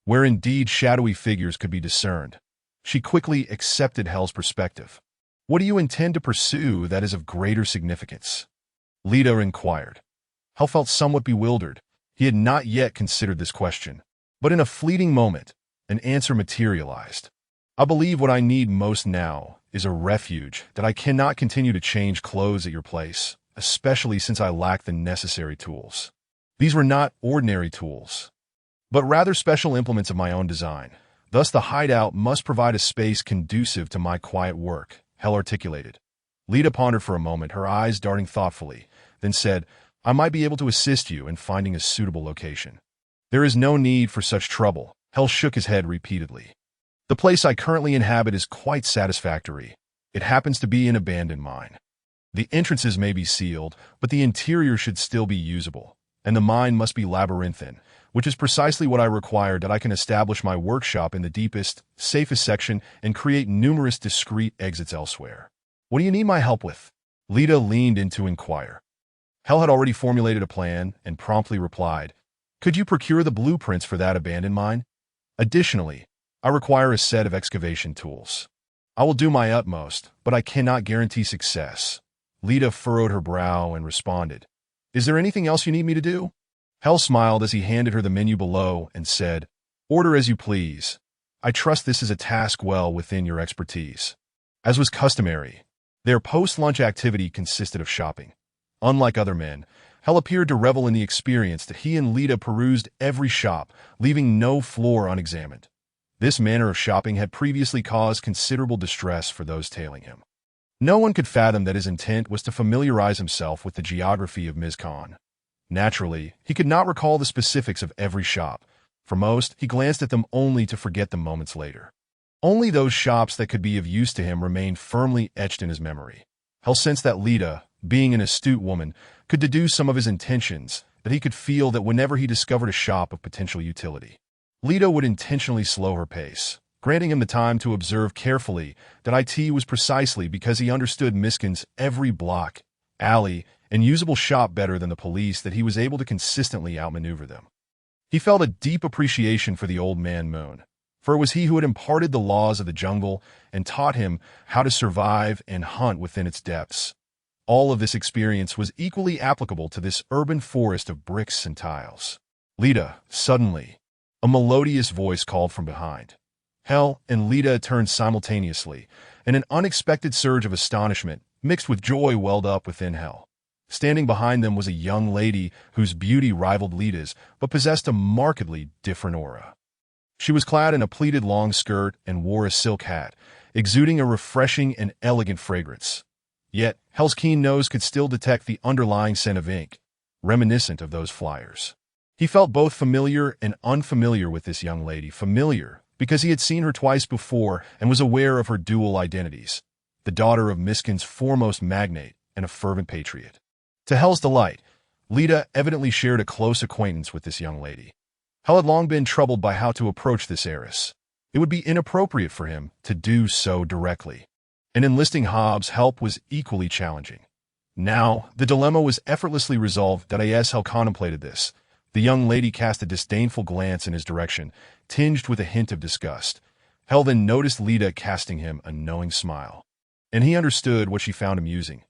where indeed shadowy figures could be discerned. She quickly accepted Hell's perspective. "What do you intend to pursue that is of greater significance?" Lita inquired. Hell felt somewhat bewildered. He had not yet considered this question, but in a fleeting moment, an answer materialized. "I believe what I need most now is a refuge, that I cannot continue to change clothes at your place, especially since I lack the necessary tools." These were not ordinary tools, but rather special implements of my own design. Thus the hideout must provide a space conducive to my quiet work, Hell articulated. Lita pondered for a moment, her eyes darting thoughtfully, then said, "I might be able to assist you in finding a suitable location." "There is no need for such trouble." Hell shook his head repeatedly. "The place I currently inhabit is quite satisfactory. It happens to be an abandoned mine. The entrances may be sealed, but the interior should still be usable, and the mine must be labyrinthine, which is precisely what I require, that I can establish my workshop in the deepest, safest section and create numerous discreet exits elsewhere. What do you need my help with?" Lita leaned in to inquire. Hell had already formulated a plan and promptly replied, "Could you procure the blueprints for that abandoned mine? Additionally, I require a set of excavation tools. I will do my utmost, but I cannot guarantee success." Lita furrowed her brow and responded, "Is there anything else you need me to do?" Hell smiled as he handed her the menu below and said, "Order as you please. I trust this is a task well within your expertise." As was customary, their post-lunch activity consisted of shopping. Unlike other men, Hell appeared to revel in the experience that he and Lita perused every shop, leaving no floor unexamined. This manner of shopping had previously caused considerable distress for those tailing him. No one could fathom that his intent was to familiarize himself with the geography of Mizkan. Naturally, he could not recall the specifics of every shop. For most, he glanced at them only to forget them moments later. Only those shops that could be of use to him remained firmly etched in his memory. Hell sensed that Lita, being an astute woman, could deduce some of his intentions, that he could feel that whenever he discovered a shop of potential utility, Lita would intentionally slow her pace, granting him the time to observe carefully that it was precisely because he understood Miskin's every block, alley, and usable shop better than the police that he was able to consistently outmaneuver them. He felt a deep appreciation for the old man Moon, for it was he who had imparted the laws of the jungle and taught him how to survive and hunt within its depths. All of this experience was equally applicable to this urban forest of bricks and tiles. "Lita," suddenly, a melodious voice called from behind. Hell and Lita turned simultaneously, and an unexpected surge of astonishment mixed with joy welled up within Hell. Standing behind them was a young lady whose beauty rivaled Lita's, but possessed a markedly different aura. She was clad in a pleated long skirt and wore a silk hat, exuding a refreshing and elegant fragrance. Yet, Hell's keen nose could still detect the underlying scent of ink, reminiscent of those flyers. He felt both familiar and unfamiliar with this young lady. Familiar, because he had seen her twice before and was aware of her dual identities, the daughter of Miskin's foremost magnate and a fervent patriot. To Hell's delight, Lita evidently shared a close acquaintance with this young lady. Hell had long been troubled by how to approach this heiress. It would be inappropriate for him to do so directly, and enlisting Hobbs' help was equally challenging. Now, the dilemma was effortlessly resolved. As Hell contemplated this, the young lady cast a disdainful glance in his direction, tinged with a hint of disgust. Hell then noticed Lita casting him a knowing smile. and he understood what she found amusing.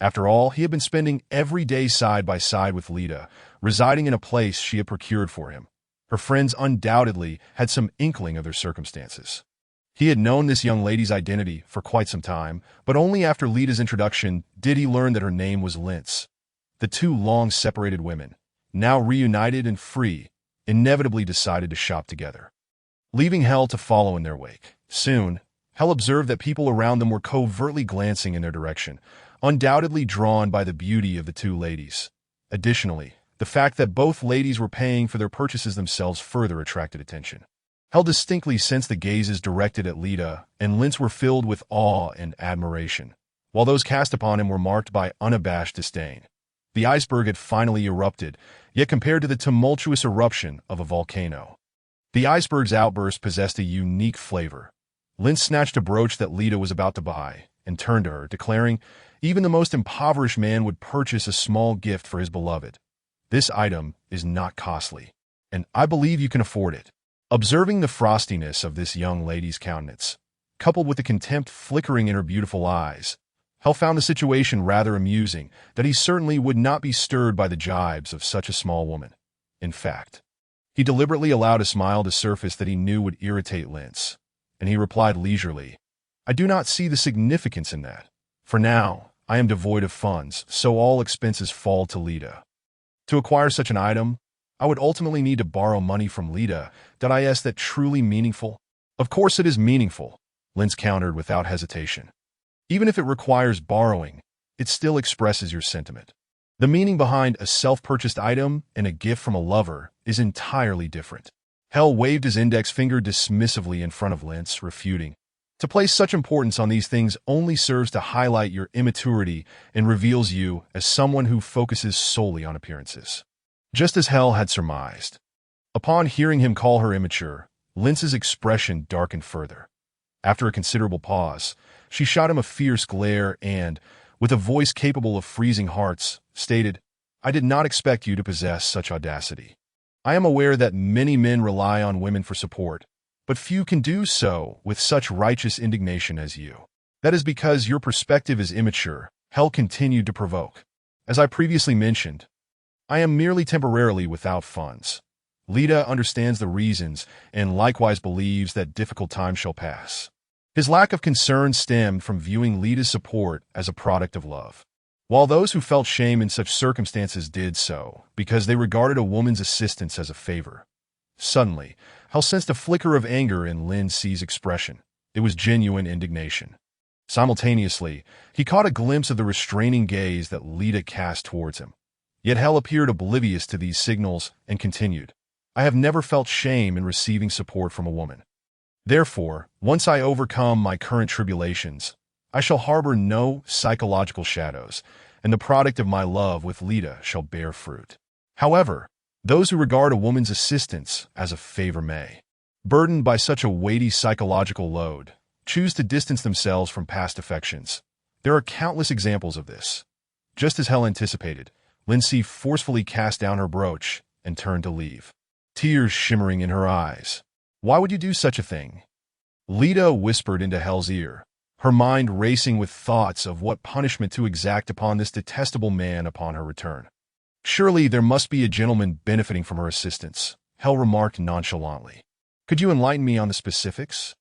After all, he had been spending every day side by side with Lita, residing in a place she had procured for him. Her friends undoubtedly had some inkling of their circumstances. He had known this young lady's identity for quite some time, but only after Lita's introduction did he learn that her name was Linz. The two long-separated women, now reunited and free, inevitably decided to shop together, leaving Hell to follow in their wake. Soon, Hell observed that people around them were covertly glancing in their direction, undoubtedly drawn by the beauty of the two ladies. Additionally, the fact that both ladies were paying for their purchases themselves further attracted attention. Hell distinctly sensed the gazes directed at Lita, and Linz were filled with awe and admiration, while those cast upon him were marked by unabashed disdain. The iceberg had finally erupted, yet compared to the tumultuous eruption of a volcano, the iceberg's outburst possessed a unique flavor. Linz snatched a brooch that Lita was about to buy and turned to her, declaring, "Even the most impoverished man would purchase a small gift for his beloved. This item is not costly, and I believe you can afford it." Observing the frostiness of this young lady's countenance, coupled with the contempt flickering in her beautiful eyes, Hell found the situation rather amusing that he certainly would not be stirred by the jibes of such a small woman. In fact, he deliberately allowed a smile to surface that he knew would irritate Linz, and he replied leisurely, "I do not see the significance in that. For now, I am devoid of funds, so all expenses fall to Lita. To acquire such an item, I would ultimately need to borrow money from Lita. Is that truly meaningful?" "Of course it is meaningful," Linz countered without hesitation. "Even if it requires borrowing, it still expresses your sentiment. The meaning behind a self-purchased item and a gift from a lover is entirely different." Hell waved his index finger dismissively in front of Linz, refuting, "To place such importance on these things only serves to highlight your immaturity and reveals you as someone who focuses solely on appearances." Just as Hell had surmised. Upon hearing him call her immature, Linz's expression darkened further. After a considerable pause, she shot him a fierce glare and, with a voice capable of freezing hearts, stated, "I did not expect you to possess such audacity. I am aware that many men rely on women for support, but few can do so with such righteous indignation as you. That is because your perspective is immature." Hell continued to provoke. "As I previously mentioned, I am merely temporarily without funds. Lita understands the reasons and likewise believes that difficult times shall pass." His lack of concern stemmed from viewing Lita's support as a product of love, while those who felt shame in such circumstances did so because they regarded a woman's assistance as a favor. Suddenly, Hell sensed a flicker of anger in Linz's expression. It was genuine indignation. Simultaneously, he caught a glimpse of the restraining gaze that Lita cast towards him. Yet Hell appeared oblivious to these signals and continued, "I have never felt shame in receiving support from a woman. Therefore, once I overcome my current tribulations, I shall harbor no psychological shadows, and the product of my love with Lita shall bear fruit. However, those who regard a woman's assistance as a favor may, burdened by such a weighty psychological load, choose to distance themselves from past affections. There are countless examples of this." Just as Hell anticipated, Linz forcefully cast down her brooch and turned to leave, tears shimmering in her eyes. "Why would you do such a thing?" Lita whispered into Hell's ear, her mind racing with thoughts of what punishment to exact upon this detestable man upon her return. "Surely there must be a gentleman benefiting from her assistance," Hell remarked nonchalantly. "Could you enlighten me on the specifics?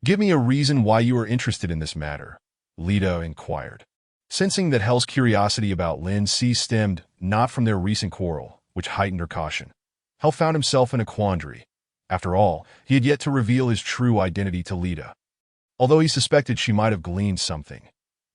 Give me a reason why you are interested in this matter," Lita inquired. Sensing that Hell's curiosity about Linz stemmed not from their recent quarrel, which heightened her caution, Hell found himself in a quandary. After all, he had yet to reveal his true identity to Lita, although he suspected she might have gleaned something.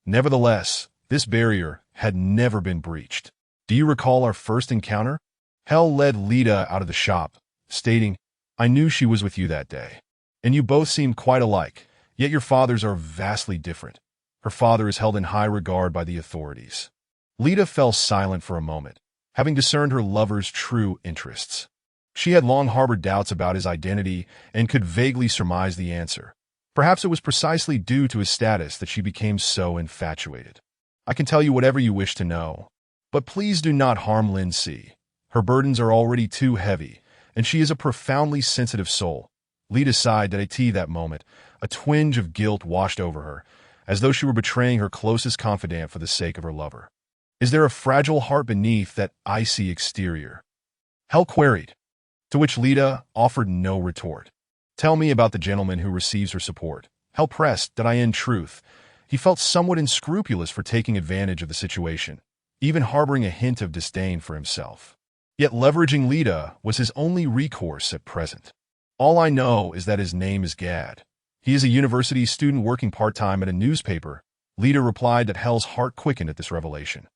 Nevertheless, this barrier had never been breached. "Do you recall our first encounter?" Hell led Lita out of the shop, stating, "I knew she was with you that day, and you both seemed quite alike, yet your fathers are vastly different. Her father is held in high regard by the authorities." Lita fell silent for a moment, having discerned her lover's true interests. She had long harbored doubts about his identity and could vaguely surmise the answer. Perhaps it was precisely due to his status that she became so infatuated. "I can tell you whatever you wish to know, but please do not harm Linz. Her burdens are already too heavy, and she is a profoundly sensitive soul." Lita sighed at that moment. A twinge of guilt washed over her, as though she were betraying her closest confidant for the sake of her lover. Is there a fragile heart beneath that icy exterior? Hell queried, to which Lita offered no retort. Tell me about the gentleman who receives her support. Hell pressed that in truth, he felt somewhat unscrupulous for taking advantage of the situation, even harboring a hint of disdain for himself. Yet leveraging Lita was his only recourse at present. All I know is that his name is Gad. He is a university student working part-time at a newspaper. Lita replied that Hell's heart quickened at this revelation.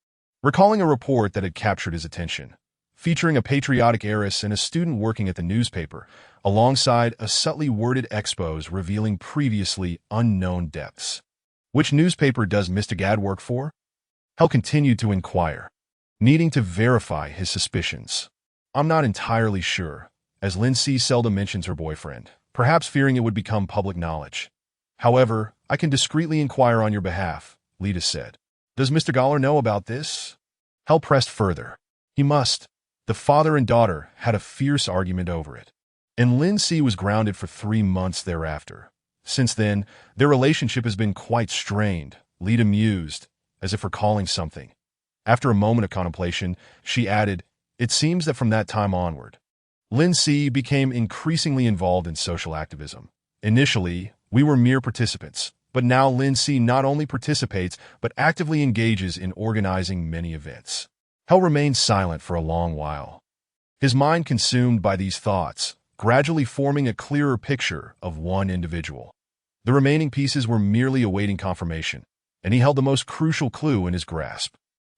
Recalling a report that had captured his attention, featuring a patriotic heiress and a student working at the newspaper, alongside a subtly worded expose revealing previously unknown depths. Which newspaper does Mr. Gad work for? Hell continued to inquire, needing to verify his suspicions. I'm not entirely sure, as Lindsay seldom mentions her boyfriend, perhaps fearing it would become public knowledge. However, I can discreetly inquire on your behalf, Lita said. Does Mr. Galler know about this? Hell pressed further. He must. The father and daughter had a fierce argument over it, and Lindsay was grounded for 3 months thereafter. Since then, their relationship has been quite strained, Lita mused, as if recalling something. After a moment of contemplation, she added, it seems that from that time onward, Lindsay became increasingly involved in social activism. Initially, we were mere participants, but now Lindsay not only participates, but actively engages in organizing many events. Hell remained silent for a long while, his mind consumed by these thoughts, gradually forming a clearer picture of one individual. The remaining pieces were merely awaiting confirmation, and he held the most crucial clue in his grasp.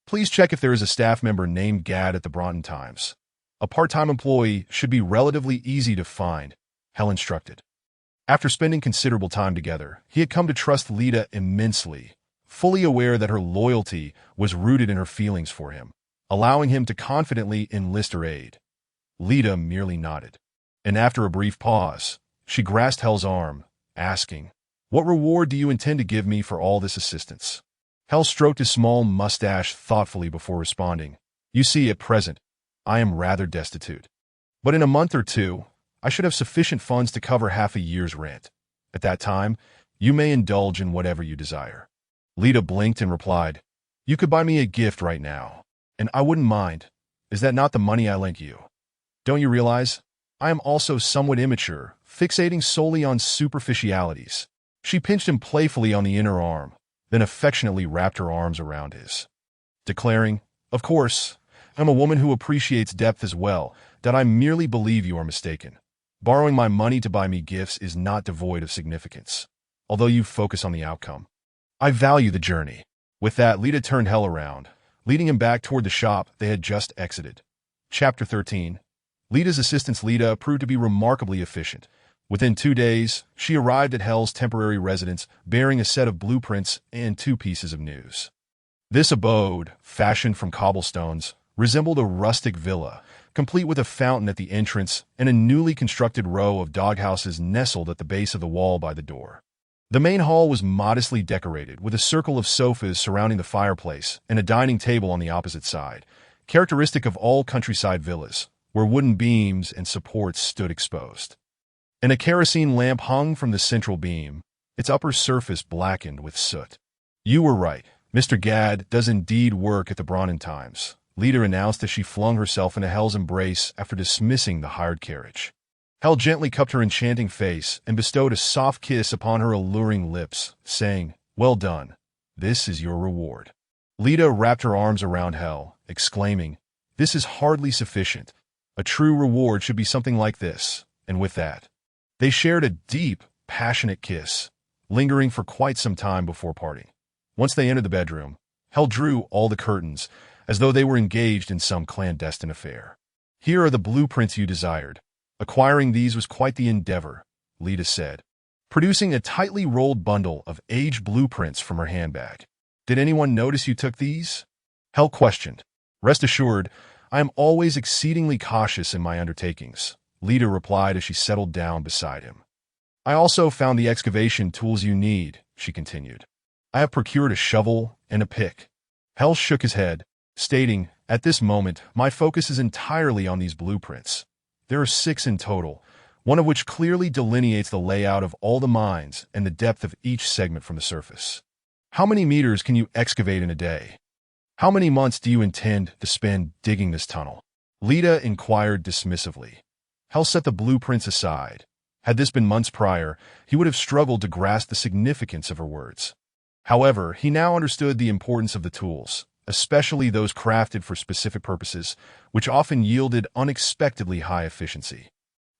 Please check if there is a staff member named Gad at the Broughton Times. A part-time employee should be relatively easy to find, Hell instructed. After spending considerable time together, he had come to trust Lita immensely, fully aware that her loyalty was rooted in her feelings for him, allowing him to confidently enlist her aid. Lita merely nodded, and after a brief pause, she grasped Hell's arm, asking, what reward do you intend to give me for all this assistance? Hell stroked his small mustache thoughtfully before responding, you see, at present, I am rather destitute. But in a month or two, I should have sufficient funds to cover half a year's rent. At that time, you may indulge in whatever you desire. Lita blinked and replied, you could buy me a gift right now, and I wouldn't mind. Is that not the money I lent you? Don't you realize? I am also somewhat immature, fixating solely on superficialities. She pinched him playfully on the inner arm, then affectionately wrapped her arms around his, declaring, of course, I'm a woman who appreciates depth as well, that I merely believe you are mistaken. Borrowing my money to buy me gifts is not devoid of significance, although you focus on the outcome. I value the journey. With that, Lita turned Hell around, leading him back toward the shop they had just exited. Chapter 13. Lita's assistance Lita proved to be remarkably efficient. Within 2 days, she arrived at Hell's temporary residence bearing a set of blueprints and 2 pieces of news. This abode, fashioned from cobblestones, resembled a rustic villa, complete with a fountain at the entrance and a newly constructed row of doghouses nestled at the base of the wall by the door. The main hall was modestly decorated, with a circle of sofas surrounding the fireplace and a dining table on the opposite side, characteristic of all countryside villas, where wooden beams and supports stood exposed. And a kerosene lamp hung from the central beam, its upper surface blackened with soot. You were right. Mr. Gad does indeed work at the Broughton Times, Lita announced as she flung herself into Hell's embrace after dismissing the hired carriage. Hell gently cupped her enchanting face and bestowed a soft kiss upon her alluring lips, saying, well done. This is your reward. Lita wrapped her arms around Hell, exclaiming, this is hardly sufficient. A true reward should be something like this. And with that, they shared a deep, passionate kiss, lingering for quite some time before parting. Once they entered the bedroom, Hell drew all the curtains, as though they were engaged in some clandestine affair. Here are the blueprints you desired. Acquiring these was quite the endeavor, Lita said, producing a tightly rolled bundle of aged blueprints from her handbag. Did anyone notice you took these? Hell questioned. Rest assured, I am always exceedingly cautious in my undertakings, Lita replied as she settled down beside him. I also found the excavation tools you need, she continued. I have procured a shovel and a pick. Hell shook his head, stating, at this moment, my focus is entirely on these blueprints. There are 6 in total, one of which clearly delineates the layout of all the mines and the depth of each segment from the surface. How many meters can you excavate in a day? How many months do you intend to spend digging this tunnel? Lita inquired dismissively. Hell set the blueprints aside. Had this been months prior, he would have struggled to grasp the significance of her words. However, he now understood the importance of the tools, especially those crafted for specific purposes, which often yielded unexpectedly high efficiency.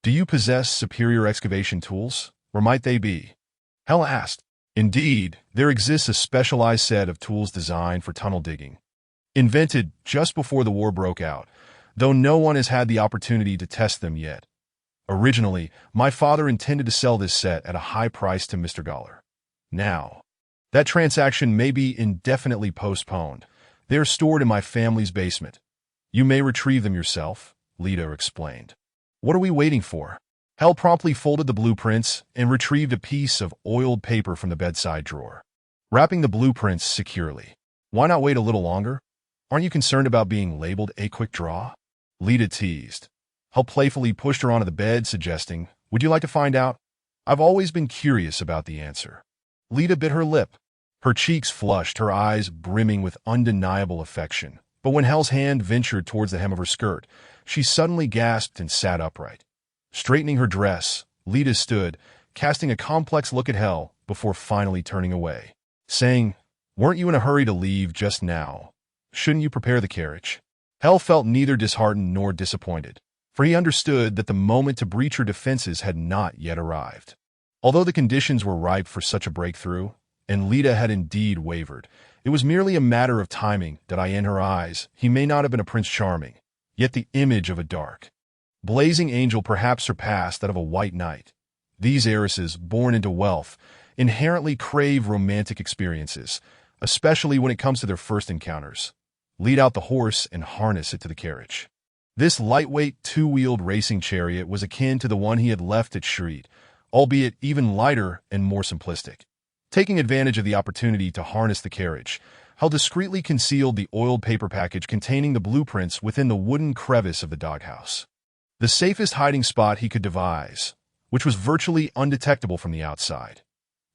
Do you possess superior excavation tools? Or might they be? Hell asked. Indeed, there exists a specialized set of tools designed for tunnel digging. Invented just before the war broke out, though no one has had the opportunity to test them yet. Originally, my father intended to sell this set at a high price to Mr. Galler. Now, that transaction may be indefinitely postponed. They are stored in my family's basement. You may retrieve them yourself, Lita explained. What are we waiting for? Hell promptly folded the blueprints and retrieved a piece of oiled paper from the bedside drawer, wrapping the blueprints securely. Why not wait a little longer? Aren't you concerned about being labeled a quick draw? Lita teased. Hell playfully pushed her onto the bed, suggesting, would you like to find out? I've always been curious about the answer. Lita bit her lip. Her cheeks flushed, her eyes brimming with undeniable affection. But when Hell's hand ventured towards the hem of her skirt, she suddenly gasped and sat upright. Straightening her dress, Lita stood, casting a complex look at Hell before finally turning away, saying, weren't you in a hurry to leave just now? Shouldn't you prepare the carriage? Hell felt neither disheartened nor disappointed, for he understood that the moment to breach her defenses had not yet arrived. Although the conditions were ripe for such a breakthrough, and Lita had indeed wavered, it was merely a matter of timing that in her eyes he may not have been a Prince Charming, yet the image of a dark, blazing angel perhaps surpassed that of a white knight. These heiresses, born into wealth, inherently crave romantic experiences, especially when it comes to their first encounters. Lead out the horse and harness it to the carriage. This lightweight, two-wheeled racing chariot was akin to the one he had left at Shrouded, albeit even lighter and more simplistic. Taking advantage of the opportunity to harness the carriage, Hal discreetly concealed the oiled paper package containing the blueprints within the wooden crevice of the doghouse. The safest hiding spot he could devise, which was virtually undetectable from the outside.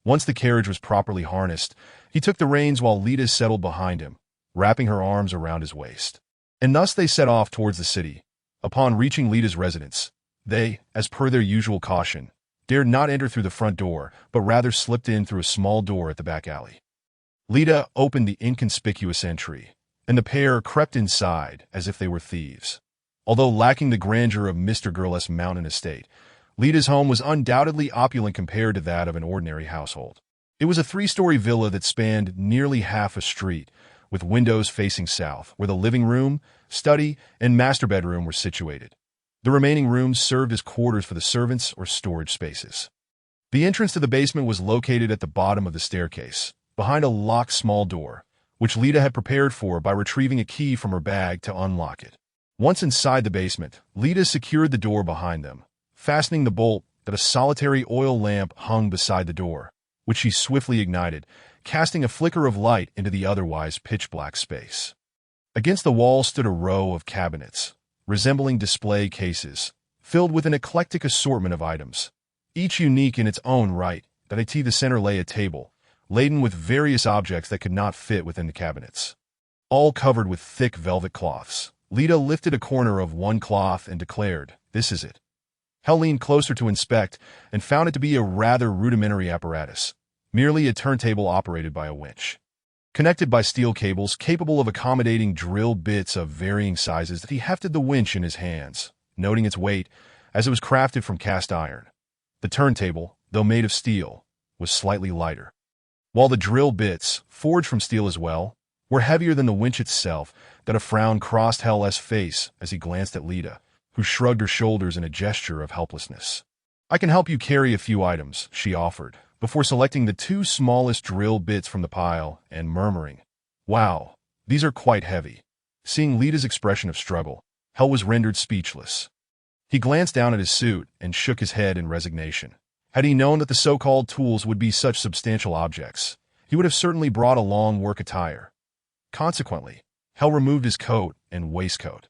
Once the carriage was properly harnessed, he took the reins while Lita settled behind him, wrapping her arms around his waist. And thus they set off towards the city. Upon reaching Lita's residence, they, as per their usual caution, dared not enter through the front door, but rather slipped in through a small door at the back alley. Lita opened the inconspicuous entry, and the pair crept inside as if they were thieves. Although lacking the grandeur of Mr. Gurles's mountain estate, Lita's home was undoubtedly opulent compared to that of an ordinary household. It was a three-story villa that spanned nearly half a street, with windows facing south, where the living room, study, and master bedroom were situated. The remaining rooms served as quarters for the servants or storage spaces. The entrance to the basement was located at the bottom of the staircase, behind a locked small door, which Lita had prepared for by retrieving a key from her bag to unlock it. Once inside the basement, Lita secured the door behind them, fastening the bolt that a solitary oil lamp hung beside the door, which she swiftly ignited, casting a flicker of light into the otherwise pitch-black space. Against the wall stood a row of cabinets, resembling display cases, filled with an eclectic assortment of items, each unique in its own right. At the center lay a table, laden with various objects that could not fit within the cabinets. All covered with thick velvet cloths, Lita lifted a corner of one cloth and declared, "This is it." Hal leaned closer to inspect and found it to be a rather rudimentary apparatus, merely a turntable operated by a winch. Connected by steel cables capable of accommodating drill bits of varying sizes, he hefted the winch in his hands, noting its weight, as it was crafted from cast iron. The turntable, though made of steel, was slightly lighter, while the drill bits, forged from steel as well, were heavier than the winch itself. That a frown crossed Hal's face as he glanced at Lita, who shrugged her shoulders in a gesture of helplessness. "I can help you carry a few items," she offered, before selecting the two smallest drill bits from the pile and murmuring, "Wow, these are quite heavy." Seeing Lita's expression of struggle, Hal was rendered speechless. He glanced down at his suit and shook his head in resignation. Had he known that the so-called tools would be such substantial objects, he would have certainly brought along work attire. Consequently, Hal removed his coat and waistcoat,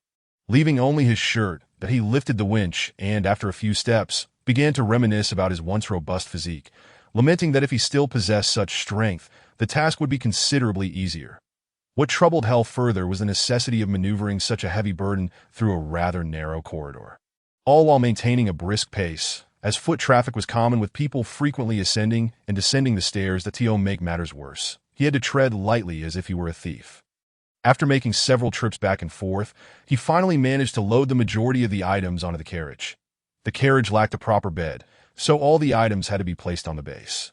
leaving only his shirt. That he lifted the winch and, after a few steps, began to reminisce about his once robust physique, lamenting that if he still possessed such strength, the task would be considerably easier. What troubled Hell further was the necessity of maneuvering such a heavy burden through a rather narrow corridor, all while maintaining a brisk pace, as foot traffic was common with people frequently ascending and descending the stairs that to make matters worse. He had to tread lightly as if he were a thief. After making several trips back and forth, he finally managed to load the majority of the items onto the carriage. The carriage lacked a proper bed, so all the items had to be placed on the base,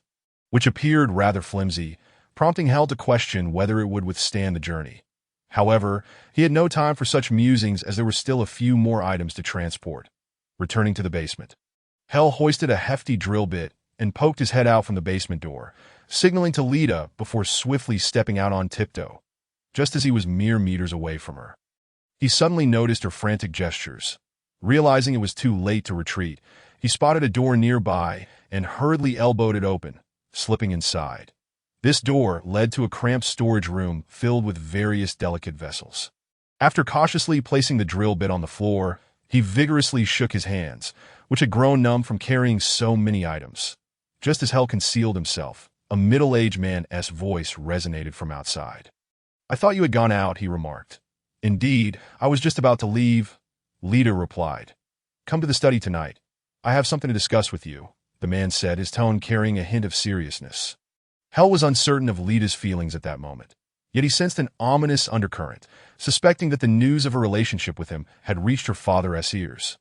which appeared rather flimsy, prompting Hell to question whether it would withstand the journey. However, he had no time for such musings as there were still a few more items to transport. Returning to the basement, Hell hoisted a hefty drill bit and poked his head out from the basement door, signaling to Lita before swiftly stepping out on tiptoe. Just as he was mere meters away from her, he suddenly noticed her frantic gestures. Realizing it was too late to retreat, he spotted a door nearby and hurriedly elbowed it open, slipping inside. This door led to a cramped storage room filled with various delicate vessels. After cautiously placing the drill bit on the floor, he vigorously shook his hands, which had grown numb from carrying so many items. Just as Hell concealed himself, a middle-aged man's voice resonated from outside. "I thought you had gone out," he remarked. "Indeed, I was just about to leave," Lita replied. "Come to the study tonight. I have something to discuss with you," the man said, his tone carrying a hint of seriousness. Hell was uncertain of Lita's feelings at that moment, yet he sensed an ominous undercurrent, suspecting that the news of her relationship with him had reached her father's ears.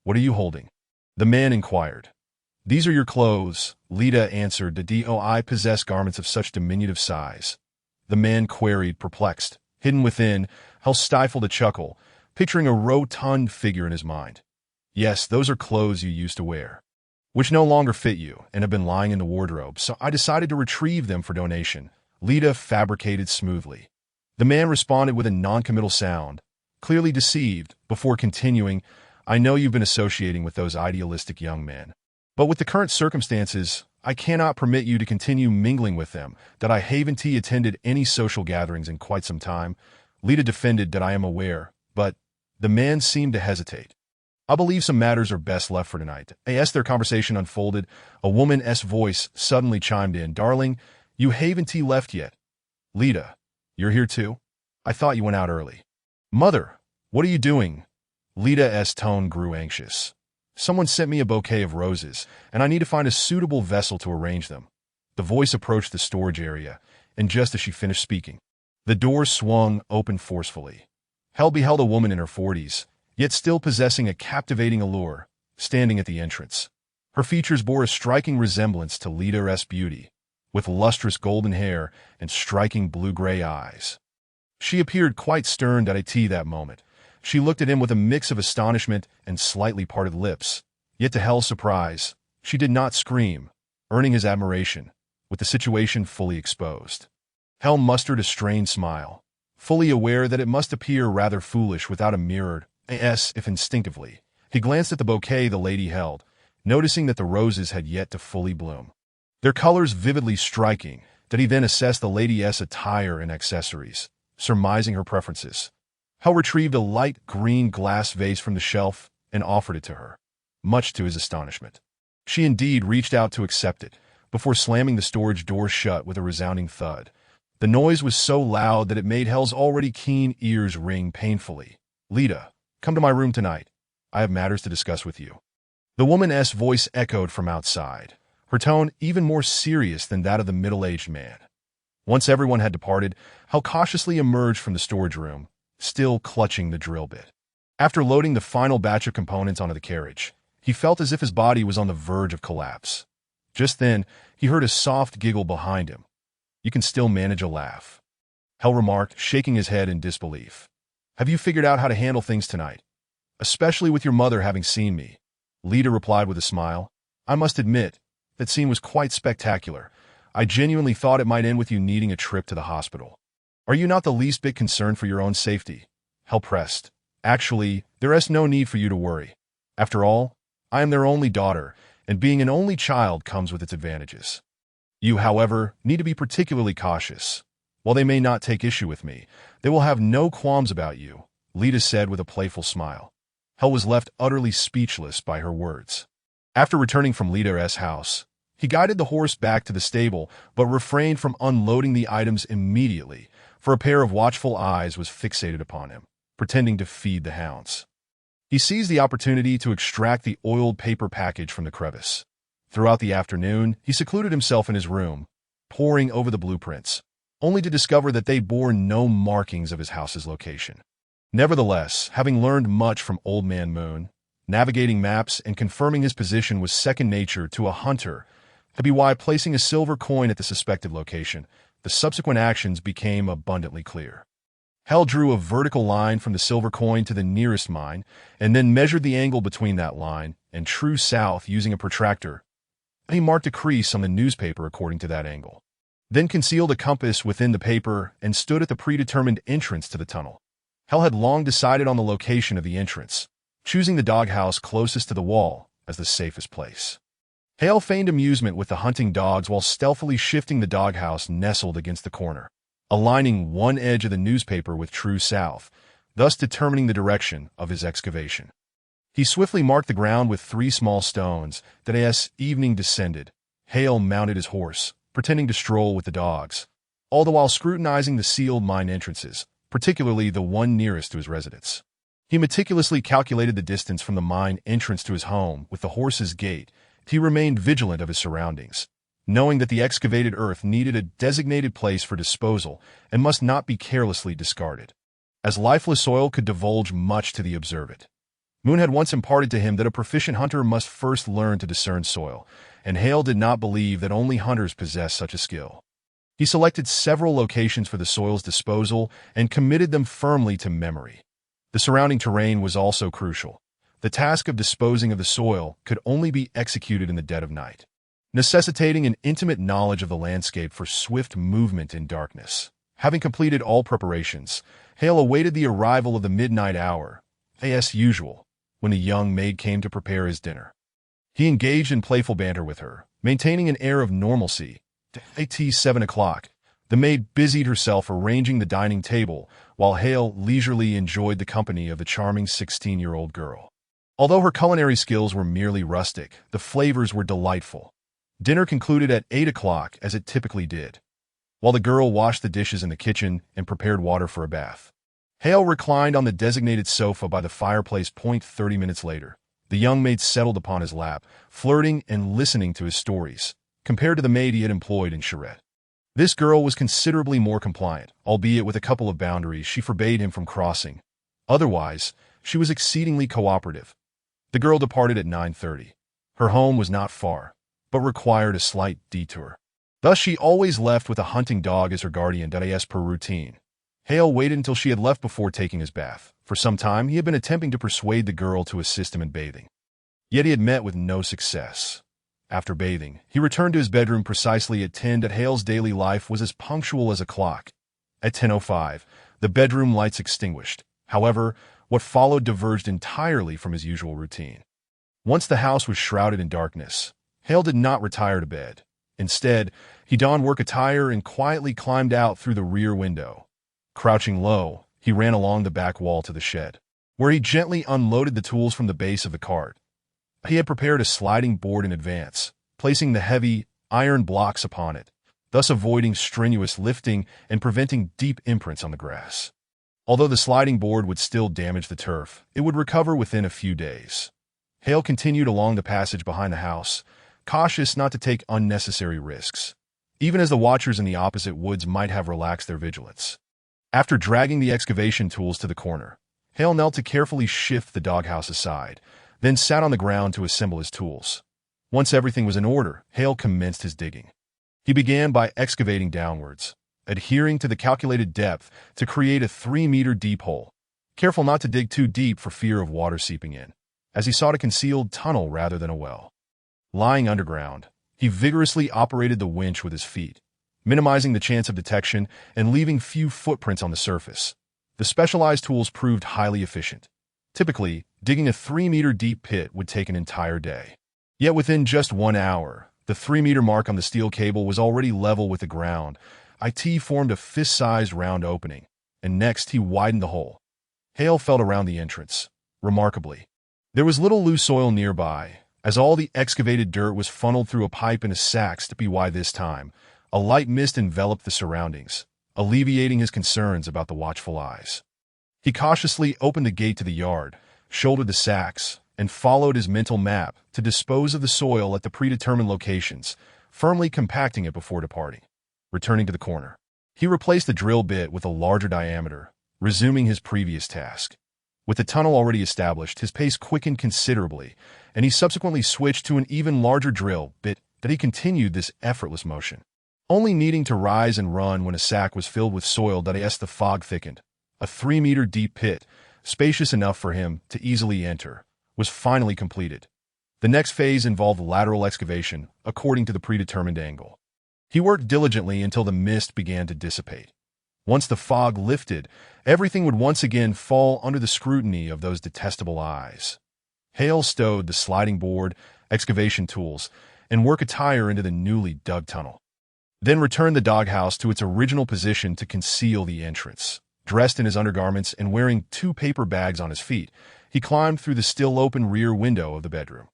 "What are you holding?" the man inquired. "These are your clothes," Lita answered. "Do I possess garments of such diminutive size?" the man queried, perplexed. Hidden within, Hell stifled a chuckle, picturing a rotund figure in his mind. "Yes, those are clothes you used to wear, which no longer fit you and have been lying in the wardrobe, so I decided to retrieve them for donation," Lita fabricated smoothly. The man responded with a noncommittal sound, clearly deceived, before continuing, "I know you've been associating with those idealistic young men, but with the current circumstances, I cannot permit you to continue mingling with them. That I haven't attended any social gatherings in quite some time," Lita defended. "That I am aware, but—" the man seemed to hesitate. "I believe some matters are best left for tonight." As their conversation unfolded, a woman's voice suddenly chimed in. "Darling, you haven't left yet." "Lita, you're here too? I thought you went out early." "Mother, what are you doing?" Lita's tone grew anxious. "Someone sent me a bouquet of roses, and I need to find a suitable vessel to arrange them." The voice approached the storage area, and just as she finished speaking, the door swung open forcefully. Hell beheld a woman in her 40s, yet still possessing a captivating allure, standing at the entrance. Her features bore a striking resemblance to Lita's beauty, with lustrous golden hair and striking blue-gray eyes. She appeared quite stern at that moment. She looked at him with a mix of astonishment and slightly parted lips. Yet to Hell's surprise, she did not scream, earning his admiration, with the situation fully exposed. Hell mustered a strained smile, fully aware that it must appear rather foolish without a mirrored if instinctively. He glanced at the bouquet the lady held, noticing that the roses had yet to fully bloom, their colors vividly striking. That he then assessed the lady's attire and accessories, surmising her preferences. Hell retrieved a light green glass vase from the shelf and offered it to her, much to his astonishment. She indeed reached out to accept it, before slamming the storage door shut with a resounding thud. The noise was so loud that it made Hell's already keen ears ring painfully. "Lita, come to my room tonight. I have matters to discuss with you." The woman's voice echoed from outside, her tone even more serious than that of the middle-aged man. Once everyone had departed, Hell cautiously emerged from the storage room, still clutching the drill bit. After loading the final batch of components onto the carriage, he felt as if his body was on the verge of collapse. Just then, he heard a soft giggle behind him. "You can still manage a laugh," Hell remarked, shaking his head in disbelief. "Have you figured out how to handle things tonight? Especially with your mother having seen me," Lita replied with a smile. "I must admit, that scene was quite spectacular. I genuinely thought it might end with you needing a trip to the hospital." "Are you not the least bit concerned for your own safety?" Hell pressed. "Actually, there is no need for you to worry. After all, I am their only daughter, and being an only child comes with its advantages. You, however, need to be particularly cautious. While they may not take issue with me, they will have no qualms about you," Lita said with a playful smile. Hell was left utterly speechless by her words. After returning from Lita's house, He guided the horse back to the stable, but refrained from unloading the items immediately, for a pair of watchful eyes was fixated upon him, pretending to feed the hounds. He seized the opportunity to extract the oiled paper package from the crevice. Throughout the afternoon, he secluded himself in his room, poring over the blueprints, only to discover that they bore no markings of his house's location. Nevertheless, having learned much from Old Man Moon, navigating maps and confirming his position was second nature to a hunter, why placing a silver coin at the suspected location, the subsequent actions became abundantly clear. Hell drew a vertical line from the silver coin to the nearest mine, and then measured the angle between that line and true south using a protractor. He marked a crease on the newspaper according to that angle, then concealed a compass within the paper and stood at the predetermined entrance to the tunnel. Hell had long decided on the location of the entrance, choosing the doghouse closest to the wall as the safest place. Hale feigned amusement with the hunting dogs while stealthily shifting the doghouse nestled against the corner, aligning one edge of the newspaper with true south, thus determining the direction of his excavation. He swiftly marked the ground with 3 small stones that as evening descended, Hale mounted his horse, pretending to stroll with the dogs, all the while scrutinizing the sealed mine entrances, particularly the one nearest to his residence. He meticulously calculated the distance from the mine entrance to his home with the horse's gait. He remained vigilant of his surroundings, knowing that the excavated earth needed a designated place for disposal and must not be carelessly discarded, as lifeless soil could divulge much to the observant. Moon had once imparted to him that a proficient hunter must first learn to discern soil, and Hale did not believe that only hunters possessed such a skill. He selected several locations for the soil's disposal and committed them firmly to memory. The surrounding terrain was also crucial. The task of disposing of the soil could only be executed in the dead of night, necessitating an intimate knowledge of the landscape for swift movement in darkness. Having completed all preparations, Hale awaited the arrival of the midnight hour, as usual, when the young maid came to prepare his dinner. He engaged in playful banter with her, maintaining an air of normalcy. At 7 o'clock, the maid busied herself arranging the dining table, while Hale leisurely enjoyed the company of the charming 16-year-old girl. Although her culinary skills were merely rustic, the flavors were delightful. Dinner concluded at 8 o'clock, as it typically did, while the girl washed the dishes in the kitchen and prepared water for a bath. Hale reclined on the designated sofa by the fireplace. 30 minutes later, the young maid settled upon his lap, flirting and listening to his stories, compared to the maid he had employed in Charette. This girl was considerably more compliant, albeit with a couple of boundaries she forbade him from crossing. Otherwise, she was exceedingly cooperative. The girl departed at 9:30. Her home was not far, but required a slight detour. Thus she always left with a hunting dog as her guardian as per routine. Hale waited until she had left before taking his bath. For some time he had been attempting to persuade the girl to assist him in bathing. Yet he had met with no success. After bathing, he returned to his bedroom precisely at 10. Hale's daily life was as punctual as a clock. At 10:05, the bedroom lights extinguished. However, what followed diverged entirely from his usual routine. Once the house was shrouded in darkness, Hale did not retire to bed. Instead, he donned work attire and quietly climbed out through the rear window. Crouching low, he ran along the back wall to the shed, where he gently unloaded the tools from the base of the cart. He had prepared a sliding board in advance, placing the heavy, iron blocks upon it, thus avoiding strenuous lifting and preventing deep imprints on the grass. Although the sliding board would still damage the turf, it would recover within a few days. Hale continued along the passage behind the house, cautious not to take unnecessary risks, even as the watchers in the opposite woods might have relaxed their vigilance. After dragging the excavation tools to the corner, Hale knelt to carefully shift the doghouse aside, then sat on the ground to assemble his tools. Once everything was in order, Hale commenced his digging. He began by excavating downwards, adhering to the calculated depth to create a 3-meter deep hole, careful not to dig too deep for fear of water seeping in, as he sought a concealed tunnel rather than a well. Lying underground, he vigorously operated the winch with his feet, minimizing the chance of detection and leaving few footprints on the surface. The specialized tools proved highly efficient. Typically, digging a 3-meter deep pit would take an entire day. Yet within just 1 hour, the 3-meter mark on the steel cable was already level with the ground. It formed a fist-sized round opening, and next he widened the hole. Hale felt around the entrance. Remarkably, there was little loose soil nearby, As all the excavated dirt was funneled through a pipe in a sack by this time, a light mist enveloped the surroundings, alleviating his concerns about the watchful eyes. He cautiously opened the gate to the yard, shouldered the sacks, and followed his mental map to dispose of the soil at the predetermined locations, firmly compacting it before departing. Returning to the corner, he replaced the drill bit with a larger diameter, resuming his previous task. With the tunnel already established, his pace quickened considerably, and he subsequently switched to an even larger drill bit that he continued this effortless motion, only needing to rise and run when a sack was filled with soil. As the fog thickened, a 3-meter deep pit, spacious enough for him to easily enter, was finally completed. The next phase involved lateral excavation, according to the predetermined angle. He worked diligently until the mist began to dissipate. Once the fog lifted, everything would once again fall under the scrutiny of those detestable eyes. Hale stowed the sliding board, excavation tools, and work attire into the newly dug tunnel. Then returned the doghouse to its original position to conceal the entrance. Dressed in his undergarments and wearing 2 paper bags on his feet, he climbed through the still-open rear window of the bedroom.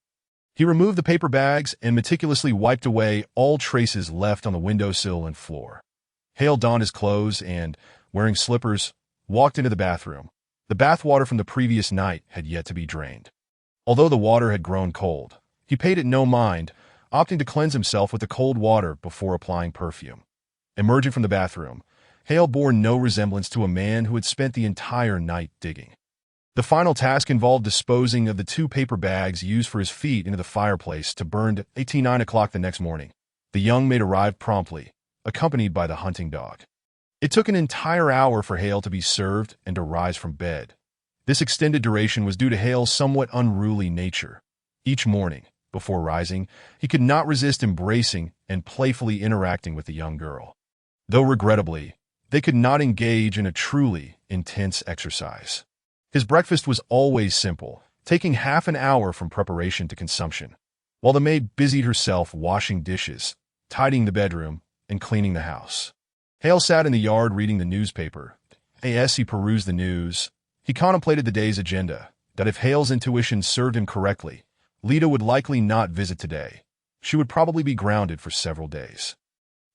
He removed the paper bags and meticulously wiped away all traces left on the windowsill and floor. Hale donned his clothes and, wearing slippers, walked into the bathroom. The bathwater from the previous night had yet to be drained. Although the water had grown cold, he paid it no mind, opting to cleanse himself with the cold water before applying perfume. Emerging from the bathroom, Hale bore no resemblance to a man who had spent the entire night digging. The final task involved disposing of the 2 paper bags used for his feet into the fireplace to burn at 9 o'clock the next morning. The young maid arrived promptly, accompanied by the hunting dog. It took an entire hour for Hale to be served and to rise from bed. This extended duration was due to Hale's somewhat unruly nature. Each morning, before rising, he could not resist embracing and playfully interacting with the young girl. Though regrettably, they could not engage in a truly intense exercise. His breakfast was always simple, taking half an hour from preparation to consumption, while the maid busied herself washing dishes, tidying the bedroom, and cleaning the house. Hale sat in the yard reading the newspaper. As he perused the news, he contemplated the day's agenda, that if Hale's intuition served him correctly, Lita would likely not visit today. She would probably be grounded for several days.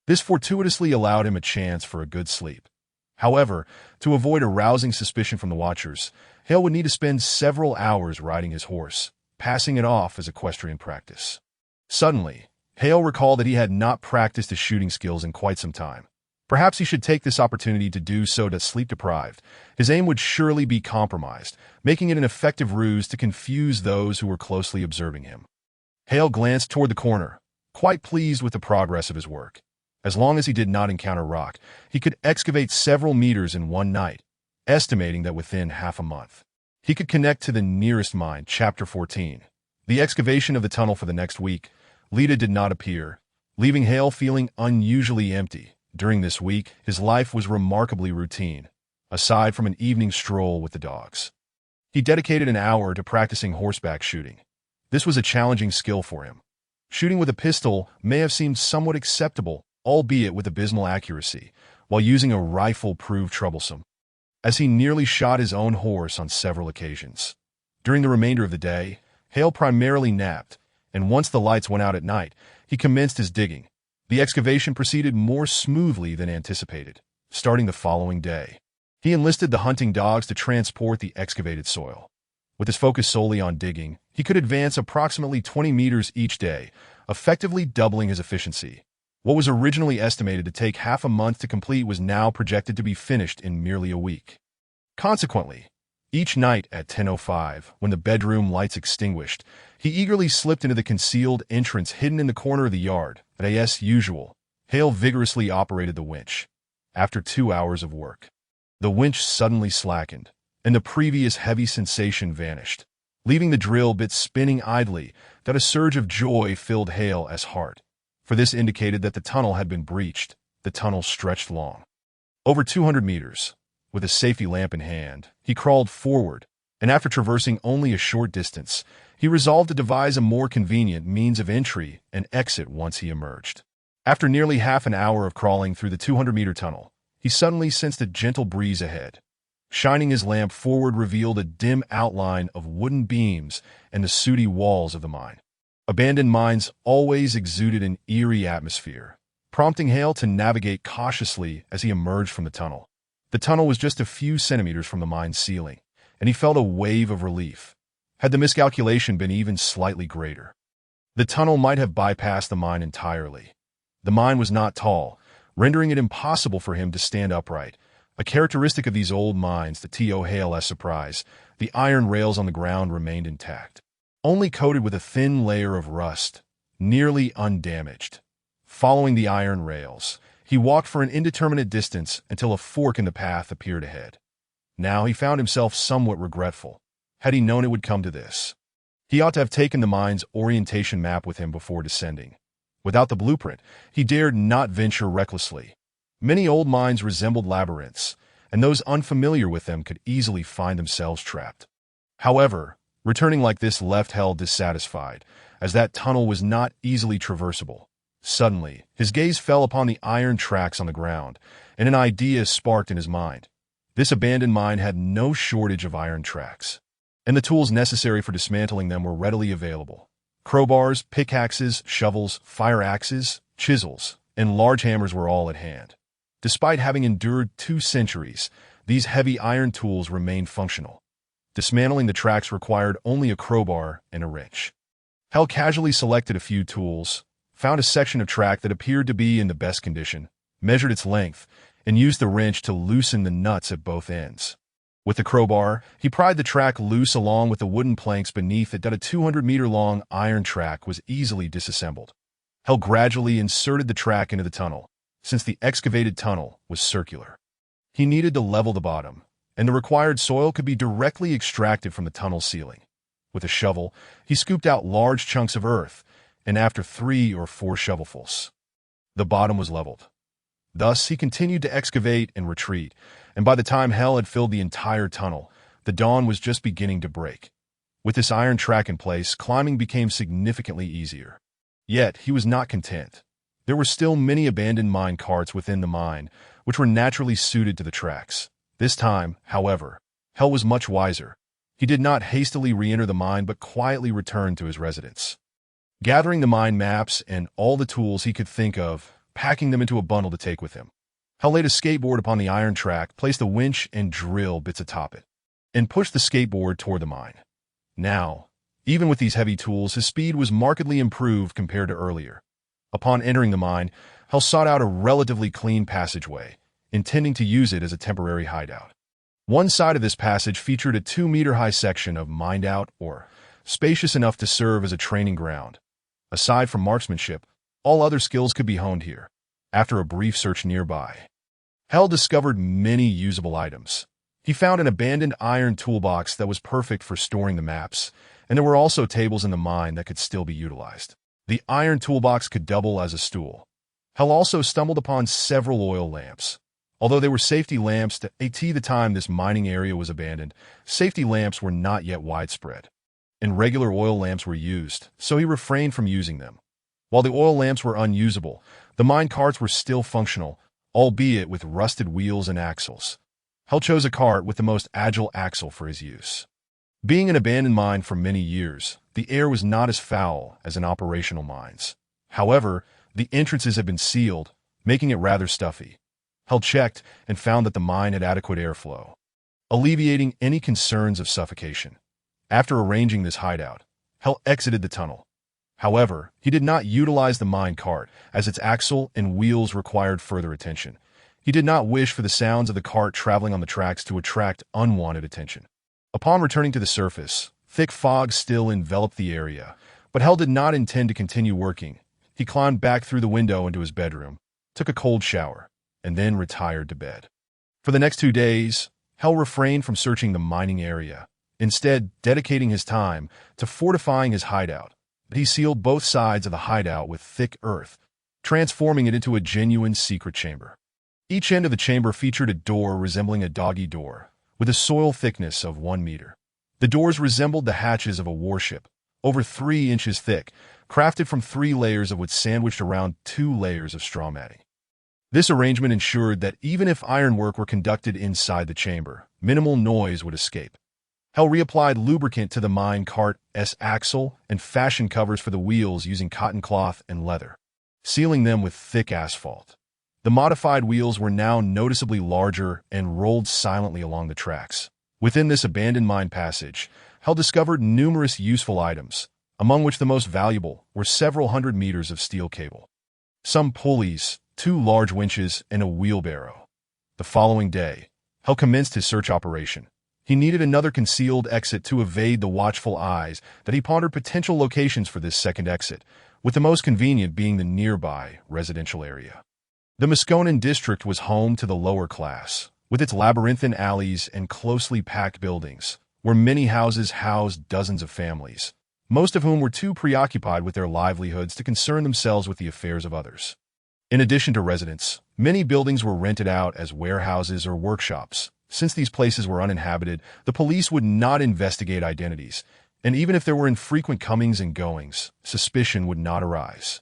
This fortuitously allowed him a chance for a good sleep. However, to avoid arousing suspicion from the watchers, Hale would need to spend several hours riding his horse, passing it off as equestrian practice. Suddenly, Hale recalled that he had not practiced his shooting skills in quite some time. Perhaps he should take this opportunity to do so. Sleep-deprived, his aim would surely be compromised, making it an effective ruse to confuse those who were closely observing him. Hale glanced toward the corner, quite pleased with the progress of his work. As long as he did not encounter rock, he could excavate several meters in one night, estimating that within half a month, he could connect to the nearest mine. Chapter 14. The excavation of the tunnel for the next week, Lita did not appear, leaving Hale feeling unusually empty. During this week, his life was remarkably routine, aside from an evening stroll with the dogs. He dedicated an hour to practicing horseback shooting. This was a challenging skill for him. Shooting with a pistol may have seemed somewhat acceptable, albeit with abysmal accuracy, while using a rifle proved troublesome, as he nearly shot his own horse on several occasions. During the remainder of the day, Hale primarily napped, and once the lights went out at night, he commenced his digging. The excavation proceeded more smoothly than anticipated. Starting the following day, he enlisted the hunting dogs to transport the excavated soil. With his focus solely on digging, he could advance approximately 20 meters each day, effectively doubling his efficiency. What was originally estimated to take half a month to complete was now projected to be finished in merely a week. Consequently, each night at 10:05, when the bedroom lights extinguished, he eagerly slipped into the concealed entrance hidden in the corner of the yard. As usual, Hale vigorously operated the winch. After 2 hours of work, the winch suddenly slackened, and the previous heavy sensation vanished, leaving the drill bit spinning idly. That a surge of joy filled Hale's heart, for this indicated that the tunnel had been breached. The tunnel stretched long, over 200 meters. With a safety lamp in hand, he crawled forward, and after traversing only a short distance, he resolved to devise a more convenient means of entry and exit once he emerged. After nearly half an hour of crawling through the 200-meter tunnel, he suddenly sensed a gentle breeze ahead. Shining his lamp forward revealed a dim outline of wooden beams and the sooty walls of the mine. Abandoned mines always exuded an eerie atmosphere, prompting Hale to navigate cautiously as he emerged from the tunnel. The tunnel was just a few centimeters from the mine's ceiling, and he felt a wave of relief. Had the miscalculation been even slightly greater, the tunnel might have bypassed the mine entirely. The mine was not tall, rendering it impossible for him to stand upright. A characteristic of these old mines, to T.O. Hale's surprise, the iron rails on the ground remained intact, only coated with a thin layer of rust, nearly undamaged. Following the iron rails, he walked for an indeterminate distance until a fork in the path appeared ahead. Now he found himself somewhat regretful. Had he known it would come to this, he ought to have taken the mine's orientation map with him before descending. Without the blueprint, he dared not venture recklessly. Many old mines resembled labyrinths, and those unfamiliar with them could easily find themselves trapped. However, returning like this left Hale dissatisfied, as that tunnel was not easily traversable. Suddenly, his gaze fell upon the iron tracks on the ground, and an idea sparked in his mind. This abandoned mine had no shortage of iron tracks, and the tools necessary for dismantling them were readily available. Crowbars, pickaxes, shovels, fire axes, chisels, and large hammers were all at hand. Despite having endured 2 centuries, these heavy iron tools remained functional. Dismantling the tracks required only a crowbar and a wrench. Hale casually selected a few tools, found a section of track that appeared to be in the best condition, measured its length, and used the wrench to loosen the nuts at both ends. With the crowbar, he pried the track loose along with the wooden planks beneath it that a 200-meter-long iron track was easily disassembled. Hale gradually inserted the track into the tunnel, since the excavated tunnel was circular. He needed to level the bottom, and the required soil could be directly extracted from the tunnel ceiling. With a shovel, he scooped out large chunks of earth, and after 3 or 4 shovelfuls, the bottom was leveled. Thus, he continued to excavate and retreat, and by the time Hale had filled the entire tunnel, the dawn was just beginning to break. With this iron track in place, climbing became significantly easier. Yet, he was not content. There were still many abandoned mine carts within the mine, which were naturally suited to the tracks. This time, however, Hale was much wiser. He did not hastily re-enter the mine but quietly returned to his residence. Gathering the mine maps and all the tools he could think of, packing them into a bundle to take with him, Hale laid a skateboard upon the iron track, placed a winch and drill bits atop it, and pushed the skateboard toward the mine. Now, even with these heavy tools, his speed was markedly improved compared to earlier. Upon entering the mine, Hale sought out a relatively clean passageway, intending to use it as a temporary hideout. One side of this passage featured a 2-meter-high section of mined out, or spacious enough to serve as a training ground. Aside from marksmanship, all other skills could be honed here. After a brief search nearby, Hale discovered many usable items. He found an abandoned iron toolbox that was perfect for storing the maps, and there were also tables in the mine that could still be utilized. The iron toolbox could double as a stool. Hale also stumbled upon several oil lamps. Although they were safety lamps to the time this mining area was abandoned, safety lamps were not yet widespread, and regular oil lamps were used, so he refrained from using them. While the oil lamps were unusable, the mine carts were still functional, albeit with rusted wheels and axles. Hale chose a cart with the most agile axle for his use. Being an abandoned mine for many years, the air was not as foul as in operational mines. However, the entrances had been sealed, making it rather stuffy. Hale checked and found that the mine had adequate airflow, alleviating any concerns of suffocation. After arranging this hideout, Hale exited the tunnel. However, he did not utilize the mine cart, as its axle and wheels required further attention. He did not wish for the sounds of the cart traveling on the tracks to attract unwanted attention. Upon returning to the surface, thick fog still enveloped the area, but Hale did not intend to continue working. He climbed back through the window into his bedroom, took a cold shower, and then retired to bed. For the next 2 days, Hale refrained from searching the mining area, instead dedicating his time to fortifying his hideout. He sealed both sides of the hideout with thick earth, transforming it into a genuine secret chamber. Each end of the chamber featured a door resembling a doggy door, with a soil thickness of 1 meter. The doors resembled the hatches of a warship, over 3 inches thick, crafted from 3 layers of wood sandwiched around 2 layers of straw matting. This arrangement ensured that even if ironwork were conducted inside the chamber, minimal noise would escape. Hell reapplied lubricant to the mine cart's axle and fashioned covers for the wheels using cotton cloth and leather, sealing them with thick asphalt. The modified wheels were now noticeably larger and rolled silently along the tracks. Within this abandoned mine passage, Hell discovered numerous useful items, among which the most valuable were several hundred meters of steel cable, some pulleys, 2 large winches, and a wheelbarrow. The following day, Hell commenced his search operation. He needed another concealed exit to evade the watchful eyes that he pondered potential locations for this second exit, with the most convenient being the nearby residential area. The Mosconan district was home to the lower class, with its labyrinthine alleys and closely packed buildings, where many houses housed dozens of families, most of whom were too preoccupied with their livelihoods to concern themselves with the affairs of others. In addition to residents, many buildings were rented out as warehouses or workshops. Since these places were uninhabited, the police would not investigate identities, and even if there were infrequent comings and goings, suspicion would not arise.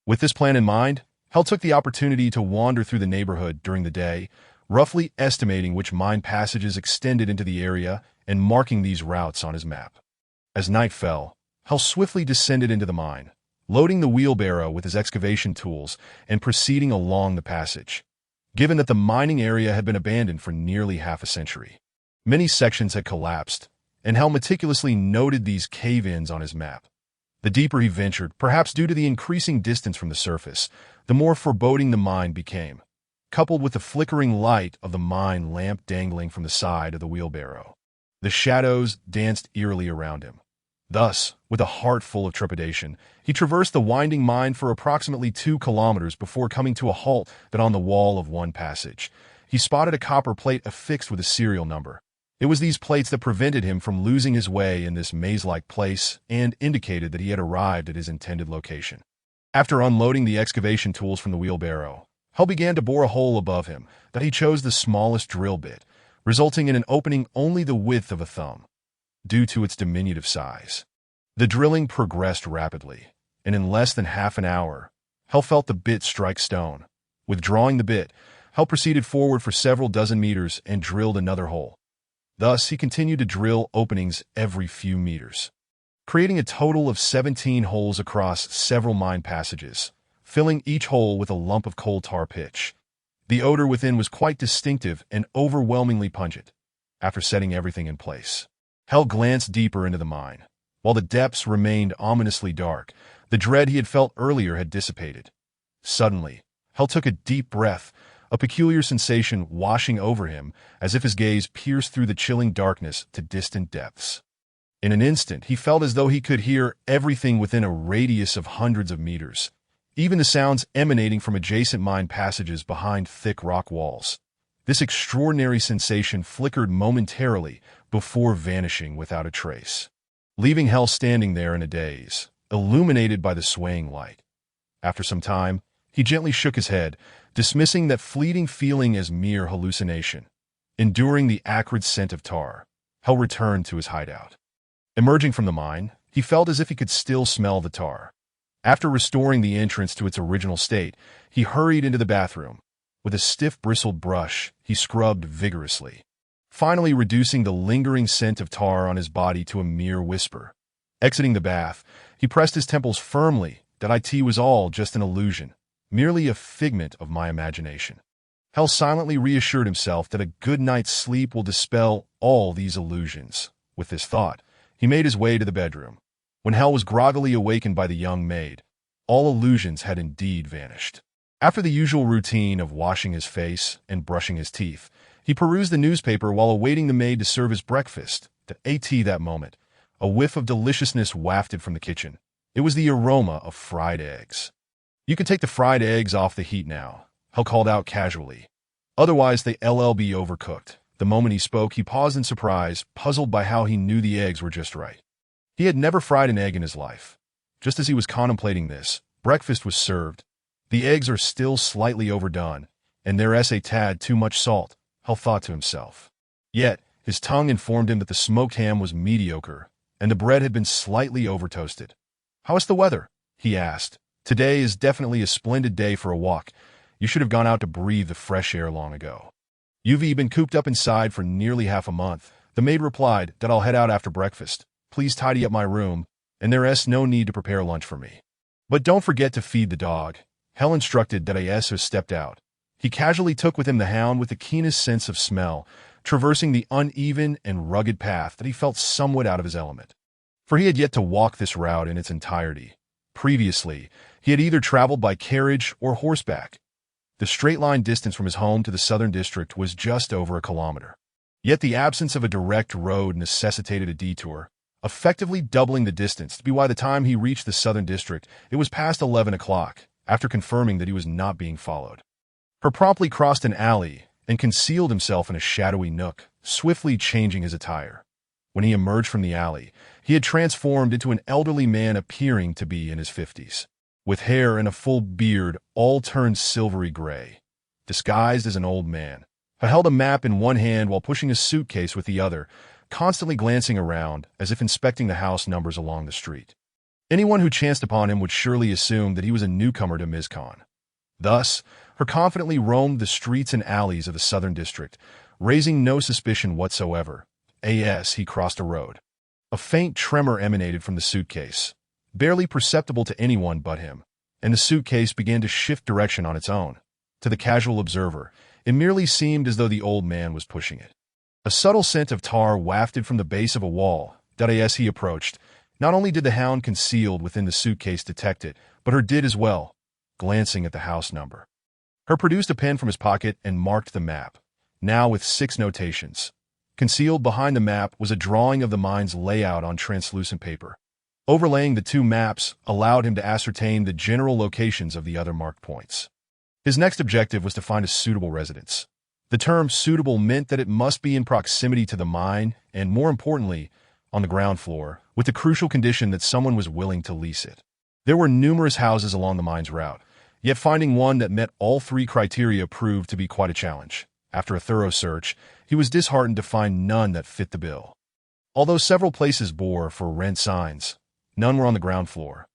With this plan in mind, Hell took the opportunity to wander through the neighborhood during the day, roughly estimating which mine passages extended into the area and marking these routes on his map. As night fell, Hell swiftly descended into the mine, loading the wheelbarrow with his excavation tools and proceeding along the passage. Given that the mining area had been abandoned for nearly half a century, many sections had collapsed, and Hell meticulously noted these cave-ins on his map. The deeper he ventured, perhaps due to the increasing distance from the surface, the more foreboding the mine became, coupled with the flickering light of the mine lamp dangling from the side of the wheelbarrow. The shadows danced eerily around him. Thus, with a heart full of trepidation, he traversed the winding mine for approximately 2 kilometers before coming to a halt that on the wall of one passage. He spotted a copper plate affixed with a serial number. It was these plates that prevented him from losing his way in this maze-like place and indicated that he had arrived at his intended location. After unloading the excavation tools from the wheelbarrow, Hell began to bore a hole above him that he chose the smallest drill bit, resulting in an opening only the width of a thumb, due to its diminutive size. The drilling progressed rapidly, and in less than half an hour, Hell felt the bit strike stone. Withdrawing the bit, Hell proceeded forward for several dozen meters and drilled another hole. Thus, he continued to drill openings every few meters, creating a total of 17 holes across several mine passages, filling each hole with a lump of coal tar pitch. The odor within was quite distinctive and overwhelmingly pungent. After setting everything in place, Hell glanced deeper into the mine. While the depths remained ominously dark, the dread he had felt earlier had dissipated. Suddenly, Hell took a deep breath, a peculiar sensation washing over him as if his gaze pierced through the chilling darkness to distant depths. In an instant, he felt as though he could hear everything within a radius of hundreds of meters, even the sounds emanating from adjacent mine passages behind thick rock walls. This extraordinary sensation flickered momentarily before vanishing without a trace, leaving Hell standing there in a daze, illuminated by the swaying light. After some time, he gently shook his head, dismissing that fleeting feeling as mere hallucination. Enduring the acrid scent of tar, Hell returned to his hideout. Emerging from the mine, he felt as if he could still smell the tar. After restoring the entrance to its original state, he hurried into the bathroom. With a stiff bristled brush, he scrubbed vigorously, finally reducing the lingering scent of tar on his body to a mere whisper. Exiting the bath, he pressed his temples firmly that it was all just an illusion, merely a figment of my imagination. Hell silently reassured himself that a good night's sleep will dispel all these illusions. With this thought, he made his way to the bedroom. When Hell was groggily awakened by the young maid, all illusions had indeed vanished. After the usual routine of washing his face and brushing his teeth, he perused the newspaper while awaiting the maid to serve his breakfast. That moment, a whiff of deliciousness wafted from the kitchen. It was the aroma of fried eggs. "You can take the fried eggs off the heat now," Hell called out casually. "Otherwise they'll be overcooked." The moment he spoke, he paused in surprise, puzzled by how he knew the eggs were just right. He had never fried an egg in his life. Just as he was contemplating this, breakfast was served. "The eggs are still slightly overdone, and there's a tad too much salt," Hell thought to himself. Yet, his tongue informed him that the smoked ham was mediocre, and the bread had been slightly overtoasted. "How is the weather?" he asked. "Today is definitely a splendid day for a walk. You should have gone out to breathe the fresh air long ago. You've been cooped up inside for nearly half a month." The maid replied that I'll head out after breakfast. Please tidy up my room, and there's no need to prepare lunch for me. But don't forget to feed the dog. Hell instructed that Aeso stepped out. He casually took with him the hound with the keenest sense of smell, traversing the uneven and rugged path that he felt somewhat out of his element. For he had yet to walk this route in its entirety. Previously, he had either traveled by carriage or horseback. The straight-line distance from his home to the southern district was just over a kilometer. Yet the absence of a direct road necessitated a detour, effectively doubling the distance to be by the time he reached the southern district, it was past 11 o'clock, after confirming that he was not being followed. He promptly crossed an alley and concealed himself in a shadowy nook, swiftly changing his attire. When he emerged from the alley, he had transformed into an elderly man appearing to be in his 50s, with hair and a full beard all turned silvery gray. Disguised as an old man, he held a map in one hand while pushing a suitcase with the other, constantly glancing around as if inspecting the house numbers along the street. Anyone who chanced upon him would surely assume that he was a newcomer to Mizkan. Thus, he confidently roamed the streets and alleys of the southern district, raising no suspicion whatsoever. As he crossed a road, a faint tremor emanated from the suitcase, barely perceptible to anyone but him, and the suitcase began to shift direction on its own. To the casual observer, it merely seemed as though the old man was pushing it. A subtle scent of tar wafted from the base of a wall that as he approached. Not only did the hound concealed within the suitcase detect it, but he did as well, glancing at the house number. He produced a pen from his pocket and marked the map, now with 6 notations. Concealed behind the map was a drawing of the mine's layout on translucent paper. Overlaying the 2 maps allowed him to ascertain the general locations of the other marked points. His next objective was to find a suitable residence. The term suitable meant that it must be in proximity to the mine and, more importantly, on the ground floor, with the crucial condition that someone was willing to lease it. There were numerous houses along the mine's route, yet finding one that met all 3 criteria proved to be quite a challenge. After a thorough search, he was disheartened to find none that fit the bill. Although several places bore for rent signs, none were on the ground floor.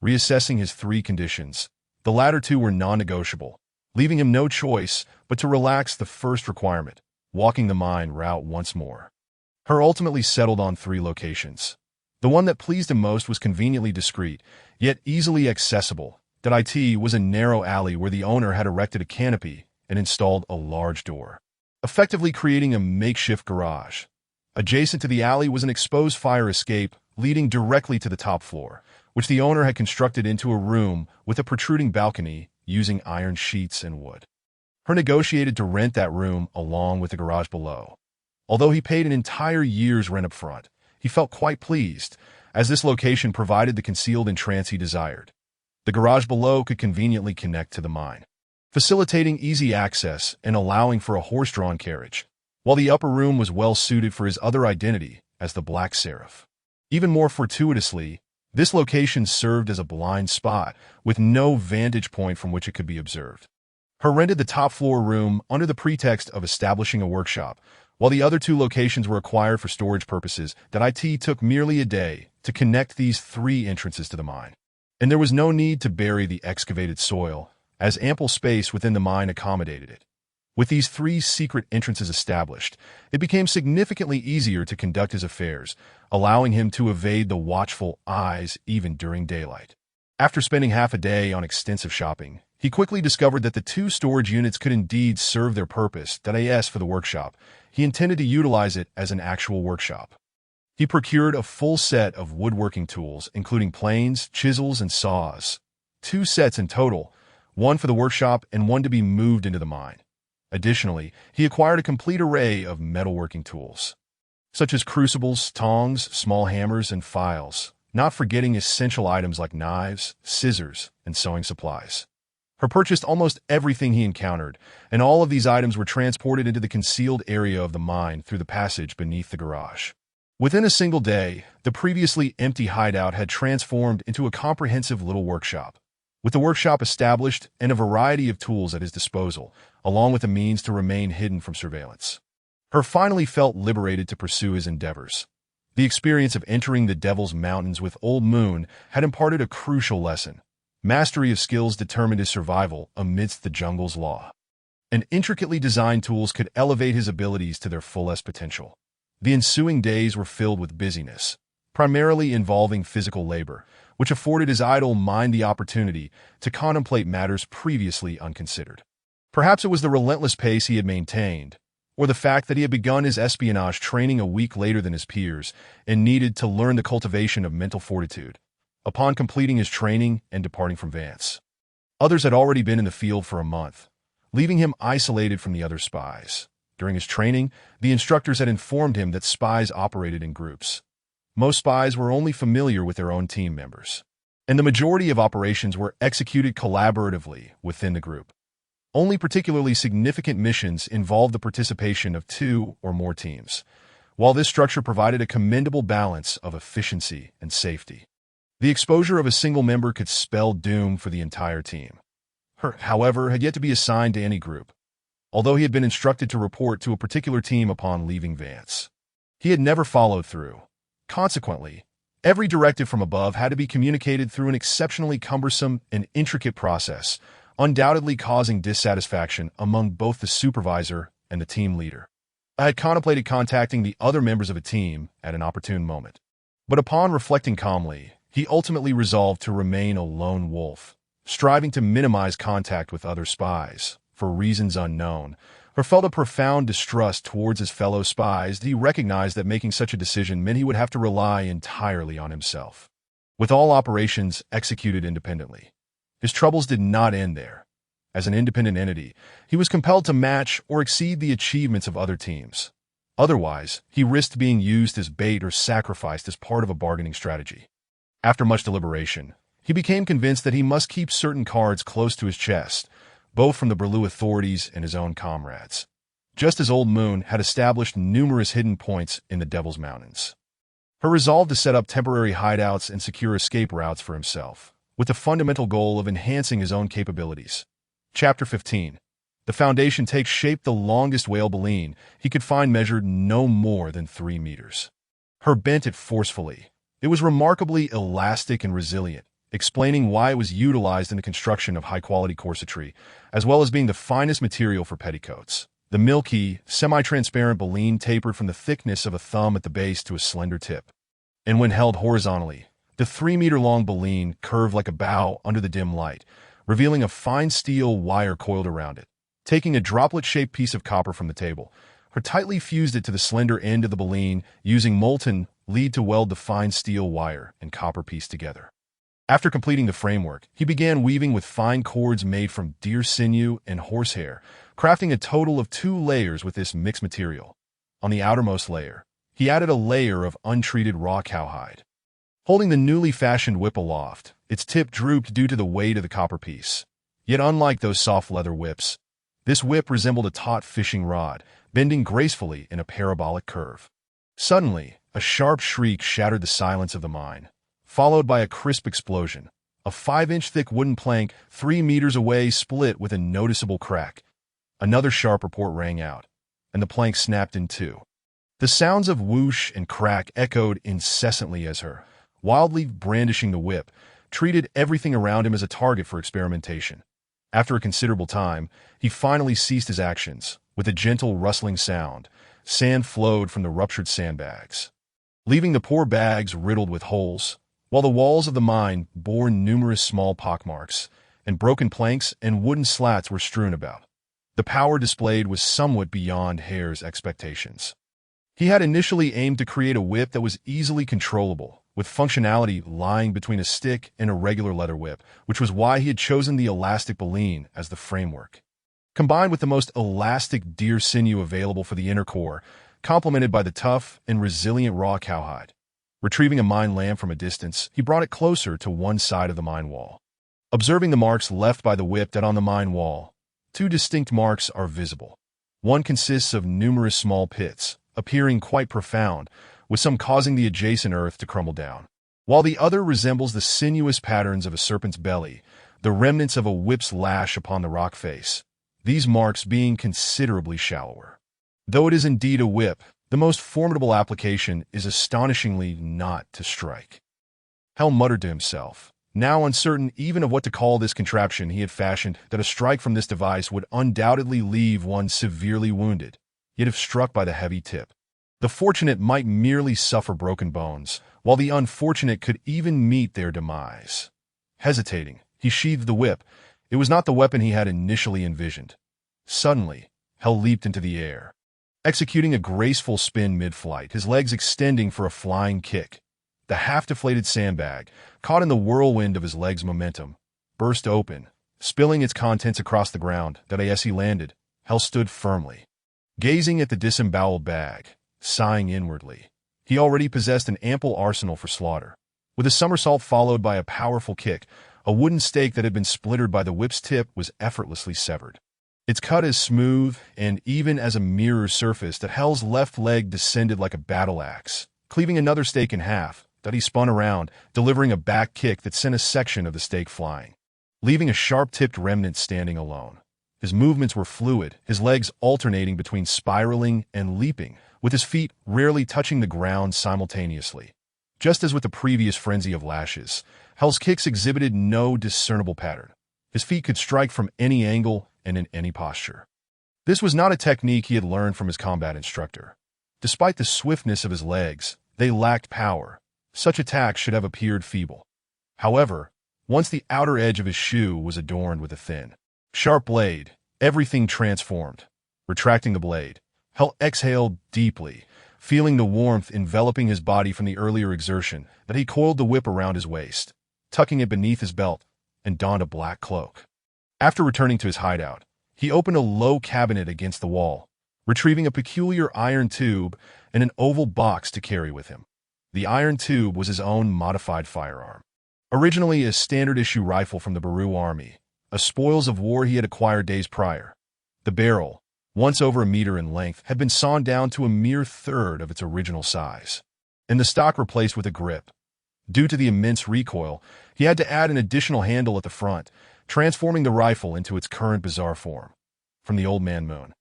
Reassessing his 3 conditions, the latter 2 were non-negotiable, leaving him no choice but to relax the first requirement, walking the mine route once more. He ultimately settled on 3 locations. The one that pleased him most was conveniently discreet, yet easily accessible. That it was a narrow alley where the owner had erected a canopy and installed a large door, effectively creating a makeshift garage. Adjacent to the alley was an exposed fire escape leading directly to the top floor, which the owner had constructed into a room with a protruding balcony using iron sheets and wood. He negotiated to rent that room along with the garage below. Although he paid an entire year's rent up front, he felt quite pleased, as this location provided the concealed entrance he desired. The garage below could conveniently connect to the mine, facilitating easy access and allowing for a horse-drawn carriage, while the upper room was well suited for his other identity as the Black Seraph. Even more fortuitously, this location served as a blind spot with no vantage point from which it could be observed. He rented the top-floor room under the pretext of establishing a workshop, while the other 2 locations were acquired for storage purposes. That it took merely a day to connect these 3 entrances to the mine. And there was no need to bury the excavated soil, as ample space within the mine accommodated it. With these 3 secret entrances established, it became significantly easier to conduct his affairs, allowing him to evade the watchful eyes even during daylight. After spending half a day on extensive shopping, he quickly discovered that the 2 storage units could indeed serve their purpose. As for the workshop, he intended to utilize it as an actual workshop. He procured a full set of woodworking tools, including planes, chisels, and saws. 2 sets in total, one for the workshop and one to be moved into the mine. Additionally, he acquired a complete array of metalworking tools, such as crucibles, tongs, small hammers, and files, not forgetting essential items like knives, scissors, and sewing supplies. He purchased almost everything he encountered, and all of these items were transported into the concealed area of the mine through the passage beneath the garage. Within a single day, the previously empty hideout had transformed into a comprehensive little workshop. With the workshop established and a variety of tools at his disposal, along with the means to remain hidden from surveillance, he finally felt liberated to pursue his endeavors. The experience of entering the Devil's Mountains with Old Moon had imparted a crucial lesson. Mastery of skills determined his survival amidst the jungle's law, and intricately designed tools could elevate his abilities to their fullest potential. The ensuing days were filled with busyness, primarily involving physical labor, which afforded his idle mind the opportunity to contemplate matters previously unconsidered. Perhaps it was the relentless pace he had maintained, or the fact that he had begun his espionage training a week later than his peers and needed to learn the cultivation of mental fortitude upon completing his training and departing from Vance. Others had already been in the field for a month, leaving him isolated from the other spies. During his training, the instructors had informed him that spies operated in groups. Most spies were only familiar with their own team members, and the majority of operations were executed collaboratively within the group. Only particularly significant missions involved the participation of 2 or more teams, while this structure provided a commendable balance of efficiency and safety. The exposure of a single member could spell doom for the entire team. However, had yet to be assigned to any group, although he had been instructed to report to a particular team upon leaving Vance. He had never followed through. Consequently, every directive from above had to be communicated through an exceptionally cumbersome and intricate process, undoubtedly causing dissatisfaction among both the supervisor and the team leader. I had contemplated contacting the other members of a team at an opportune moment, but upon reflecting calmly, he ultimately resolved to remain a lone wolf, striving to minimize contact with other spies, for reasons unknown, or felt a profound distrust towards his fellow spies that he recognized that making such a decision meant he would have to rely entirely on himself. With all operations executed independently, his troubles did not end there. As an independent entity, he was compelled to match or exceed the achievements of other teams. Otherwise, he risked being used as bait or sacrificed as part of a bargaining strategy. After much deliberation, he became convinced that he must keep certain cards close to his chest, both from the Berlou authorities and his own comrades, just as Old Moon had established numerous hidden points in the Devil's Mountains. Her resolve to set up temporary hideouts and secure escape routes for himself, with the fundamental goal of enhancing his own capabilities. Chapter 15. The Foundation takes shape. The longest whale baleen he could find measured no more than 3 meters. Her bent it forcefully. It was remarkably elastic and resilient, explaining why it was utilized in the construction of high-quality corsetry, as well as being the finest material for petticoats. The milky, semi-transparent baleen tapered from the thickness of a thumb at the base to a slender tip. And when held horizontally, the 3-meter-long baleen curved like a bow under the dim light, revealing a fine steel wire coiled around it. Taking a droplet-shaped piece of copper from the table, her tightly fused it to the slender end of the baleen, using molten lead to weld the fine steel wire and copper piece together. After completing the framework, he began weaving with fine cords made from deer sinew and horsehair, crafting a total of 2 layers with this mixed material. On the outermost layer, he added a layer of untreated raw cowhide. Holding the newly fashioned whip aloft, its tip drooped due to the weight of the copper piece. Yet unlike those soft leather whips, this whip resembled a taut fishing rod, bending gracefully in a parabolic curve. Suddenly, a sharp shriek shattered the silence of the mine, followed by a crisp explosion. A 5-inch thick wooden plank 3 meters away split with a noticeable crack. Another sharp report rang out, and the plank snapped in 2. The sounds of whoosh and crack echoed incessantly as her, wildly brandishing the whip, treated everything around him as a target for experimentation. After a considerable time, he finally ceased his actions. With a gentle rustling sound, sand flowed from the ruptured sandbags, leaving the poor bags riddled with holes, while the walls of the mine bore numerous small pockmarks, and broken planks and wooden slats were strewn about. The power displayed was somewhat beyond Hare's expectations. He had initially aimed to create a whip that was easily controllable, with functionality lying between a stick and a regular leather whip, which was why he had chosen the elastic baleen as the framework. Combined with the most elastic deer sinew available for the inner core, complemented by the tough and resilient raw cowhide. Retrieving a mine lamp from a distance, he brought it closer to one side of the mine wall. Observing the marks left by the whip on the mine wall, 2 distinct marks are visible. One consists of numerous small pits, appearing quite profound, with some causing the adjacent earth to crumble down, while the other resembles the sinuous patterns of a serpent's belly, the remnants of a whip's lash upon the rock face, these marks being considerably shallower. Though it is indeed a whip, the most formidable application is astonishingly not to strike. Hell muttered to himself, now uncertain even of what to call this contraption he had fashioned, that a strike from this device would undoubtedly leave one severely wounded, yet if struck by the heavy tip, The fortunate might merely suffer broken bones, while the unfortunate could even meet their demise. Hesitating, he sheathed the whip. It was not the weapon he had initially envisioned. Suddenly, Hell leaped into the air, executing a graceful spin mid-flight, his legs extending for a flying kick. The half-deflated sandbag, caught in the whirlwind of his legs' momentum, burst open, spilling its contents across the ground. As he landed, Hell stood firmly, gazing at the disemboweled bag, sighing inwardly. He already possessed an ample arsenal for slaughter. With a somersault followed by a powerful kick, a wooden stake that had been splintered by the whip's tip was effortlessly severed. Its cut as smooth and even as a mirror surface that Hell's left leg descended like a battle axe, cleaving another stake in half. He spun around, delivering a back kick that sent a section of the stake flying, leaving a sharp-tipped remnant standing alone. His movements were fluid, his legs alternating between spiraling and leaping, with his feet rarely touching the ground simultaneously. Just as with the previous frenzy of lashes, Hell's kicks exhibited no discernible pattern. His feet could strike from any angle and in any posture. This was not a technique he had learned from his combat instructor. Despite the swiftness of his legs, they lacked power. Such attacks should have appeared feeble. However, once the outer edge of his shoe was adorned with a thin, sharp blade, everything transformed. Retracting the blade, Hell exhaled deeply, feeling the warmth enveloping his body from the earlier exertion. He coiled the whip around his waist, tucking it beneath his belt, and donned a black cloak. After returning to his hideout, he opened a low cabinet against the wall, retrieving a peculiar iron tube and an oval box to carry with him. The iron tube was his own modified firearm. Originally a standard-issue rifle from the Baru army, a spoils of war he had acquired days prior. The barrel, once over a meter in length, had been sawn down to a mere third of its original size, and the stock replaced with a grip. Due to the immense recoil, he had to add an additional handle at the front, transforming the rifle into its current bizarre form. From the Old Man Moon,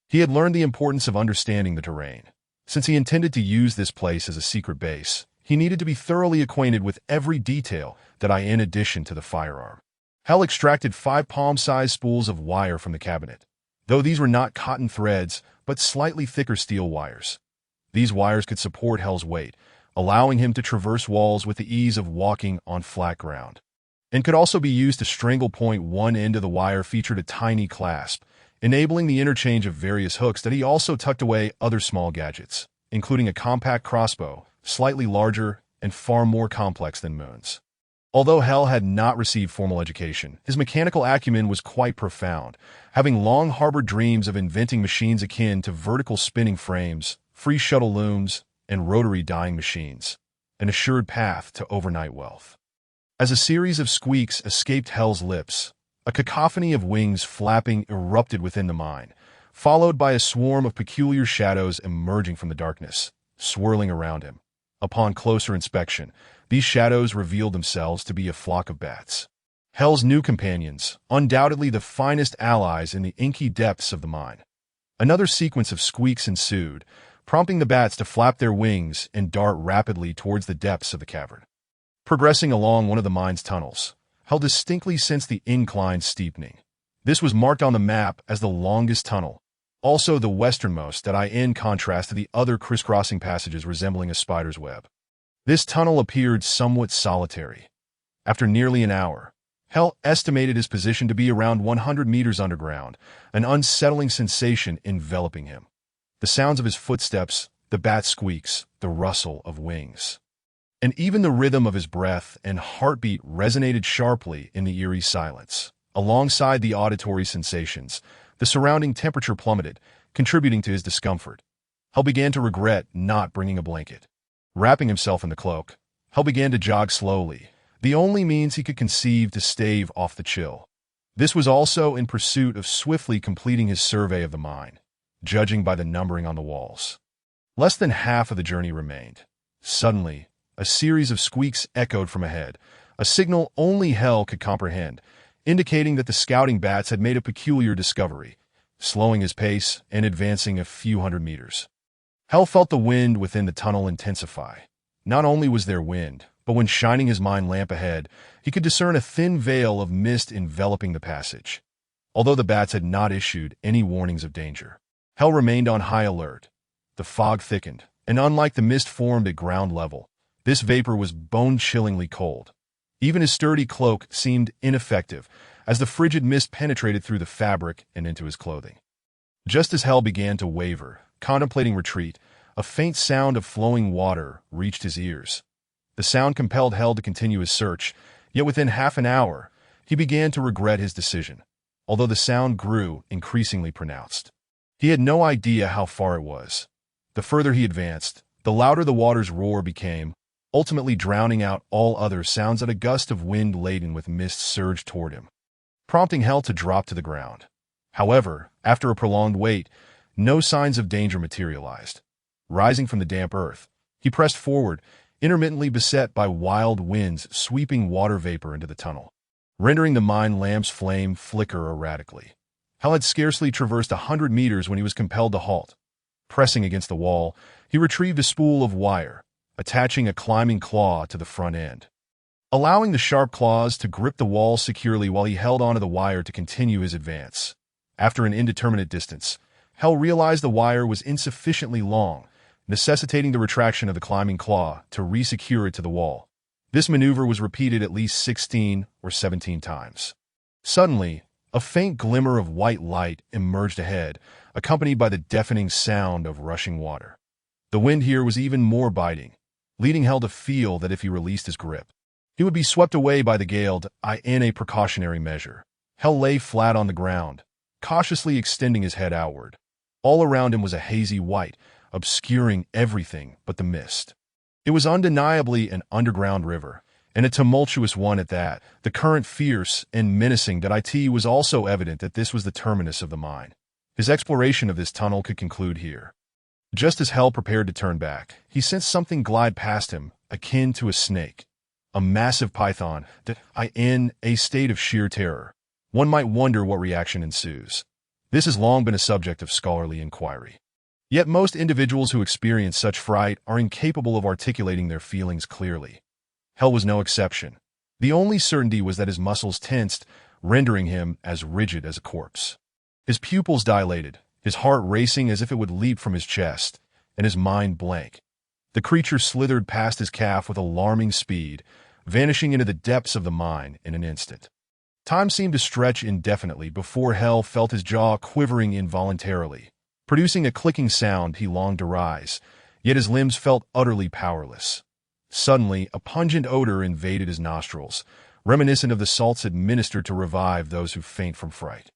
he had learned the importance of understanding the terrain. Since he intended to use this place as a secret base, he needed to be thoroughly acquainted with every detail in addition to the firearm. Hell extracted 5 palm-sized spools of wire from the cabinet, though these were not cotton threads, but slightly thicker steel wires. These wires could support Hell's weight, allowing him to traverse walls with the ease of walking on flat ground, and could also be used to strangle point. One end of the wire featured a tiny clasp, enabling the interchange of various hooks. He also tucked away other small gadgets, including a compact crossbow, slightly larger and far more complex than Moon's. Although Hell had not received formal education, his mechanical acumen was quite profound, having long harbored dreams of inventing machines akin to vertical spinning frames, free shuttle looms, and rotary dyeing machines, an assured path to overnight wealth. As a series of squeaks escaped Hell's lips, a cacophony of wings flapping erupted within the mine, followed by a swarm of peculiar shadows emerging from the darkness, swirling around him. Upon closer inspection, these shadows revealed themselves to be a flock of bats. Hell's new companions, undoubtedly the finest allies in the inky depths of the mine. Another sequence of squeaks ensued, prompting the bats to flap their wings and dart rapidly towards the depths of the cavern. Progressing along one of the mine's tunnels, Hell distinctly sensed the incline steepening. This was marked on the map as the longest tunnel, also the westernmost, in contrast to the other crisscrossing passages resembling a spider's web. This tunnel appeared somewhat solitary. After nearly an hour, Hell estimated his position to be around 100 meters underground, an unsettling sensation enveloping him. The sounds of his footsteps, the bat squeaks, the rustle of wings, and even the rhythm of his breath and heartbeat resonated sharply in the eerie silence. Alongside the auditory sensations, the surrounding temperature plummeted, contributing to his discomfort. Hell began to regret not bringing a blanket. Wrapping himself in the cloak, Hell began to jog slowly, the only means he could conceive to stave off the chill. This was also in pursuit of swiftly completing his survey of the mine, judging by the numbering on the walls. Less than half of the journey remained. Suddenly, a series of squeaks echoed from ahead, a signal only Hell could comprehend, indicating that the scouting bats had made a peculiar discovery, slowing his pace and advancing a few hundred meters. Hell felt the wind within the tunnel intensify. Not only was there wind, but when shining his mind lamp ahead, he could discern a thin veil of mist enveloping the passage. Although the bats had not issued any warnings of danger, Hell remained on high alert. The fog thickened, and unlike the mist formed at ground level, this vapor was bone-chillingly cold. Even his sturdy cloak seemed ineffective, as the frigid mist penetrated through the fabric and into his clothing. Just as Hell began to waver, contemplating retreat, a faint sound of flowing water reached his ears. The sound compelled Hell to continue his search, yet within half an hour, he began to regret his decision, although the sound grew increasingly pronounced. He had no idea how far it was. The further he advanced, the louder the water's roar became, ultimately drowning out all other sounds as a gust of wind laden with mist surged toward him, prompting Hell to drop to the ground. However, after a prolonged wait, no signs of danger materialized. Rising from the damp earth, he pressed forward, intermittently beset by wild winds sweeping water vapor into the tunnel, rendering the mine lamp's flame flicker erratically. Hell had scarcely traversed 100 meters when he was compelled to halt. Pressing against the wall, he retrieved a spool of wire, attaching a climbing claw to the front end. Allowing the sharp claws to grip the wall securely while he held onto the wire to continue his advance. After an indeterminate distance, Hell realized the wire was insufficiently long, necessitating the retraction of the climbing claw to resecure it to the wall. This maneuver was repeated at least 16 or 17 times. Suddenly, a faint glimmer of white light emerged ahead, accompanied by the deafening sound of rushing water. The wind here was even more biting, leading Hell to feel that if he released his grip, he would be swept away by the gale. In a precautionary measure, Hell lay flat on the ground, cautiously extending his head outward. All around him was a hazy white, obscuring everything but the mist. It was undeniably an underground river, and a tumultuous one at that. The current fierce and menacing. It was also evident that this was the terminus of the mine. His exploration of this tunnel could conclude here. Just as Hell prepared to turn back, he sensed something glide past him, akin to a snake. A massive python, in a state of sheer terror. One might wonder what reaction ensues. This has long been a subject of scholarly inquiry. Yet most individuals who experience such fright are incapable of articulating their feelings clearly. Hell was no exception. The only certainty was that his muscles tensed, rendering him as rigid as a corpse. His pupils dilated, his heart racing as if it would leap from his chest, and his mind blank. The creature slithered past his calf with alarming speed, vanishing into the depths of the mine in an instant. Time seemed to stretch indefinitely before Hell felt his jaw quivering involuntarily, producing a clicking sound he longed to rise, yet his limbs felt utterly powerless. Suddenly, a pungent odor invaded his nostrils, reminiscent of the salts administered to revive those who faint from fright.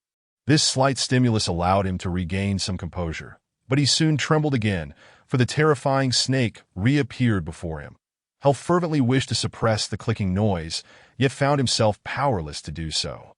This slight stimulus allowed him to regain some composure, but he soon trembled again, for the terrifying snake reappeared before him. Hell fervently wished to suppress the clicking noise, yet found himself powerless to do so.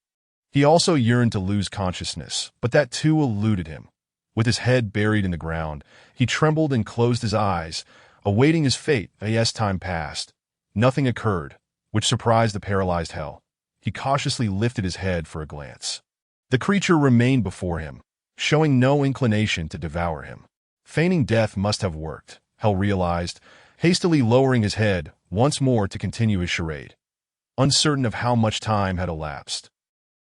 He also yearned to lose consciousness, but that too eluded him. With his head buried in the ground, he trembled and closed his eyes, awaiting his fate. As time passed, nothing occurred, which surprised the paralyzed Hell. He cautiously lifted his head for a glance. The creature remained before him, showing no inclination to devour him. Feigning death must have worked, Hell realized, hastily lowering his head once more to continue his charade, uncertain of how much time had elapsed.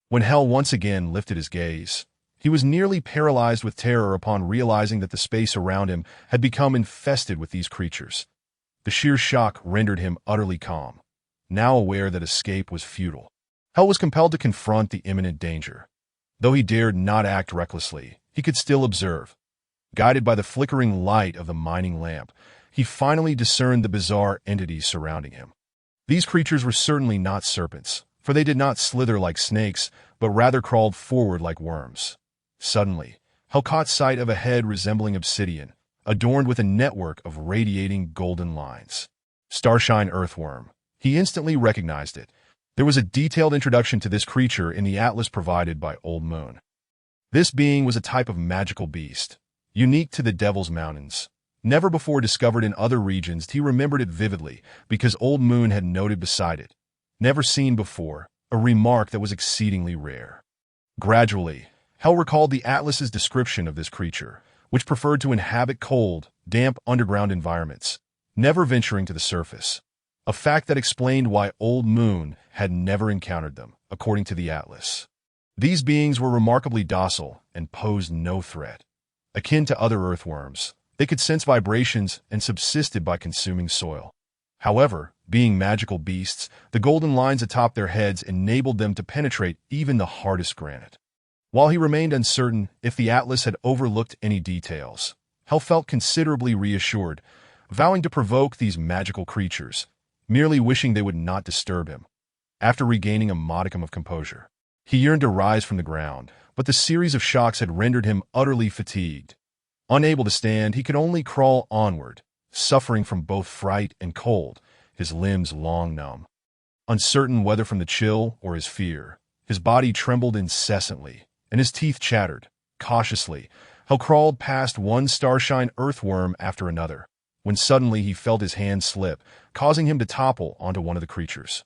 When Hell once again lifted his gaze, he was nearly paralyzed with terror upon realizing that the space around him had become infested with these creatures. The sheer shock rendered him utterly calm, now aware that escape was futile. Hell was compelled to confront the imminent danger. Though he dared not act recklessly, he could still observe. Guided by the flickering light of the mining lamp, he finally discerned the bizarre entities surrounding him. These creatures were certainly not serpents, for they did not slither like snakes, but rather crawled forward like worms. Suddenly, Hell caught sight of a head resembling obsidian, adorned with a network of radiating golden lines. Starshine earthworm. He instantly recognized it. There was a detailed introduction to this creature in the atlas provided by Old Moon. This being was a type of magical beast, unique to the Devil's Mountains. Never before discovered in other regions, he remembered it vividly because Old Moon had noted beside it, "Never seen before," a remark that was exceedingly rare. Gradually, Hell recalled the atlas's description of this creature, which preferred to inhabit cold, damp underground environments, never venturing to the surface. A fact that explained why Old Moon had never encountered them, according to the atlas. These beings were remarkably docile and posed no threat. Akin to other earthworms, They could sense vibrations and subsisted by consuming soil. However, being magical beasts, the golden lines atop their heads enabled them to penetrate even the hardest granite. While he remained uncertain if the atlas had overlooked any details, Hel felt considerably reassured, vowing to provoke these magical creatures, merely wishing they would not disturb him. After regaining a modicum of composure, he yearned to rise from the ground, but the series of shocks had rendered him utterly fatigued. Unable to stand, he could only crawl onward, suffering from both fright and cold, his limbs long numb. Uncertain whether from the chill or his fear, his body trembled incessantly, and his teeth chattered. Cautiously, Hel crawled past one starshine earthworm after another, when suddenly he felt his hand slip, causing him to topple onto one of the creatures.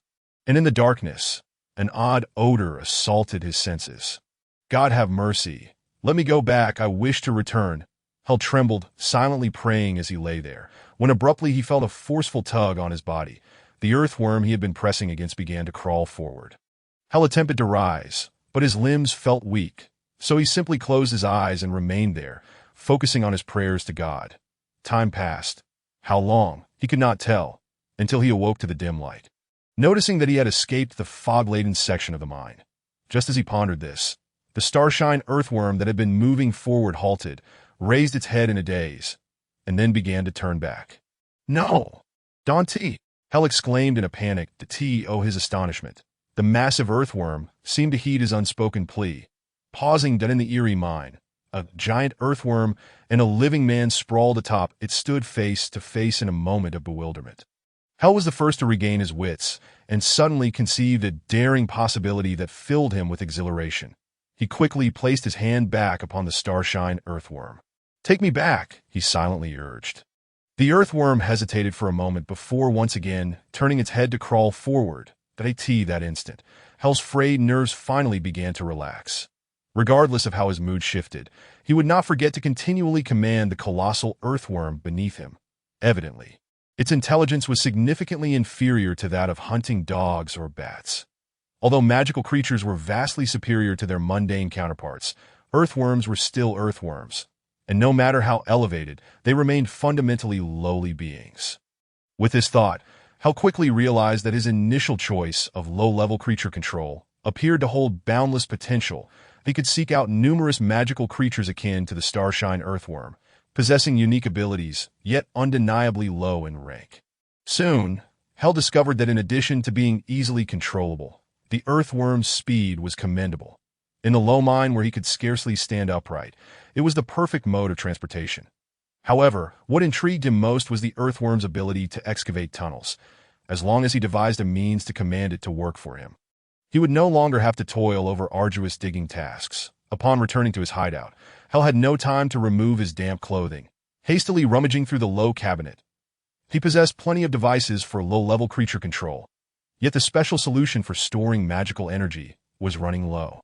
And in the darkness, an odd odor assaulted his senses. God have mercy. Let me go back. I wish to return. Hel trembled, silently praying as he lay there, when abruptly he felt a forceful tug on his body. The earthworm he had been pressing against began to crawl forward. Hel attempted to rise, but his limbs felt weak, so he simply closed his eyes and remained there, focusing on his prayers to God. Time passed. How long, he could not tell, until he awoke to the dim light, noticing that he had escaped the fog-laden section of the mine. Just as he pondered this, the starshine earthworm that had been moving forward halted, raised its head in a daze, and then began to turn back. "No! Dante!" Hel exclaimed in a panic, to his astonishment. The massive earthworm seemed to heed his unspoken plea, pausing dead in the eerie mine. A giant earthworm and a living man sprawled atop it stood face to face in a moment of bewilderment. Hel was the first to regain his wits, and suddenly conceived a daring possibility that filled him with exhilaration. He quickly placed his hand back upon the starshine earthworm. "Take me back," he silently urged. The earthworm hesitated for a moment before once again turning its head to crawl forward. That instant, Hel's frayed nerves finally began to relax. Regardless of how his mood shifted, he would not forget to continually command the colossal earthworm beneath him. Evidently, its intelligence was significantly inferior to that of hunting dogs or bats. Although magical creatures were vastly superior to their mundane counterparts, earthworms were still earthworms, and no matter how elevated, they remained fundamentally lowly beings. With this thought, Hel quickly realized that his initial choice of low-level creature control appeared to hold boundless potential. He could seek out numerous magical creatures akin to the starshine earthworm, possessing unique abilities, yet undeniably low in rank. Soon, Hel discovered that in addition to being easily controllable, the earthworm's speed was commendable. In the low mine where he could scarcely stand upright, it was the perfect mode of transportation. However, what intrigued him most was the earthworm's ability to excavate tunnels. As long as he devised a means to command it to work for him, he would no longer have to toil over arduous digging tasks. Upon returning to his hideout, Hel had no time to remove his damp clothing. Hastily rummaging through the low cabinet, he possessed plenty of devices for low-level creature control, yet the special solution for storing magical energy was running low.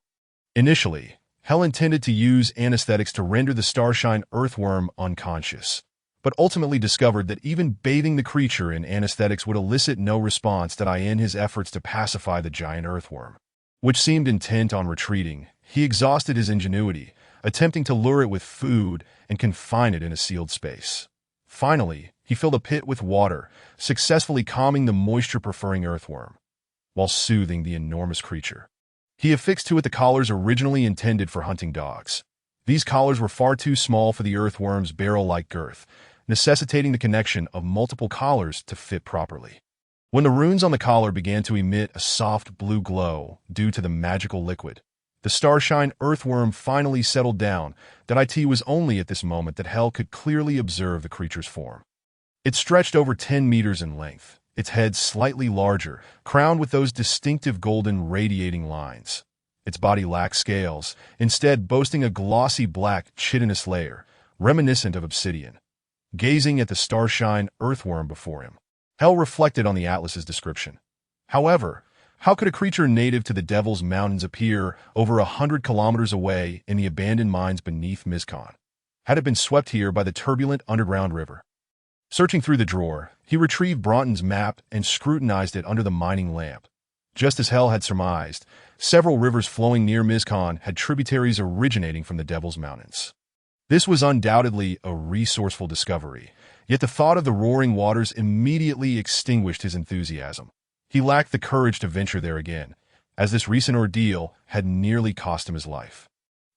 Initially, Hel intended to use anesthetics to render the starshine earthworm unconscious, but ultimately discovered that even bathing the creature in anesthetics would elicit no response in his efforts to pacify the giant earthworm, which seemed intent on retreating. He exhausted his ingenuity, attempting to lure it with food and confine it in a sealed space. Finally, he filled a pit with water, successfully calming the moisture-preferring earthworm, while soothing the enormous creature. He affixed to it the collars originally intended for hunting dogs. These collars were far too small for the earthworm's barrel-like girth, necessitating the connection of multiple collars to fit properly. When the runes on the collar began to emit a soft blue glow due to the magical liquid, the starshine earthworm finally settled down. It was only at this moment that Hel could clearly observe the creature's form. It stretched over 10 meters in length, its head slightly larger, crowned with those distinctive golden radiating lines. Its body lacked scales, instead boasting a glossy black chitinous layer, reminiscent of obsidian. Gazing at the starshine earthworm before him, Hel reflected on the atlas's description. However, how could a creature native to the Devil's Mountains appear over 100 kilometers away in the abandoned mines beneath Mizkan? Had it been swept here by the turbulent underground river? Searching through the drawer, he retrieved Broughton's map and scrutinized it under the mining lamp. Just as Hel had surmised, several rivers flowing near Mizkan had tributaries originating from the Devil's Mountains. This was undoubtedly a resourceful discovery, yet the thought of the roaring waters immediately extinguished his enthusiasm. He lacked the courage to venture there again, as this recent ordeal had nearly cost him his life.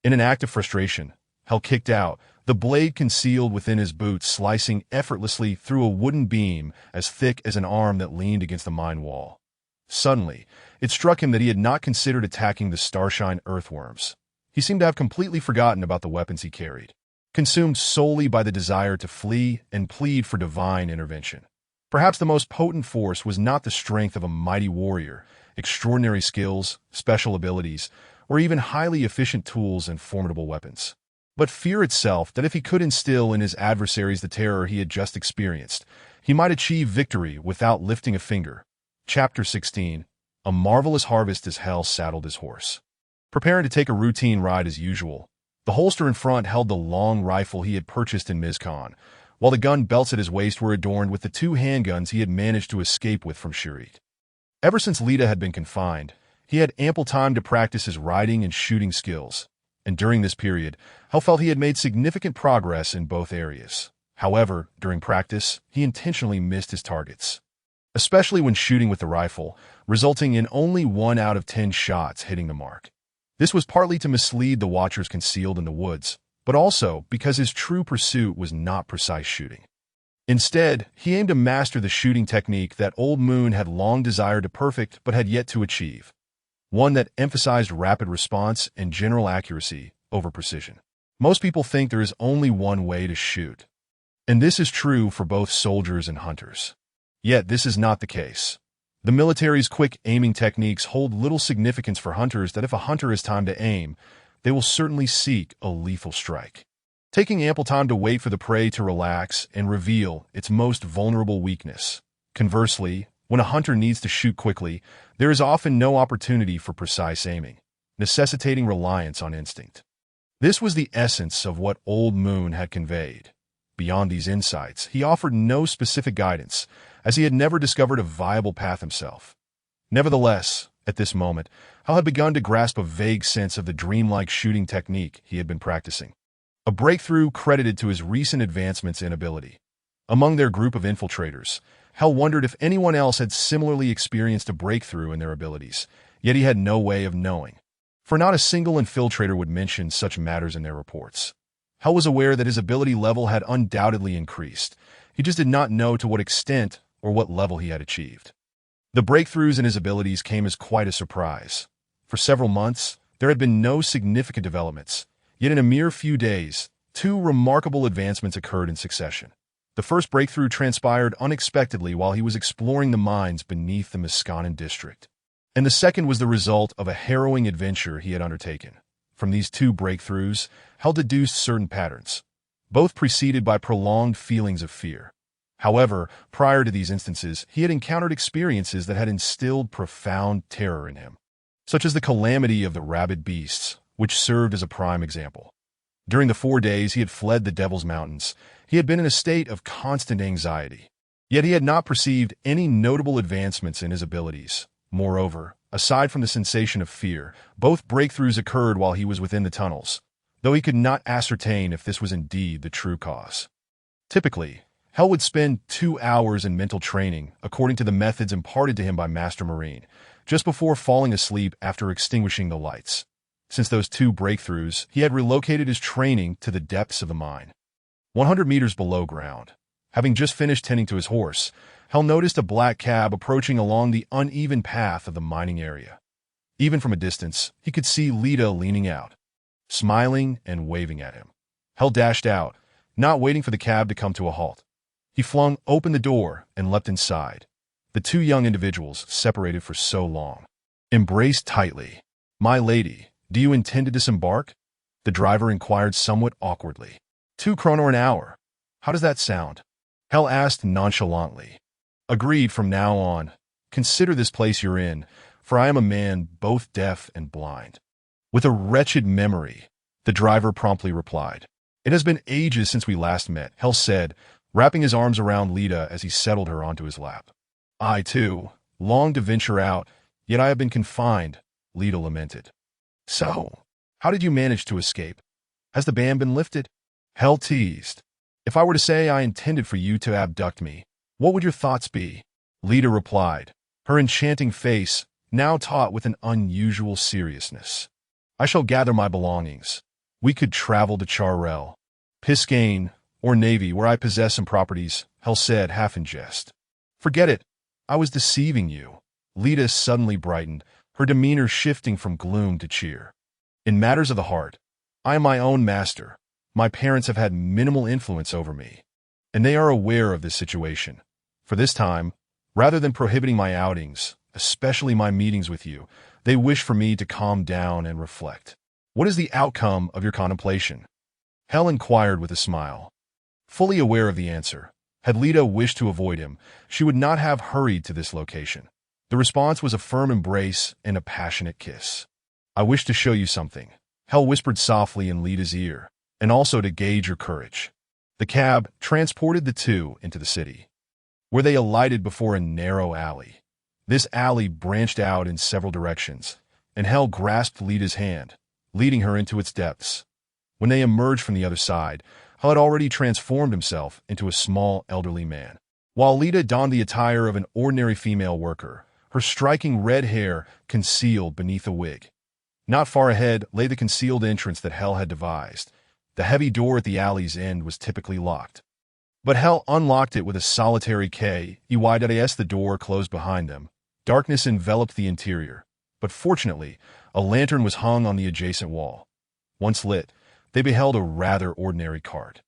In an act of frustration, Hell kicked out, the blade concealed within his boot slicing effortlessly through a wooden beam as thick as an arm that leaned against the mine wall. Suddenly, it struck him that he had not considered attacking the starshine earthworms. He seemed to have completely forgotten about the weapons he carried, consumed solely by the desire to flee and plead for divine intervention. Perhaps the most potent force was not the strength of a mighty warrior, extraordinary skills, special abilities, or even highly efficient tools and formidable weapons, but fear itself that if he could instill in his adversaries the terror he had just experienced, he might achieve victory without lifting a finger. Chapter 16. A marvelous harvest as Hell saddled his horse. Preparing to take a routine ride as usual, the holster in front held the long rifle he had purchased in Mizkan, while the gun belts at his waist were adorned with the two handguns he had managed to escape with from Shirit. Ever since Lita had been confined, he had ample time to practice his riding and shooting skills, and during this period, Hell felt he had made significant progress in both areas. However, during practice, he intentionally missed his targets, especially when shooting with the rifle, resulting in only 1 out of 10 shots hitting the mark. This was partly to mislead the watchers concealed in the woods, but also because his true pursuit was not precise shooting. Instead, he aimed to master the shooting technique that Old Moon had long desired to perfect but had yet to achieve, one that emphasized rapid response and general accuracy over precision. Most people think there is only one way to shoot, and this is true for both soldiers and hunters. Yet this is not the case. The military's quick aiming techniques hold little significance for hunters that if a hunter has time to aim, they will certainly seek a lethal strike, taking ample time to wait for the prey to relax and reveal its most vulnerable weakness. Conversely, when a hunter needs to shoot quickly, there is often no opportunity for precise aiming, necessitating reliance on instinct. This was the essence of what Old Moon had conveyed. Beyond these insights, he offered no specific guidance, as he had never discovered a viable path himself. Nevertheless, at this moment, Hal had begun to grasp a vague sense of the dreamlike shooting technique he had been practicing, a breakthrough credited to his recent advancements in ability. Among their group of infiltrators, Hal wondered if anyone else had similarly experienced a breakthrough in their abilities, yet he had no way of knowing, for not a single infiltrator would mention such matters in their reports. Hal was aware that his ability level had undoubtedly increased. He just did not know to what extent or what level he had achieved. The breakthroughs in his abilities came as quite a surprise. For several months, there had been no significant developments, yet in a mere few days, 2 remarkable advancements occurred in succession. The first breakthrough transpired unexpectedly while he was exploring the mines beneath the Miskanan district, and the second was the result of a harrowing adventure he had undertaken. From these 2 breakthroughs, Hal deduced certain patterns, both preceded by prolonged feelings of fear. However, prior to these instances, he had encountered experiences that had instilled profound terror in him, such as the calamity of the rabid beasts, which served as a prime example. During the 4 days he had fled the Devil's Mountains, he had been in a state of constant anxiety, yet he had not perceived any notable advancements in his abilities. Moreover, aside from the sensation of fear, both breakthroughs occurred while he was within the tunnels, though he could not ascertain if this was indeed the true cause. Typically, Hal would spend 2 hours in mental training, according to the methods imparted to him by Master Marine, just before falling asleep after extinguishing the lights. Since those 2 breakthroughs, he had relocated his training to the depths of the mine, 100 meters below ground. Having just finished tending to his horse, Hal noticed a black cab approaching along the uneven path of the mining area. Even from a distance, he could see Lita leaning out, smiling and waving at him. Hal dashed out, not waiting for the cab to come to a halt. He flung open the door and leapt inside. The 2 young individuals, separated for so long, embraced tightly. "My lady, do you intend to disembark?" the driver inquired somewhat awkwardly. 2 kroner an hour. How does that sound? Hal asked nonchalantly. "Agreed from now on. Consider this place you're in, for I am a man both deaf and blind." With a wretched memory, the driver promptly replied. "It has been ages since we last met," Hal said, wrapping his arms around Lita as he settled her onto his lap. "I, too, long to venture out, yet I have been confined," Lita lamented. "So, how did you manage to escape? Has the ban been lifted?" Hell teased. If I were to say I intended for you to abduct me, what would your thoughts be? Lita replied, her enchanting face now taut with an unusual seriousness. I shall gather my belongings. We could travel to Charrel, Piscane, or Navy, where I possess some properties, Hell said, half in jest. Forget it. I was deceiving you. Lita suddenly brightened, her demeanor shifting from gloom to cheer. In matters of the heart, I am my own master. My parents have had minimal influence over me, and they are aware of this situation. For this time, rather than prohibiting my outings, especially my meetings with you, they wish for me to calm down and reflect. What is the outcome of your contemplation? Hell inquired with a smile. Fully aware of the answer, had Lita wished to avoid him, she would not have hurried to this location. The response was a firm embrace and a passionate kiss. I wish to show you something, Hell whispered softly in Lita's ear, and also to gauge your courage. The cab transported the two into the city, where they alighted before a narrow alley. This alley branched out in several directions, and Hell grasped Lita's hand, leading her into its depths. When they emerged from the other side, Hell had already transformed himself into a small elderly man, while Lita donned the attire of an ordinary female worker, her striking red hair concealed beneath a wig. Not far ahead lay the concealed entrance that Hell had devised. The heavy door at the alley's end was typically locked, but Hell unlocked it with a solitary key. As the door closed behind them, darkness enveloped the interior, but fortunately, a lantern was hung on the adjacent wall. Once lit, they beheld a rather ordinary cart,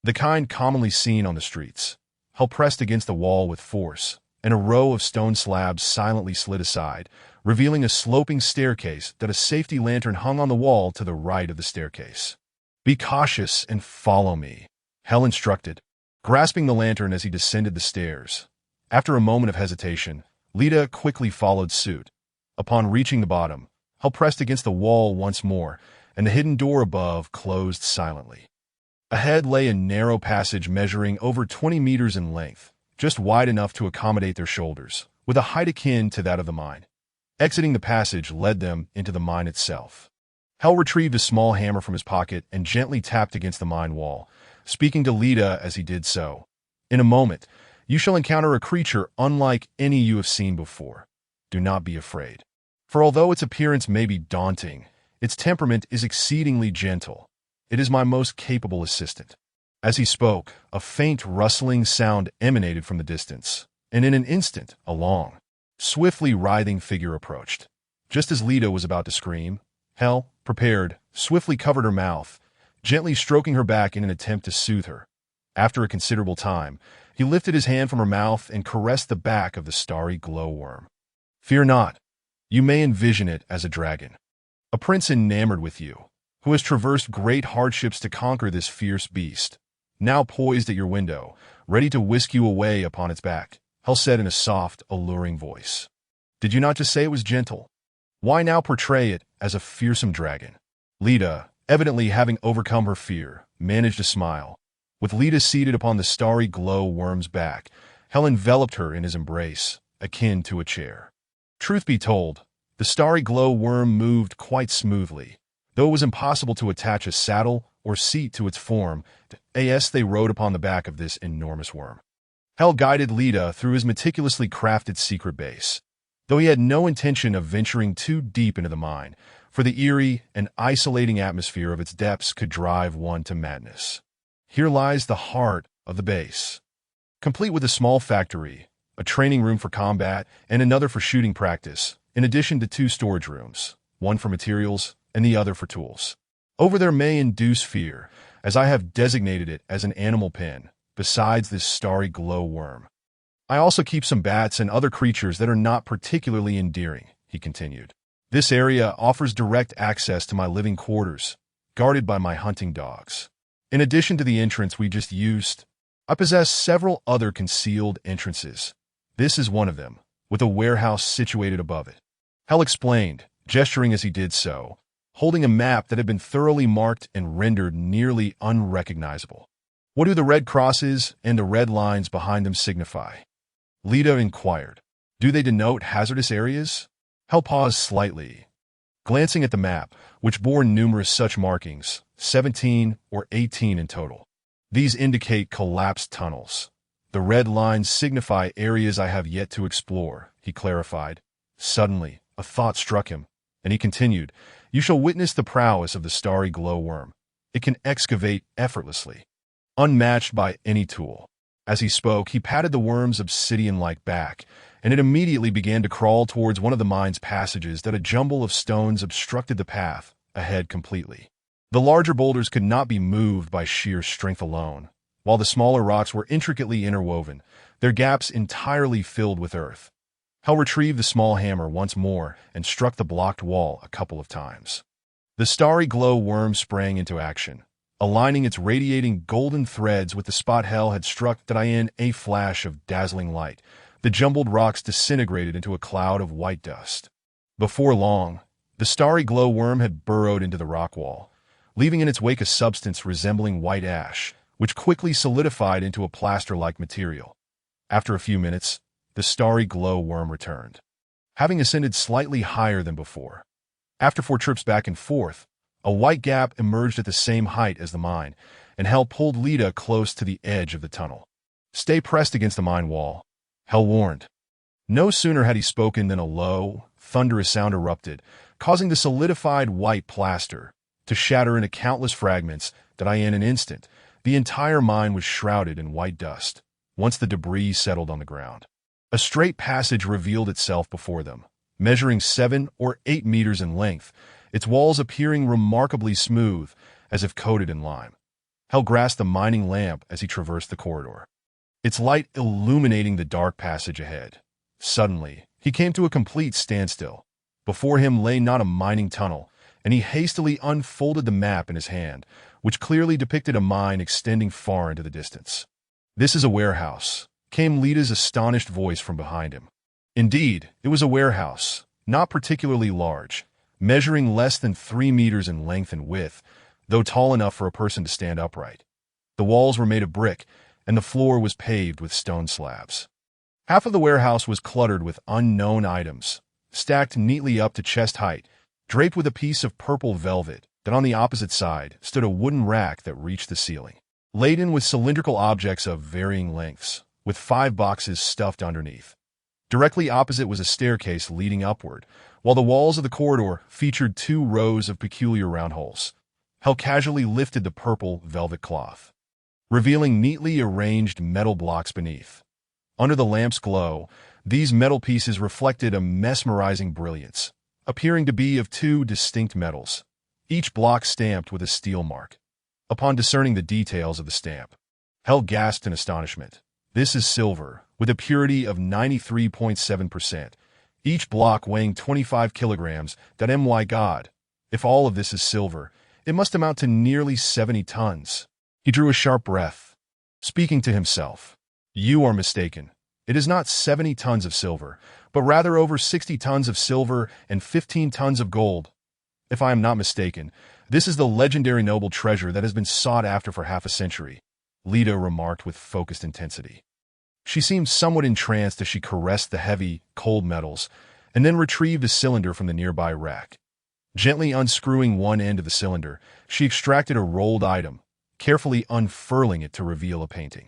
the kind commonly seen on the streets. Hell pressed against the wall with force, and a row of stone slabs silently slid aside, revealing a sloping staircase that a safety lantern hung on the wall to the right of the staircase. Be cautious and follow me, Hell instructed, grasping the lantern as he descended the stairs. After a moment of hesitation, Lita quickly followed suit. Upon reaching the bottom, Hell pressed against the wall once more, and the hidden door above closed silently. Ahead lay a narrow passage measuring over 20 meters in length, just wide enough to accommodate their shoulders, with a height akin to that of the mine. Exiting the passage led them into the mine itself. Hell retrieved a small hammer from his pocket and gently tapped against the mine wall, speaking to Lita as he did so. In a moment, you shall encounter a creature unlike any you have seen before. Do not be afraid. For although its appearance may be daunting, its temperament is exceedingly gentle. It is my most capable assistant. As he spoke, a faint rustling sound emanated from the distance, and in an instant, a long, swiftly writhing figure approached. Just as Lita was about to scream, Hell, prepared, swiftly covered her mouth, gently stroking her back in an attempt to soothe her. After a considerable time, he lifted his hand from her mouth and caressed the back of the starry glowworm. Fear not. You may envision it as a dragon, a prince enamored with you, who has traversed great hardships to conquer this fierce beast, now poised at your window, ready to whisk you away upon its back, Hell said in a soft, alluring voice. Did you not just say it was gentle? Why now portray it as a fearsome dragon? Lita, evidently having overcome her fear, managed a smile. With Lita seated upon the starry glow-worm's back, Hell enveloped her in his embrace, akin to a chair. Truth be told, the starry glow-worm moved quite smoothly, though it was impossible to attach a saddle or seat to its form. As they rode upon the back of this enormous worm, Hell guided Lita through his meticulously crafted secret base, though he had no intention of venturing too deep into the mine, for the eerie and isolating atmosphere of its depths could drive one to madness. Here lies the heart of the base, complete with a small factory, a training room for combat, and another for shooting practice, in addition to 2 storage rooms, one for materials and the other for tools. Over there may induce fear, as I have designated it as an animal pen, besides this starry glow-worm. I also keep some bats and other creatures that are not particularly endearing, he continued. This area offers direct access to my living quarters, guarded by my hunting dogs. In addition to the entrance we just used, I possess several other concealed entrances. This is one of them, with a warehouse situated above it. Hell explained, gesturing as he did so, holding a map that had been thoroughly marked and rendered nearly unrecognizable. What do the red crosses and the red lines behind them signify? Lita inquired. Do they denote hazardous areas? Hell paused slightly, glancing at the map, which bore numerous such markings, 17 or 18 in total. These indicate collapsed tunnels. The red lines signify areas I have yet to explore, he clarified. Suddenly, a thought struck him, and he continued, You shall witness the prowess of the starry glowworm. It can excavate effortlessly, unmatched by any tool. As he spoke, he patted the worm's obsidian-like back, and it immediately began to crawl towards one of the mine's passages that a jumble of stones obstructed the path ahead completely. The larger boulders could not be moved by sheer strength alone, while the smaller rocks were intricately interwoven, their gaps entirely filled with earth. Hell retrieved the small hammer once more and struck the blocked wall a couple of times. The starry glow worm sprang into action, aligning its radiating golden threads with the spot Hell had struck that in a flash of dazzling light. The jumbled rocks disintegrated into a cloud of white dust. Before long, the starry glow worm had burrowed into the rock wall, leaving in its wake a substance resembling white ash, which quickly solidified into a plaster-like material. After a few minutes, the starry glow worm returned, having ascended slightly higher than before. After 4 trips back and forth, a white gap emerged at the same height as the mine, and Hell pulled Lita close to the edge of the tunnel. Stay pressed against the mine wall, Hell warned. No sooner had he spoken than a low, thunderous sound erupted, causing the solidified white plaster to shatter into countless fragments that in an instant, the entire mine was shrouded in white dust, once the debris settled on the ground. A straight passage revealed itself before them, measuring 7 or 8 meters in length, its walls appearing remarkably smooth, as if coated in lime. Hell grasped the mining lamp as he traversed the corridor, its light illuminating the dark passage ahead. Suddenly, he came to a complete standstill. Before him lay not a mining tunnel, and he hastily unfolded the map in his hand, which clearly depicted a mine extending far into the distance. This is a warehouse, came Lita's astonished voice from behind him. Indeed, it was a warehouse, not particularly large, measuring less than 3 meters in length and width, though tall enough for a person to stand upright. The walls were made of brick, and the floor was paved with stone slabs. Half of the warehouse was cluttered with unknown items, stacked neatly up to chest height, draped with a piece of purple velvet, that on the opposite side stood a wooden rack that reached the ceiling, laden with cylindrical objects of varying lengths, with 5 boxes stuffed underneath. Directly opposite was a staircase leading upward, while the walls of the corridor featured 2 rows of peculiar round holes. Hell casually lifted the purple velvet cloth, revealing neatly arranged metal blocks beneath. Under the lamp's glow, these metal pieces reflected a mesmerizing brilliance, appearing to be of 2 distinct metals, each block stamped with a steel mark. Upon discerning the details of the stamp, Hell gasped in astonishment. This is silver, with a purity of 93.7%, each block weighing 25 kilograms. My God, if all of this is silver, it must amount to nearly 70 tons. He drew a sharp breath, speaking to himself. You are mistaken. It is not 70 tons of silver, but rather over 60 tons of silver and 15 tons of gold. If I am not mistaken, this is the legendary noble treasure that has been sought after for half a century, Lita remarked with focused intensity. She seemed somewhat entranced as she caressed the heavy, cold metals, and then retrieved a cylinder from the nearby rack. Gently unscrewing one end of the cylinder, she extracted a rolled item, carefully unfurling it to reveal a painting.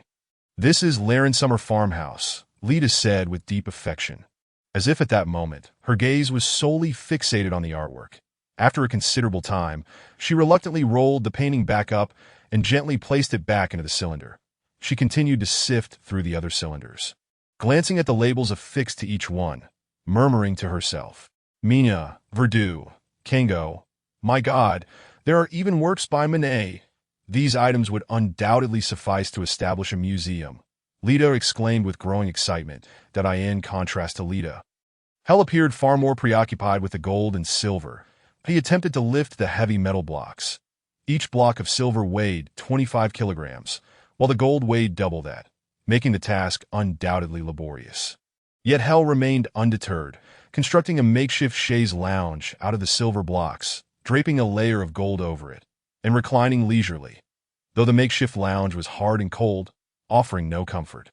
This is Laren Summer Farmhouse, Lita said with deep affection, as if at that moment her gaze was solely fixated on the artwork. After a considerable time, she reluctantly rolled the painting back up and gently placed it back into the cylinder. She continued to sift through the other cylinders, glancing at the labels affixed to each one, murmuring to herself, Mina, Verdú, Kango. My God, there are even works by Manet. These items would undoubtedly suffice to establish a museum, Lita exclaimed with growing excitement, that in contrast to Lita. Hell appeared far more preoccupied with the gold and silver. He attempted to lift the heavy metal blocks. Each block of silver weighed 25 kilograms, while the gold weighed double that, making the task undoubtedly laborious. Yet Hell remained undeterred, constructing a makeshift chaise lounge out of the silver blocks, draping a layer of gold over it, and reclining leisurely, though the makeshift lounge was hard and cold, offering no comfort.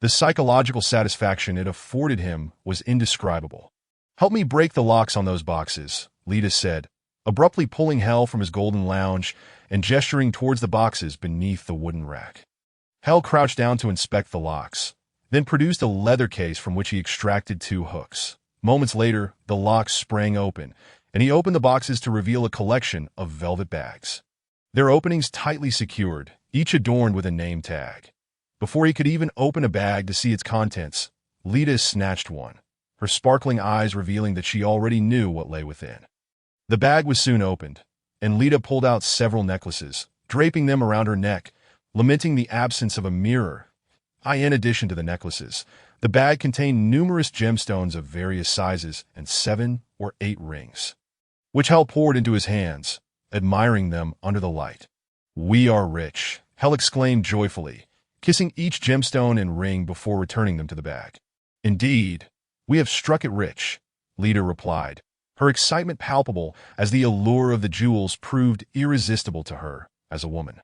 The psychological satisfaction it afforded him was indescribable. Help me break the locks on those boxes, Lita said, abruptly pulling Hel from his golden lounge and gesturing towards the boxes beneath the wooden rack. Hel crouched down to inspect the locks, then produced a leather case from which he extracted 2 hooks. Moments later, the locks sprang open, and he opened the boxes to reveal a collection of velvet bags. Their openings tightly secured, each adorned with a name tag. Before he could even open a bag to see its contents, Lita snatched one, her sparkling eyes revealing that she already knew what lay within. The bag was soon opened, and Lita pulled out several necklaces, draping them around her neck, lamenting the absence of a mirror. In addition to the necklaces, the bag contained numerous gemstones of various sizes and 7 or 8 rings, which Hel poured into his hands, admiring them under the light. "We are rich," Hel exclaimed joyfully, kissing each gemstone and ring before returning them to the bag. "Indeed, we have struck it rich," Lita replied, her excitement palpable as the allure of the jewels proved irresistible to her as a woman.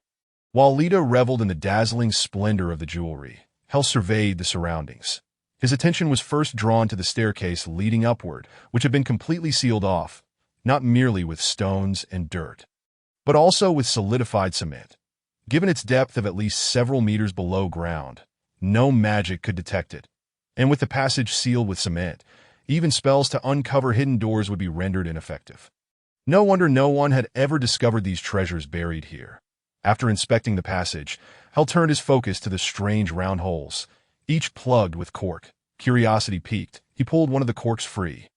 While Lita reveled in the dazzling splendor of the jewelry, Hel surveyed the surroundings. His attention was first drawn to the staircase leading upward, which had been completely sealed off, not merely with stones and dirt, but also with solidified cement. Given its depth of at least several meters below ground, no magic could detect it, and with the passage sealed with cement, even spells to uncover hidden doors would be rendered ineffective. No wonder no one had ever discovered these treasures buried here. After inspecting the passage, Hel turned his focus to the strange round holes, each plugged with cork. Curiosity piqued, he pulled one of the corks free,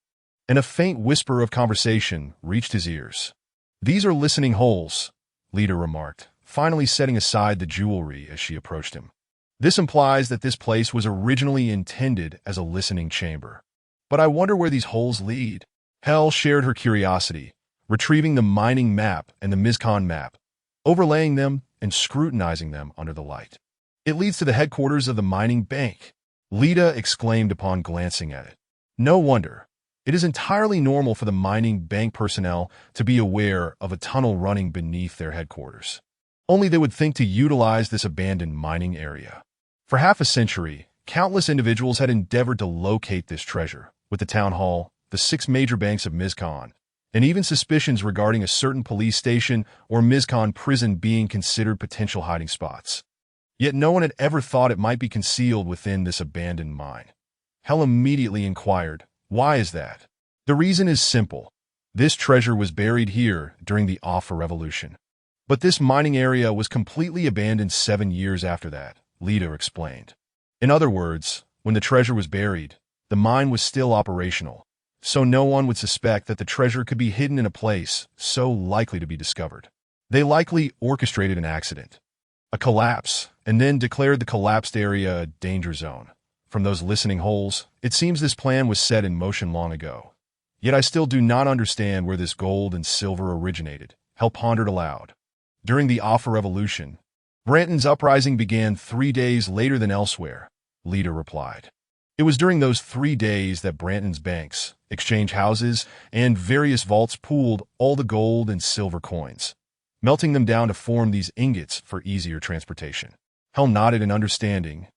and a faint whisper of conversation reached his ears. "These are listening holes," Lita remarked, finally setting aside the jewelry as she approached him. "This implies that this place was originally intended as a listening chamber. But I wonder where these holes lead." Hel shared her curiosity, retrieving the mining map and the Mizkan map, overlaying them and scrutinizing them under the light. "It leads to the headquarters of the mining bank," Lita exclaimed upon glancing at it. "No wonder. It is entirely normal for the mining bank personnel to be aware of a tunnel running beneath their headquarters. Only they would think to utilize this abandoned mining area." For half a century, countless individuals had endeavored to locate this treasure, with the town hall, the 6 major banks of Mizkan, and even suspicions regarding a certain police station or Mizkan prison being considered potential hiding spots. Yet no one had ever thought it might be concealed within this abandoned mine. Hel immediately inquired, "Why is that?" "The reason is simple. This treasure was buried here during the Alpha Revolution. But this mining area was completely abandoned 7 years after that," Lita explained. "In other words, when the treasure was buried, the mine was still operational, so no one would suspect that the treasure could be hidden in a place so likely to be discovered. They likely orchestrated an accident, a collapse, and then declared the collapsed area a danger zone. From those listening holes, it seems this plan was set in motion long ago. Yet I still do not understand where this gold and silver originated," Hel pondered aloud. "During the Alpha Revolution, Branton's uprising began 3 days later than elsewhere," Lita replied. "It was during those 3 days that Branton's banks, exchange houses, and various vaults pooled all the gold and silver coins, melting them down to form these ingots for easier transportation." Hel nodded in understanding,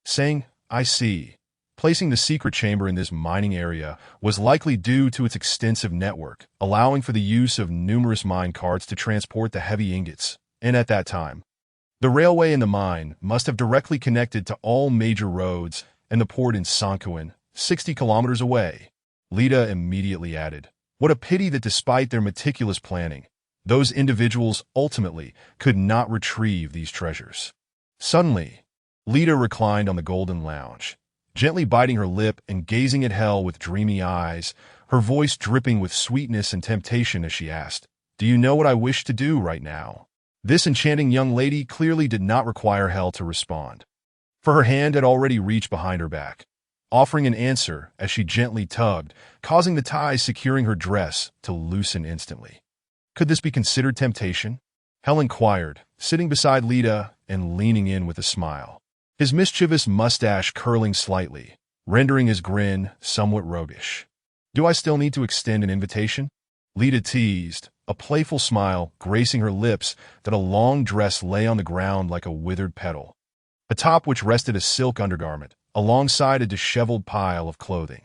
saying, "I see. Placing the secret chamber in this mining area was likely due to its extensive network, allowing for the use of numerous mine carts to transport the heavy ingots, and at that time, the railway in the mine must have directly connected to all major roads and the port in Sankuin, 60 kilometers away." Lita immediately added, "What a pity that despite their meticulous planning, those individuals ultimately could not retrieve these treasures." Suddenly, Lita reclined on the golden lounge, gently biting her lip and gazing at Hel with dreamy eyes, her voice dripping with sweetness and temptation as she asked, "Do you know what I wish to do right now?" This enchanting young lady clearly did not require Hel to respond, for her hand had already reached behind her back, offering an answer as she gently tugged, causing the ties securing her dress to loosen instantly. "Could this be considered temptation?" Hel inquired, sitting beside Lita and leaning in with a smile, his mischievous mustache curling slightly, rendering his grin somewhat roguish. "Do I still need to extend an invitation?" Lita teased, a playful smile gracing her lips that a long dress lay on the ground like a withered petal, atop which rested a silk undergarment, alongside a disheveled pile of clothing.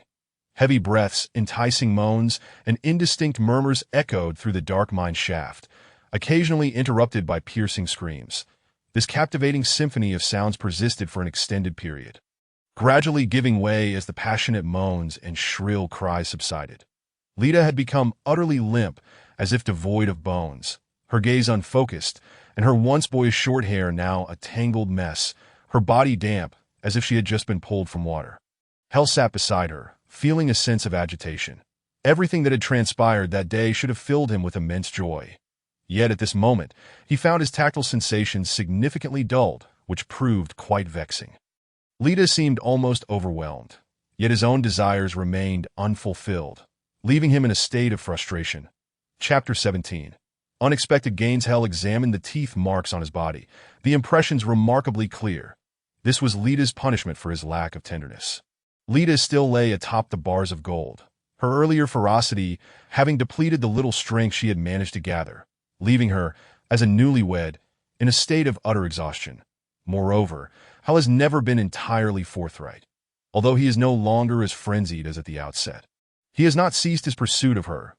Heavy breaths, enticing moans, and indistinct murmurs echoed through the dark mine shaft, occasionally interrupted by piercing screams. This captivating symphony of sounds persisted for an extended period, gradually giving way as the passionate moans and shrill cries subsided. Lita had become utterly limp, as if devoid of bones, her gaze unfocused, and her once boyish short hair now a tangled mess, her body damp, as if she had just been pulled from water. Hell sat beside her, feeling a sense of agitation. Everything that had transpired that day should have filled him with immense joy. Yet at this moment, he found his tactile sensations significantly dulled, which proved quite vexing. Lita seemed almost overwhelmed, yet his own desires remained unfulfilled, leaving him in a state of frustration. Chapter 17. Unexpected gains. Hell examined the teeth marks on his body, the impressions remarkably clear. This was Lita's punishment for his lack of tenderness. Lita still lay atop the bars of gold, her earlier ferocity having depleted the little strength she had managed to gather, leaving her, as a newlywed, in a state of utter exhaustion. Moreover, Hal has never been entirely forthright. Although he is no longer as frenzied as at the outset, he has not ceased his pursuit of her,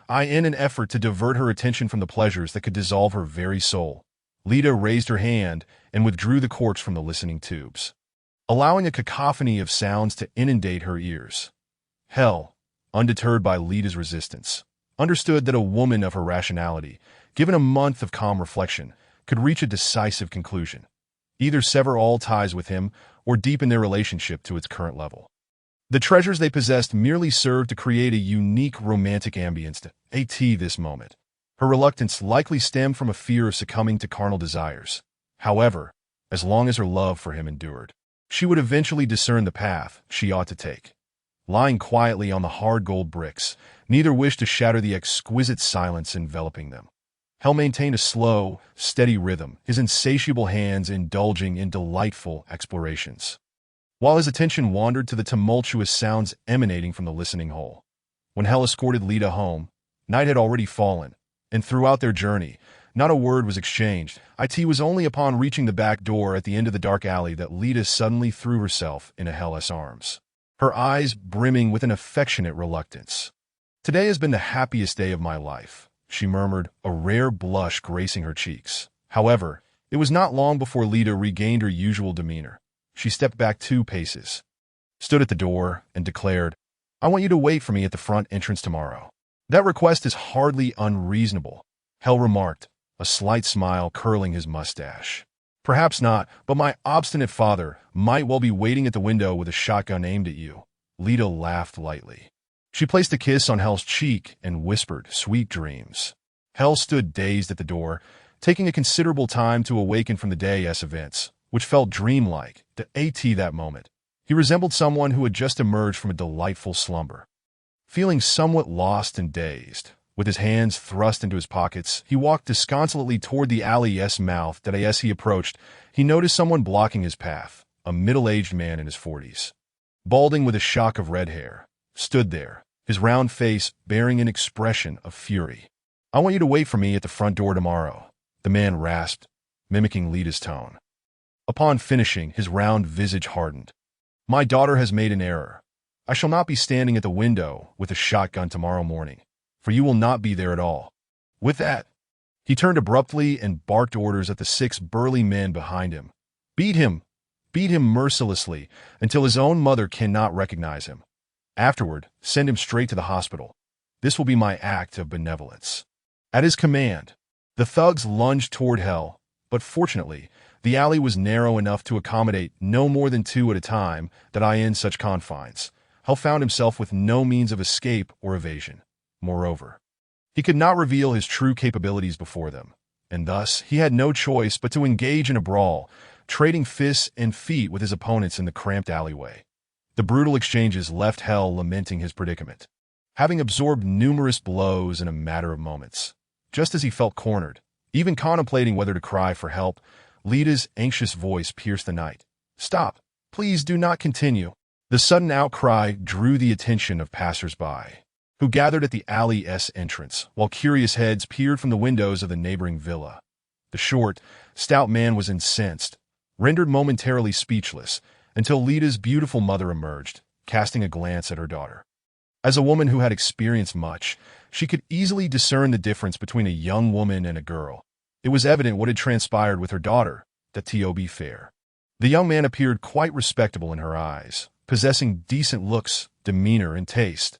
in an effort to divert her attention from the pleasures that could dissolve her very soul. Lita raised her hand and withdrew the corks from the listening tubes, allowing a cacophony of sounds to inundate her ears. Hell, undeterred by Lita's resistance, understood that a woman of her rationality, given a month of calm reflection, could reach a decisive conclusion: either sever all ties with him or deepen their relationship to its current level. The treasures they possessed merely served to create a unique romantic ambience to this moment. Her reluctance likely stemmed from a fear of succumbing to carnal desires. However, as long as her love for him endured, she would eventually discern the path she ought to take. Lying quietly on the hard gold bricks, neither wished to shatter the exquisite silence enveloping them. Hell maintained a slow, steady rhythm, his insatiable hands indulging in delightful explorations, while his attention wandered to the tumultuous sounds emanating from the listening hole. When Hell escorted Lita home, night had already fallen, and throughout their journey, not a word was exchanged. It was only upon reaching the back door at the end of the dark alley that Lita suddenly threw herself into Hell's arms, her eyes brimming with an affectionate reluctance. "Today has been the happiest day of my life," she murmured, a rare blush gracing her cheeks. However, it was not long before Lita regained her usual demeanor. She stepped back 2 paces, stood at the door, and declared, "I want you to wait for me at the front entrance tomorrow." "That request is hardly unreasonable," Hell remarked, a slight smile curling his mustache. "Perhaps not, but my obstinate father might well be waiting at the window with a shotgun aimed at you." Lita laughed lightly. She placed a kiss on Hell's cheek and whispered, "Sweet dreams." Hell stood dazed at the door, taking a considerable time to awaken from the day's events, which felt dreamlike to that moment. He resembled someone who had just emerged from a delightful slumber. Feeling somewhat lost and dazed, with his hands thrust into his pockets, he walked disconsolately toward the alley's mouth. As he approached, he noticed someone blocking his path, a middle-aged man in his 40s. Balding with a shock of red hair, stood there, his round face bearing an expression of fury. "I want you to wait for me at the front door tomorrow," the man rasped, mimicking Lita's tone. Upon finishing, his round visage hardened. "My daughter has made an error. I shall not be standing at the window with a shotgun tomorrow morning, for you will not be there at all." With that, he turned abruptly and barked orders at the 6 burly men behind him. Beat him mercilessly until his own mother cannot recognize him. Afterward, send him straight to the hospital. This will be my act of benevolence." At his command, the thugs lunged toward Hell, but fortunately, the alley was narrow enough to accommodate no more than 2 at a time. In such confines, Hell found himself with no means of escape or evasion. Moreover, he could not reveal his true capabilities before them, and thus he had no choice but to engage in a brawl, trading fists and feet with his opponents in the cramped alleyway. The brutal exchanges left Hell lamenting his predicament, having absorbed numerous blows in a matter of moments. Just as he felt cornered, even contemplating whether to cry for help, Lita's anxious voice pierced the night. "Stop! Please do not continue." The sudden outcry drew the attention of passers-by, who gathered at the alley's entrance, while curious heads peered from the windows of the neighboring villa. The short, stout man was incensed, rendered momentarily speechless, until Lita's beautiful mother emerged, casting a glance at her daughter. As a woman who had experienced much, she could easily discern the difference between a young woman and a girl. It was evident what had transpired with her daughter, that T.O.B. fair. The young man appeared quite respectable in her eyes, possessing decent looks, demeanor, and taste.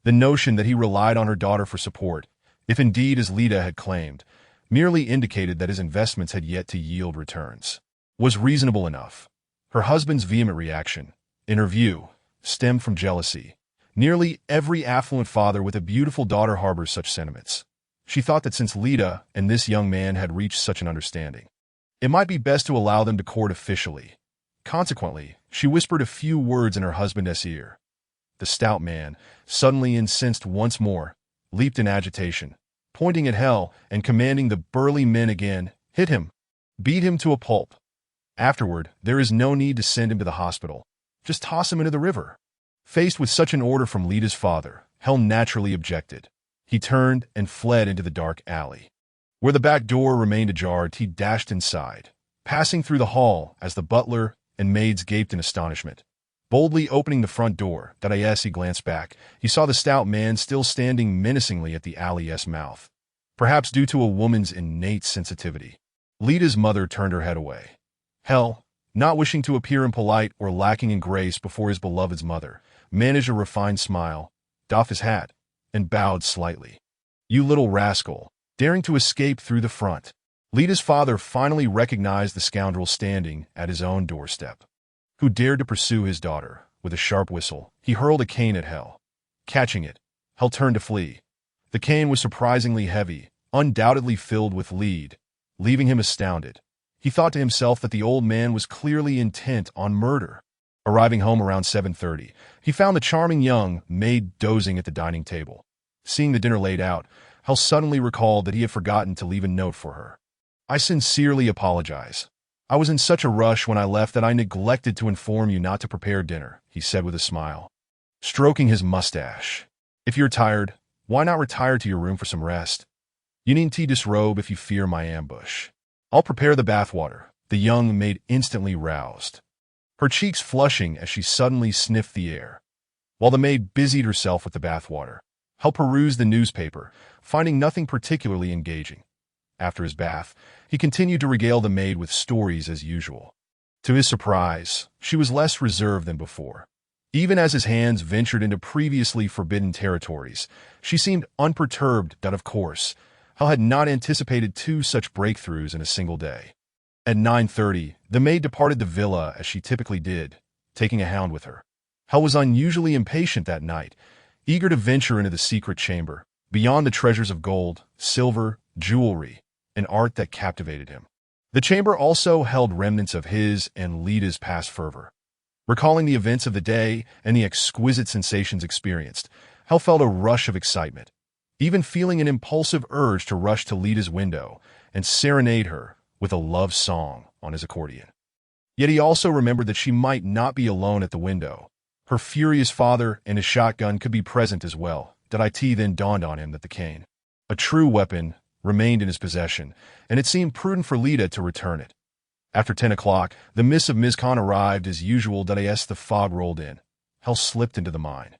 The notion that he relied on her daughter for support, if indeed as Lita had claimed, merely indicated that his investments had yet to yield returns, was reasonable enough. Her husband's vehement reaction, in her view, stemmed from jealousy. Nearly every affluent father with a beautiful daughter harbors such sentiments. She thought that since Lita and this young man had reached such an understanding, it might be best to allow them to court officially. Consequently, she whispered a few words in her husband's ear. The stout man, suddenly incensed once more, leaped in agitation, pointing at Hell and commanding the burly men again, "Hit him! Beat him to a pulp! Afterward, there is no need to send him to the hospital. Just toss him into the river." Faced with such an order from Lita's father, Hell naturally objected. He turned and fled into the dark alley. Where the back door remained ajar, he dashed inside, passing through the hall as the butler and maids gaped in astonishment. Boldly opening the front door, as he glanced back, he saw the stout man still standing menacingly at the alley's mouth. Perhaps due to a woman's innate sensitivity, Lita's mother turned her head away. Hell, not wishing to appear impolite or lacking in grace before his beloved's mother, managed a refined smile, doffed his hat, and bowed slightly. "You little rascal, daring to escape through the front." Lita's father finally recognized the scoundrel standing at his own doorstep, who dared to pursue his daughter. With a sharp whistle, he hurled a cane at Hell. Catching it, Hell turned to flee. The cane was surprisingly heavy, undoubtedly filled with lead, leaving him astounded. He thought to himself that the old man was clearly intent on murder. Arriving home around 7:30, he found the charming young maid dozing at the dining table. Seeing the dinner laid out, Hell suddenly recalled that he had forgotten to leave a note for her. "I sincerely apologize. I was in such a rush when I left that I neglected to inform you not to prepare dinner," he said with a smile, stroking his mustache. "If you're tired, why not retire to your room for some rest? You needn't disrobe if you fear my ambush. I'll prepare the bathwater." The young maid instantly roused, her cheeks flushing as she suddenly sniffed the air. While the maid busied herself with the bathwater, Hell perused the newspaper, finding nothing particularly engaging. After his bath, he continued to regale the maid with stories as usual. To his surprise, she was less reserved than before. Even as his hands ventured into previously forbidden territories, she seemed unperturbed that, of course, Hell had not anticipated two such breakthroughs in a single day. At 9:30, the maid departed the villa as she typically did, taking a hound with her. Hell was unusually impatient that night, eager to venture into the secret chamber, beyond the treasures of gold, silver, jewelry, and art that captivated him. The chamber also held remnants of his and Lita's past fervor. Recalling the events of the day and the exquisite sensations experienced, Hell felt a rush of excitement, even feeling an impulsive urge to rush to Lita's window and serenade her with a love song on his accordion. Yet he also remembered that she might not be alone at the window. Her furious father and his shotgun could be present as well. It then dawned on him that the cane, a true weapon, remained in his possession, and it seemed prudent for Lita to return it. After 10 o'clock, the mists of Mizkan arrived as usual. As the fog rolled in, Hell slipped into the mine.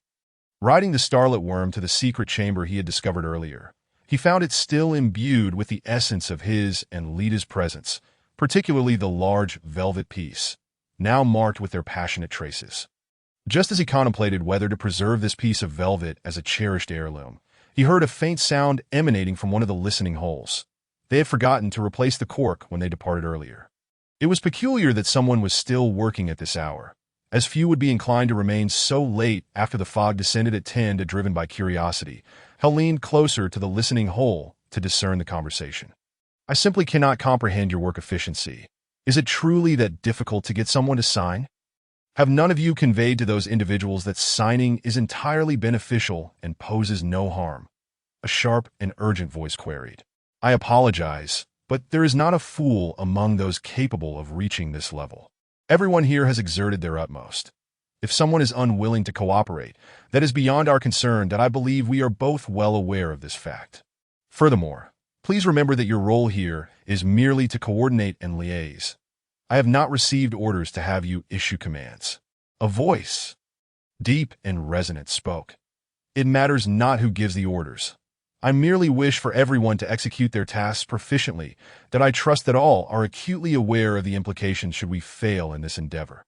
Riding the starlit worm to the secret chamber he had discovered earlier, he found it still imbued with the essence of his and Lita's presence, particularly the large velvet piece, now marked with their passionate traces. Just as he contemplated whether to preserve this piece of velvet as a cherished heirloom, he heard a faint sound emanating from one of the listening holes. They had forgotten to replace the cork when they departed earlier. It was peculiar that someone was still working at this hour, as few would be inclined to remain so late after the fog descended at 10. Driven by curiosity, Hell leaned closer to the listening hole to discern the conversation. "I simply cannot comprehend your work efficiency. Is it truly that difficult to get someone to sign? Have none of you conveyed to those individuals that signing is entirely beneficial and poses no harm?" A sharp and urgent voice queried. "I apologize, but there is not a fool among those capable of reaching this level. Everyone here has exerted their utmost. If someone is unwilling to cooperate, that is beyond our concern. I believe we are both well aware of this fact. Furthermore, please remember that your role here is merely to coordinate and liaise. I have not received orders to have you issue commands." A voice, deep and resonant, spoke. It matters not who gives the orders. I merely wish for everyone to execute their tasks proficiently, that I trust that all are acutely aware of the implications should we fail in this endeavor.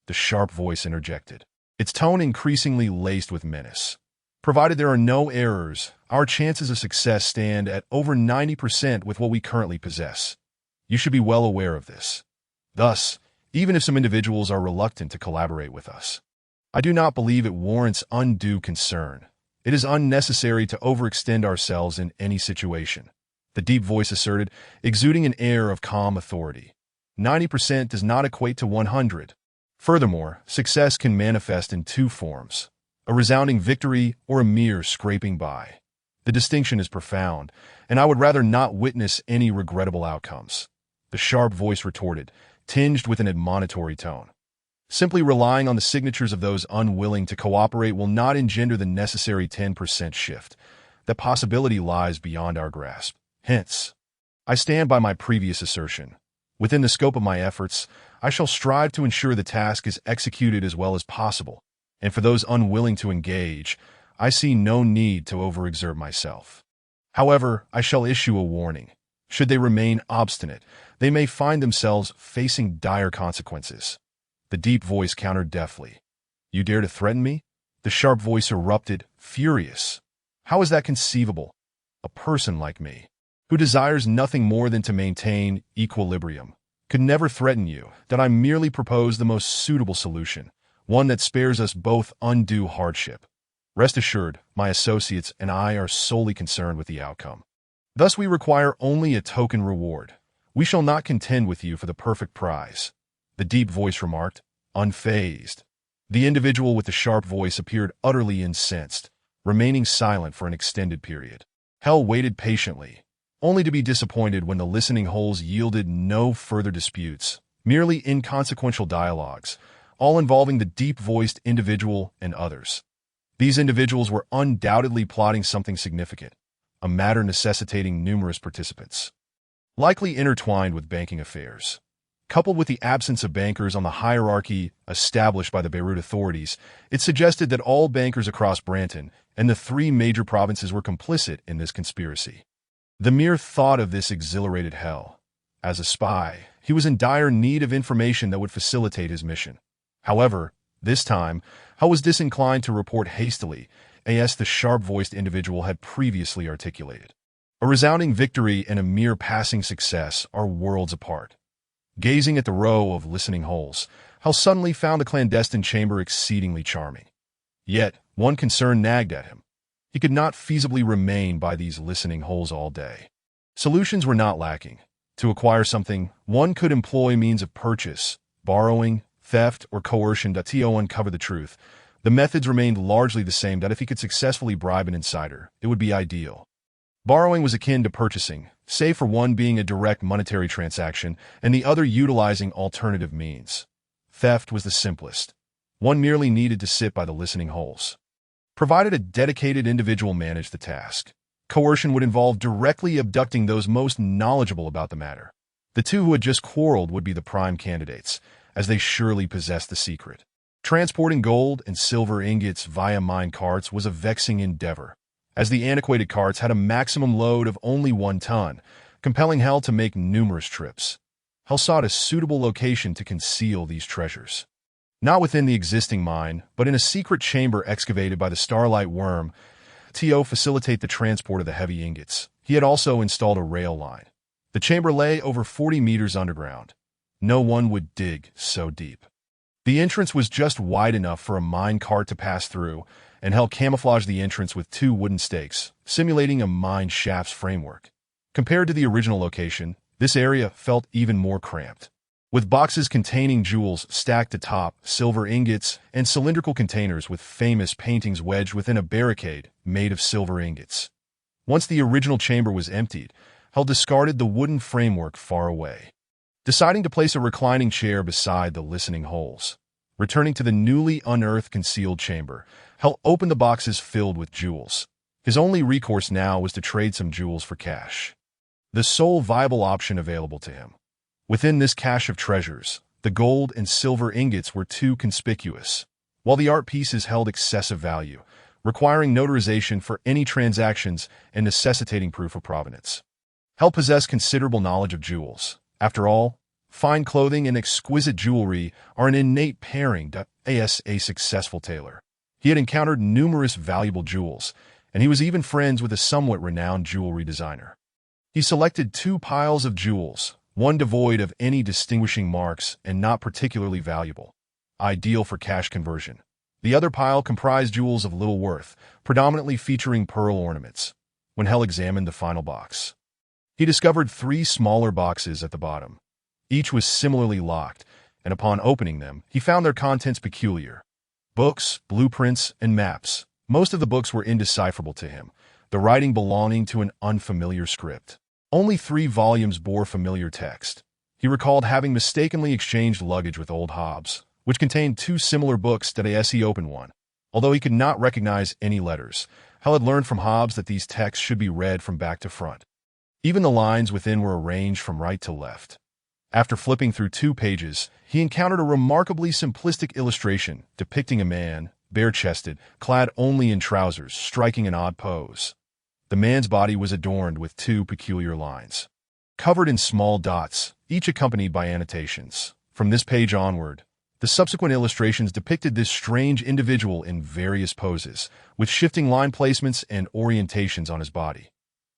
The sharp voice interjected, its tone increasingly laced with menace. Provided there are no errors, our chances of success stand at over 90% with what we currently possess. You should be well aware of this. Thus, even if some individuals are reluctant to collaborate with us, I do not believe it warrants undue concern. It is unnecessary to overextend ourselves in any situation, the deep voice asserted, exuding an air of calm authority. 90% does not equate to 100. Furthermore, success can manifest in two forms: a resounding victory or a mere scraping by. The distinction is profound, and I would rather not witness any regrettable outcomes. The sharp voice retorted, tinged with an admonitory tone. Simply relying on the signatures of those unwilling to cooperate will not engender the necessary 10% shift. That possibility lies beyond our grasp. Hence, I stand by my previous assertion. Within the scope of my efforts, I shall strive to ensure the task is executed as well as possible, and for those unwilling to engage, I see no need to overexert myself. However, I shall issue a warning. Should they remain obstinate, they may find themselves facing dire consequences. The deep voice countered deftly. You dare to threaten me? The sharp voice erupted, furious. How is that conceivable? A person like me, who desires nothing more than to maintain equilibrium, could never threaten you, that I merely propose the most suitable solution, one that spares us both undue hardship. Rest assured, my associates and I are solely concerned with the outcome. Thus we require only a token reward. We shall not contend with you for the perfect prize. The deep voice remarked, unfazed. The individual with the sharp voice appeared utterly incensed, remaining silent for an extended period. Hell waited patiently, only to be disappointed when the listening holes yielded no further disputes, merely inconsequential dialogues, all involving the deep-voiced individual and others. These individuals were undoubtedly plotting something significant, a matter necessitating numerous participants, likely intertwined with banking affairs. Coupled with the absence of bankers on the hierarchy established by the Beirut authorities, it suggested that all bankers across Branton and the three major provinces were complicit in this conspiracy. The mere thought of this exhilarated Hell. As a spy, he was in dire need of information that would facilitate his mission. However, this time, Hell was disinclined to report hastily, as the sharp-voiced individual had previously articulated. A resounding victory and a mere passing success are worlds apart. Gazing at the row of listening holes, Hal suddenly found the clandestine chamber exceedingly charming. Yet, one concern nagged at him. He could not feasibly remain by these listening holes all day. Solutions were not lacking. To acquire something, one could employ means of purchase, borrowing, theft, or coercion to uncover the truth. The methods remained largely the same, that if he could successfully bribe an insider, it would be ideal. Borrowing was akin to purchasing, save for one being a direct monetary transaction and the other utilizing alternative means. Theft was the simplest. One merely needed to sit by the listening holes. Provided a dedicated individual managed the task. Coercion would involve directly abducting those most knowledgeable about the matter. The two who had just quarreled would be the prime candidates, as they surely possessed the secret. Transporting gold and silver ingots via mine carts was a vexing endeavor, as the antiquated carts had a maximum load of only 1 ton, compelling Hell to make numerous trips. Hell sought a suitable location to conceal these treasures. Not within the existing mine, but in a secret chamber excavated by the Starlight Worm, to facilitate the transport of the heavy ingots. He had also installed a rail line. The chamber lay over 40 meters underground. No one would dig so deep. The entrance was just wide enough for a mine cart to pass through, and Hell camouflaged the entrance with 2 wooden stakes, simulating a mine shaft's framework. Compared to the original location, this area felt even more cramped, with boxes containing jewels stacked atop, silver ingots, and cylindrical containers with famous paintings wedged within a barricade made of silver ingots. Once the original chamber was emptied, Hell discarded the wooden framework far away, deciding to place a reclining chair beside the listening holes. Returning to the newly unearthed concealed chamber, Hell opened the boxes filled with jewels. His only recourse now was to trade some jewels for cash, the sole viable option available to him. Within this cache of treasures, the gold and silver ingots were too conspicuous, while the art pieces held excessive value, requiring notarization for any transactions and necessitating proof of provenance. Hell possessed considerable knowledge of jewels. After all, fine clothing and exquisite jewelry are an innate pairing as a successful tailor. He had encountered numerous valuable jewels, and he was even friends with a somewhat renowned jewelry designer. He selected 2 piles of jewels, one devoid of any distinguishing marks and not particularly valuable, ideal for cash conversion. The other pile comprised jewels of little worth, predominantly featuring pearl ornaments. When Hell examined the final box, he discovered 3 smaller boxes at the bottom. Each was similarly locked, and upon opening them, he found their contents peculiar. Books, blueprints, and maps. Most of the books were indecipherable to him, the writing belonging to an unfamiliar script. Only 3 volumes bore familiar text. He recalled having mistakenly exchanged luggage with old Hobbs, which contained 2 similar books as he opened one. Although he could not recognize any letters, Hell had learned from Hobbs that these texts should be read from back to front. Even the lines within were arranged from right to left. After flipping through 2 pages, he encountered a remarkably simplistic illustration depicting a man, bare-chested, clad only in trousers, striking an odd pose. The man's body was adorned with 2 peculiar lines, covered in small dots, each accompanied by annotations. From this page onward, the subsequent illustrations depicted this strange individual in various poses, with shifting line placements and orientations on his body.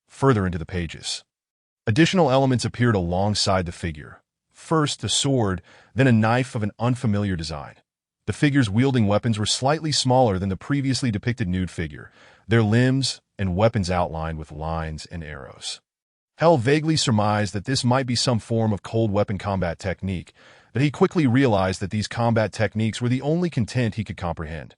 Further into the pages, additional elements appeared alongside the figure. First, a sword, then a knife of an unfamiliar design. The figures wielding weapons were slightly smaller than the previously depicted nude figure, their limbs and weapons outlined with lines and arrows. Hell vaguely surmised that this might be some form of cold weapon combat technique, but he quickly realized that these combat techniques were the only content he could comprehend.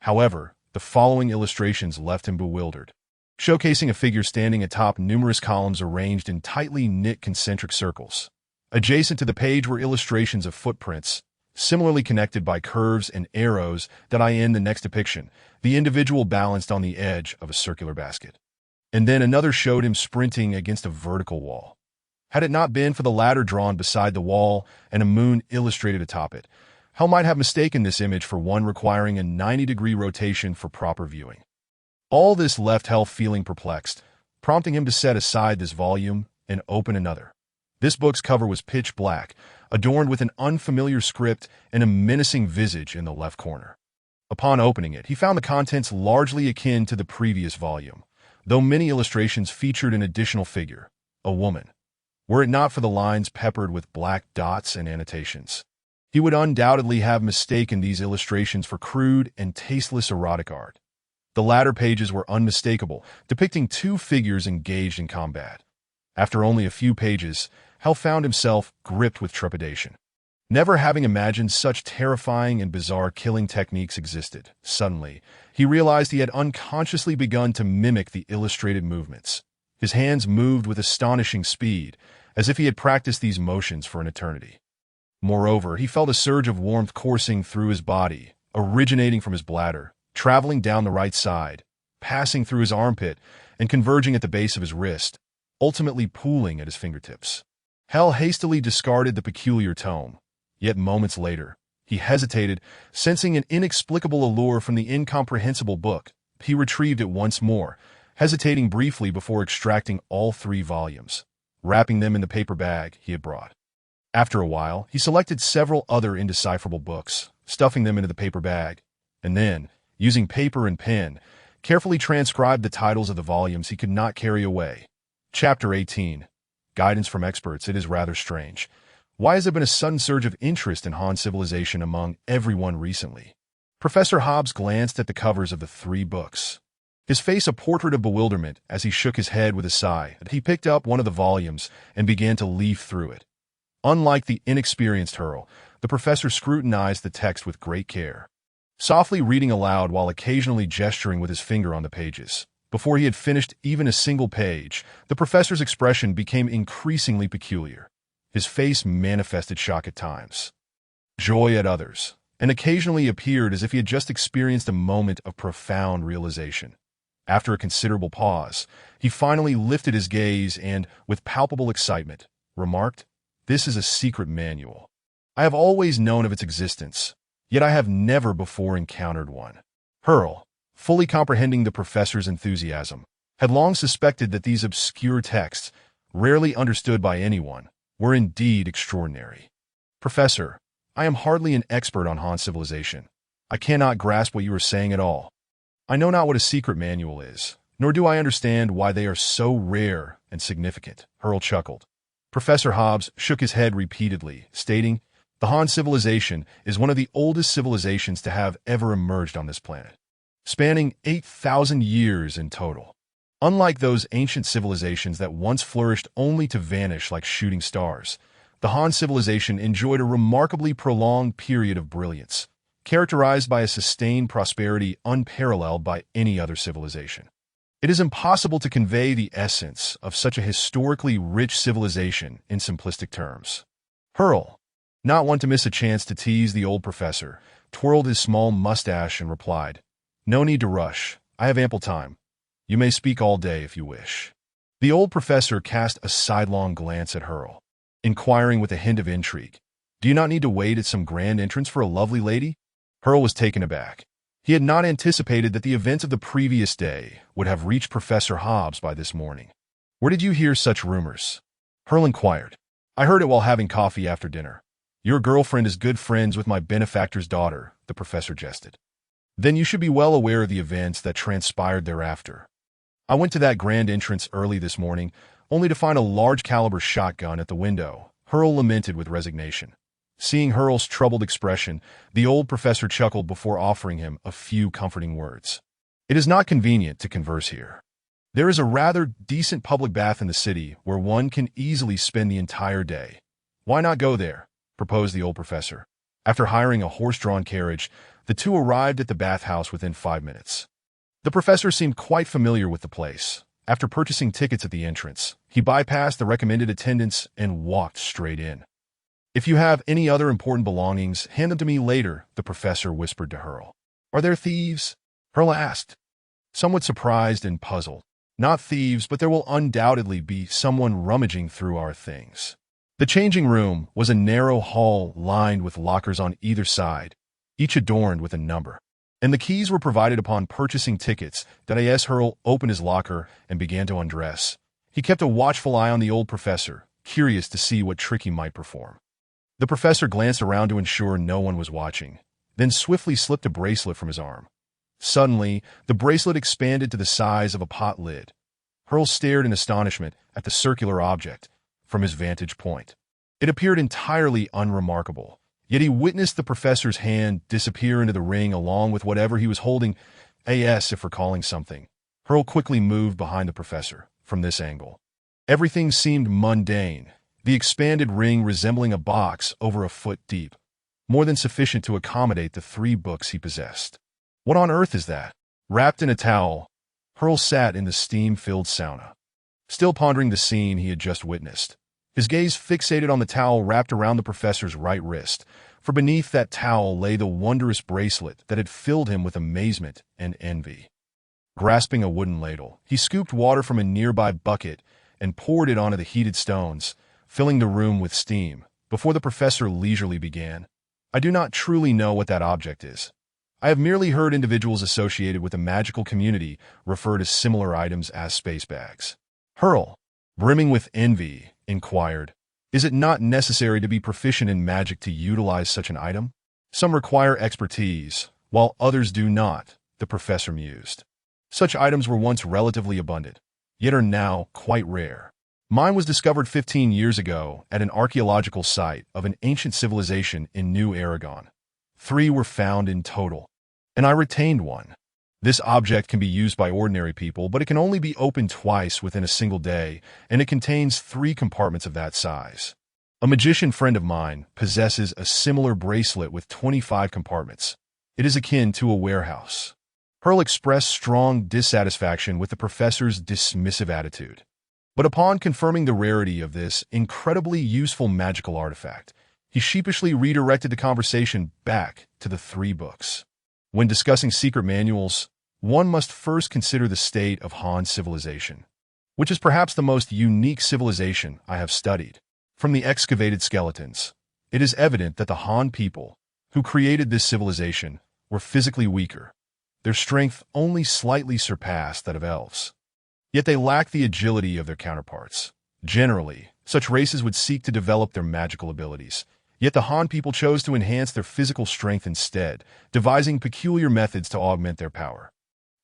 However, the following illustrations left him bewildered. Showcasing a figure standing atop numerous columns arranged in tightly knit concentric circles. Adjacent to the page were illustrations of footprints, similarly connected by curves and arrows that in the next depiction, the individual balanced on the edge of a circular basket. And then another showed him sprinting against a vertical wall. Had it not been for the ladder drawn beside the wall and a moon illustrated atop it, Hell might have mistaken this image for one requiring a 90-degree rotation for proper viewing. All this left Hell feeling perplexed, prompting him to set aside this volume and open another. This book's cover was pitch black, adorned with an unfamiliar script and a menacing visage in the left corner. Upon opening it, he found the contents largely akin to the previous volume, though many illustrations featured an additional figure, a woman. Were it not for the lines peppered with black dots and annotations, he would undoubtedly have mistaken these illustrations for crude and tasteless erotic art. The latter pages were unmistakable, depicting 2 figures engaged in combat. After only a few pages, Hell found himself gripped with trepidation. Never having imagined such terrifying and bizarre killing techniques existed, suddenly, he realized he had unconsciously begun to mimic the illustrated movements. His hands moved with astonishing speed, as if he had practiced these motions for an eternity. Moreover, he felt a surge of warmth coursing through his body, originating from his bladder, traveling down the right side, passing through his armpit, and converging at the base of his wrist, ultimately pooling at his fingertips. Hell hastily discarded the peculiar tome. Yet moments later, he hesitated, sensing an inexplicable allure from the incomprehensible book. He retrieved it once more, hesitating briefly before extracting all 3 volumes, wrapping them in the paper bag he had brought. After a while, he selected several other indecipherable books, stuffing them into the paper bag, and then, using paper and pen, carefully transcribed the titles of the volumes he could not carry away. Chapter 18. Guidance from experts. It is rather strange. Why has there been a sudden surge of interest in Han civilization among everyone recently? Professor Hobbs glanced at the covers of the 3 books, his face a portrait of bewilderment as he shook his head with a sigh. He picked up one of the volumes and began to leaf through it. Unlike the inexperienced Hurl, the professor scrutinized the text with great care, softly reading aloud while occasionally gesturing with his finger on the pages. Before he had finished even a single page, the professor's expression became increasingly peculiar. His face manifested shock at times, joy at others, and occasionally appeared as if he had just experienced a moment of profound realization. After a considerable pause, he finally lifted his gaze and, with palpable excitement, remarked, "This is a secret manual. I have always known of its existence, yet I have never before encountered one." Hurl, fully comprehending the professor's enthusiasm, had long suspected that these obscure texts, rarely understood by anyone, were indeed extraordinary. Professor, I am hardly an expert on Han civilization. I cannot grasp what you are saying at all. I know not what a secret manual is, nor do I understand why they are so rare and significant. Hurl chuckled. Professor Hobbs shook his head repeatedly, stating, the Han civilization is one of the oldest civilizations to have ever emerged on this planet, spanning 8,000 years in total. Unlike those ancient civilizations that once flourished only to vanish like shooting stars, the Han civilization enjoyed a remarkably prolonged period of brilliance, characterized by a sustained prosperity unparalleled by any other civilization. It is impossible to convey the essence of such a historically rich civilization in simplistic terms. Hurl, not one to miss a chance to tease the old professor, twirled his small mustache and replied, no need to rush. I have ample time. You may speak all day if you wish. The old professor cast a sidelong glance at Hurl, inquiring with a hint of intrigue, do you not need to wait at some grand entrance for a lovely lady? Hurl was taken aback. He had not anticipated that the events of the previous day would have reached Professor Hobbs by this morning. Where did you hear such rumors? Hurl inquired. I heard it while having coffee after dinner. Your girlfriend is good friends with my benefactor's daughter, the professor jested. Then you should be well aware of the events that transpired thereafter. I went to that grand entrance early this morning, only to find a large-caliber shotgun at the window, Hurl lamented with resignation. Seeing Hurl's troubled expression, the old professor chuckled before offering him a few comforting words. It is not convenient to converse here. There is a rather decent public bath in the city where one can easily spend the entire day. Why not go there? Proposed the old professor. After hiring a horse-drawn carriage, the two arrived at the bathhouse within 5 minutes. The professor seemed quite familiar with the place. After purchasing tickets at the entrance, he bypassed the recommended attendants and walked straight in. If you have any other important belongings, hand them to me later, the professor whispered to Hurl. Are there thieves? Hurl asked, somewhat surprised and puzzled. Not thieves, but there will undoubtedly be someone rummaging through our things. The changing room was a narrow hall lined with lockers on either side, each adorned with a number, and the keys were provided upon purchasing tickets. As Hurl opened his locker and began to undress, he kept a watchful eye on the old professor, curious to see what trick he might perform. The professor glanced around to ensure no one was watching, then swiftly slipped a bracelet from his arm. Suddenly, the bracelet expanded to the size of a pot lid. Hurl stared in astonishment at the circular object from his vantage point. It appeared entirely unremarkable, yet he witnessed the professor's hand disappear into the ring along with whatever he was holding. As if recalling something, Hurl quickly moved behind the professor from this angle. Everything seemed mundane, the expanded ring resembling a box over a foot deep, more than sufficient to accommodate the 3 books he possessed. What on earth is that? Wrapped in a towel, Hurl sat in the steam-filled sauna, still pondering the scene he had just witnessed. His gaze fixated on the towel wrapped around the professor's right wrist, for beneath that towel lay the wondrous bracelet that had filled him with amazement and envy. Grasping a wooden ladle, he scooped water from a nearby bucket and poured it onto the heated stones, filling the room with steam, before the professor leisurely began. I do not truly know what that object is. I have merely heard individuals associated with the magical community refer to similar items as space bags. Hurl, brimming with envy, inquired, is it not necessary to be proficient in magic to utilize such an item? Some require expertise, while others do not, the professor mused. Such items were once relatively abundant, yet are now quite rare. Mine was discovered 15 years ago at an archaeological site of an ancient civilization in New Aragon. 3 were found in total, and I retained one. This object can be used by ordinary people, but it can only be opened twice within a single day, and it contains 3 compartments of that size. A magician friend of mine possesses a similar bracelet with 25 compartments. It is akin to a warehouse. Hurl expressed strong dissatisfaction with the professor's dismissive attitude. But upon confirming the rarity of this incredibly useful magical artifact, he sheepishly redirected the conversation back to the 3 books. When discussing secret manuals, one must first consider the state of Han civilization, which is perhaps the most unique civilization I have studied. From the excavated skeletons, it is evident that the Han people, who created this civilization, were physically weaker, their strength only slightly surpassed that of elves. Yet they lacked the agility of their counterparts. Generally, such races would seek to develop their magical abilities. Yet the Han people chose to enhance their physical strength instead, devising peculiar methods to augment their power.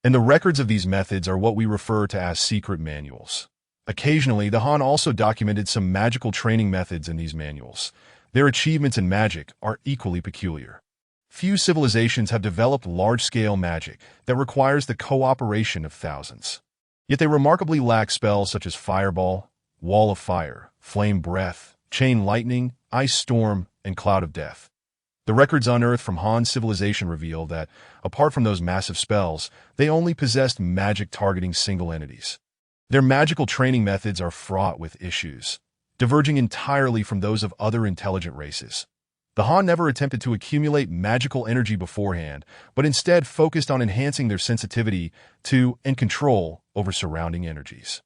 And the records of these methods are what we refer to as secret manuals. Occasionally, the Han also documented some magical training methods in these manuals. Their achievements in magic are equally peculiar. Few civilizations have developed large-scale magic that requires the cooperation of thousands. Yet they remarkably lack spells such as Fireball, Wall of Fire, Flame Breath, Chain Lightning, Ice Storm, and Cloud of Death. The records unearthed from Han civilization reveal that, apart from those massive spells, they only possessed magic targeting single entities. Their magical training methods are fraught with issues, diverging entirely from those of other intelligent races. The Han never attempted to accumulate magical energy beforehand, but instead focused on enhancing their sensitivity to and control over surrounding energies.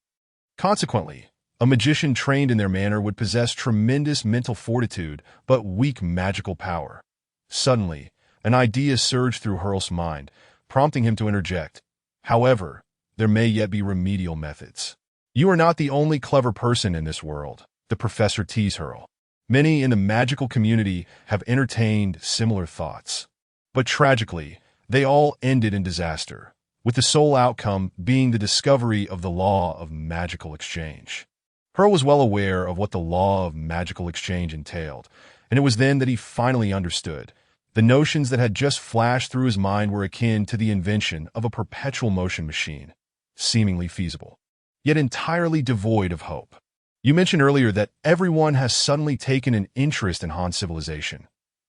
Consequently, a magician trained in their manner would possess tremendous mental fortitude but weak magical power. Suddenly, an idea surged through Hurl's mind, prompting him to interject. However, there may yet be remedial methods. You are not the only clever person in this world, the professor teased Hurl. Many in the magical community have entertained similar thoughts. But tragically, they all ended in disaster, with the sole outcome being the discovery of the law of magical exchange. Hurl was well aware of what the law of magical exchange entailed, and it was then that he finally understood. The notions that had just flashed through his mind were akin to the invention of a perpetual motion machine, seemingly feasible, yet entirely devoid of hope. You mentioned earlier that everyone has suddenly taken an interest in Han civilization.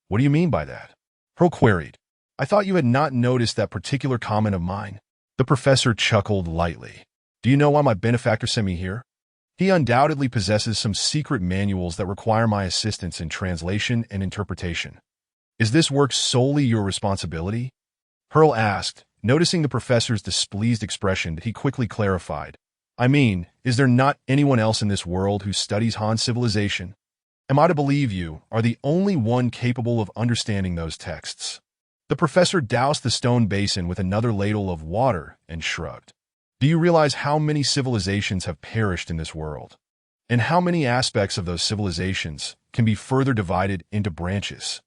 What do you mean by that? Hurl queried. I thought you had not noticed that particular comment of mine. The professor chuckled lightly. Do you know why my benefactor sent me here? He undoubtedly possesses some secret manuals that require my assistance in translation and interpretation. Is this work solely your responsibility? Hurl asked, noticing the professor's displeased expression. He quickly clarified. I mean, is there not anyone else in this world who studies Han civilization? Am I to believe you are the only one capable of understanding those texts? The professor doused the stone basin with another ladle of water and shrugged. Do you realize how many civilizations have perished in this world? And how many aspects of those civilizations can be further divided into branches?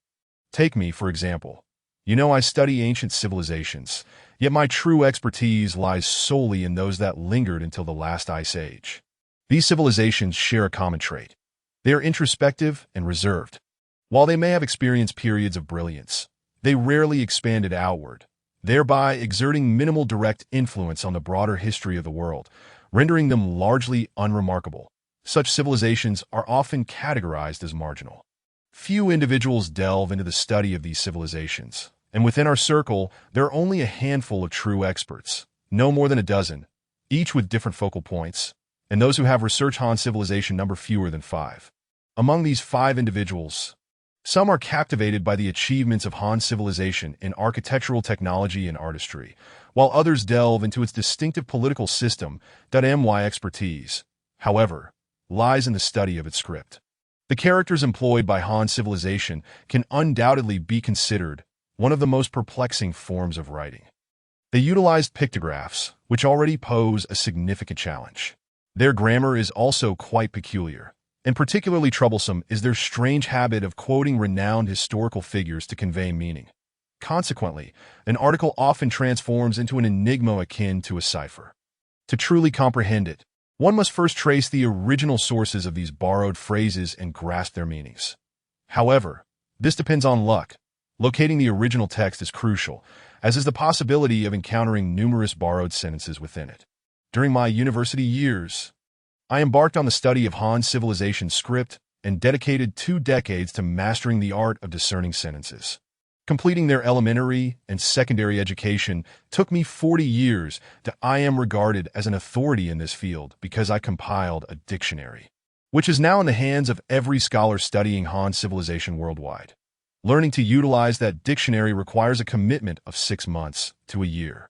Take me, for example. You know I study ancient civilizations, yet my true expertise lies solely in those that lingered until the last ice age. These civilizations share a common trait. They are introspective and reserved. While they may have experienced periods of brilliance, they rarely expanded outward, thereby exerting minimal direct influence on the broader history of the world, rendering them largely unremarkable. Such civilizations are often categorized as marginal. Few individuals delve into the study of these civilizations, and within our circle, there are only a handful of true experts, no more than a dozen, each with different focal points, and those who have researched Han civilization number fewer than 5. Among these 5 individuals, some are captivated by the achievements of Han civilization in architectural technology and artistry, while others delve into its distinctive political system. My expertise, however, lies in the study of its script. The characters employed by Han civilization can undoubtedly be considered one of the most perplexing forms of writing. They utilized pictographs, which already pose a significant challenge. Their grammar is also quite peculiar, and particularly troublesome is their strange habit of quoting renowned historical figures to convey meaning. Consequently, an article often transforms into an enigma akin to a cipher. To truly comprehend it, one must first trace the original sources of these borrowed phrases and grasp their meanings. However, this depends on luck. Locating the original text is crucial, as is the possibility of encountering numerous borrowed sentences within it. During my university years, I embarked on the study of Han civilization script and dedicated 2 decades to mastering the art of discerning sentences. Completing their elementary and secondary education took me 40 years. I am regarded as an authority in this field because I compiled a dictionary, which is now in the hands of every scholar studying Han civilization worldwide. Learning to utilize that dictionary requires a commitment of 6 months to a year.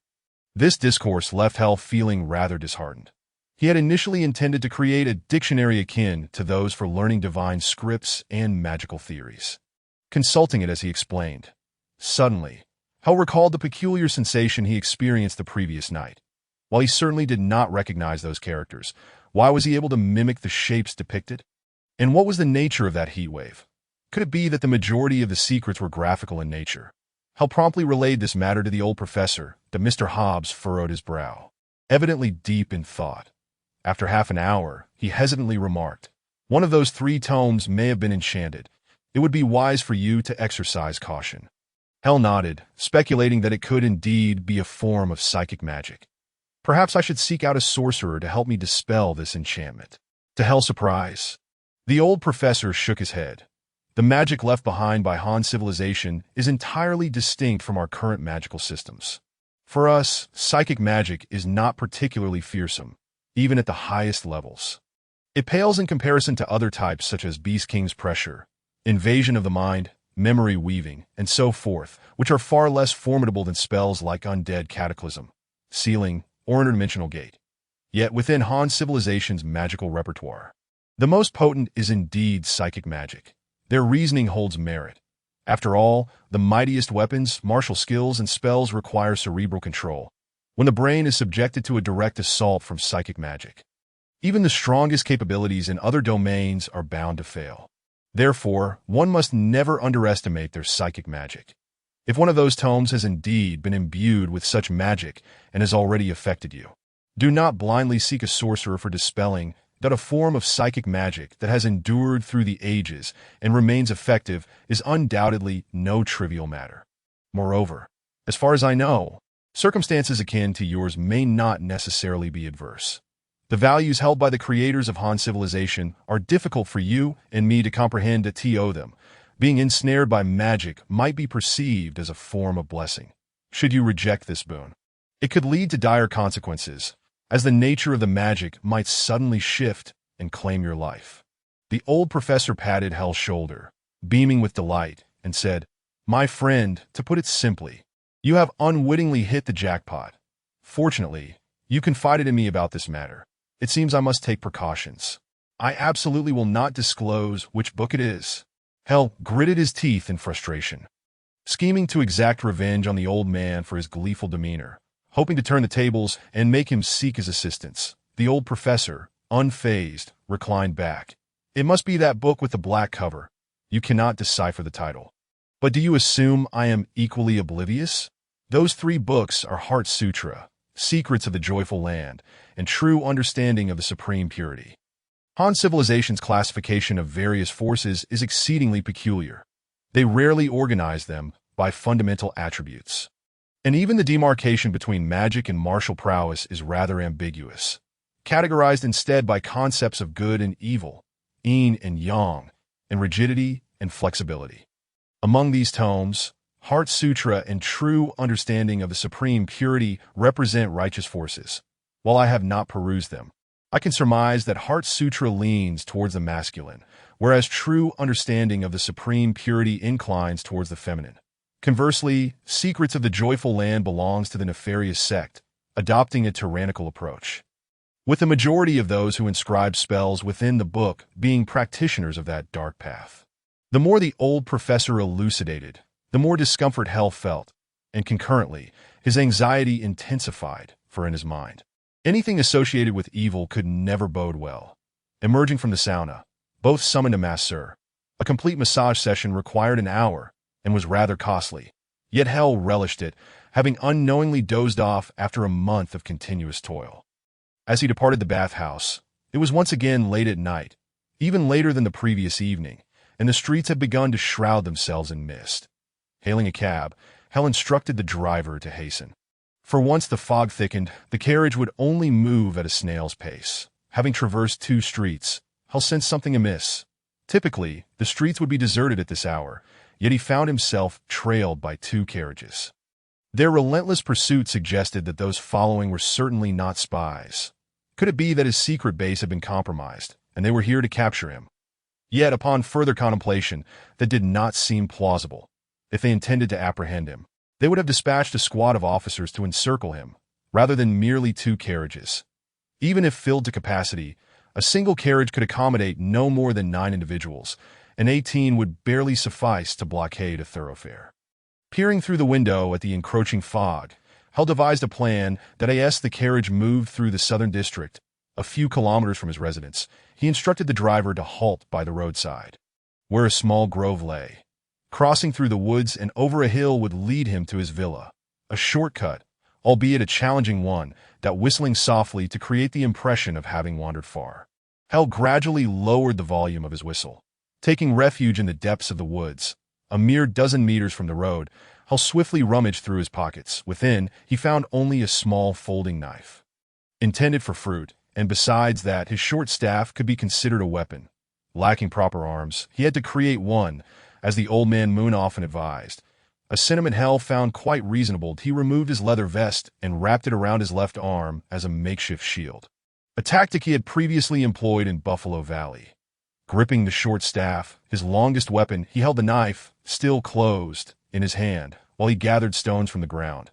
This discourse left Leckhel feeling rather disheartened. He had initially intended to create a dictionary akin to those for learning divine scripts and magical theories. Consulting it as he explained. Suddenly, Hell recalled the peculiar sensation he experienced the previous night. While he certainly did not recognize those characters, why was he able to mimic the shapes depicted? And what was the nature of that heat wave? Could it be that the majority of the secrets were graphical in nature? Hell promptly relayed this matter to the old professor, but Mr. Hobbs furrowed his brow, evidently deep in thought. After half an hour, he hesitantly remarked, "One of those 3 tomes may have been enchanted. It would be wise for you to exercise caution." Hell nodded, speculating that it could indeed be a form of psychic magic. Perhaps I should seek out a sorcerer to help me dispel this enchantment. To Hell's surprise, the old professor shook his head. The magic left behind by Han civilization is entirely distinct from our current magical systems. For us, psychic magic is not particularly fearsome, even at the highest levels. It pales in comparison to other types such as Beast King's pressure, invasion of the mind, memory weaving, and so forth, which are far less formidable than spells like Undead Cataclysm, Sealing, or Interdimensional Gate. Yet within Han civilization's magical repertoire, the most potent is indeed psychic magic. Their reasoning holds merit. After all, the mightiest weapons, martial skills, and spells require cerebral control, when the brain is subjected to a direct assault from psychic magic. Even the strongest capabilities in other domains are bound to fail. Therefore, one must never underestimate their psychic magic. If one of those tomes has indeed been imbued with such magic and has already affected you, do not blindly seek a sorcerer for dispelling that a form of psychic magic that has endured through the ages and remains effective is undoubtedly no trivial matter. Moreover, as far as I know, circumstances akin to yours may not necessarily be adverse. The values held by the creators of Han civilization are difficult for you and me to comprehend to them. Being ensnared by magic might be perceived as a form of blessing. Should you reject this boon, it could lead to dire consequences, as the nature of the magic might suddenly shift and claim your life. The old professor patted Hell's shoulder, beaming with delight, and said, "My friend, to put it simply, you have unwittingly hit the jackpot. Fortunately, you confided in me about this matter. It seems I must take precautions. I absolutely will not disclose which book it is." Hell gritted his teeth in frustration, scheming to exact revenge on the old man for his gleeful demeanor. Hoping to turn the tables and make him seek his assistance, the old professor, unfazed, reclined back. "It must be that book with the black cover. You cannot decipher the title. But do you assume I am equally oblivious? Those 3 books are Heart Sutra, Secrets of the Joyful Land, and True Understanding of the Supreme Purity. Han civilization's classification of various forces is exceedingly peculiar. They rarely organize them by fundamental attributes. And even the demarcation between magic and martial prowess is rather ambiguous, categorized instead by concepts of good and evil, yin and yang, and rigidity and flexibility. Among these tomes, Heart Sutra and True Understanding of the Supreme Purity represent righteous forces. While I have not perused them, I can surmise that Heart Sutra leans towards the masculine, whereas True Understanding of the Supreme Purity inclines towards the feminine. Conversely, Secrets of the Joyful Land belongs to the nefarious sect, adopting a tyrannical approach, with the majority of those who inscribe spells within the book being practitioners of that dark path. The more the old professor elucidated, the more discomfort Hell felt, and concurrently, his anxiety intensified, for in his mind, anything associated with evil could never bode well. Emerging from the sauna, both summoned a masseur. A complete massage session required an hour and was rather costly, yet Hell relished it, having unknowingly dozed off after a month of continuous toil. As he departed the bathhouse, it was once again late at night, even later than the previous evening, and the streets had begun to shroud themselves in mist. Hailing a cab, Hell instructed the driver to hasten. For once the fog thickened, the carriage would only move at a snail's pace. Having traversed 2 streets, Hell sensed something amiss. Typically, the streets would be deserted at this hour, yet he found himself trailed by 2 carriages. Their relentless pursuit suggested that those following were certainly not spies. Could it be that his secret base had been compromised, and they were here to capture him? Yet, upon further contemplation, that did not seem plausible. If they intended to apprehend him, they would have dispatched a squad of officers to encircle him, rather than merely 2 carriages. Even if filled to capacity, a single carriage could accommodate no more than 9 individuals, and 18 would barely suffice to blockade a thoroughfare. Peering through the window at the encroaching fog, Hell devised a plan that as the carriage moved through the southern district, a few kilometers from his residence, he instructed the driver to halt by the roadside, where a small grove lay. Crossing through the woods and over a hill would lead him to his villa, a shortcut, albeit a challenging one, that whistling softly to create the impression of having wandered far. Hell gradually lowered the volume of his whistle. Taking refuge in the depths of the woods, a mere dozen meters from the road, Hell swiftly rummaged through his pockets. Within, he found only a small folding knife, intended for fruit, and besides that, his short staff could be considered a weapon. Lacking proper arms, he had to create one, as the old man Moon often advised. A sentiment Hell found quite reasonable. He removed his leather vest and wrapped it around his left arm as a makeshift shield, a tactic he had previously employed in Buffalo Valley. Gripping the short staff, his longest weapon, he held the knife, still closed, in his hand, while he gathered stones from the ground.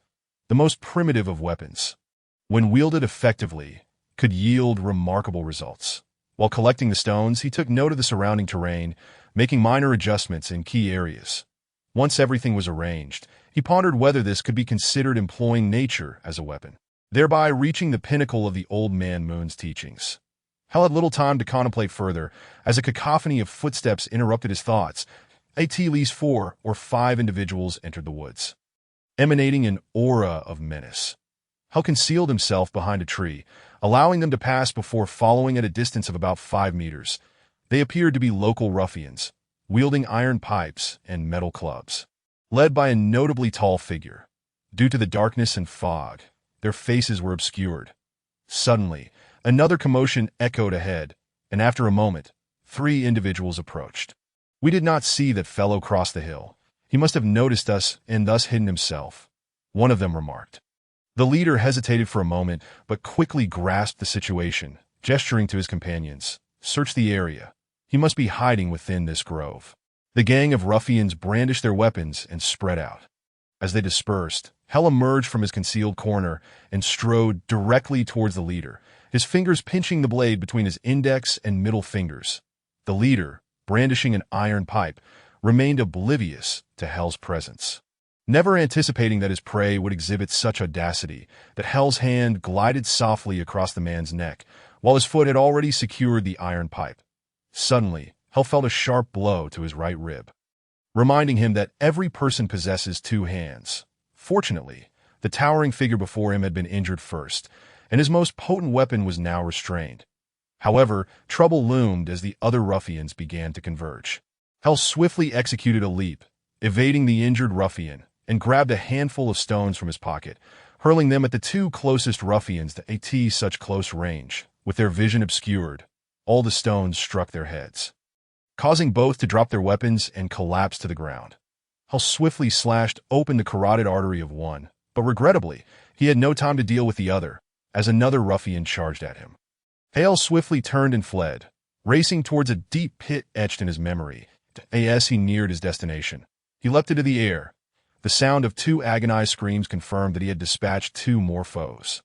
The most primitive of weapons, when wielded effectively, could yield remarkable results. While collecting the stones, he took note of the surrounding terrain, making minor adjustments in key areas. Once everything was arranged, he pondered whether this could be considered employing nature as a weapon, thereby reaching the pinnacle of the old man Moon's teachings. Hell had little time to contemplate further, as a cacophony of footsteps interrupted his thoughts. At least 4 or 5 individuals entered the woods, emanating an aura of menace. Hell concealed himself behind a tree, allowing them to pass before following at a distance of about 5 meters. They appeared to be local ruffians, wielding iron pipes and metal clubs. Led by a notably tall figure, due to the darkness and fog, their faces were obscured. Suddenly, another commotion echoed ahead, and after a moment, 3 individuals approached. We did not see that fellow cross the hill. He must have noticed us and thus hidden himself, one of them remarked. The leader hesitated for a moment, but quickly grasped the situation, gesturing to his companions. Search the area. He must be hiding within this grove. The gang of ruffians brandished their weapons and spread out. As they dispersed, Hell emerged from his concealed corner and strode directly towards the leader, his fingers pinching the blade between his index and middle fingers. The leader, brandishing an iron pipe, remained oblivious to Hell's presence. Never anticipating that his prey would exhibit such audacity, that Hell's hand glided softly across the man's neck, while his foot had already secured the iron pipe. Suddenly, Hell felt a sharp blow to his right rib, reminding him that every person possesses 2 hands. Fortunately, the towering figure before him had been injured first, and his most potent weapon was now restrained. However, trouble loomed as the other ruffians began to converge. Hell swiftly executed a leap, evading the injured ruffian, and grabbed a handful of stones from his pocket, hurling them at the 2 closest ruffians at such close range. With their vision obscured, all the stones struck their heads, causing both to drop their weapons and collapse to the ground. Hell swiftly slashed open the carotid artery of one, but regrettably, he had no time to deal with the other, as another ruffian charged at him. Hale swiftly turned and fled, racing towards a deep pit etched in his memory. As he neared his destination, he leapt into the air. The sound of 2 agonized screams confirmed that he had dispatched 2 more foes.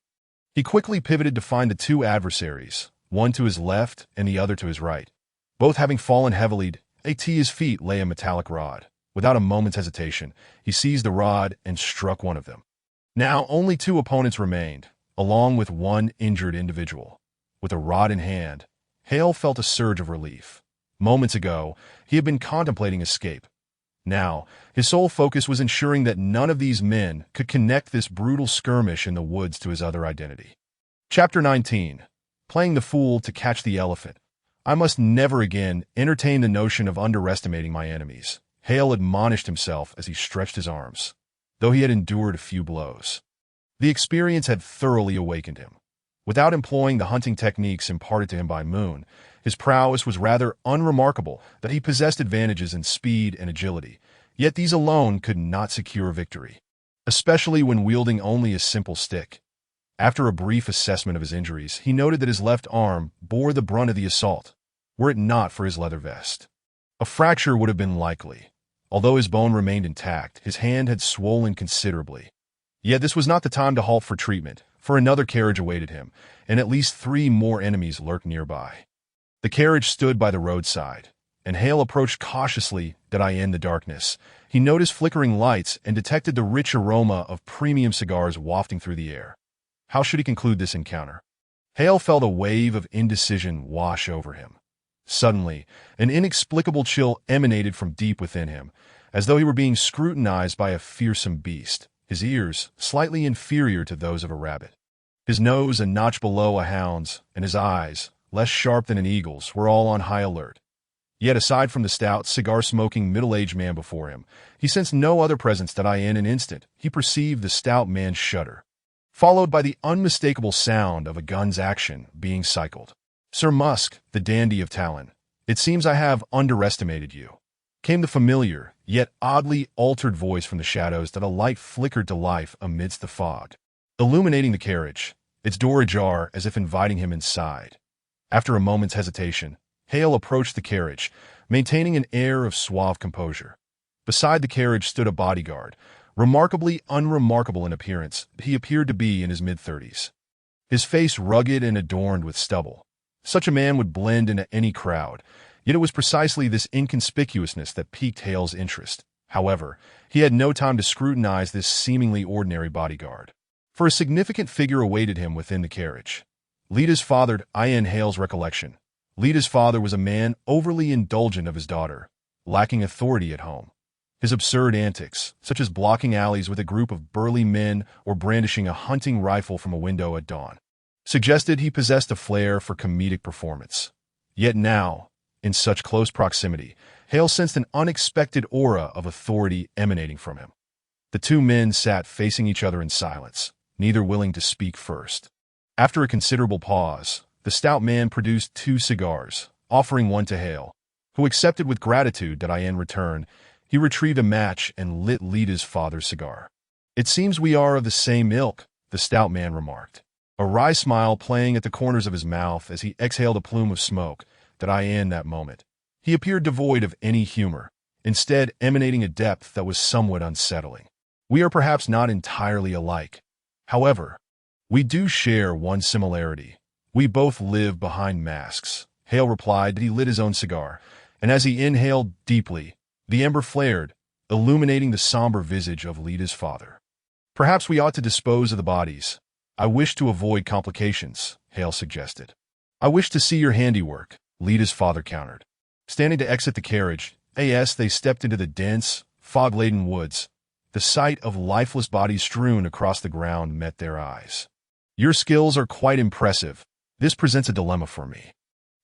He quickly pivoted to find the 2 adversaries, one to his left and the other to his right. Both having fallen heavily, at his feet lay a metallic rod. Without a moment's hesitation, he seized the rod and struck one of them. Now only 2 opponents remained, along with 1 injured individual. With a rod in hand, Hale felt a surge of relief. Moments ago, he had been contemplating escape. Now, his sole focus was ensuring that none of these men could connect this brutal skirmish in the woods to his other identity. Chapter 19. Playing the fool to catch the elephant. I must never again entertain the notion of underestimating my enemies, Hale admonished himself as he stretched his arms, though he had endured a few blows. The experience had thoroughly awakened him. Without employing the hunting techniques imparted to him by Moon, his prowess was rather unremarkable. That he possessed advantages in speed and agility, yet these alone could not secure victory, especially when wielding only a simple stick. After a brief assessment of his injuries, he noted that his left arm bore the brunt of the assault, were it not for his leather vest. A fracture would have been likely. Although his bone remained intact, his hand had swollen considerably. Yet this was not the time to halt for treatment, for another carriage awaited him, and at least 3 more enemies lurked nearby. The carriage stood by the roadside, and Hale approached cautiously in the darkness. He noticed flickering lights and detected the rich aroma of premium cigars wafting through the air. How should he conclude this encounter? Hale felt a wave of indecision wash over him. Suddenly, an inexplicable chill emanated from deep within him, as though he were being scrutinized by a fearsome beast, his ears slightly inferior to those of a rabbit. His nose a notch below a hound's, and his eyes, less sharp than an eagle's, were all on high alert. Yet aside from the stout, cigar-smoking middle-aged man before him, he sensed no other presence that in an instant he perceived the stout man shudder, followed by the unmistakable sound of a gun's action being cycled. "Sir Musk, the dandy of Talon, it seems I have underestimated you," came the familiar, yet oddly altered voice from the shadows that a light flickered to life amidst the fog, illuminating the carriage, its door ajar as if inviting him inside. After a moment's hesitation, Hale approached the carriage, maintaining an air of suave composure. Beside the carriage stood a bodyguard, remarkably unremarkable in appearance. He appeared to be in his mid-30s. His face rugged and adorned with stubble. Such a man would blend into any crowd, yet it was precisely this inconspicuousness that piqued Hale's interest. However, he had no time to scrutinize this seemingly ordinary bodyguard, for a significant figure awaited him within the carriage. Lita's father, in Hale's recollection. Lita's father was a man overly indulgent of his daughter, lacking authority at home. His absurd antics, such as blocking alleys with a group of burly men or brandishing a hunting rifle from a window at dawn, suggested he possessed a flair for comedic performance. Yet now, in such close proximity, Hale sensed an unexpected aura of authority emanating from him. The two men sat facing each other in silence, neither willing to speak first. After a considerable pause, the stout man produced 2 cigars, offering one to Hale, who accepted with gratitude that in return, he retrieved a match and lit Lita's father's cigar. "It seems we are of the same ilk," the stout man remarked, a wry smile playing at the corners of his mouth as he exhaled a plume of smoke that in that moment. He appeared devoid of any humor, instead emanating a depth that was somewhat unsettling. "We are perhaps not entirely alike. However, we do share one similarity. We both live behind masks." Hale replied that he lit his own cigar, and as he inhaled deeply, the ember flared, illuminating the somber visage of Lita's father. "Perhaps we ought to dispose of the bodies. I wish to avoid complications," Hale suggested. "I wish to see your handiwork," Lita's father countered. Standing to exit the carriage, they stepped into the dense, fog-laden woods. The sight of lifeless bodies strewn across the ground met their eyes. "Your skills are quite impressive. This presents a dilemma for me.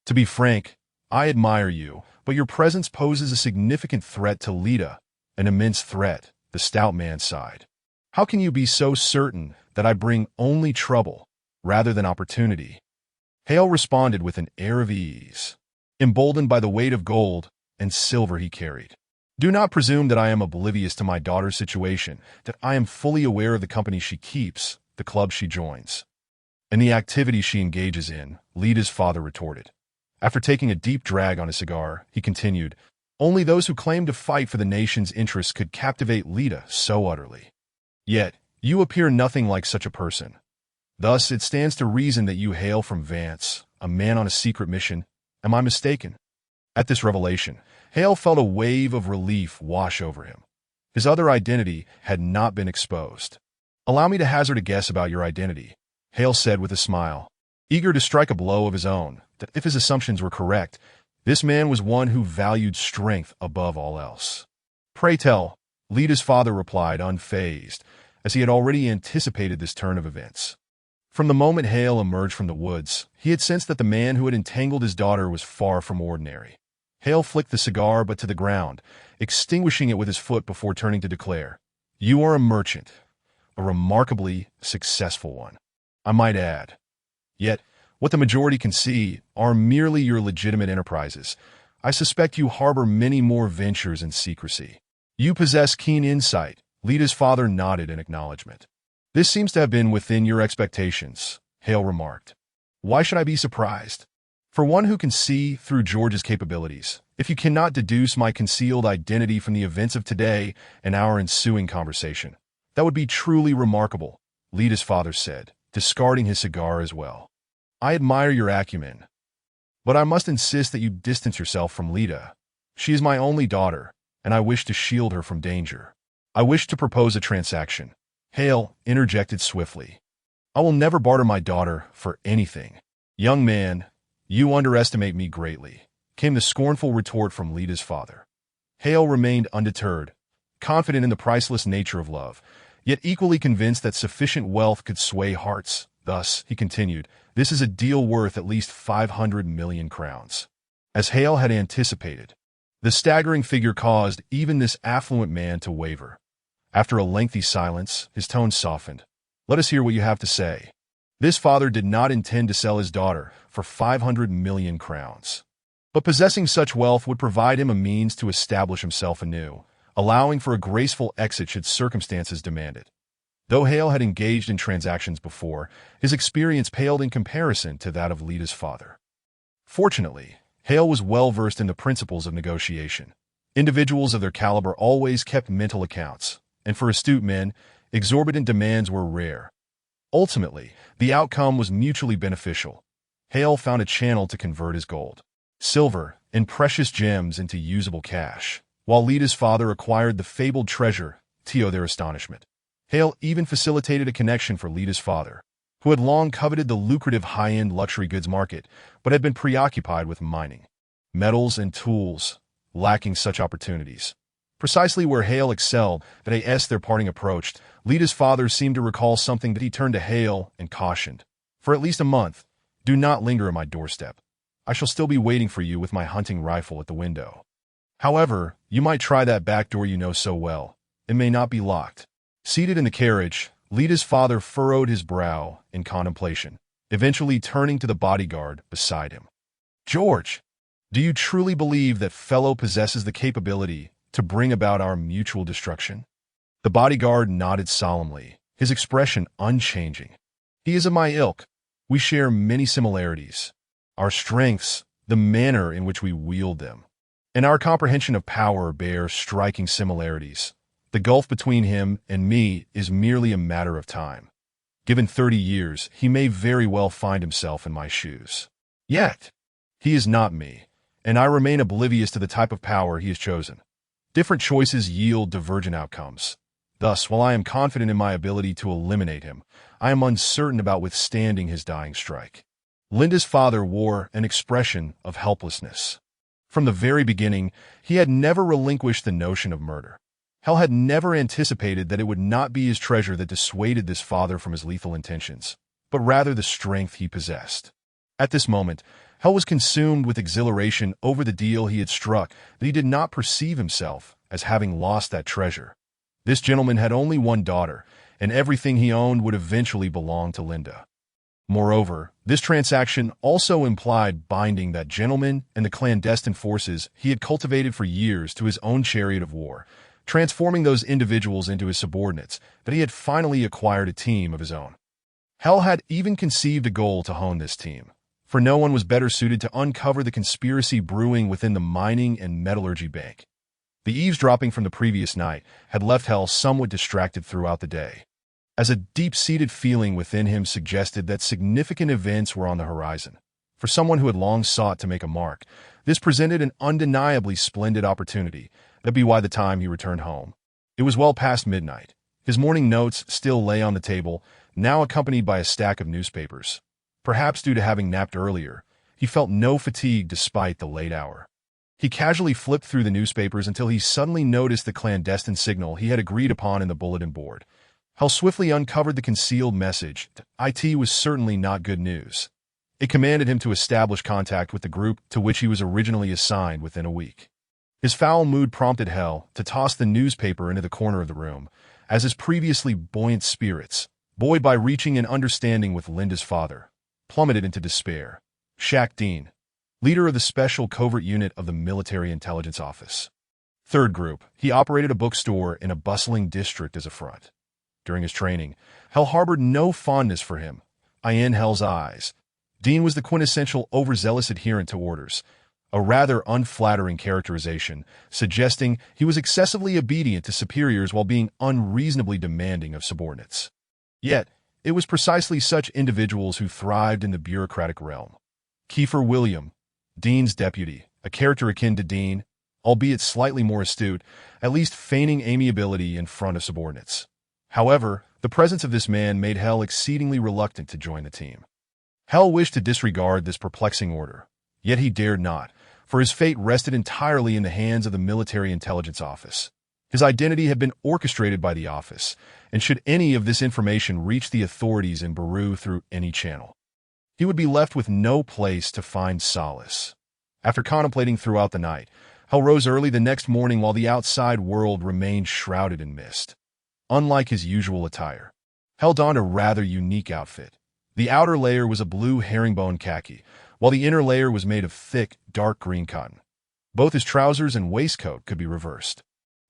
To be frank, I admire you, but your presence poses a significant threat to Lita, an immense threat," the stout man sighed. "How can you be so certain that I bring only trouble rather than opportunity?" Hale responded with an air of ease, emboldened by the weight of gold and silver he carried. "Do not presume that I am oblivious to my daughter's situation, that I am fully aware of the company she keeps, the club she joins, and the activity she engages in," Lita's father retorted. After taking a deep drag on his cigar, he continued, "Only those who claim to fight for the nation's interests could captivate Lita so utterly. Yet, you appear nothing like such a person. Thus, it stands to reason that you hail from Vance, a man on a secret mission. Am I mistaken?" At this revelation, Hale felt a wave of relief wash over him. His other identity had not been exposed. "Allow me to hazard a guess about your identity," Hale said with a smile, eager to strike a blow of his own, that if his assumptions were correct, this man was one who valued strength above all else. "Pray tell," Lita's father replied, unfazed, as he had already anticipated this turn of events. From the moment Hale emerged from the woods, he had sensed that the man who had entangled his daughter was far from ordinary. Hale flicked the cigar but to the ground, extinguishing it with his foot before turning to declare, "You are a merchant, a remarkably successful one, I might add. Yet, what the majority can see are merely your legitimate enterprises. I suspect you harbor many more ventures in secrecy. You possess keen insight," Lita's father nodded in acknowledgement. "This seems to have been within your expectations," Hale remarked. "Why should I be surprised? For one who can see through George's capabilities, if you cannot deduce my concealed identity from the events of today and our ensuing conversation, that would be truly remarkable," Lita's father said, discarding his cigar as well. "I admire your acumen, but I must insist that you distance yourself from Lita. She is my only daughter, and I wish to shield her from danger. I wish to propose a transaction. Hale interjected swiftly. I will never barter my daughter for anything. Young man, you underestimate me greatly, came the scornful retort from Lida's father. Hale remained undeterred, confident in the priceless nature of love, yet equally convinced that sufficient wealth could sway hearts. Thus, he continued, this is a deal worth at least 500 million crowns. As Hale had anticipated, the staggering figure caused even this affluent man to waver. After a lengthy silence, his tone softened. Let us hear what you have to say. This father did not intend to sell his daughter for 500 million crowns. But possessing such wealth would provide him a means to establish himself anew, allowing for a graceful exit should circumstances demand it. Though Hale had engaged in transactions before, his experience paled in comparison to that of Lida's father. Fortunately, Hale was well versed in the principles of negotiation. Individuals of their caliber always kept mental accounts, and for astute men, exorbitant demands were rare. Ultimately, the outcome was mutually beneficial. Hale found a channel to convert his gold, silver, and precious gems into usable cash, while Lida's father acquired the fabled treasure, to their astonishment. Hale even facilitated a connection for Lida's father, who had long coveted the lucrative high-end luxury goods market, but had been preoccupied with mining, metals, and tools, lacking such opportunities. Precisely where Hale excelled, as their parting approached, Lida's father seemed to recall something that he turned to Hale and cautioned. For at least a month, do not linger on my doorstep. I shall still be waiting for you with my hunting rifle at the window. However, you might try that back door you know so well. It may not be locked. Seated in the carriage, Lida's father furrowed his brow in contemplation, eventually turning to the bodyguard beside him. George, do you truly believe that fellow possesses the capability to bring about our mutual destruction? The bodyguard nodded solemnly, his expression unchanging. He is of my ilk. We share many similarities. Our strengths, the manner in which we wield them, and our comprehension of power bear striking similarities. The gulf between him and me is merely a matter of time. Given 30 years, he may very well find himself in my shoes. Yet, he is not me, and I remain oblivious to the type of power he has chosen. Different choices yield divergent outcomes. Thus, while I am confident in my ability to eliminate him, I am uncertain about withstanding his dying strike. Linda's father wore an expression of helplessness. From the very beginning, he had never relinquished the notion of murder. Hale had never anticipated that it would not be his treasure that dissuaded this father from his lethal intentions, but rather the strength he possessed. At this moment, Hale was consumed with exhilaration over the deal he had struck that he did not perceive himself as having lost that treasure. This gentleman had only one daughter, and everything he owned would eventually belong to Linda. Moreover, this transaction also implied binding that gentleman and the clandestine forces he had cultivated for years to his own chariot of war, transforming those individuals into his subordinates, that he had finally acquired a team of his own. Hale had even conceived a goal to hone this team, for no one was better suited to uncover the conspiracy brewing within the mining and metallurgy bank. The eavesdropping from the previous night had left Hale somewhat distracted throughout the day, as a deep-seated feeling within him suggested that significant events were on the horizon. For someone who had long sought to make a mark, this presented an undeniably splendid opportunity. That'd be why the time he returned home. It was well past midnight. His morning notes still lay on the table, now accompanied by a stack of newspapers. Perhaps due to having napped earlier, he felt no fatigue despite the late hour. He casually flipped through the newspapers until he suddenly noticed the clandestine signal he had agreed upon in the bulletin board. Hale swiftly uncovered the concealed message. IT was certainly not good news. It commanded him to establish contact with the group to which he was originally assigned within a week. His foul mood prompted Hale to toss the newspaper into the corner of the room, as his previously buoyant spirits, buoyed by reaching an understanding with Linda's father, plummeted into despair. Shaq Dean, leader of the Special Covert Unit of the Military Intelligence Office. Third group, he operated a bookstore in a bustling district as a front. During his training, Hale harbored no fondness for him. In Hale's eyes, Dean was the quintessential overzealous adherent to orders, a rather unflattering characterization, suggesting he was excessively obedient to superiors while being unreasonably demanding of subordinates. Yet, it was precisely such individuals who thrived in the bureaucratic realm. Kiefer William, Dean's deputy, a character akin to Dean, albeit slightly more astute, at least feigning amiability in front of subordinates. However, the presence of this man made Hell exceedingly reluctant to join the team. Hell wished to disregard this perplexing order, yet he dared not, for his fate rested entirely in the hands of the Military Intelligence Office. His identity had been orchestrated by the office, and should any of this information reach the authorities in Baru through any channel, he would be left with no place to find solace. After contemplating throughout the night, Hell rose early the next morning while the outside world remained shrouded in mist. Unlike his usual attire, Hell donned a rather unique outfit. The outer layer was a blue herringbone khaki, while the inner layer was made of thick, dark green cotton. Both his trousers and waistcoat could be reversed.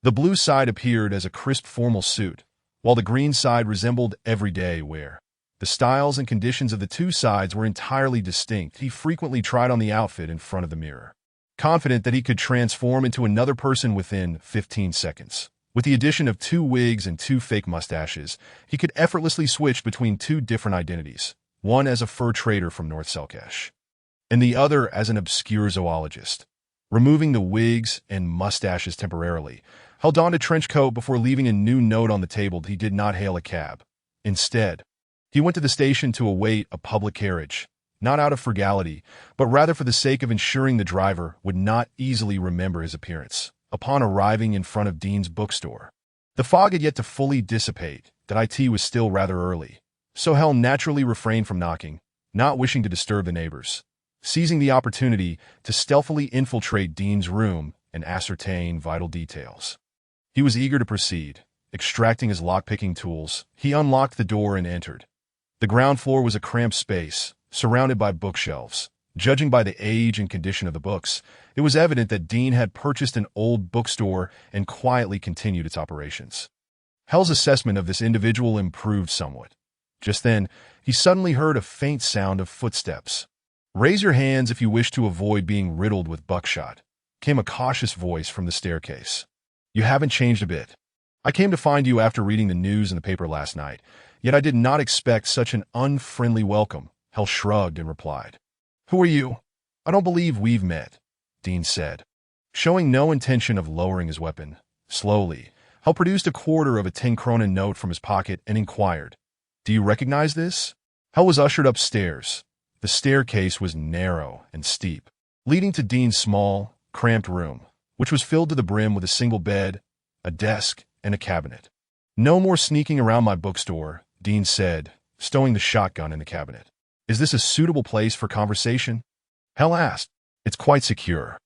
The blue side appeared as a crisp formal suit, while the green side resembled everyday wear. The styles and conditions of the two sides were entirely distinct. He frequently tried on the outfit in front of the mirror, confident that he could transform into another person within 15 seconds. With the addition of 2 wigs and 2 fake mustaches, he could effortlessly switch between 2 different identities, one as a fur trader from North Selkesh, and the other as an obscure zoologist. Removing the wigs and mustaches temporarily, Hell donned a trench coat before leaving a new note on the table. He did not hail a cab. Instead, he went to the station to await a public carriage, not out of frugality, but rather for the sake of ensuring the driver would not easily remember his appearance. Upon arriving in front of Dean's bookstore, the fog had yet to fully dissipate. That it was still rather early, so Hell naturally refrained from knocking, not wishing to disturb the neighbors. Seizing the opportunity to stealthily infiltrate Dean's room and ascertain vital details, he was eager to proceed. Extracting his lockpicking tools, he unlocked the door and entered. The ground floor was a cramped space, surrounded by bookshelves. Judging by the age and condition of the books, it was evident that Dean had purchased an old bookstore and quietly continued its operations. Hell's assessment of this individual improved somewhat. Just then, he suddenly heard a faint sound of footsteps. "Raise your hands if you wish to avoid being riddled with buckshot," came a cautious voice from the staircase. "You haven't changed a bit. I came to find you after reading the news in the paper last night, yet I did not expect such an unfriendly welcome." Hell shrugged and replied, "Who are you?" "I don't believe we've met," Dean said. Showing no intention of lowering his weapon, slowly, Hell produced a quarter of a 10-krona note from his pocket and inquired, "Do you recognize this?" Hell was ushered upstairs. The staircase was narrow and steep, leading to Dean's small, cramped room, which was filled to the brim with a single bed, a desk, and a cabinet. "No more sneaking around my bookstore," Dean said, stowing the shotgun in the cabinet. "Is this a suitable place for conversation?" Hell asked. "It's quite secure.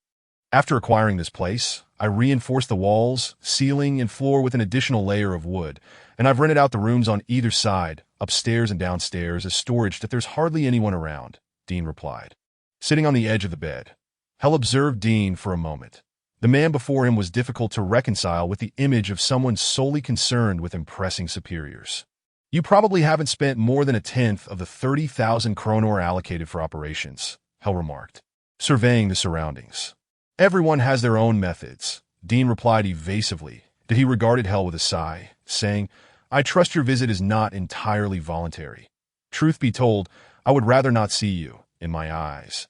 After acquiring this place, I reinforced the walls, ceiling, and floor with an additional layer of wood, and I've rented out the rooms on either side, upstairs and downstairs, as storage that there's hardly anyone around," Dean replied. Sitting on the edge of the bed, Hell observed Dean for a moment. The man before him was difficult to reconcile with the image of someone solely concerned with impressing superiors. "You probably haven't spent more than a tenth of the 30,000 kronor allocated for operations," Hell remarked, surveying the surroundings. "Everyone has their own methods," Dean replied evasively. He regarded Hell with a sigh, saying, "I trust your visit is not entirely voluntary. Truth be told, I would rather not see you, in my eyes.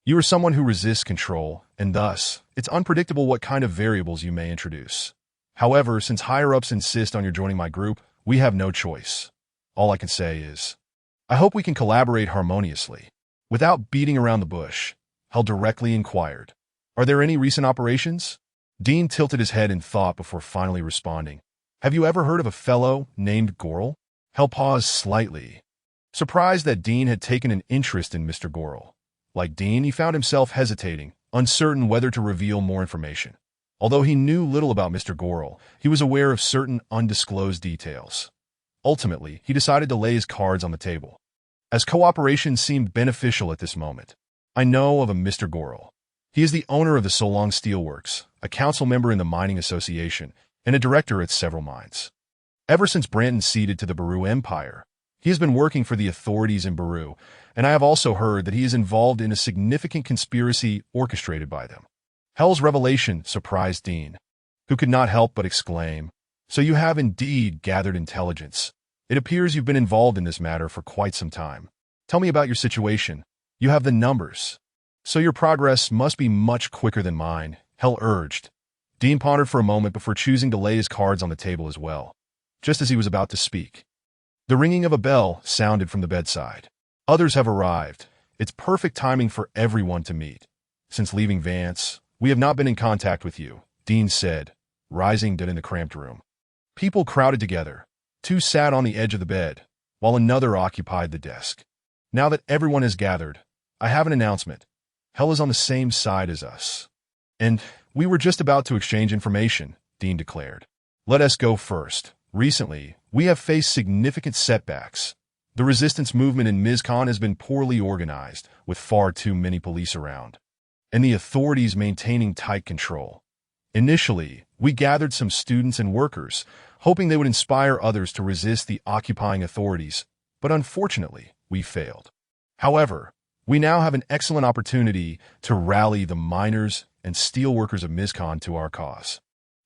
You are someone who resists control, and thus, it's unpredictable what kind of variables you may introduce. However, since higher-ups insist on your joining my group, we have no choice. All I can say is, I hope we can collaborate harmoniously." Without beating around the bush, Hell directly inquired, "Are there any recent operations?" Dean tilted his head in thought before finally responding, "Have you ever heard of a fellow named Gorel?" Hell paused slightly, surprised that Dean had taken an interest in Mr. Gorel. Like Dean, he found himself hesitating, uncertain whether to reveal more information. Although he knew little about Mr. Gorel, he was aware of certain undisclosed details. Ultimately, he decided to lay his cards on the table, as cooperation seemed beneficial at this moment. "I know of a Mr. Gorel. He is the owner of the Solong Steelworks, a council member in the Mining Association, and a director at several mines. Ever since Branton ceded to the Baru Empire, he has been working for the authorities in Baru, and I have also heard that he is involved in a significant conspiracy orchestrated by them." Hell's revelation surprised Dean, who could not help but exclaim, "So you have indeed gathered intelligence. It appears you've been involved in this matter for quite some time. Tell me about your situation. You have the numbers, so your progress must be much quicker than mine, Hell urged. Dean pondered for a moment before choosing to lay his cards on the table as well, just as he was about to speak. The ringing of a bell sounded from the bedside. Others have arrived. It's perfect timing for everyone to meet. Since leaving Vance, we have not been in contact with you, Dean said, rising in the cramped room. People crowded together. Two sat on the edge of the bed, while another occupied the desk. Now that everyone has gathered, I have an announcement. Hell is on the same side as us. And we were just about to exchange information, Dean declared. Let us go first. Recently, we have faced significant setbacks. The resistance movement in Mizkan has been poorly organized, with far too many police around, and the authorities maintaining tight control. Initially, we gathered some students and workers, hoping they would inspire others to resist the occupying authorities, but unfortunately, we failed. However, we now have an excellent opportunity to rally the miners and steelworkers of Mizkan to our cause,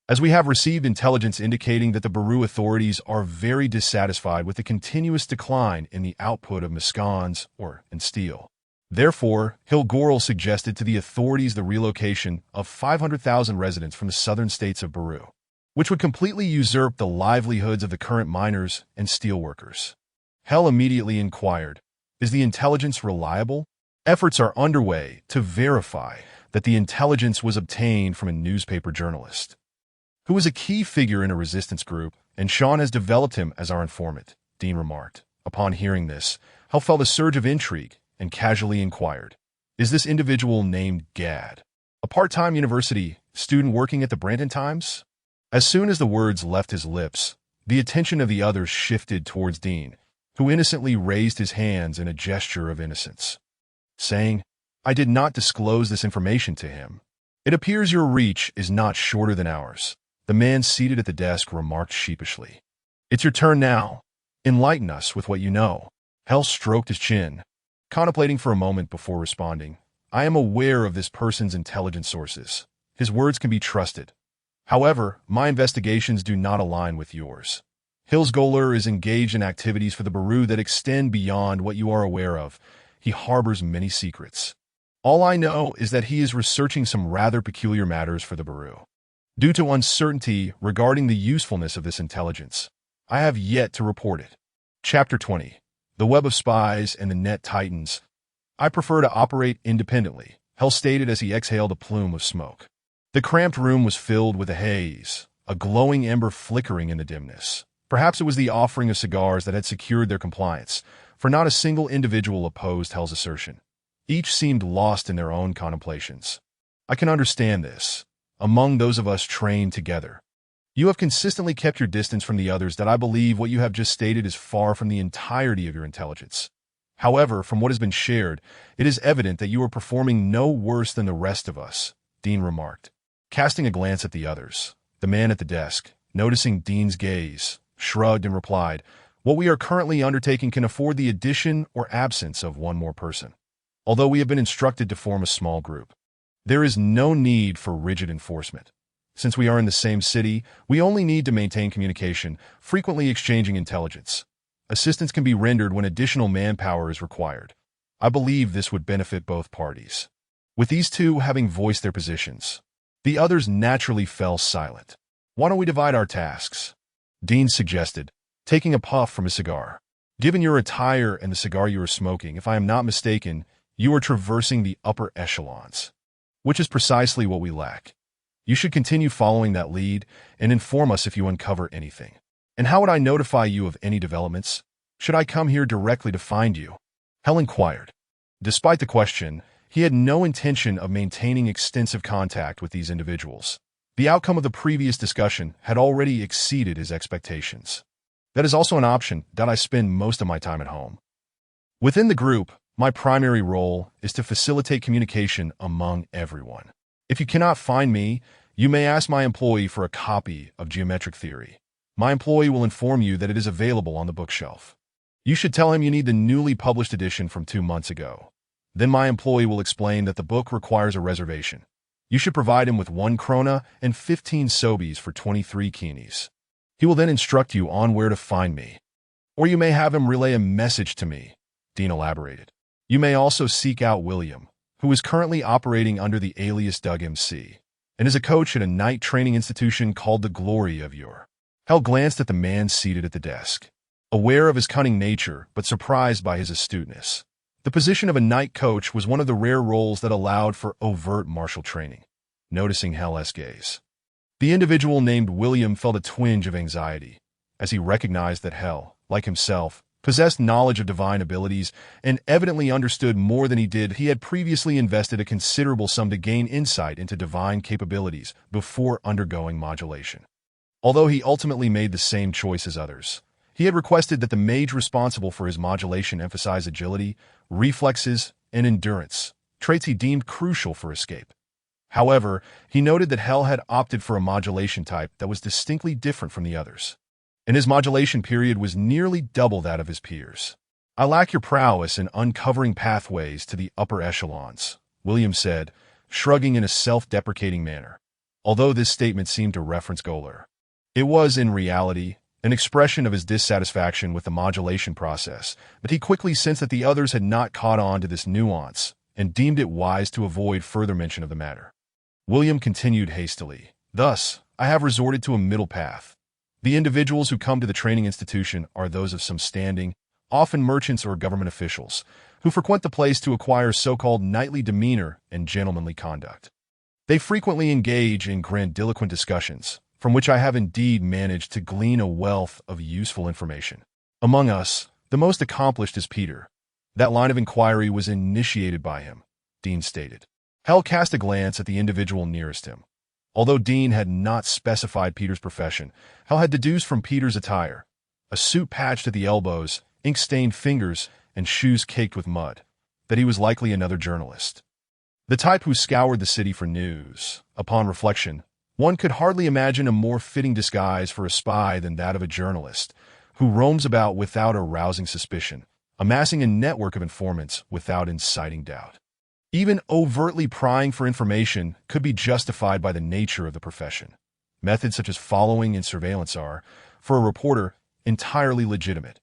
as we have received intelligence indicating that the Baru authorities are very dissatisfied with the continuous decline in the output of Mizkan's and steel. Therefore, Hilgoril suggested to the authorities the relocation of 500,000 residents from the southern states of Baru, which would completely usurp the livelihoods of the current miners and steelworkers. Hell immediately inquired, is the intelligence reliable? Efforts are underway to verify that the intelligence was obtained from a newspaper journalist, who was a key figure in a resistance group, and Sean has developed him as our informant, Dean remarked. Upon hearing this, Hell felt a surge of intrigue and casually inquired, is this individual named Gad, a part-time university student working at the Brandon Times? As soon as the words left his lips, the attention of the others shifted towards Dean, who innocently raised his hands in a gesture of innocence, saying, I did not disclose this information to him. It appears your reach is not shorter than ours. The man seated at the desk remarked sheepishly. It's your turn now. Enlighten us with what you know. Hell stroked his chin, contemplating for a moment before responding. I am aware of this person's intelligence sources. His words can be trusted. However, my investigations do not align with yours. Hilsgoler is engaged in activities for the Baru that extend beyond what you are aware of. He harbors many secrets. All I know is that he is researching some rather peculiar matters for the Baru. Due to uncertainty regarding the usefulness of this intelligence, I have yet to report it. Chapter 20. The Web of Spies and the Net Titans. I prefer to operate independently, Hell stated as he exhaled a plume of smoke. The cramped room was filled with a haze, a glowing ember flickering in the dimness. Perhaps it was the offering of cigars that had secured their compliance, for not a single individual opposed Hell's assertion. Each seemed lost in their own contemplations. I can understand this. Among those of us trained together, you have consistently kept your distance from the others that I believe what you have just stated is far from the entirety of your intelligence. However, from what has been shared, it is evident that you are performing no worse than the rest of us, Dean remarked, casting a glance at the others. The man at the desk, noticing Dean's gaze, shrugged and replied, what we are currently undertaking can afford the addition or absence of one more person. Although we have been instructed to form a small group, there is no need for rigid enforcement. Since we are in the same city, we only need to maintain communication, frequently exchanging intelligence. Assistance can be rendered when additional manpower is required. I believe this would benefit both parties. With these two having voiced their positions, the others naturally fell silent. Why don't we divide our tasks? Dean suggested, taking a puff from his cigar. Given your attire and the cigar you are smoking, if I am not mistaken, you are traversing the upper echelons, which is precisely what we lack. You should continue following that lead and inform us if you uncover anything. And how would I notify you of any developments? Should I come here directly to find you? Hell inquired. Despite the question, he had no intention of maintaining extensive contact with these individuals. The outcome of the previous discussion had already exceeded his expectations. That is also an option that I spend most of my time at home. Within the group, my primary role is to facilitate communication among everyone. If you cannot find me, you may ask my employee for a copy of Geometric Theory. My employee will inform you that it is available on the bookshelf. You should tell him you need the newly published edition from 2 months ago. Then my employee will explain that the book requires a reservation. You should provide him with 1 krona and 15 sobies for 23 kinis. He will then instruct you on where to find me. Or you may have him relay a message to me, Dean elaborated. You may also seek out William, who is currently operating under the alias Doug MC, and is a coach at a night training institution called the Glory of Your. Hell glanced at the man seated at the desk, aware of his cunning nature but surprised by his astuteness. The position of a night coach was one of the rare roles that allowed for overt martial training. Noticing Hell's gaze, the individual named William felt a twinge of anxiety as he recognized that Hell, like himself, possessed knowledge of divine abilities and evidently understood more than he did. He had previously invested a considerable sum to gain insight into divine capabilities before undergoing modulation. Although he ultimately made the same choice as others, he had requested that the mage responsible for his modulation emphasize agility, reflexes, and endurance, traits he deemed crucial for escape. However, he noted that Hell had opted for a modulation type that was distinctly different from the others, and his modulation period was nearly double that of his peers. "I lack your prowess in uncovering pathways to the upper echelons," William said, shrugging in a self-deprecating manner. Although this statement seemed to reference Goler, it was, in reality, an expression of his dissatisfaction with the modulation process, but he quickly sensed that the others had not caught on to this nuance and deemed it wise to avoid further mention of the matter. William continued hastily, "Thus, I have resorted to a middle path. The individuals who come to the training institution are those of some standing, often merchants or government officials, who frequent the place to acquire so-called knightly demeanor and gentlemanly conduct. They frequently engage in grandiloquent discussions, from which I have indeed managed to glean a wealth of useful information. Among us, the most accomplished is Peter. That line of inquiry was initiated by him," Dean stated. Hell cast a glance at the individual nearest him. Although Dean had not specified Peter's profession, Hell had deduced from Peter's attire, a suit patched at the elbows, ink-stained fingers, and shoes caked with mud, that he was likely another journalist. The type who scoured the city for news. Upon reflection, one could hardly imagine a more fitting disguise for a spy than that of a journalist, who roams about without arousing suspicion, amassing a network of informants without inciting doubt. Even overtly prying for information could be justified by the nature of the profession. Methods such as following and surveillance are, for a reporter, entirely legitimate.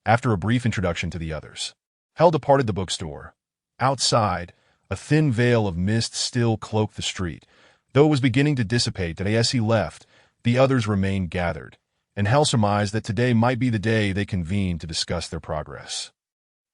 After a brief introduction to the others, Hell departed the bookstore. Outside, a thin veil of mist still cloaked the street, though it was beginning to dissipate. That as he left, the others remained gathered, and Hell surmised that today might be the day they convened to discuss their progress.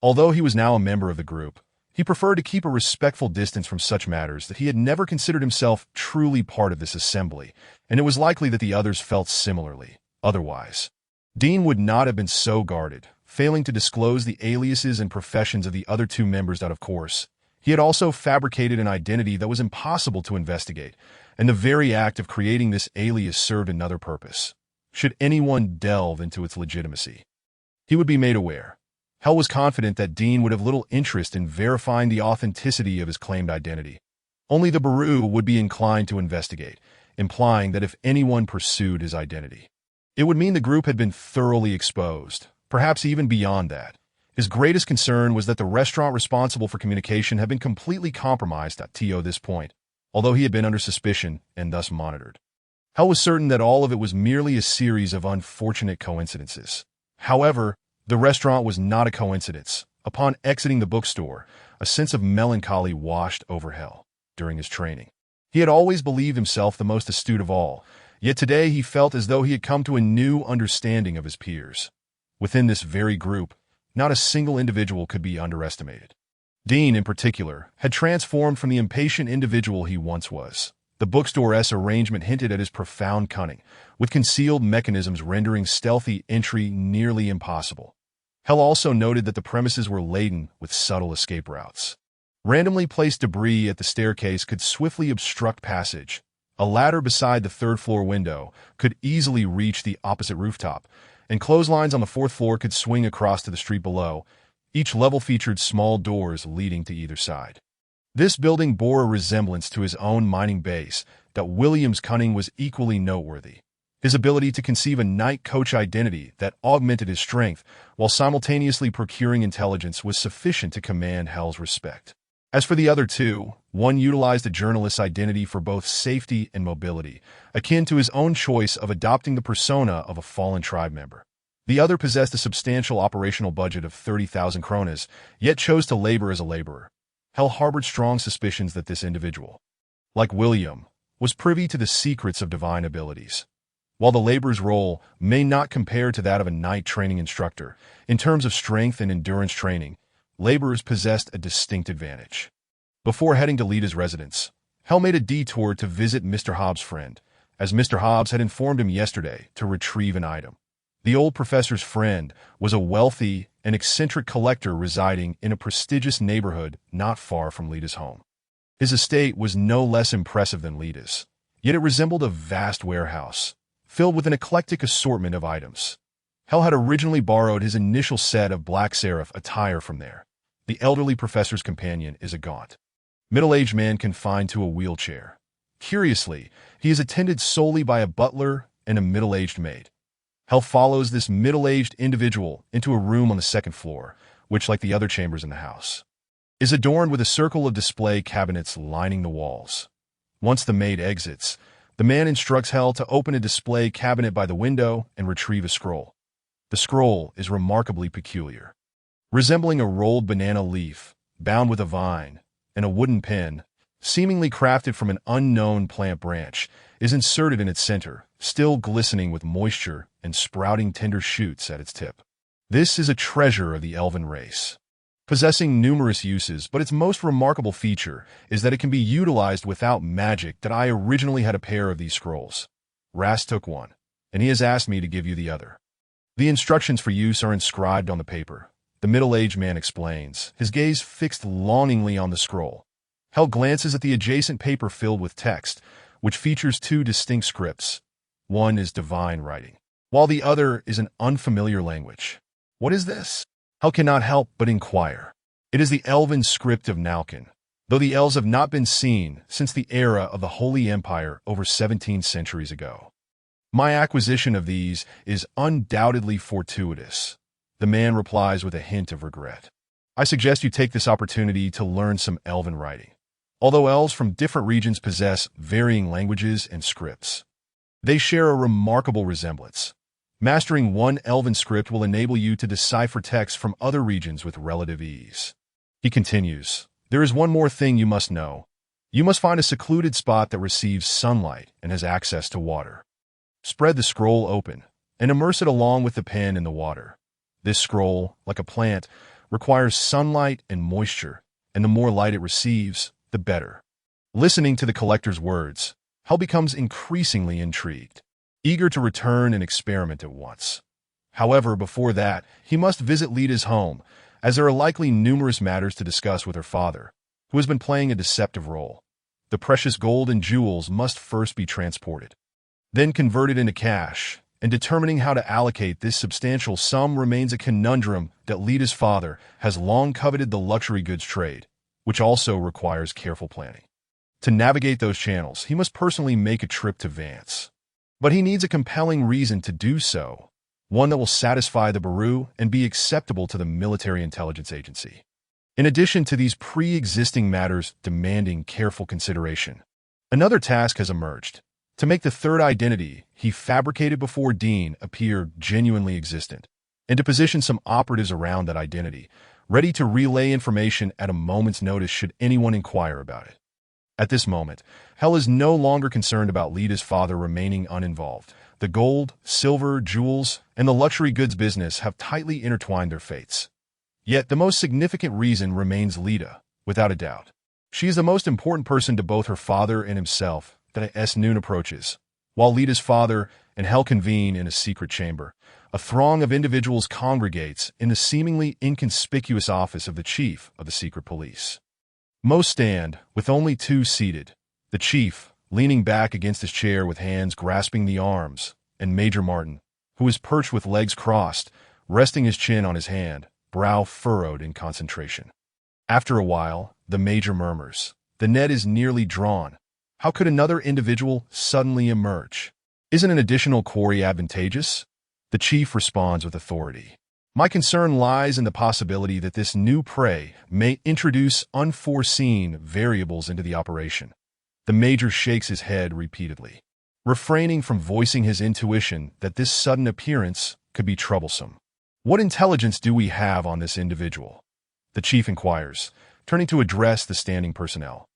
Although he was now a member of the group, he preferred to keep a respectful distance from such matters. That he had never considered himself truly part of this assembly, and it was likely that the others felt similarly. Otherwise, Dean would not have been so guarded, failing to disclose the aliases and professions of the other two members. Of course, he had also fabricated an identity that was impossible to investigate, and the very act of creating this alias served another purpose. Should anyone delve into its legitimacy, he would be made aware. Hell was confident that Dean would have little interest in verifying the authenticity of his claimed identity. Only the Baru would be inclined to investigate, implying that if anyone pursued his identity, it would mean the group had been thoroughly exposed, perhaps even beyond that. His greatest concern was that the restaurant responsible for communication had been completely compromised at this point, although he had been under suspicion and thus monitored. Hell was certain that all of it was merely a series of unfortunate coincidences. However, the restaurant was not a coincidence. Upon exiting the bookstore, a sense of melancholy washed over Hell. During his training, he had always believed himself the most astute of all, yet today he felt as though he had come to a new understanding of his peers. Within this very group, not a single individual could be underestimated. Dean, in particular, had transformed from the impatient individual he once was. The bookstore's arrangement hinted at his profound cunning, with concealed mechanisms rendering stealthy entry nearly impossible. Hell also noted that the premises were laden with subtle escape routes. Randomly placed debris at the staircase could swiftly obstruct passage. A ladder beside the third-floor window could easily reach the opposite rooftop, and clotheslines on the fourth floor could swing across to the street below. Each level featured small doors leading to either side. This building bore a resemblance to his own mining base. That William's cunning was equally noteworthy. His ability to conceive a night coach identity that augmented his strength while simultaneously procuring intelligence was sufficient to command Hell's respect. As for the other two, one utilized a journalist's identity for both safety and mobility, akin to his own choice of adopting the persona of a fallen tribe member. The other possessed a substantial operational budget of 30,000 kronas, yet chose to labor as a laborer. Hell harbored strong suspicions that this individual, like William, was privy to the secrets of divine abilities. While the laborer's role may not compare to that of a knight training instructor, in terms of strength and endurance training, laborers possessed a distinct advantage. Before heading to Lita's residence, Hell made a detour to visit Mr. Hobbs' friend, as Mr. Hobbs had informed him yesterday to retrieve an item. The old professor's friend was a wealthy and eccentric collector residing in a prestigious neighborhood not far from Lita's home. His estate was no less impressive than Lita's, yet it resembled a vast warehouse, filled with an eclectic assortment of items. Hell had originally borrowed his initial set of Black Seraph attire from there. The elderly professor's companion is a gaunt, middle-aged man confined to a wheelchair. Curiously, he is attended solely by a butler and a middle-aged maid. Hell follows this middle-aged individual into a room on the second floor, which, like the other chambers in the house, is adorned with a circle of display cabinets lining the walls. Once the maid exits, the man instructs Hell to open a display cabinet by the window and retrieve a scroll. The scroll is remarkably peculiar. Resembling a rolled banana leaf, bound with a vine, and a wooden pen, seemingly crafted from an unknown plant branch, is inserted in its center, still glistening with moisture and sprouting tender shoots at its tip. This is a treasure of the elven race, possessing numerous uses, but its most remarkable feature is that it can be utilized without magic. That I originally had a pair of these scrolls. Rast took one, and he has asked me to give you the other. The instructions for use are inscribed on the paper. The middle-aged man explains, his gaze fixed longingly on the scroll. Hell glances at the adjacent paper filled with text, which features two distinct scripts. One is divine writing, while the other is an unfamiliar language. What is this? Hell cannot help but inquire. It is the elven script of Nalkin, though the elves have not been seen since the era of the Holy Empire over 17 centuries ago. My acquisition of these is undoubtedly fortuitous. The man replies with a hint of regret. I suggest you take this opportunity to learn some elven writing. Although elves from different regions possess varying languages and scripts, they share a remarkable resemblance. Mastering one elven script will enable you to decipher texts from other regions with relative ease. He continues, there is one more thing you must know. You must find a secluded spot that receives sunlight and has access to water. Spread the scroll open and immerse it along with the pen in the water. This scroll, like a plant, requires sunlight and moisture, and the more light it receives, the better. Listening to the collector's words, Hell becomes increasingly intrigued, eager to return and experiment at once. However, before that, he must visit Lita's home, as there are likely numerous matters to discuss with her father, who has been playing a deceptive role. The precious gold and jewels must first be transported, then converted into cash, and determining how to allocate this substantial sum remains a conundrum that Lita's father has long coveted. The luxury goods trade, which also requires careful planning. To navigate those channels, he must personally make a trip to Vance. But he needs a compelling reason to do so, one that will satisfy the Baru and be acceptable to the military intelligence agency. In addition to these pre-existing matters demanding careful consideration, another task has emerged: to make the third identity he fabricated before Dean appear genuinely existent, and to position some operatives around that identity, ready to relay information at a moment's notice should anyone inquire about it. At this moment, Hell is no longer concerned about Lita's father remaining uninvolved. The gold, silver, jewels, and the luxury goods business have tightly intertwined their fates. Yet the most significant reason remains Lita, without a doubt. She is the most important person to both her father and himself. That as noon approaches, while Lita's father and Hell convene in a secret chamber, a throng of individuals congregates in the seemingly inconspicuous office of the chief of the secret police. Most stand, with only two seated, the chief, leaning back against his chair with hands grasping the arms, and Major Martin, who is perched with legs crossed, resting his chin on his hand, brow furrowed in concentration. After a while, the Major murmurs, "The net is nearly drawn. How could another individual suddenly emerge? Isn't an additional quarry advantageous?" The chief responds with authority. "My concern lies in the possibility that this new prey may introduce unforeseen variables into the operation." The major shakes his head repeatedly, refraining from voicing his intuition that this sudden appearance could be troublesome. "What intelligence do we have on this individual?" the chief inquires, turning to address the standing personnel.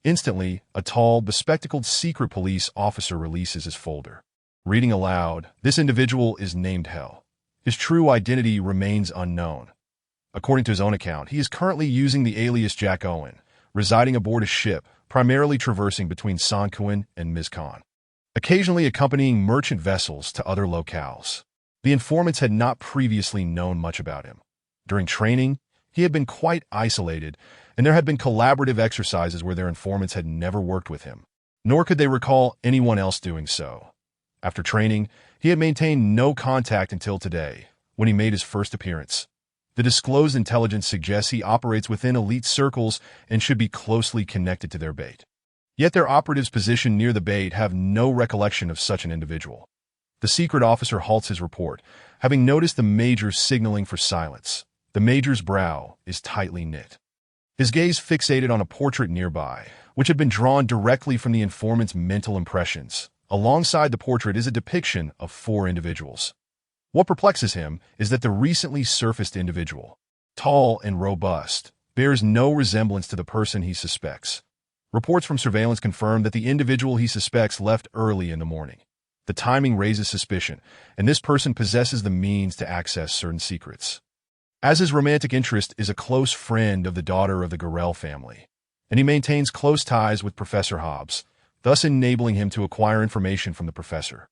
Instantly, a tall, bespectacled secret police officer releases his folder. Reading aloud, this individual is named Leckhel. His true identity remains unknown. According to his own account, he is currently using the alias Jack Owen, residing aboard a ship, primarily traversing between Sanquin and Mizkan, occasionally accompanying merchant vessels to other locales. The informants had not previously known much about him. During training, he had been quite isolated, and there had been collaborative exercises where their informants had never worked with him, nor could they recall anyone else doing so. After training, he had maintained no contact until today, when he made his first appearance. The disclosed intelligence suggests he operates within elite circles and should be closely connected to their bait. Yet their operatives positioned near the bait have no recollection of such an individual. The secret officer halts his report, having noticed the major signaling for silence. The major's brow is tightly knit. His gaze fixated on a portrait nearby, which had been drawn directly from the informant's mental impressions. Alongside the portrait is a depiction of 4 individuals. What perplexes him is that the recently surfaced individual, tall and robust, bears no resemblance to the person he suspects. Reports from surveillance confirm that the individual he suspects left early in the morning. The timing raises suspicion, and this person possesses the means to access certain secrets. As his romantic interest is a close friend of the daughter of the Garel family, and he maintains close ties with Professor Hobbs, thus enabling him to acquire information from the professor.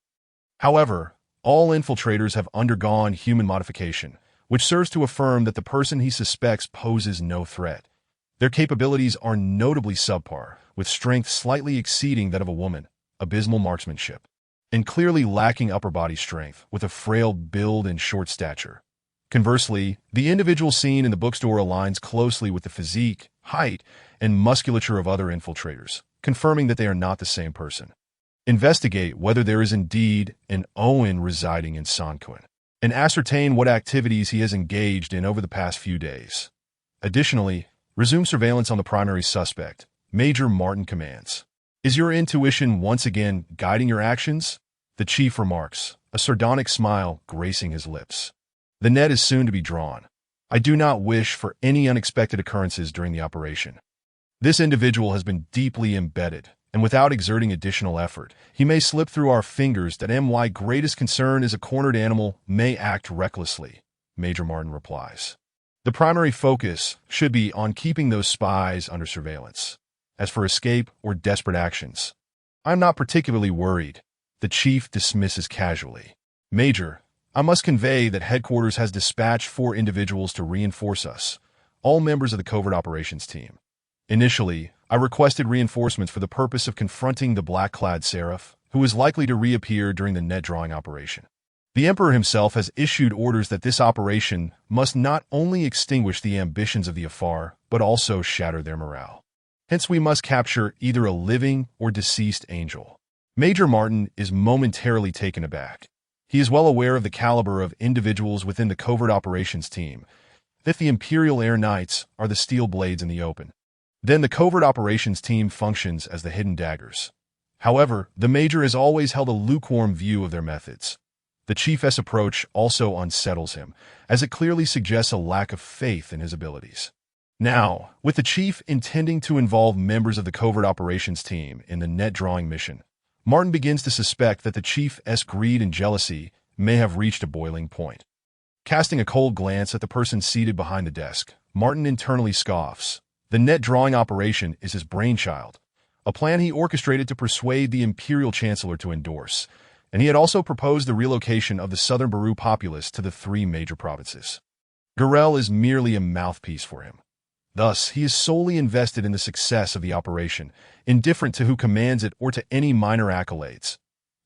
However, all infiltrators have undergone human modification, which serves to affirm that the person he suspects poses no threat. Their capabilities are notably subpar, with strength slightly exceeding that of a woman, abysmal marksmanship, and clearly lacking upper body strength, with a frail build and short stature. Conversely, the individual seen in the bookstore aligns closely with the physique, height, and musculature of other infiltrators, confirming that they are not the same person. Investigate whether there is indeed an Owen residing in Sanquin, and ascertain what activities he has engaged in over the past few days. Additionally, resume surveillance on the primary suspect. Major Martin commands. Is your intuition once again guiding your actions? The chief remarks, a sardonic smile gracing his lips. The net is soon to be drawn. I do not wish for any unexpected occurrences during the operation. This individual has been deeply embedded, and without exerting additional effort, he may slip through our fingers. That my greatest concern is a cornered animal may act recklessly, Major Martin replies. The primary focus should be on keeping those spies under surveillance. As for escape or desperate actions, I'm not particularly worried, the chief dismisses casually. Major, I must convey that headquarters has dispatched 4 individuals to reinforce us, all members of the covert operations team. Initially, I requested reinforcements for the purpose of confronting the black-clad seraph, who is likely to reappear during the net drawing operation. The Emperor himself has issued orders that this operation must not only extinguish the ambitions of the Afar, but also shatter their morale. Hence we must capture either a living or deceased angel. Major Martin is momentarily taken aback. He is well aware of the caliber of individuals within the covert operations team, that the Imperial Air Knights are the steel blades in the open. Then the covert operations team functions as the hidden daggers. However, the Major has always held a lukewarm view of their methods. The Chief's approach also unsettles him, as it clearly suggests a lack of faith in his abilities. Now, with the Chief intending to involve members of the covert operations team in the net drawing mission, Martin begins to suspect that the Chief's greed and jealousy may have reached a boiling point. Casting a cold glance at the person seated behind the desk, Martin internally scoffs. The net drawing operation is his brainchild, a plan he orchestrated to persuade the Imperial Chancellor to endorse, and he had also proposed the relocation of the southern Baru populace to the 3 major provinces. Garel is merely a mouthpiece for him. Thus, he is solely invested in the success of the operation, indifferent to who commands it or to any minor accolades.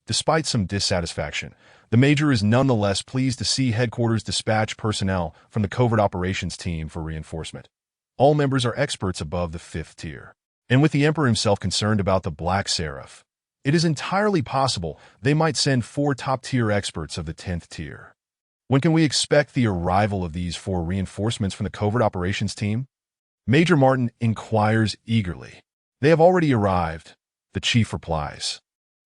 Despite some dissatisfaction, the Major is nonetheless pleased to see headquarters dispatch personnel from the covert operations team for reinforcement. All members are experts above the 5th tier. And with the Emperor himself concerned about the Black Seraph, it is entirely possible they might send 4 top-tier experts of the 10th tier. When can we expect the arrival of these 4 reinforcements from the covert operations team? Major Martin inquires eagerly. They have already arrived, the chief replies,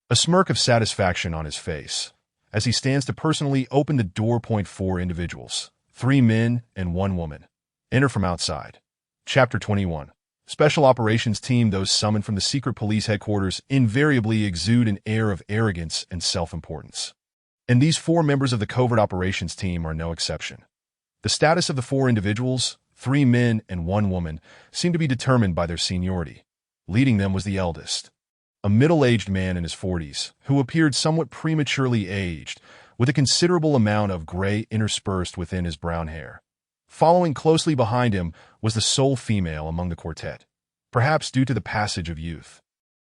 a smirk of satisfaction on his face, as he stands to personally open the door. 4 individuals, 3 men and 1 woman, enter from outside. Chapter 21. Special operations team, those summoned from the secret police headquarters, invariably exude an air of arrogance and self-importance. And these 4 members of the covert operations team are no exception. The status of the 4 individuals, 3 men and 1 woman, seemed to be determined by their seniority. Leading them was the eldest, a middle-aged man in his 40s, who appeared somewhat prematurely aged, with a considerable amount of gray interspersed within his brown hair. Following closely behind him was the sole female among the quartet, perhaps due to the passage of youth.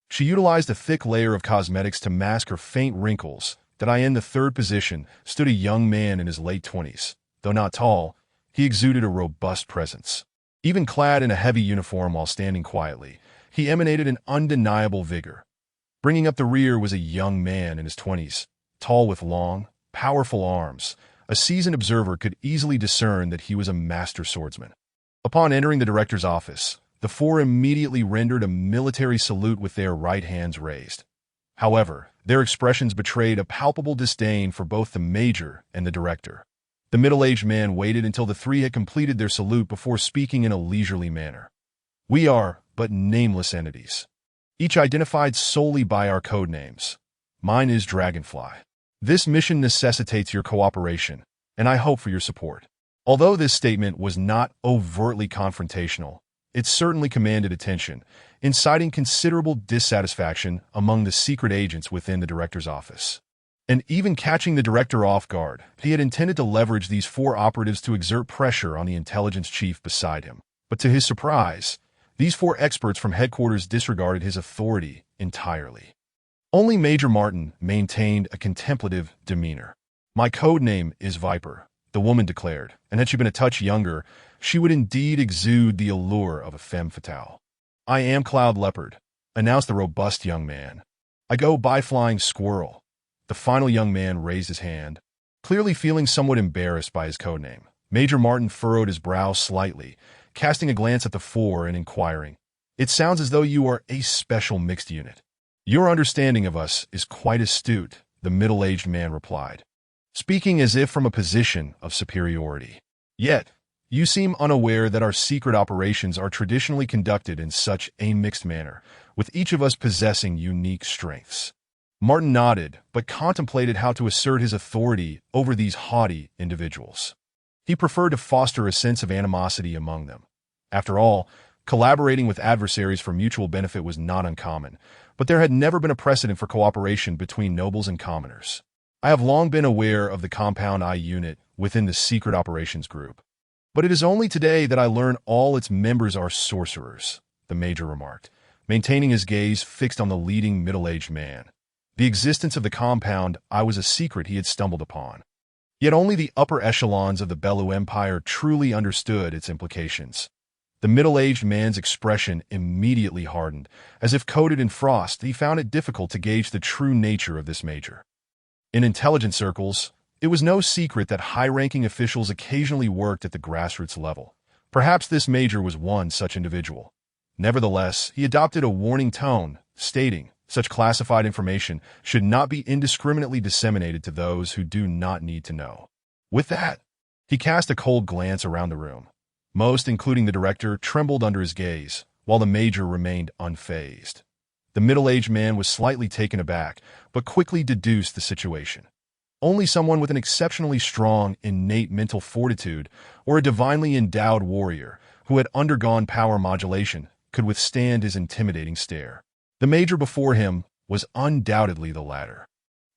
She utilized a thick layer of cosmetics to mask her faint wrinkles. In the 3rd position stood a young man in his late 20s. Though not tall, he exuded a robust presence. Even clad in a heavy uniform while standing quietly, he emanated an undeniable vigor. Bringing up the rear was a young man in his 20s, tall with long, powerful arms. A seasoned observer could easily discern that he was a master swordsman. Upon entering the director's office, the 4 immediately rendered a military salute with their right hands raised. However, their expressions betrayed a palpable disdain for both the major and the director. The middle-aged man waited until the 3 had completed their salute before speaking in a leisurely manner. "We are but nameless entities, each identified solely by our code names. Mine is Dragonfly. This mission necessitates your cooperation, and I hope for your support." Although this statement was not overtly confrontational, it certainly commanded attention, inciting considerable dissatisfaction among the secret agents within the director's office. And even catching the director off guard, he had intended to leverage these 4 operatives to exert pressure on the intelligence chief beside him. But to his surprise, these 4 experts from headquarters disregarded his authority entirely. Only Major Martin maintained a contemplative demeanor. "My code name is Viper," the woman declared, and had she been a touch younger, she would indeed exude the allure of a femme fatale. "I am Cloud Leopard," announced the robust young man. "I go by Flying Squirrel." The final young man raised his hand, clearly feeling somewhat embarrassed by his codename. Major Martin furrowed his brow slightly, casting a glance at the 4 and inquiring, "It sounds as though you are a special mixed unit." "Your understanding of us is quite astute," the middle-aged man replied, speaking as if from a position of superiority. "Yet, you seem unaware that our secret operations are traditionally conducted in such a mixed manner, with each of us possessing unique strengths." Martin nodded, but contemplated how to assert his authority over these haughty individuals. He preferred to foster a sense of animosity among them. After all, collaborating with adversaries for mutual benefit was not uncommon, but there had never been a precedent for cooperation between nobles and commoners. "I have long been aware of the Compound I unit within the Secret Operations Group, but it is only today that I learn all its members are sorcerers," the major remarked, maintaining his gaze fixed on the leading middle-aged man. The existence of the Compound I was a secret he had stumbled upon. Yet only the upper echelons of the Bellu Empire truly understood its implications. The middle-aged man's expression immediately hardened. As if coated in frost, he found it difficult to gauge the true nature of this major. In intelligence circles, it was no secret that high-ranking officials occasionally worked at the grassroots level. Perhaps this major was one such individual. Nevertheless, he adopted a warning tone, stating, "Such classified information should not be indiscriminately disseminated to those who do not need to know." With that, he cast a cold glance around the room. Most, including the director, trembled under his gaze, while the major remained unfazed. The middle-aged man was slightly taken aback, but quickly deduced the situation. Only someone with an exceptionally strong, innate mental fortitude, or a divinely endowed warrior who had undergone power modulation, could withstand his intimidating stare. The major before him was undoubtedly the latter.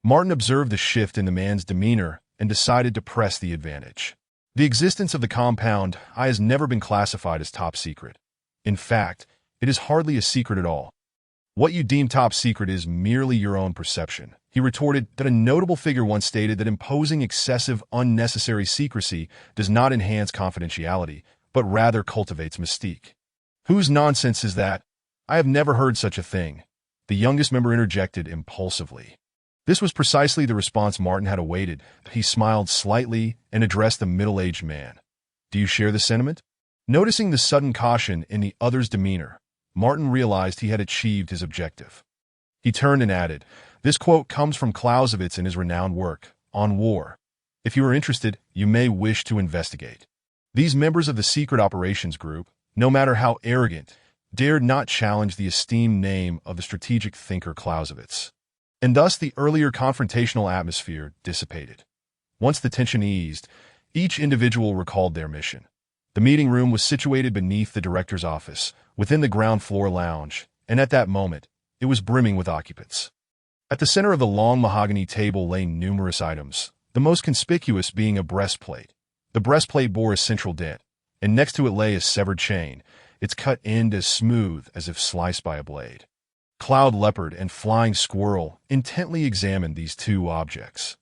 Martin observed the shift in the man's demeanor and decided to press the advantage. The existence of the Compound I has never been classified as top secret. In fact, it is hardly a secret at all. What you deem top secret is merely your own perception. He retorted that a notable figure once stated that imposing excessive, unnecessary secrecy does not enhance confidentiality, but rather cultivates mystique. Whose nonsense is that? I have never heard such a thing, the youngest member interjected impulsively. This was precisely the response Martin had awaited. He smiled slightly and addressed the middle-aged man. "Do you share the sentiment?" Noticing the sudden caution in the other's demeanor, Martin realized he had achieved his objective. He turned and added, "This quote comes from Clausewitz in his renowned work, On War. If you are interested, you may wish to investigate." These members of the Secret Operations Group, no matter how arrogant, dared not challenge the esteemed name of the strategic thinker Clausewitz. And thus the earlier confrontational atmosphere dissipated. Once the tension eased, each individual recalled their mission. The meeting room was situated beneath the director's office, within the ground floor lounge, and at that moment, it was brimming with occupants. At the center of the long mahogany table lay numerous items, the most conspicuous being a breastplate. The breastplate bore a central dent, and next to it lay a severed chain, its cut end as smooth as if sliced by a blade. Cloud Leopard and Flying Squirrel intently examined these two objects,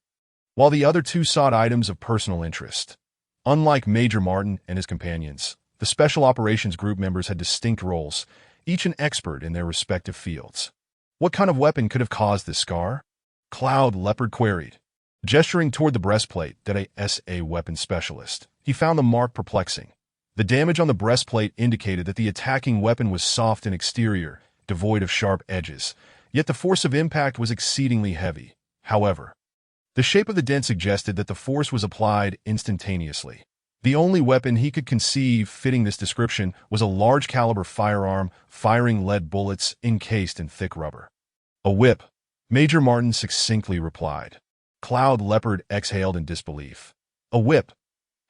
while the other two sought items of personal interest. Unlike Major Martin and his companions, the Special Operations Group members had distinct roles, each an expert in their respective fields. What kind of weapon could have caused this scar? Cloud Leopard queried. Gesturing toward the breastplate that a weapon specialist, he found the mark perplexing. The damage on the breastplate indicated that the attacking weapon was soft and exterior, devoid of sharp edges, yet the force of impact was exceedingly heavy. However, the shape of the dent suggested that the force was applied instantaneously. The only weapon he could conceive fitting this description was a large-caliber firearm firing lead bullets encased in thick rubber. A whip, Major Martin succinctly replied. Cloud Leopard exhaled in disbelief. A whip?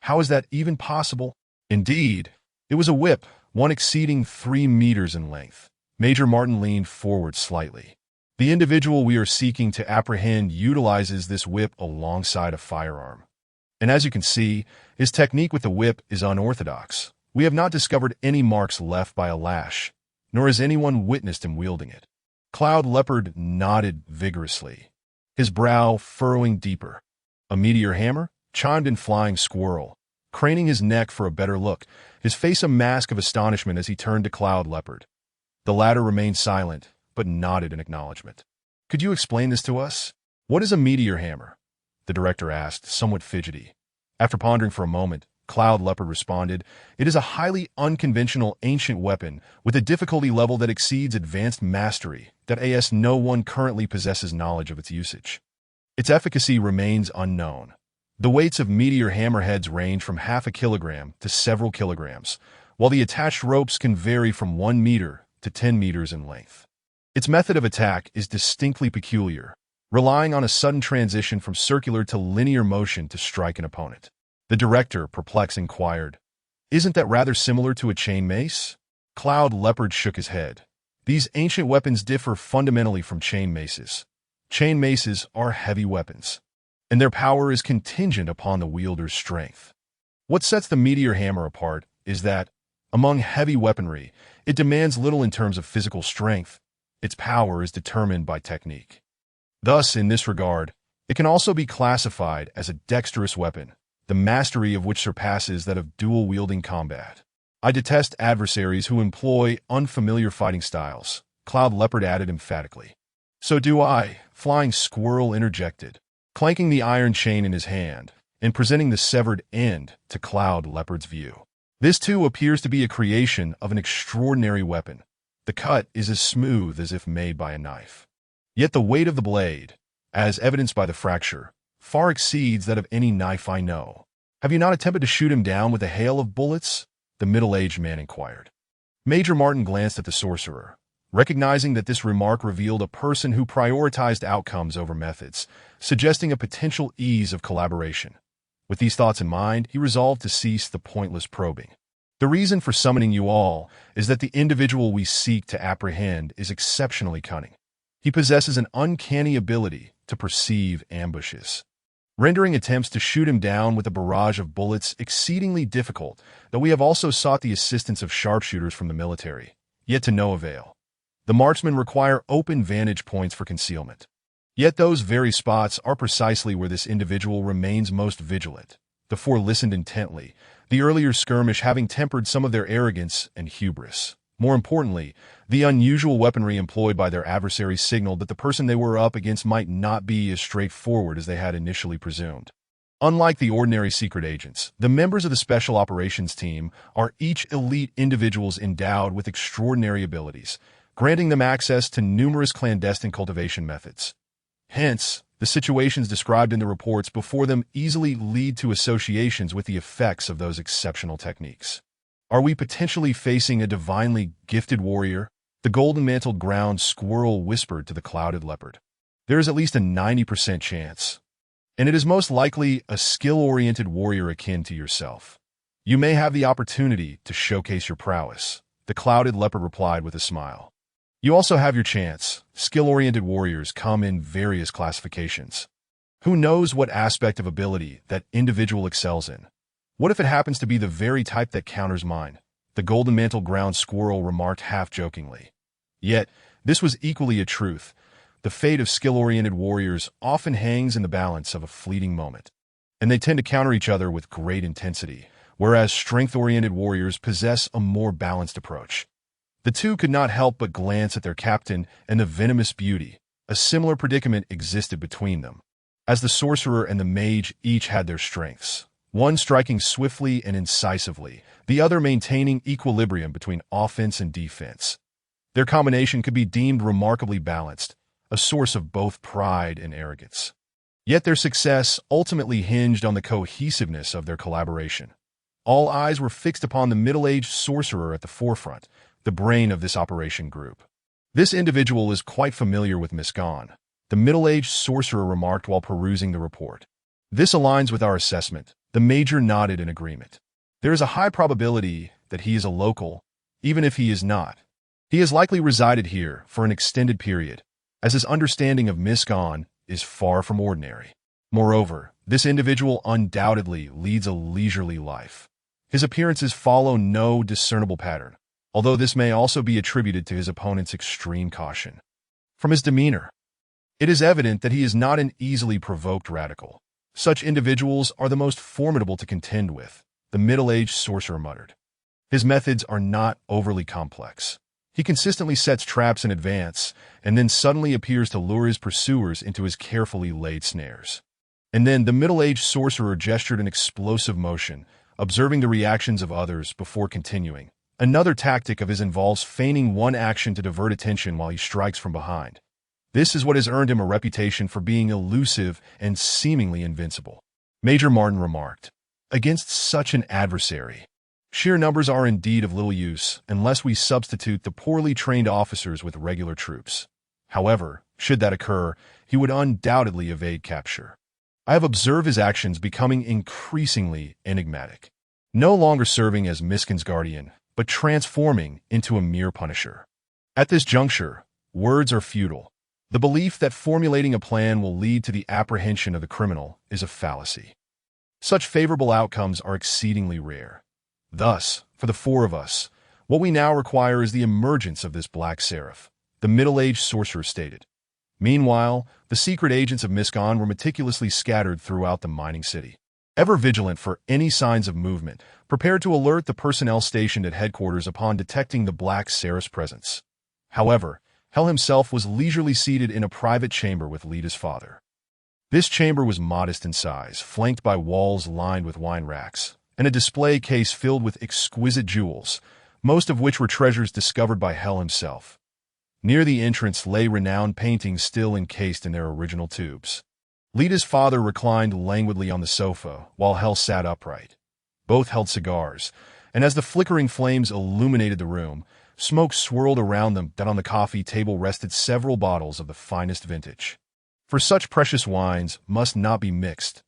How is that even possible? Indeed, it was a whip, one exceeding 3 meters in length. Major Martin leaned forward slightly. The individual we are seeking to apprehend utilizes this whip alongside a firearm. And as you can see, his technique with the whip is unorthodox. We have not discovered any marks left by a lash, nor has anyone witnessed him wielding it. Cloud Leopard nodded vigorously, his brow furrowing deeper. A meteor hammer? Chimed in Flying Squirrel, craning his neck for a better look, his face a mask of astonishment as he turned to Cloud Leopard. The latter remained silent, but nodded in acknowledgement. Could you explain this to us? What is a meteor hammer? The director asked, somewhat fidgety. After pondering for a moment, Cloud Leopard responded, It is a highly unconventional ancient weapon with a difficulty level that exceeds advanced mastery, that no one currently possesses knowledge of its usage. Its efficacy remains unknown. The weights of meteor hammerheads range from half a kilogram to several kilograms, while the attached ropes can vary from 1 meter to 10 meters in length. Its method of attack is distinctly peculiar, relying on a sudden transition from circular to linear motion to strike an opponent. The director, perplexed, inquired, Isn't that rather similar to a chain mace? Cloud Leopard shook his head. These ancient weapons differ fundamentally from chain maces. Chain maces are heavy weapons, and their power is contingent upon the wielder's strength. What sets the meteor hammer apart is that, among heavy weaponry, it demands little in terms of physical strength. Its power is determined by technique. Thus, in this regard, it can also be classified as a dexterous weapon, the mastery of which surpasses that of dual-wielding combat. I detest adversaries who employ unfamiliar fighting styles, Cloud Leopard added emphatically. So do I, Flying Squirrel interjected, clanking the iron chain in his hand and presenting the severed end to Cloud Leopard's view. This too appears to be a creation of an extraordinary weapon. The cut is as smooth as if made by a knife. Yet the weight of the blade, as evidenced by the fracture, far exceeds that of any knife I know. Have you not attempted to shoot him down with a hail of bullets? The middle-aged man inquired. Major Martin glanced at the sorcerer, recognizing that this remark revealed a person who prioritized outcomes over methods, suggesting a potential ease of collaboration. With these thoughts in mind, he resolved to cease the pointless probing. The reason for summoning you all is that the individual we seek to apprehend is exceptionally cunning. He possesses an uncanny ability to perceive ambushes, rendering attempts to shoot him down with a barrage of bullets exceedingly difficult, though we have also sought the assistance of sharpshooters from the military, yet to no avail. The marksmen require open vantage points for concealment. Yet those very spots are precisely where this individual remains most vigilant. The four listened intently, the earlier skirmish having tempered some of their arrogance and hubris. More importantly, the unusual weaponry employed by their adversaries signaled that the person they were up against might not be as straightforward as they had initially presumed. Unlike the ordinary secret agents, the members of the Special Operations Team are each elite individuals endowed with extraordinary abilities, granting them access to numerous clandestine cultivation methods. Hence, the situations described in the reports before them easily lead to associations with the effects of those exceptional techniques. Are we potentially facing a divinely gifted warrior? The golden-mantled ground squirrel whispered to the clouded leopard. There is at least a 90% chance, and it is most likely a skill-oriented warrior akin to yourself. You may have the opportunity to showcase your prowess, the clouded leopard replied with a smile. You also have your chance. Skill-oriented warriors come in various classifications. Who knows what aspect of ability that individual excels in? What if it happens to be the very type that counters mine? The golden-mantled ground squirrel remarked half-jokingly. Yet, this was equally a truth. The fate of skill-oriented warriors often hangs in the balance of a fleeting moment, and they tend to counter each other with great intensity, whereas strength-oriented warriors possess a more balanced approach. The two could not help but glance at their captain and the venomous beauty. A similar predicament existed between them, as the sorcerer and the mage each had their strengths, one striking swiftly and incisively, the other maintaining equilibrium between offense and defense. Their combination could be deemed remarkably balanced, a source of both pride and arrogance. Yet their success ultimately hinged on the cohesiveness of their collaboration. All eyes were fixed upon the middle-aged sorcerer at the forefront, the brain of this operation group. This individual is quite familiar with Miscon, the middle-aged sorcerer remarked while perusing the report. This aligns with our assessment. The major nodded in agreement. There is a high probability that he is a local, even if he is not. He has likely resided here for an extended period, as his understanding of Miscon is far from ordinary. Moreover, this individual undoubtedly leads a leisurely life. His appearances follow no discernible pattern, although this may also be attributed to his opponent's extreme caution. From his demeanor, it is evident that he is not an easily provoked radical. Such individuals are the most formidable to contend with, the middle-aged sorcerer muttered. His methods are not overly complex. He consistently sets traps in advance and then suddenly appears to lure his pursuers into his carefully laid snares. And then the middle-aged sorcerer gestured an explosive motion, observing the reactions of others before continuing. Another tactic of his involves feigning one action to divert attention while he strikes from behind. This is what has earned him a reputation for being elusive and seemingly invincible. Major Martin remarked. Against such an adversary, sheer numbers are indeed of little use unless we substitute the poorly trained officers with regular troops. However, should that occur, he would undoubtedly evade capture. I have observed his actions becoming increasingly enigmatic, no longer serving as Miskin's guardian, but transforming into a mere punisher. At this juncture, words are futile. The belief that formulating a plan will lead to the apprehension of the criminal is a fallacy. Such favorable outcomes are exceedingly rare. Thus, for the four of us, what we now require is the emergence of this black seraph, the middle-aged sorcerer stated. Meanwhile, the secret agents of Miscon were meticulously scattered throughout the mining city, ever vigilant for any signs of movement, prepared to alert the personnel stationed at headquarters upon detecting the black seraph's presence. However, Hell himself was leisurely seated in a private chamber with Lita's father. This chamber was modest in size, flanked by walls lined with wine racks, and a display case filled with exquisite jewels, most of which were treasures discovered by Hell himself. Near the entrance lay renowned paintings still encased in their original tubes. Lita's father reclined languidly on the sofa, while Hell sat upright. Both held cigars, and as the flickering flames illuminated the room, smoke swirled around them that on the coffee table rested several bottles of the finest vintage. For such precious wines must not be mixed.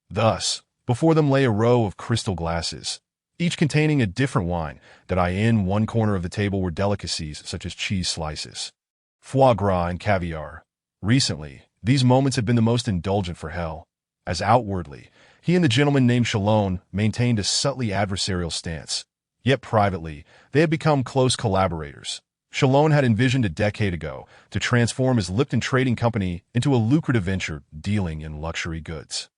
Thus, before them lay a row of crystal glasses, each containing a different wine, that in one corner of the table were delicacies such as cheese slices, foie gras, and caviar. Recently, these moments had been the most indulgent for Hell, as outwardly, he and the gentleman named Shalon maintained a subtly adversarial stance. Yet privately, they had become close collaborators. Shalon had envisioned a decade ago to transform his Lipton Trading Company into a lucrative venture dealing in luxury goods.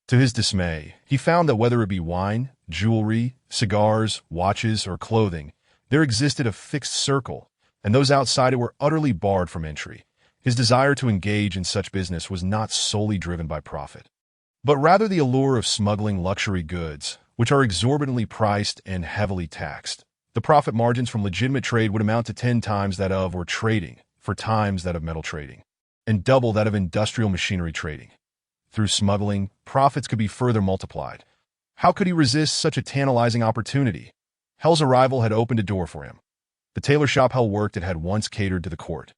To his dismay, he found that whether it be wine, jewelry, cigars, watches, or clothing, there existed a fixed circle, and those outside it were utterly barred from entry. His desire to engage in such business was not solely driven by profit, but rather the allure of smuggling luxury goods, which are exorbitantly priced and heavily taxed. The profit margins from legitimate trade would amount to 10 times that of or trading, 4 times that of metal trading, and double that of industrial machinery trading. Through smuggling, profits could be further multiplied. How could he resist such a tantalizing opportunity? Hell's arrival had opened a door for him. The tailor shop Hell worked at had once catered to the court.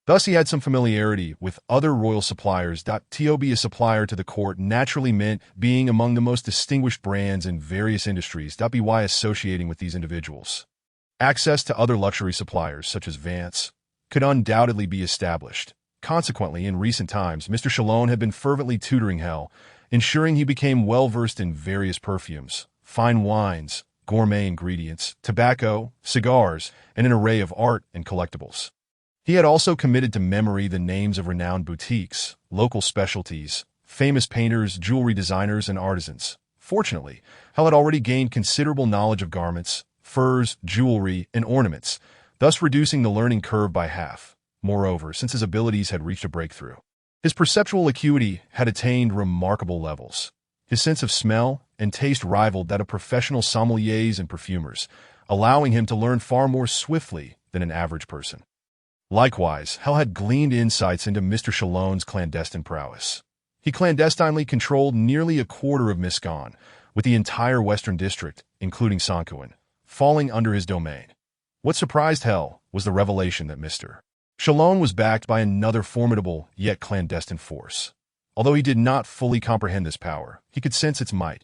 Thus he had some familiarity with other royal suppliers. To be a supplier to the court naturally meant being among the most distinguished brands in various industries. By associating with these individuals, access to other luxury suppliers, such as Vance, could undoubtedly be established. Consequently, in recent times, Mr. Shalone had been fervently tutoring Hell, ensuring he became well-versed in various perfumes, fine wines, gourmet ingredients, tobacco, cigars, and an array of art and collectibles. He had also committed to memory the names of renowned boutiques, local specialties, famous painters, jewelry designers, and artisans. Fortunately, Hell had already gained considerable knowledge of garments, furs, jewelry, and ornaments, thus reducing the learning curve by half. Moreover, since his abilities had reached a breakthrough, his perceptual acuity had attained remarkable levels. His sense of smell and taste rivaled that of professional sommeliers and perfumers, allowing him to learn far more swiftly than an average person. Likewise, Hell had gleaned insights into Mr. Shalone's clandestine prowess. He clandestinely controlled nearly a quarter of Miscon, with the entire Western District, including Sanquin, falling under his domain. What surprised Hell was the revelation that Mr. Shalone was backed by another formidable yet clandestine force. Although he did not fully comprehend this power, he could sense its might.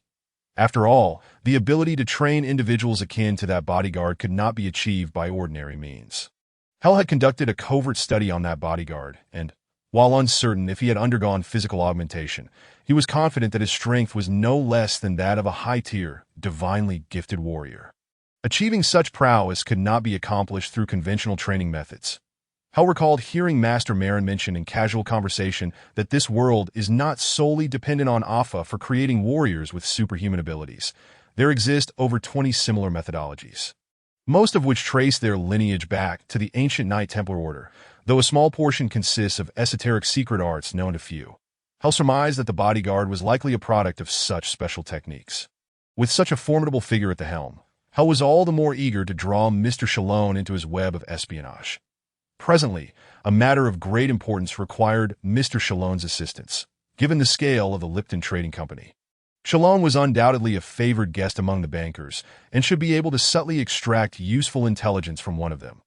After all, the ability to train individuals akin to that bodyguard could not be achieved by ordinary means. Hell had conducted a covert study on that bodyguard, and, while uncertain if he had undergone physical augmentation, he was confident that his strength was no less than that of a high-tier, divinely gifted warrior. Achieving such prowess could not be accomplished through conventional training methods. Hell recalled hearing Master Marin mention in casual conversation that this world is not solely dependent on Alpha for creating warriors with superhuman abilities. There exist over 20 similar methodologies, most of which trace their lineage back to the ancient Knight Templar Order, though a small portion consists of esoteric secret arts known to few. Hell surmised that the bodyguard was likely a product of such special techniques. With such a formidable figure at the helm, Hell was all the more eager to draw Mr. Shalone into his web of espionage. Presently, a matter of great importance required Mr. Shalone's assistance, given the scale of the Lipton Trading Company. Shalone was undoubtedly a favored guest among the bankers and should be able to subtly extract useful intelligence from one of them.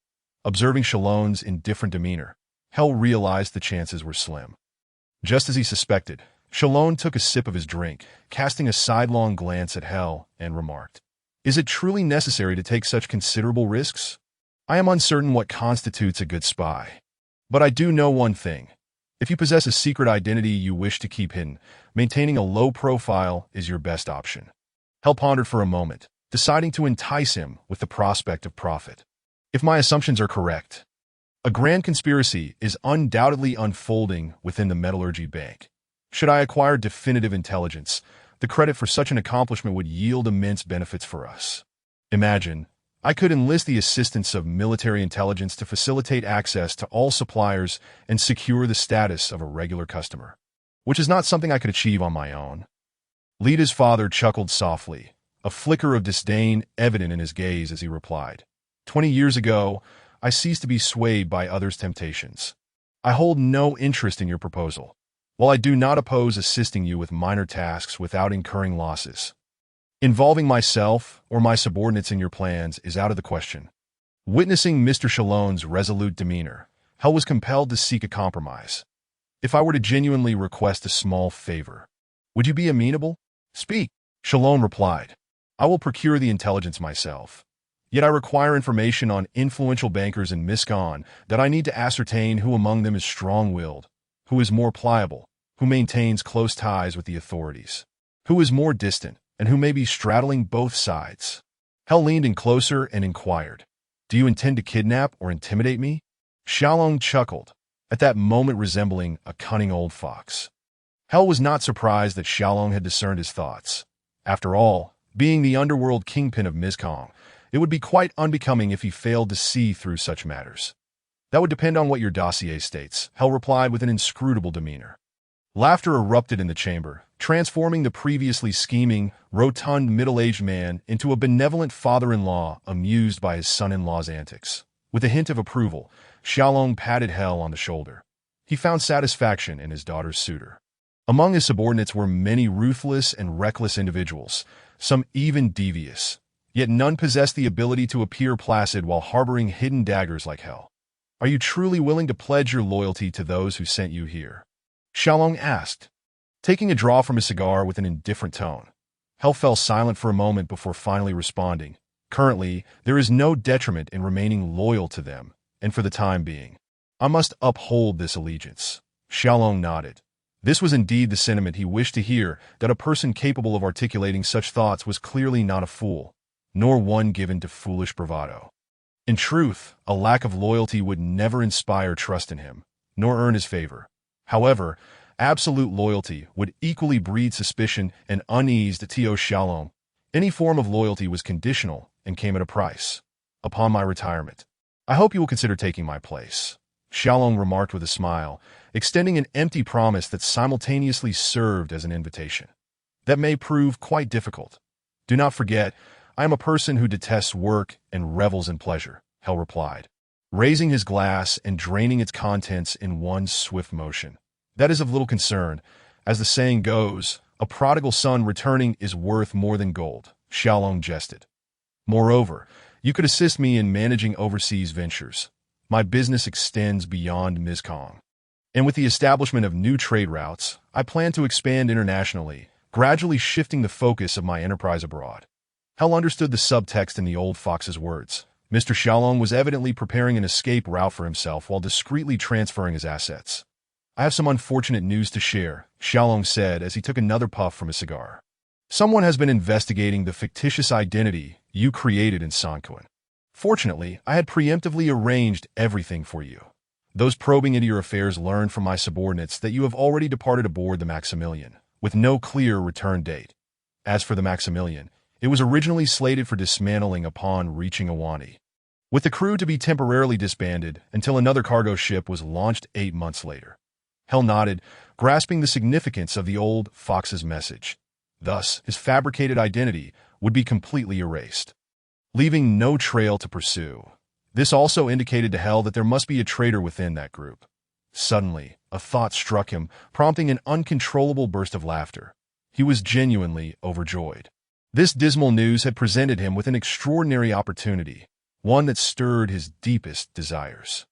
Observing Shalone's indifferent demeanor, Hell realized the chances were slim. Just as he suspected, Shalone took a sip of his drink, casting a sidelong glance at Hell, and remarked, "Is it truly necessary to take such considerable risks? I am uncertain what constitutes a good spy. But I do know one thing. If you possess a secret identity you wish to keep hidden, maintaining a low profile is your best option." Hell pondered for a moment, deciding to entice him with the prospect of profit. If my assumptions are correct, a grand conspiracy is undoubtedly unfolding within the Metallurgy Bank. Should I acquire definitive intelligence, the credit for such an accomplishment would yield immense benefits for us. Imagine, I could enlist the assistance of military intelligence to facilitate access to all suppliers and secure the status of a regular customer, which is not something I could achieve on my own. Lita's father chuckled softly, a flicker of disdain evident in his gaze as he replied, 20 years ago, I ceased to be swayed by others' temptations. I hold no interest in your proposal, while I do not oppose assisting you with minor tasks without incurring losses. Involving myself or my subordinates in your plans is out of the question." Witnessing Mr. Shalone's resolute demeanor, Hell was compelled to seek a compromise. "If I were to genuinely request a small favor, would you be amenable?" "Speak," Shalone replied. "I will procure the intelligence myself. Yet I require information on influential bankers in Miscon that I need to ascertain who among them is strong-willed, who is more pliable, who maintains close ties with the authorities, who is more distant, and who may be straddling both sides." Hell leaned in closer and inquired, "Do you intend to kidnap or intimidate me?" Shalone chuckled, at that moment resembling a cunning old fox. Hell was not surprised that Shalone had discerned his thoughts. After all, being the underworld kingpin of Miscon, it would be quite unbecoming if he failed to see through such matters. "That would depend on what your dossier states," Hell replied with an inscrutable demeanor. Laughter erupted in the chamber, transforming the previously scheming, rotund middle-aged man into a benevolent father-in-law amused by his son-in-law's antics. With a hint of approval, Shalone patted Hell on the shoulder. He found satisfaction in his daughter's suitor. Among his subordinates were many ruthless and reckless individuals, some even devious. yet none possessed the ability to appear placid while harboring hidden daggers like hell. Are you truly willing to pledge your loyalty to those who sent you here? Xiaolong asked, taking a draw from his cigar with an indifferent tone. Hell fell silent for a moment before finally responding. Currently, there is no detriment in remaining loyal to them, and for the time being, I must uphold this allegiance. Xiaolong nodded. This was indeed the sentiment he wished to hear, that a person capable of articulating such thoughts was clearly not a fool, nor one given to foolish bravado. In truth, a lack of loyalty would never inspire trust in him, nor earn his favor. However, absolute loyalty would equally breed suspicion and unease to Tio Xiaolong. Any form of loyalty was conditional and came at a price. Upon my retirement, I hope you will consider taking my place, Xiaolong remarked with a smile, extending an empty promise that simultaneously served as an invitation. That may prove quite difficult. Do not forget, I am a person who detests work and revels in pleasure, Hell replied, raising his glass and draining its contents in one swift motion. That is of little concern. As the saying goes, a prodigal son returning is worth more than gold, Xiaolong jested. Moreover, you could assist me in managing overseas ventures. My business extends beyond Mizkong. And with the establishment of new trade routes, I plan to expand internationally, gradually shifting the focus of my enterprise abroad. Hell understood the subtext in the old fox's words. Mr. Xiaolong was evidently preparing an escape route for himself while discreetly transferring his assets. I have some unfortunate news to share, Xiaolong said as he took another puff from his cigar. Someone has been investigating the fictitious identity you created in Sanquan. Fortunately, I had preemptively arranged everything for you. Those probing into your affairs learned from my subordinates that you have already departed aboard the Maximilian, with no clear return date. As for the Maximilian, it was originally slated for dismantling upon reaching Awani, with the crew to be temporarily disbanded until another cargo ship was launched 8 months later. Hell nodded, grasping the significance of the old fox's message. Thus, his fabricated identity would be completely erased, leaving no trail to pursue. This also indicated to Hell that there must be a traitor within that group. Suddenly, a thought struck him, prompting an uncontrollable burst of laughter. He was genuinely overjoyed. This dismal news had presented him with an extraordinary opportunity, one that stirred his deepest desires.